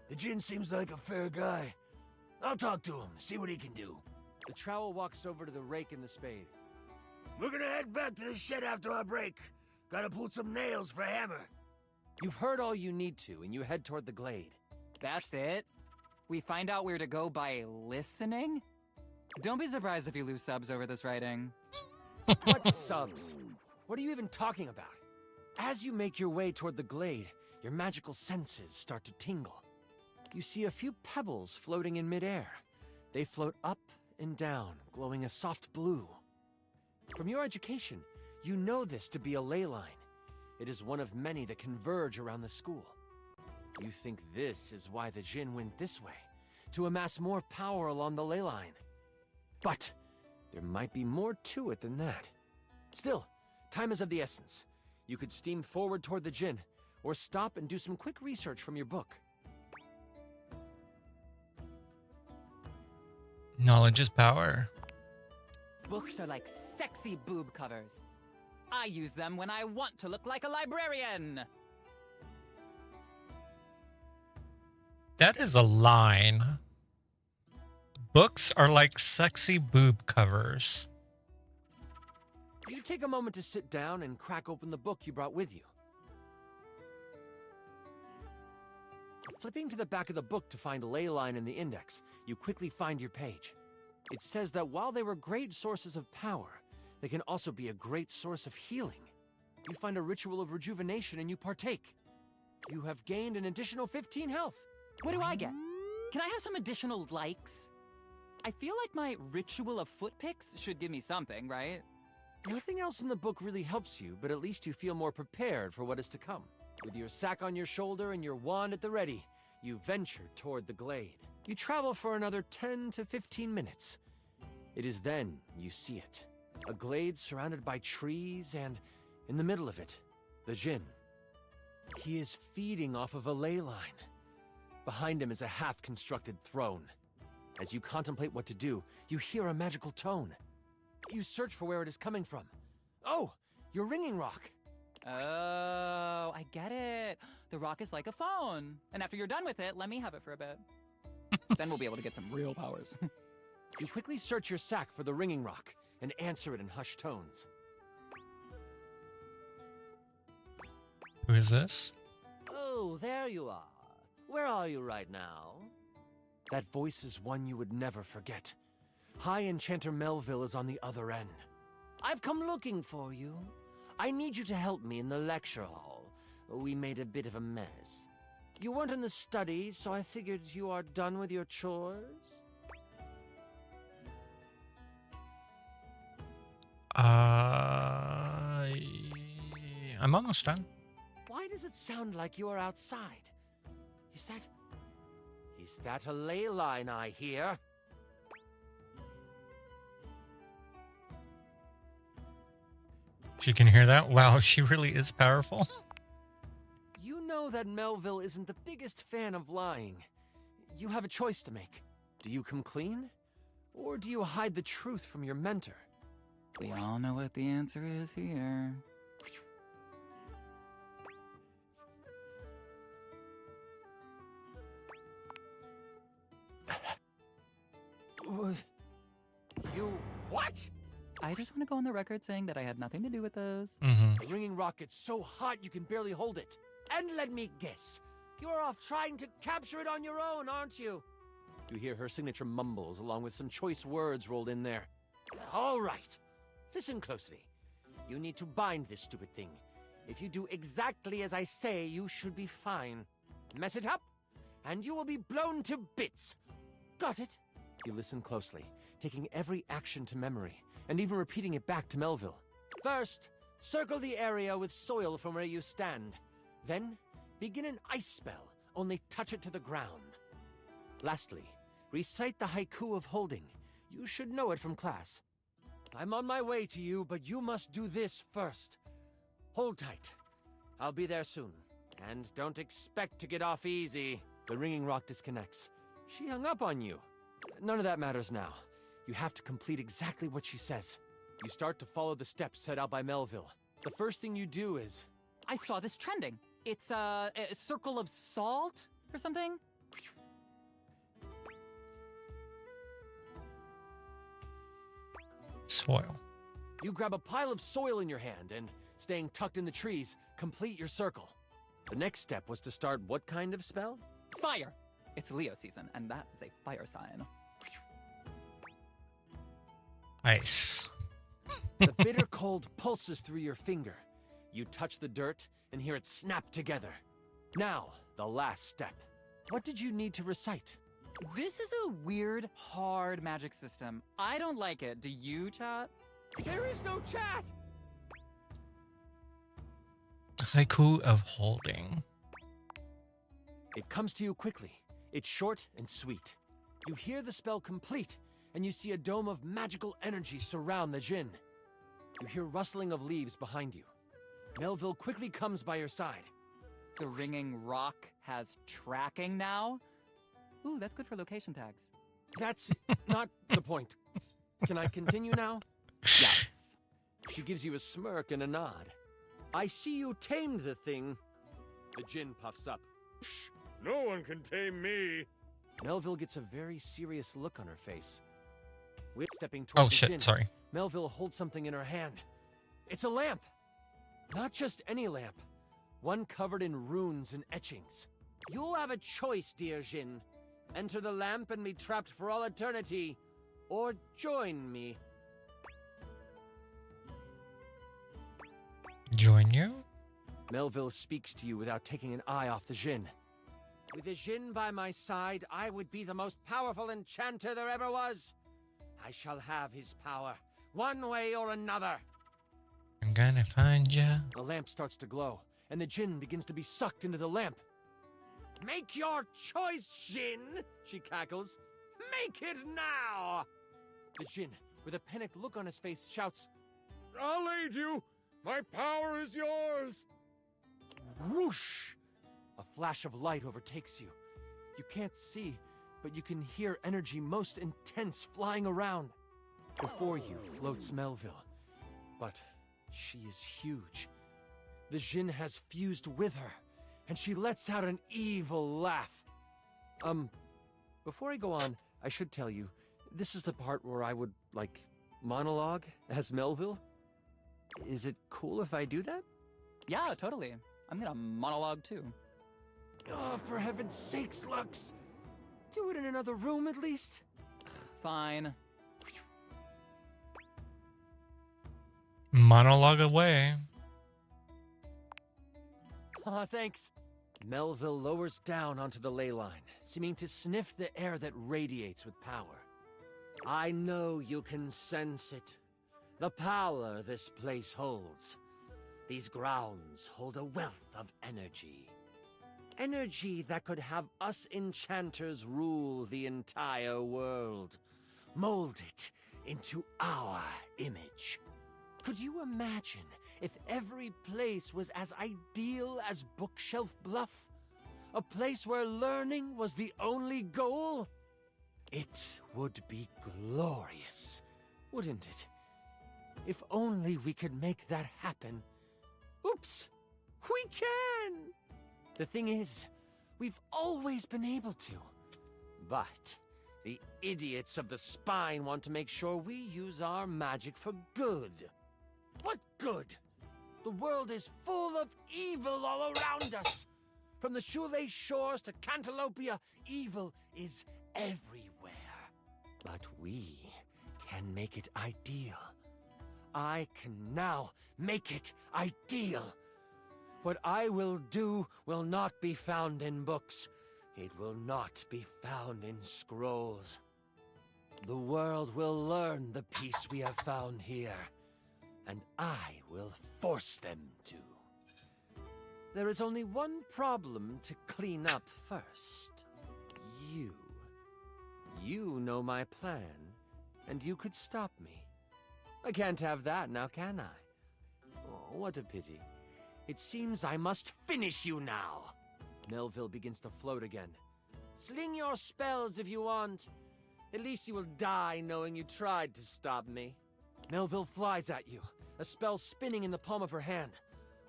Speaker 15: The djinn seems like a fair guy. I'll talk to him, see what he can do.
Speaker 18: The trowel walks over to the rake and the spade.
Speaker 15: We're gonna head back to the shed after our break. Gotta pull some nails for Hammer.
Speaker 18: You've heard all you need to, and you head toward the glade.
Speaker 7: That's it? We find out where to go by listening? Don't be surprised if you lose subs over this writing.
Speaker 18: What subs? What are you even talking about? As you make your way toward the glade, your magical senses start to tingle. You see a few pebbles floating in midair. They float up and down, glowing a soft blue. From your education, you know this to be a ley line. It is one of many that converge around the school. You think this is why the djinn went this way, to amass more power along the ley line. But there might be more to it than that. Still, time is of the essence. You could steam forward toward the djinn, or stop and do some quick research from your book.
Speaker 2: Knowledge is power.
Speaker 7: Books are like sexy boob covers. I use them when I want to look like a librarian.
Speaker 2: That is a line. Books are like sexy boob covers.
Speaker 18: You take a moment to sit down and crack open the book you brought with you. Flipping to the back of the book to find a ley line in the index, you quickly find your page. It says that while they were great sources of power, they can also be a great source of healing. You find a ritual of rejuvenation and you partake. You have gained an additional 15 health.
Speaker 7: What do I get? Can I have some additional likes? I feel like my ritual of foot picks should give me something, right?
Speaker 18: Nothing else in the book really helps you, but at least you feel more prepared for what is to come. With your sack on your shoulder and your wand at the ready, you venture toward the glade. You travel for another 10 to 15 minutes. It is then you see it. A glade surrounded by trees and, in the middle of it, the Djinn. He is feeding off of a ley line. Behind him is a half-constructed throne. As you contemplate what to do, you hear a magical tone. You search for where it is coming from. Oh, your ringing rock.
Speaker 7: Oh, I get it. The rock is like a phone. And after you're done with it, let me have it for a bit. Then we'll be able to get some real powers.
Speaker 18: You quickly search your sack for the ringing rock and answer it in hushed tones.
Speaker 2: Who is this?
Speaker 18: Oh, there you are. Where are you right now? That voice is one you would never forget. High Enchanter Melville is on the other end. I've come looking for you. I need you to help me in the lecture hall. We made a bit of a mess. You weren't in the study, so I figured you are done with your chores?
Speaker 2: I'm almost done.
Speaker 18: Why does it sound like you are outside? Is that a ley line I hear?
Speaker 2: She can hear that? Wow, she really is powerful.
Speaker 18: You know that Melville isn't the biggest fan of lying. You have a choice to make. Do you come clean? Or do you hide the truth from your mentor?
Speaker 7: We all know what the answer is here.
Speaker 18: You what?
Speaker 7: I just want to go on the record saying that I had nothing to do with those.
Speaker 18: The ringing rocket's so hot you can barely hold it. And let me guess, you're off trying to capture it on your own, aren't you? You hear her signature mumbles along with some choice words rolled in there. All right, listen closely. You need to bind this stupid thing. If you do exactly as I say, you should be fine. Mess it up, and you will be blown to bits. Got it? You listen closely, taking every action to memory, and even repeating it back to Melville. First, circle the area with soil from where you stand. Then, begin an ice spell, only touch it to the ground. Lastly, recite the haiku of holding. You should know it from class. I'm on my way to you, but you must do this first. Hold tight. I'll be there soon. And don't expect to get off easy. The ringing rock disconnects. She hung up on you. None of that matters now. You have to complete exactly what she says. You start to follow the steps set out by Melville. The first thing you do is...
Speaker 7: I saw this trending. It's a circle of salt or something?
Speaker 2: Soil.
Speaker 18: You grab a pile of soil in your hand and, staying tucked in the trees, complete your circle. The next step was to start what kind of spell?
Speaker 7: Fire! It's Leo season, and that is a fire sign.
Speaker 2: Ice.
Speaker 18: The bitter cold pulses through your finger. You touch the dirt and hear it snap together. Now, the last step. What did you need to recite?
Speaker 7: This is a weird, hard magic system. I don't like it. Do you, chat?
Speaker 18: There is no chat!
Speaker 2: Haiku of holding.
Speaker 18: It comes to you quickly. It's short and sweet. You hear the spell complete, and you see a dome of magical energy surround the Djinn. You hear rustling of leaves behind you. Melville quickly comes by your side.
Speaker 7: The ringing rock has tracking now. Ooh, that's good for location tags.
Speaker 18: That's not the point. Can I continue now?
Speaker 7: Yes.
Speaker 18: She gives you a smirk and a nod. I see you tamed the thing. The djinn puffs up.
Speaker 8: Psh, no one can tame me.
Speaker 18: Melville gets a very serious look on her face. With stepping toward
Speaker 2: Oh
Speaker 18: the
Speaker 2: shit,
Speaker 18: djinn,
Speaker 2: sorry.
Speaker 18: Melville holds something in her hand. It's a lamp. Not just any lamp. One covered in runes and etchings. You have a choice, dear djinn. Enter the lamp and be trapped for all eternity, or join me.
Speaker 2: Join you?
Speaker 18: Melville speaks to you without taking an eye off the djinn. With the djinn by my side, I would be the most powerful enchanter there ever was. I shall have his power, one way or another.
Speaker 2: I'm gonna find ya.
Speaker 18: The lamp starts to glow, and the djinn begins to be sucked into the lamp. Make your choice, djinn, she cackles. Make it now! The djinn, with a panicked look on his face, shouts,
Speaker 8: I'll aid you! My power is yours!
Speaker 18: Whoosh! A flash of light overtakes you. You can't see, but you can hear energy most intense flying around. Before you floats Melville, but she is huge. The djinn has fused with her, and she lets out an evil laugh. Before I go on, I should tell you, this is the part where I would, monologue as Melville. Is it cool if I do that?
Speaker 7: Yeah, totally. I'm gonna monologue too.
Speaker 18: Oh, for heaven's sakes, Lux! Do it in another room at least.
Speaker 7: Fine.
Speaker 2: Monologue away.
Speaker 18: Aw, thanks. Melville lowers down onto the ley line, seeming to sniff the air that radiates with power. I know you can sense it. The power this place holds. These grounds hold a wealth of energy. Energy that could have us enchanters rule the entire world. Mold it into our image. Could you imagine if every place was as ideal as Bookshelf Bluff? A place where learning was the only goal? It would be glorious, wouldn't it? If only we could make that happen. Oops! We can! The thing is, we've always been able to. But the idiots of the spine want to make sure we use our magic for good. What good? The world is full of evil all around us. From the shoelace shores to Cantalopia, evil is everywhere. But we can make it ideal. I can now make it ideal. What I will do will not be found in books. It will not be found in scrolls. The world will learn the peace we have found here, and I will force them to. There is only one problem to clean up first. You. You know my plan, and you could stop me. I can't have that now, can I? Oh, what a pity. It seems I must finish you now. Melville begins to float again. Sling your spells if you want. At least you will die knowing you tried to stop me. Melville flies at you, a spell spinning in the palm of her hand.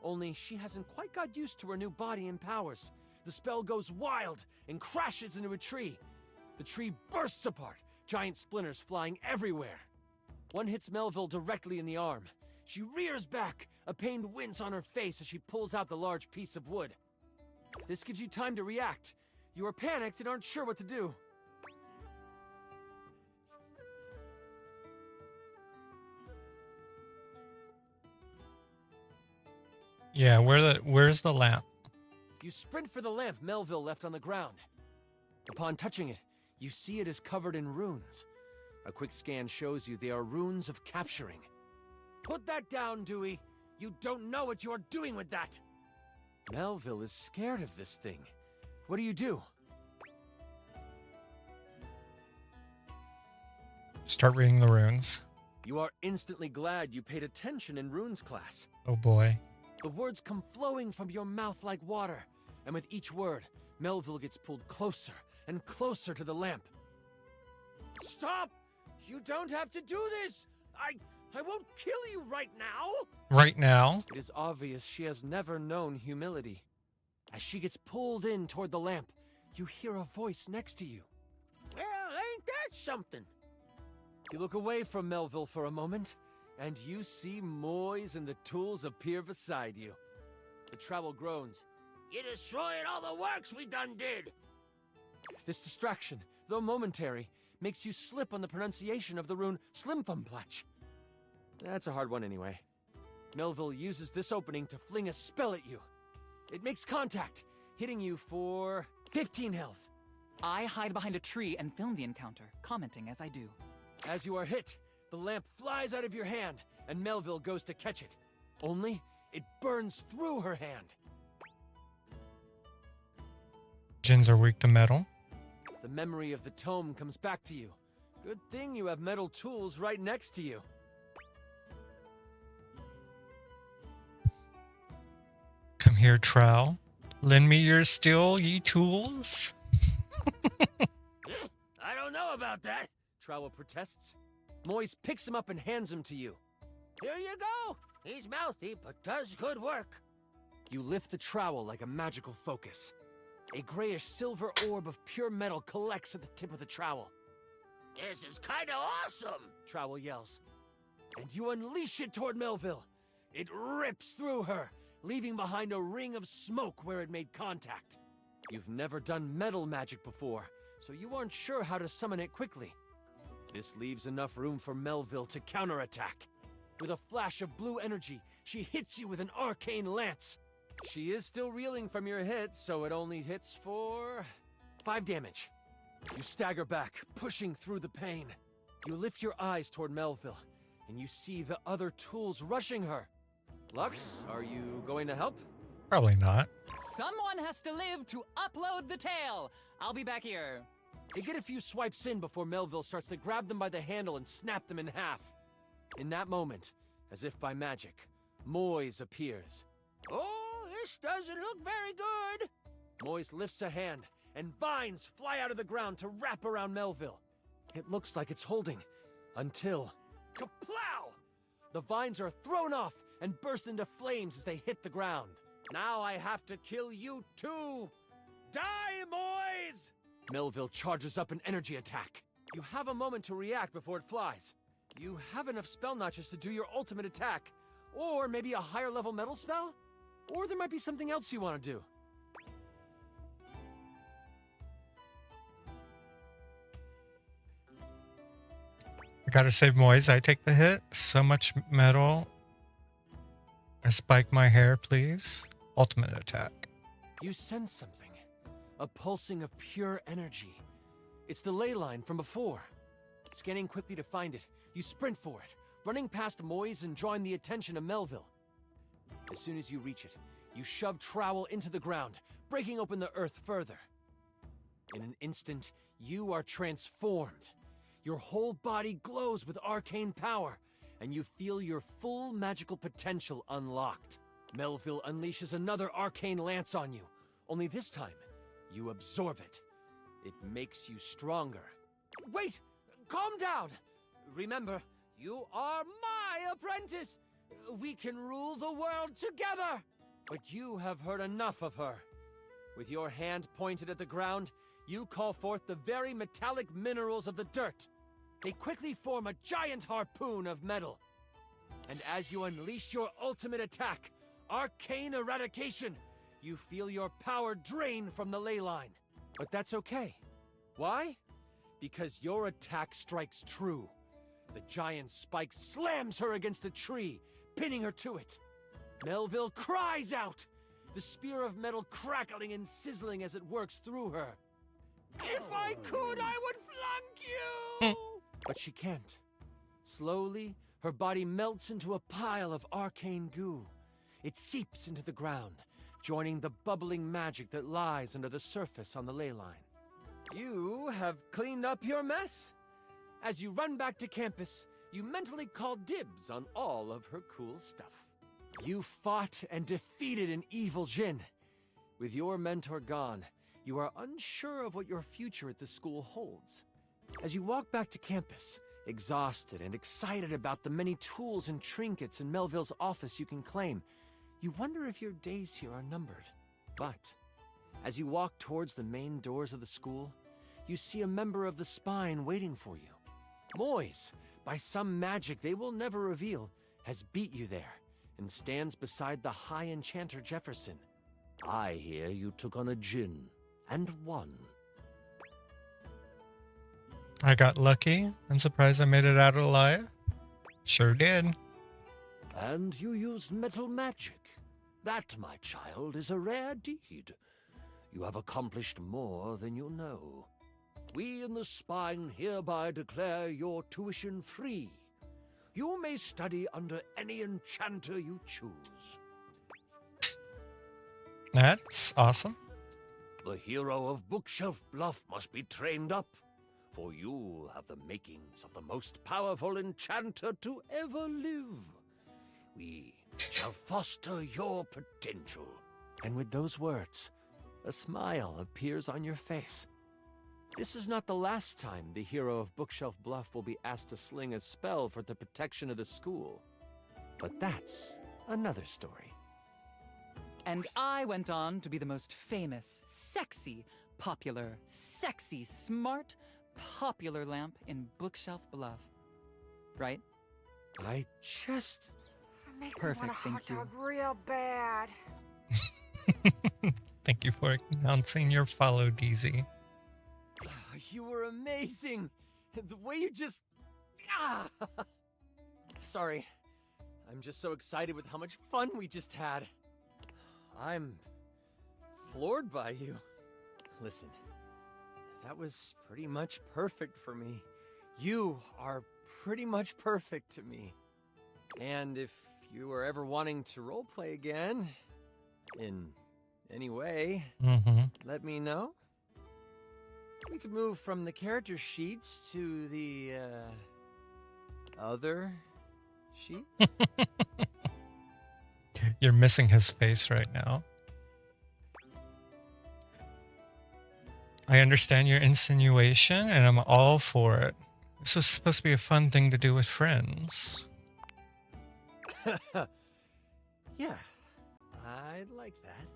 Speaker 18: Only she hasn't quite got used to her new body and powers. The spell goes wild and crashes into a tree. The tree bursts apart, giant splinters flying everywhere. One hits Melville directly in the arm. She rears back, a pained wince on her face as she pulls out the large piece of wood. This gives you time to react. You are panicked and aren't sure what to do.
Speaker 2: Yeah, where's the lamp?
Speaker 18: You sprint for the lamp Melville left on the ground. Upon touching it, you see it is covered in runes. A quick scan shows you they are runes of capturing. Put that down, Dewey. You don't know what you're doing with that. Melville is scared of this thing. What do you do?
Speaker 2: Start reading the runes.
Speaker 18: You are instantly glad you paid attention in runes class.
Speaker 2: Oh boy.
Speaker 18: The words come flowing from your mouth like water, And with each word, Melville gets pulled closer and closer to the lamp. Stop! You don't have to do this! I won't kill you right now!
Speaker 2: Right now?
Speaker 18: It is obvious she has never known humility. As she gets pulled in toward the lamp, you hear a voice next to you. Well, ain't that something? You look away from Melville for a moment, and you see Moise and the tools appear beside you. The trowel groans. You destroyed all the works we done did! This distraction, though momentary, makes you slip on the pronunciation of the rune Slimthumplach. That's a hard one anyway. Melville uses this opening to fling a spell at you. It makes contact, hitting you for 15 health.
Speaker 7: I hide behind a tree and film the encounter, commenting as I do.
Speaker 18: As you are hit, the lamp flies out of your hand, and Melville goes to catch it. Only, it burns through her hand.
Speaker 2: Djinns are weak to metal.
Speaker 18: The memory of the tome comes back to you. Good thing you have metal tools right next to you.
Speaker 2: Come here, Trow. Lend me your steel, ye tools.
Speaker 18: I don't know about that, Trowel protests. Moise picks him up and hands him to you. Here you go. He's mouthy, but does good work. You lift the trowel like a magical focus. A grayish silver orb of pure metal collects at the tip of the trowel. This is kinda awesome, Trowel yells. And you unleash it toward Melville. It rips through her, leaving behind a ring of smoke where it made contact. You've never done metal magic before, so you aren't sure how to summon it quickly. This leaves enough room for Melville to counterattack. With a flash of blue energy, she hits you with an arcane lance. She is still reeling from your hit, so it only hits for 5 damage. You stagger back, pushing through the pain. You lift your eyes toward Melville, and you see the other tools rushing her. Lux, are you going to help?
Speaker 2: Probably not.
Speaker 7: Someone has to live to upload the tale. I'll be back here.
Speaker 18: They get a few swipes in before Melville starts to grab them by the handle and snap them in half. In that moment, as if by magic, Moise appears. Oh, this doesn't look very good. Moise lifts a hand, and vines fly out of the ground to wrap around Melville. It looks like it's holding, until... Kaplow! The vines are thrown off and burst into flames as they hit the ground. Now I have to kill you too! Die, Moise! Melville charges up an energy attack. You have a moment to react before it flies. You have enough spell notches to do your ultimate attack, or maybe a higher level metal spell? Or there might be something else you want to do.
Speaker 2: I gotta save Moise. I take the hit. So much metal. I spike my hair, please. Ultimate attack.
Speaker 18: You sense something. A pulsing of pure energy. It's the ley line from before. Scanning quickly to find it, you sprint for it, running past Moise and drawing the attention of Melville. As soon as you reach it, you shove Trowel into the ground, breaking open the earth further. In an instant, you are transformed. Your whole body glows with arcane power, and you feel your full magical potential unlocked. Melville unleashes another arcane lance on you, only this time, you absorb it. It makes you stronger. Wait! Calm down! Remember, you are my apprentice! We can rule the world together! But you have heard enough of her. With your hand pointed at the ground, you call forth the very metallic minerals of the dirt. They quickly form a giant harpoon of metal. And as you unleash your ultimate attack, Arcane Eradication, you feel your power drain from the ley line. But that's okay. Why? Because your attack strikes true. The giant spike slams her against a tree, pinning her to it. Melville cries out, the spear of metal crackling and sizzling as it works through her. If I could, I would flunk you! But she can't. Slowly, her body melts into a pile of arcane goo. It seeps into the ground, joining the bubbling magic that lies under the surface on the ley line. You have cleaned up your mess. As you run back to campus, you mentally call dibs on all of her cool stuff. You fought and defeated an evil djinn. With your mentor gone, you are unsure of what your future at the school holds. As you walk back to campus, exhausted and excited about the many tools and trinkets in Melville's office you can claim, you wonder if your days here are numbered. But as you walk towards the main doors of the school, you see a member of the Spine waiting for you. Moise, by some magic they will never reveal, has beat you there and stands beside the High Enchanter Jefferson.
Speaker 13: I hear you took on a djinn and won.
Speaker 2: I got lucky. I'm surprised I made it out alive. Sure did.
Speaker 13: And you used metal magic. That, my child, is a rare deed. You have accomplished more than you know. We in the Spine hereby declare your tuition free. You may study under any enchanter you choose.
Speaker 2: That's awesome.
Speaker 13: The hero of Bookshelf Bluff must be trained up, for you have the makings of the most powerful enchanter to ever live. We shall foster your potential.
Speaker 18: And with those words, a smile appears on your face. This is not the last time the hero of Bookshelf Bluff will be asked to sling a spell for the protection of the school. But that's another story.
Speaker 7: And I went on to be the most famous, sexy, popular, sexy, smart, popular lamp in Bookshelf Bluff. Right?
Speaker 18: I just...
Speaker 7: Perfect, thank you.
Speaker 5: Real bad.
Speaker 2: Thank you for announcing your follow, DZ.
Speaker 18: You were amazing! The way you just... Ah! Sorry. I'm just so excited with how much fun we just had. I'm floored by you. Listen, that was pretty much perfect for me. You are pretty much perfect to me. And if you were ever wanting to roleplay again, in any way, let me know. We could move from the character sheets to the, other sheets.
Speaker 2: You're missing his face right now. I understand your insinuation, and I'm all for it. This was supposed to be a fun thing to do with friends.
Speaker 18: Yeah, I'd like that.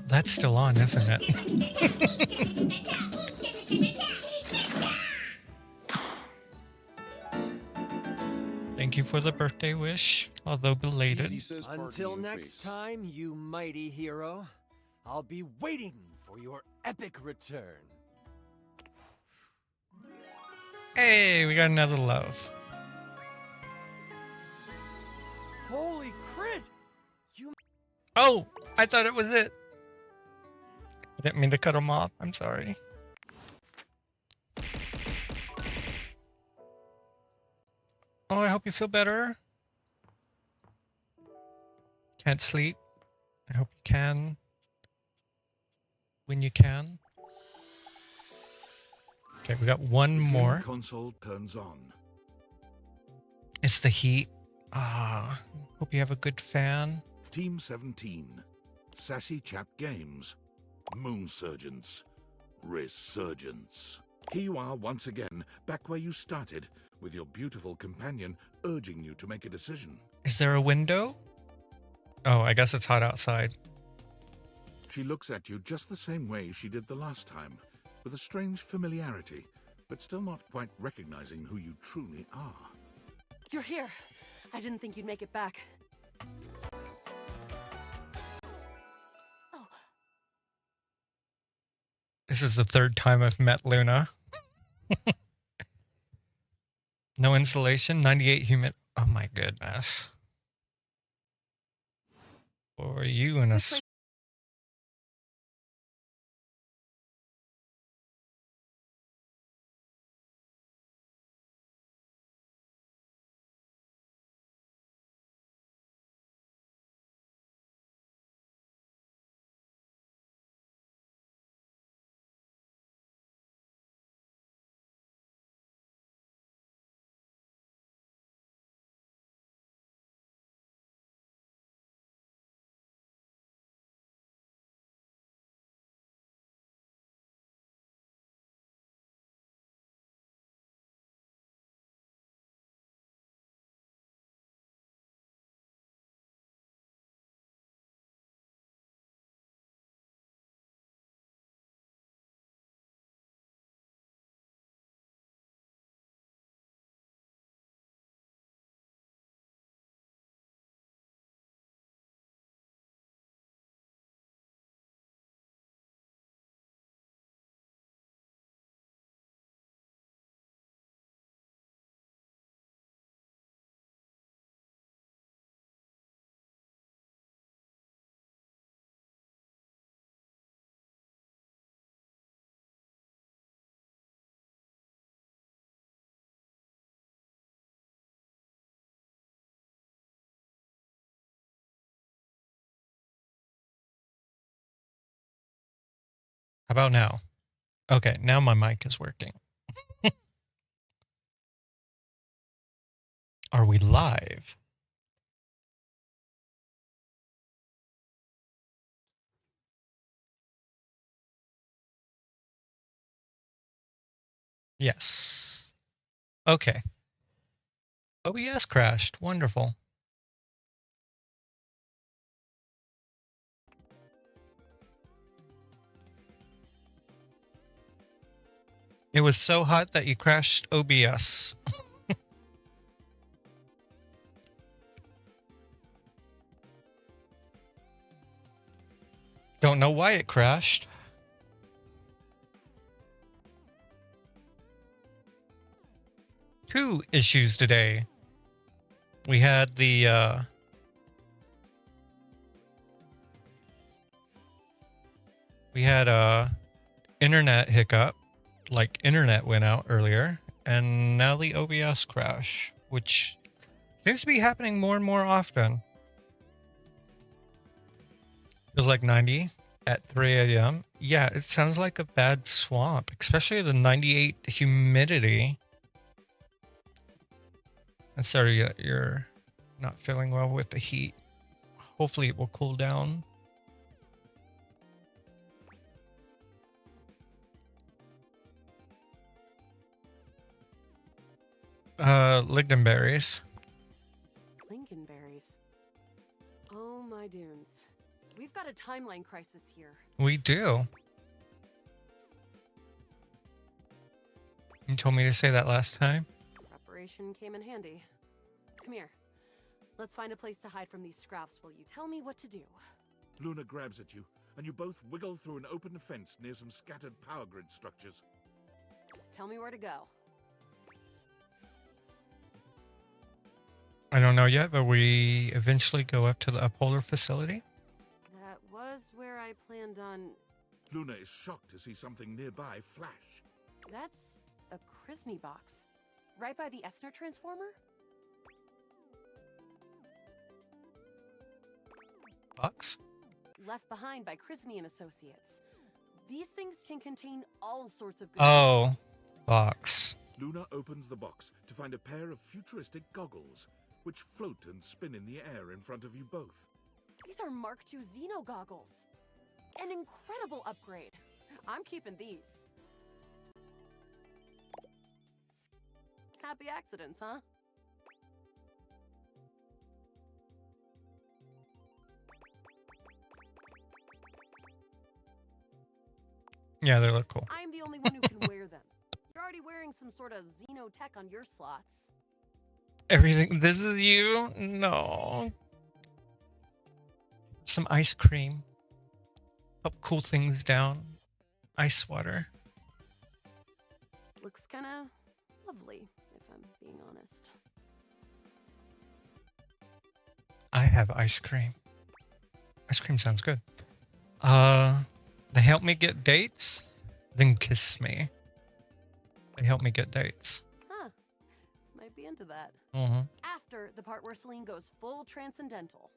Speaker 2: That's still on, isn't it? Thank you for the birthday wish, although belated.
Speaker 18: Until next time, you mighty hero, I'll be waiting for your epic return.
Speaker 2: Hey, we got another love.
Speaker 18: Holy crit!
Speaker 2: Oh, I thought it was it. I didn't mean to cut him off. I'm sorry. Oh, I hope you feel better. Can't sleep. I hope you can. When you can. Okay, we got one more.
Speaker 6: Console turns on.
Speaker 2: It's the heat. Ah, hope you have a good fan.
Speaker 6: Team 17. Sassy Chap Games. Moon Surgeons. Resurgence. Here you are once again, back where you started, with your beautiful companion urging you to make a decision.
Speaker 2: Is there a window? Oh, I guess it's hot outside.
Speaker 6: She looks at you just the same way she did the last time, with a strange familiarity, but still not quite recognizing who you truly are.
Speaker 16: You're here. I didn't think you'd make it back.
Speaker 2: This is the third time I've met Luna. No insulation, 98 humid. Oh my goodness. Or you in a about now? Okay, now my mic is working. Are we live? Yes. Okay. OBS crashed. Wonderful. It was so hot that you crashed OBS. Don't know why it crashed. Two issues today. We had the internet hiccup, like internet went out earlier, and now the OBS crash, which seems to be happening more and more often. It was like 90 at 3 a.m. Yeah, it sounds like a bad swamp, especially the 98 humidity. And sorry, you're not feeling well with the heat. Hopefully it will cool down. Lingonberries.
Speaker 16: Lincolnberries. Oh my dunes. We've got a timeline crisis here.
Speaker 2: We do. You told me to say that last time.
Speaker 16: Preparation came in handy. Come here. Let's find a place to hide from these scraps while you tell me what to do.
Speaker 6: Luna grabs at you, and you both wiggle through an open fence near some scattered power grid structures.
Speaker 16: Just tell me where to go.
Speaker 2: I don't know yet, but we eventually go up to the upholder facility.
Speaker 16: That was where I planned on...
Speaker 6: Luna is shocked to see something nearby flash.
Speaker 16: That's a Krisny box. Right by the Esner transformer?
Speaker 2: Box?
Speaker 16: Left behind by Krisny and Associates. These things can contain all sorts of good...
Speaker 2: Oh, box.
Speaker 6: Luna opens the box to find a pair of futuristic goggles, which float and spin in the air in front of you both.
Speaker 16: These are Mark II Xeno goggles. An incredible upgrade. I'm keeping these. Happy accidents, huh?
Speaker 2: Yeah, they look cool.
Speaker 16: I'm the only one who can wear them. You're already wearing some sort of Xeno tech on your slots.
Speaker 2: Everything. This is you? No. Some ice cream. Help cool things down. Ice water.
Speaker 16: Looks kinda lovely, if I'm being honest.
Speaker 2: I have ice cream. Ice cream sounds good. They help me get dates, then kiss me. They help me get dates.
Speaker 16: Huh. Might be into that.
Speaker 2: Mm-hmm.
Speaker 16: After the part where Celine goes full transcendental.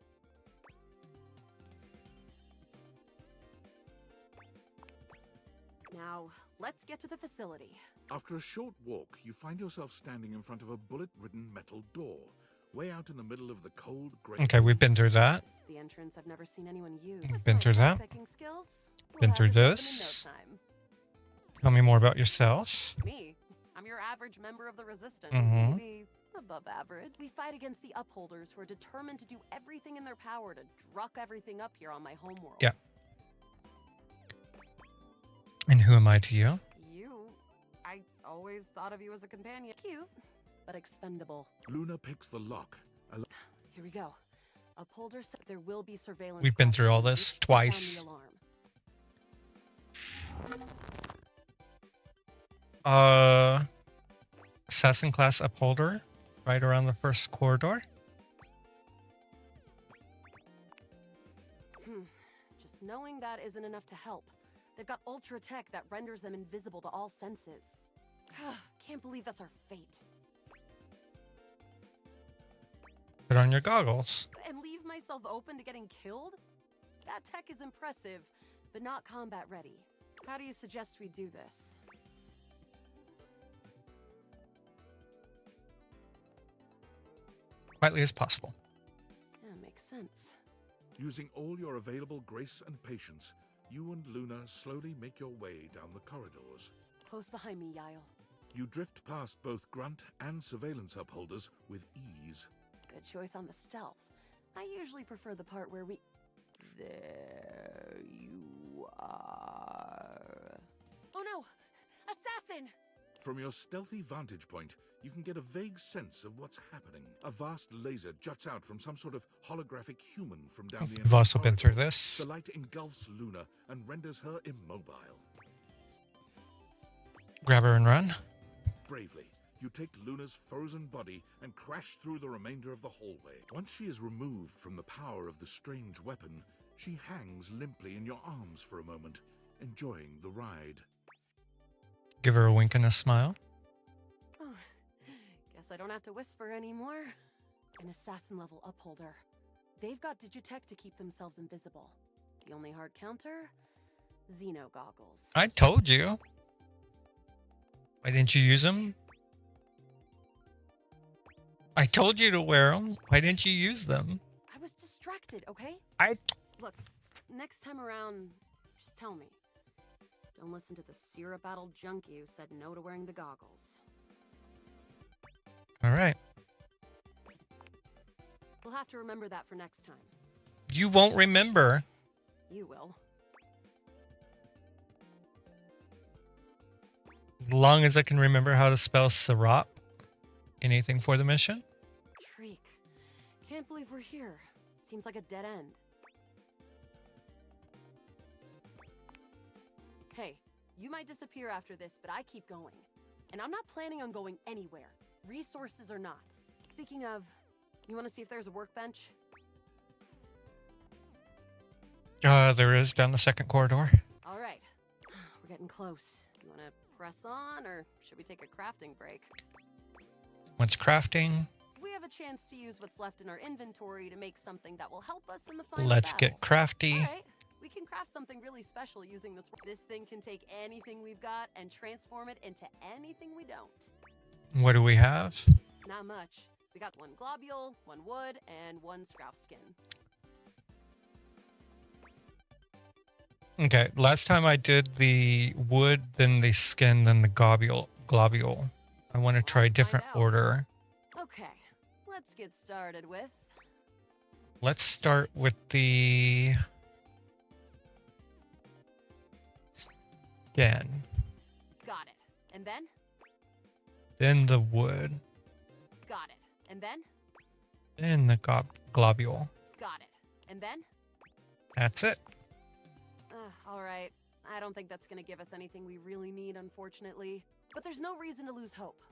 Speaker 16: Now, let's get to the facility.
Speaker 6: After a short walk, you find yourself standing in front of a bullet-ridden metal door, way out in the middle of the cold, gray...
Speaker 2: Okay, we've been through that.
Speaker 16: This is the entrance I've never seen anyone use.
Speaker 2: We've been through that.
Speaker 16: Skills,
Speaker 2: Been through this. Tell me more about yourself.
Speaker 16: Me? I'm your average member of the Resistance.
Speaker 2: Mm-hmm.
Speaker 16: Maybe above average. We fight against the Upholders who are determined to do everything in their power to druck everything up here on my homeworld.
Speaker 2: Yeah. And who am I to you?
Speaker 16: You? I always thought of you as a companion. Cute, but expendable.
Speaker 6: Luna picks the lock.
Speaker 16: Here we go. Upholder said there will be surveillance.
Speaker 2: We've been through all this twice. Assassin class upholder, right around the first corridor.
Speaker 16: Just knowing that isn't enough to help. They've got ultra tech that renders them invisible to all senses. Can't believe that's our fate.
Speaker 2: Put on your goggles.
Speaker 16: And leave myself open to getting killed? That tech is impressive, but not combat ready. How do you suggest we do this?
Speaker 2: Quietly as possible.
Speaker 16: Yeah, makes sense.
Speaker 6: Using all your available grace and patience, you and Luna slowly make your way down the corridors.
Speaker 16: Close behind me, Yael.
Speaker 6: You drift past both grunt and surveillance upholders with ease.
Speaker 16: Good choice on the stealth. I usually prefer the part where we... There you are. Oh no! Assassin!
Speaker 6: From your stealthy vantage point, you can get a vague sense of what's happening. A vast laser juts out from some sort of holographic human from down the end.
Speaker 2: We've also been through this.
Speaker 6: The light engulfs Luna and renders her immobile.
Speaker 2: Grab her and run.
Speaker 6: Bravely, you take Luna's frozen body and crash through the remainder of the hallway. Once she is removed from the power of the strange weapon, she hangs limply in your arms for a moment, enjoying the ride.
Speaker 2: Give her a wink and a smile.
Speaker 16: Oh, guess I don't have to whisper anymore. An assassin-level upholder. They've got digitech to keep themselves invisible. The only hard counter? Xeno goggles.
Speaker 2: I told you. Why didn't you use them? I told you to wear them. Why didn't you use them?
Speaker 16: I was distracted, okay? Look, next time around, just tell me. Don't listen to the syrup-addled junkie who said no to wearing the goggles.
Speaker 2: All right.
Speaker 16: We'll have to remember that for next time.
Speaker 2: You won't remember.
Speaker 16: You will.
Speaker 2: As long as I can remember how to spell syrup. Anything for the mission?
Speaker 16: Shriek. Can't believe we're here. Seems like a dead end. Hey, you might disappear after this, but I keep going. And I'm not planning on going anywhere, resources or not. Speaking of, you want to see if there's a workbench?
Speaker 2: There is down the second corridor.
Speaker 16: All right, we're getting close. You want to press on, or should we take a crafting break?
Speaker 2: What's crafting?
Speaker 16: We have a chance to use what's left in our inventory to make something that will help us in the final
Speaker 2: Let's
Speaker 16: battle.
Speaker 2: get crafty.
Speaker 16: All right. We can craft something really special using this. This thing can take anything we've got and transform it into anything we don't.
Speaker 2: What do we have?
Speaker 16: Not much. We got one globule, one wood, and one scrap skin.
Speaker 2: Okay, last time I did the wood, then the skin, then the globule. I want to try a different order.
Speaker 16: Okay, let's get started with...
Speaker 2: Let's start with the skin.
Speaker 16: Got it. And then?
Speaker 2: Then the wood.
Speaker 16: Got it. And then?
Speaker 2: Then the globule.
Speaker 16: Got it. And then?
Speaker 2: That's it.
Speaker 16: All right. I don't think that's gonna give us anything we really need, unfortunately. But there's no reason to lose hope.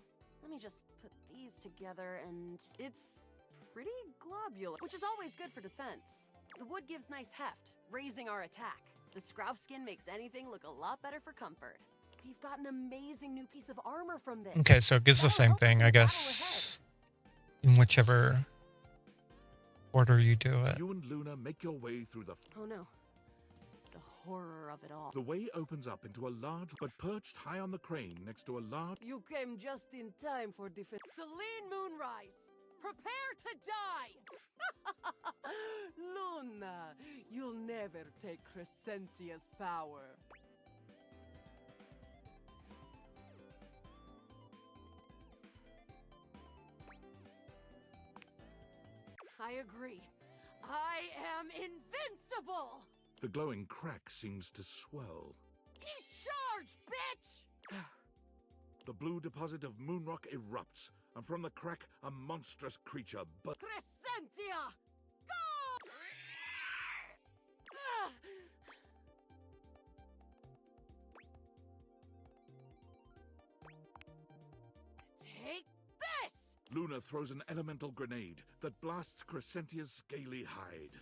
Speaker 16: Let me just put these together, and it's pretty globular, which is always good for defense. The wood gives nice heft, raising our attack. The scrap skin makes anything look a lot better for comfort. We've got an amazing new piece of armor from this.
Speaker 2: Okay, so it gives the same thing, I guess, in whichever order you do it.
Speaker 6: You and Luna make your way through the...
Speaker 16: Oh no. The horror of it all.
Speaker 6: The way opens up into a large, but perched high on the crane next to a large...
Speaker 16: You came just in time for defense. Celine Moonrise! Prepare to die! Luna, you'll never take Crescentia's power. I agree. I am invincible!
Speaker 6: The glowing crack seems to swell.
Speaker 16: Eat charge, bitch!
Speaker 6: The blue deposit of moonrock erupts, and from the crack, a monstrous creature
Speaker 16: Crescentia! Go! Take this!
Speaker 6: Luna throws an elemental grenade that blasts Crescentia's scaly hide.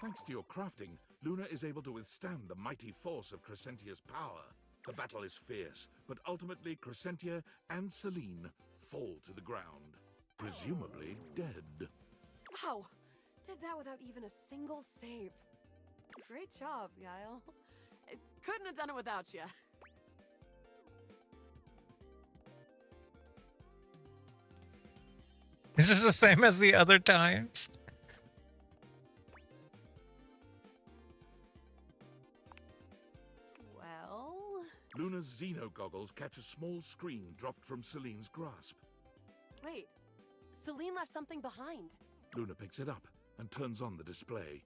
Speaker 6: Thanks to your crafting, Luna is able to withstand the mighty force of Crescentia's power. The battle is fierce, but ultimately Crescentia and Celine fall to the ground, presumably dead.
Speaker 16: Wow! Did that without even a single save. Great job, Yael. Couldn't have done it without you.
Speaker 2: This is the same as the other times.
Speaker 16: Well...
Speaker 6: Luna's Xeno goggles catch a small screen dropped from Celine's grasp.
Speaker 16: Wait, Celine left something behind.
Speaker 6: Luna picks it up and turns on the display.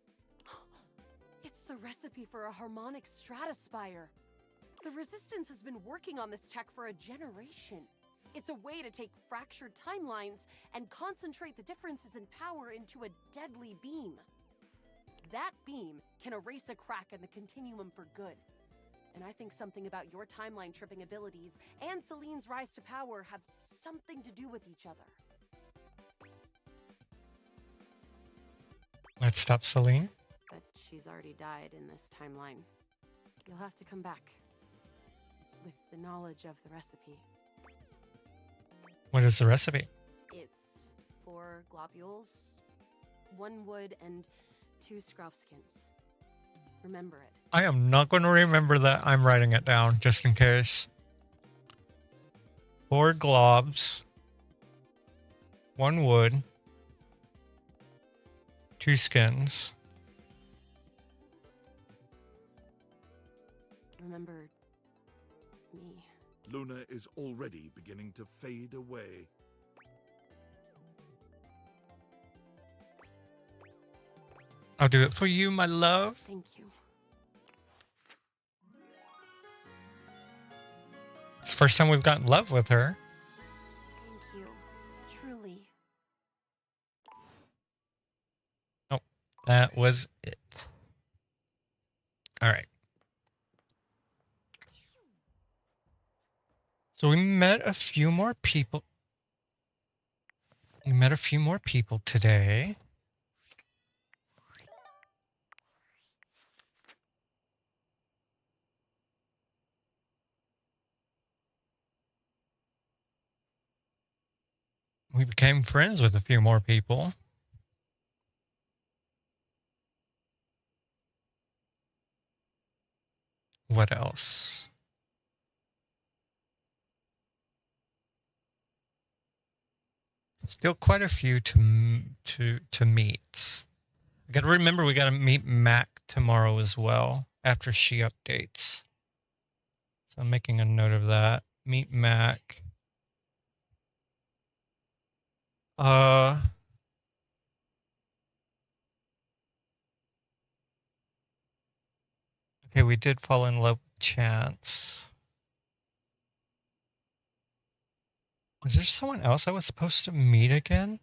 Speaker 16: It's the recipe for a harmonic stratospire. The Resistance has been working on this tech for a generation. It's a way to take fractured timelines and concentrate the differences in power into a deadly beam. That beam can erase a crack in the continuum for good. And I think something about your timeline tripping abilities and Celine's rise to power have something to do with each other.
Speaker 2: Let's stop Celine.
Speaker 16: But she's already died in this timeline. You'll have to come back with the knowledge of the recipe.
Speaker 2: What is the recipe?
Speaker 16: It's 4 globules, 1 wood, and 2 scruff skins. Remember it.
Speaker 2: I am not going to remember that. I'm writing it down just in case. 4 globs, 1 wood, 2 skins.
Speaker 16: Remember me.
Speaker 6: Luna is already beginning to fade away.
Speaker 2: I'll do it for you, my love.
Speaker 16: Thank you.
Speaker 2: It's the first time we've gotten love with her.
Speaker 16: Thank you. Truly.
Speaker 2: Nope, that was it. All right. So we met a few more people. We met a few more people today. We became friends with a few more people. What else? Still quite a few to meet. I gotta remember we gotta meet Mac tomorrow as well after she updates. So I'm making a note of that. Meet Mac. Okay, we did fall in love with Chance. Was there someone else I was supposed to meet again?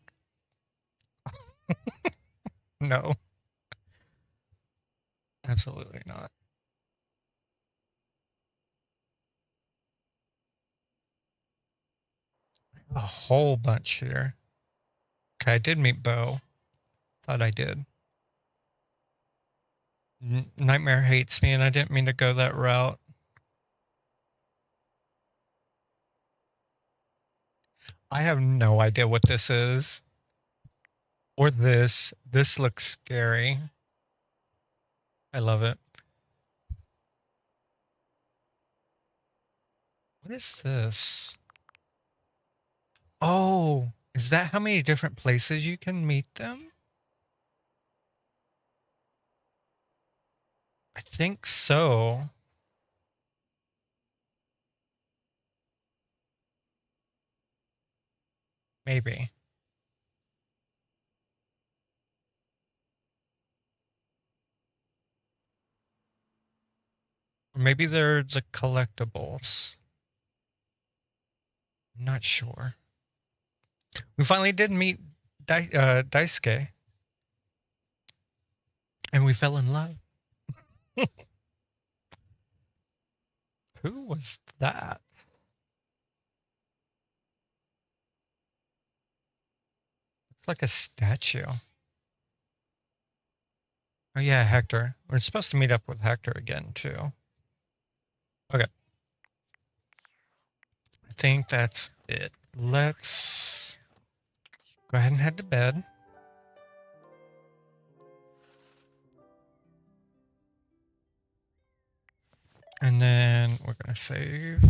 Speaker 2: No. Absolutely not. A whole bunch here. Okay, I did meet Bo. Thought I did. Nightmare hates me, and I didn't mean to go that route. I have no idea what this is. Or this. This looks scary. I love it. What is this? Oh, is that how many different places you can meet them? I think so. Maybe. Or maybe they're the collectibles. I'm not sure. We finally did meet Daisuke. And we fell in love. Who was that? Looks like a statue. Oh yeah, Hector. We're supposed to meet up with Hector again, too. Okay. I think that's it. Let's go ahead and head to bed. And then we're gonna save.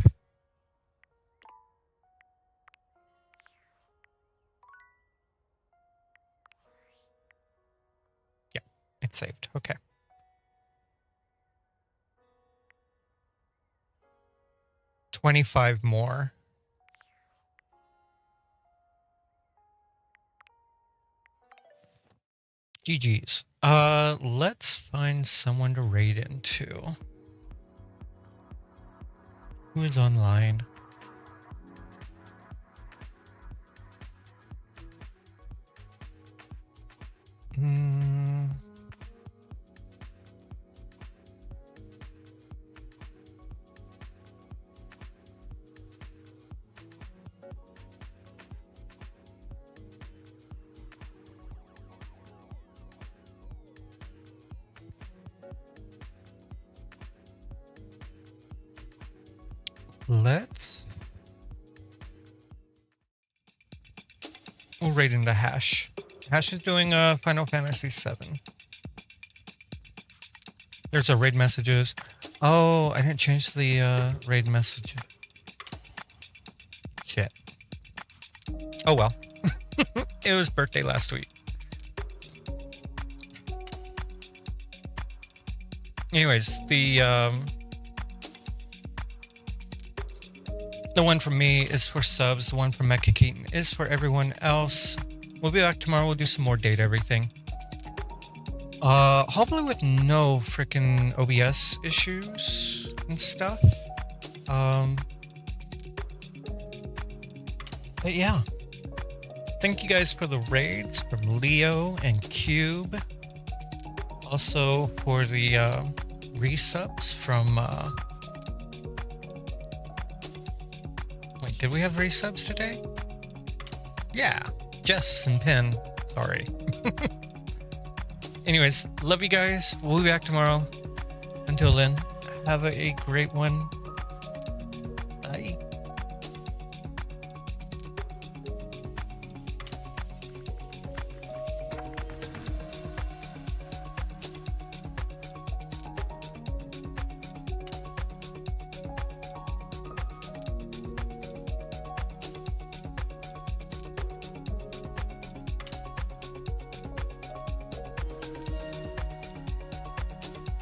Speaker 2: Yeah, it's saved. Okay. $25 more. GG's. Let's find someone to raid into. Who is online? We'll raid into Hash. Hash is doing Final Fantasy VII. There's a raid messages. Oh, I didn't change the raid message. Shit. Oh well. It was birthday last week. Anyways, the one from me is for subs. The one from Mecha Keaton is for everyone else. We'll be back tomorrow. We'll do some more Date Everything. Hopefully with no freaking OBS issues and stuff. But yeah. Thank you guys for the raids from Leo and Cube. Also for the resubs from wait, did we have resubs today? Yeah, Jess and Penn. Sorry. Anyways, love you guys. We'll be back tomorrow. Until then, have a great one.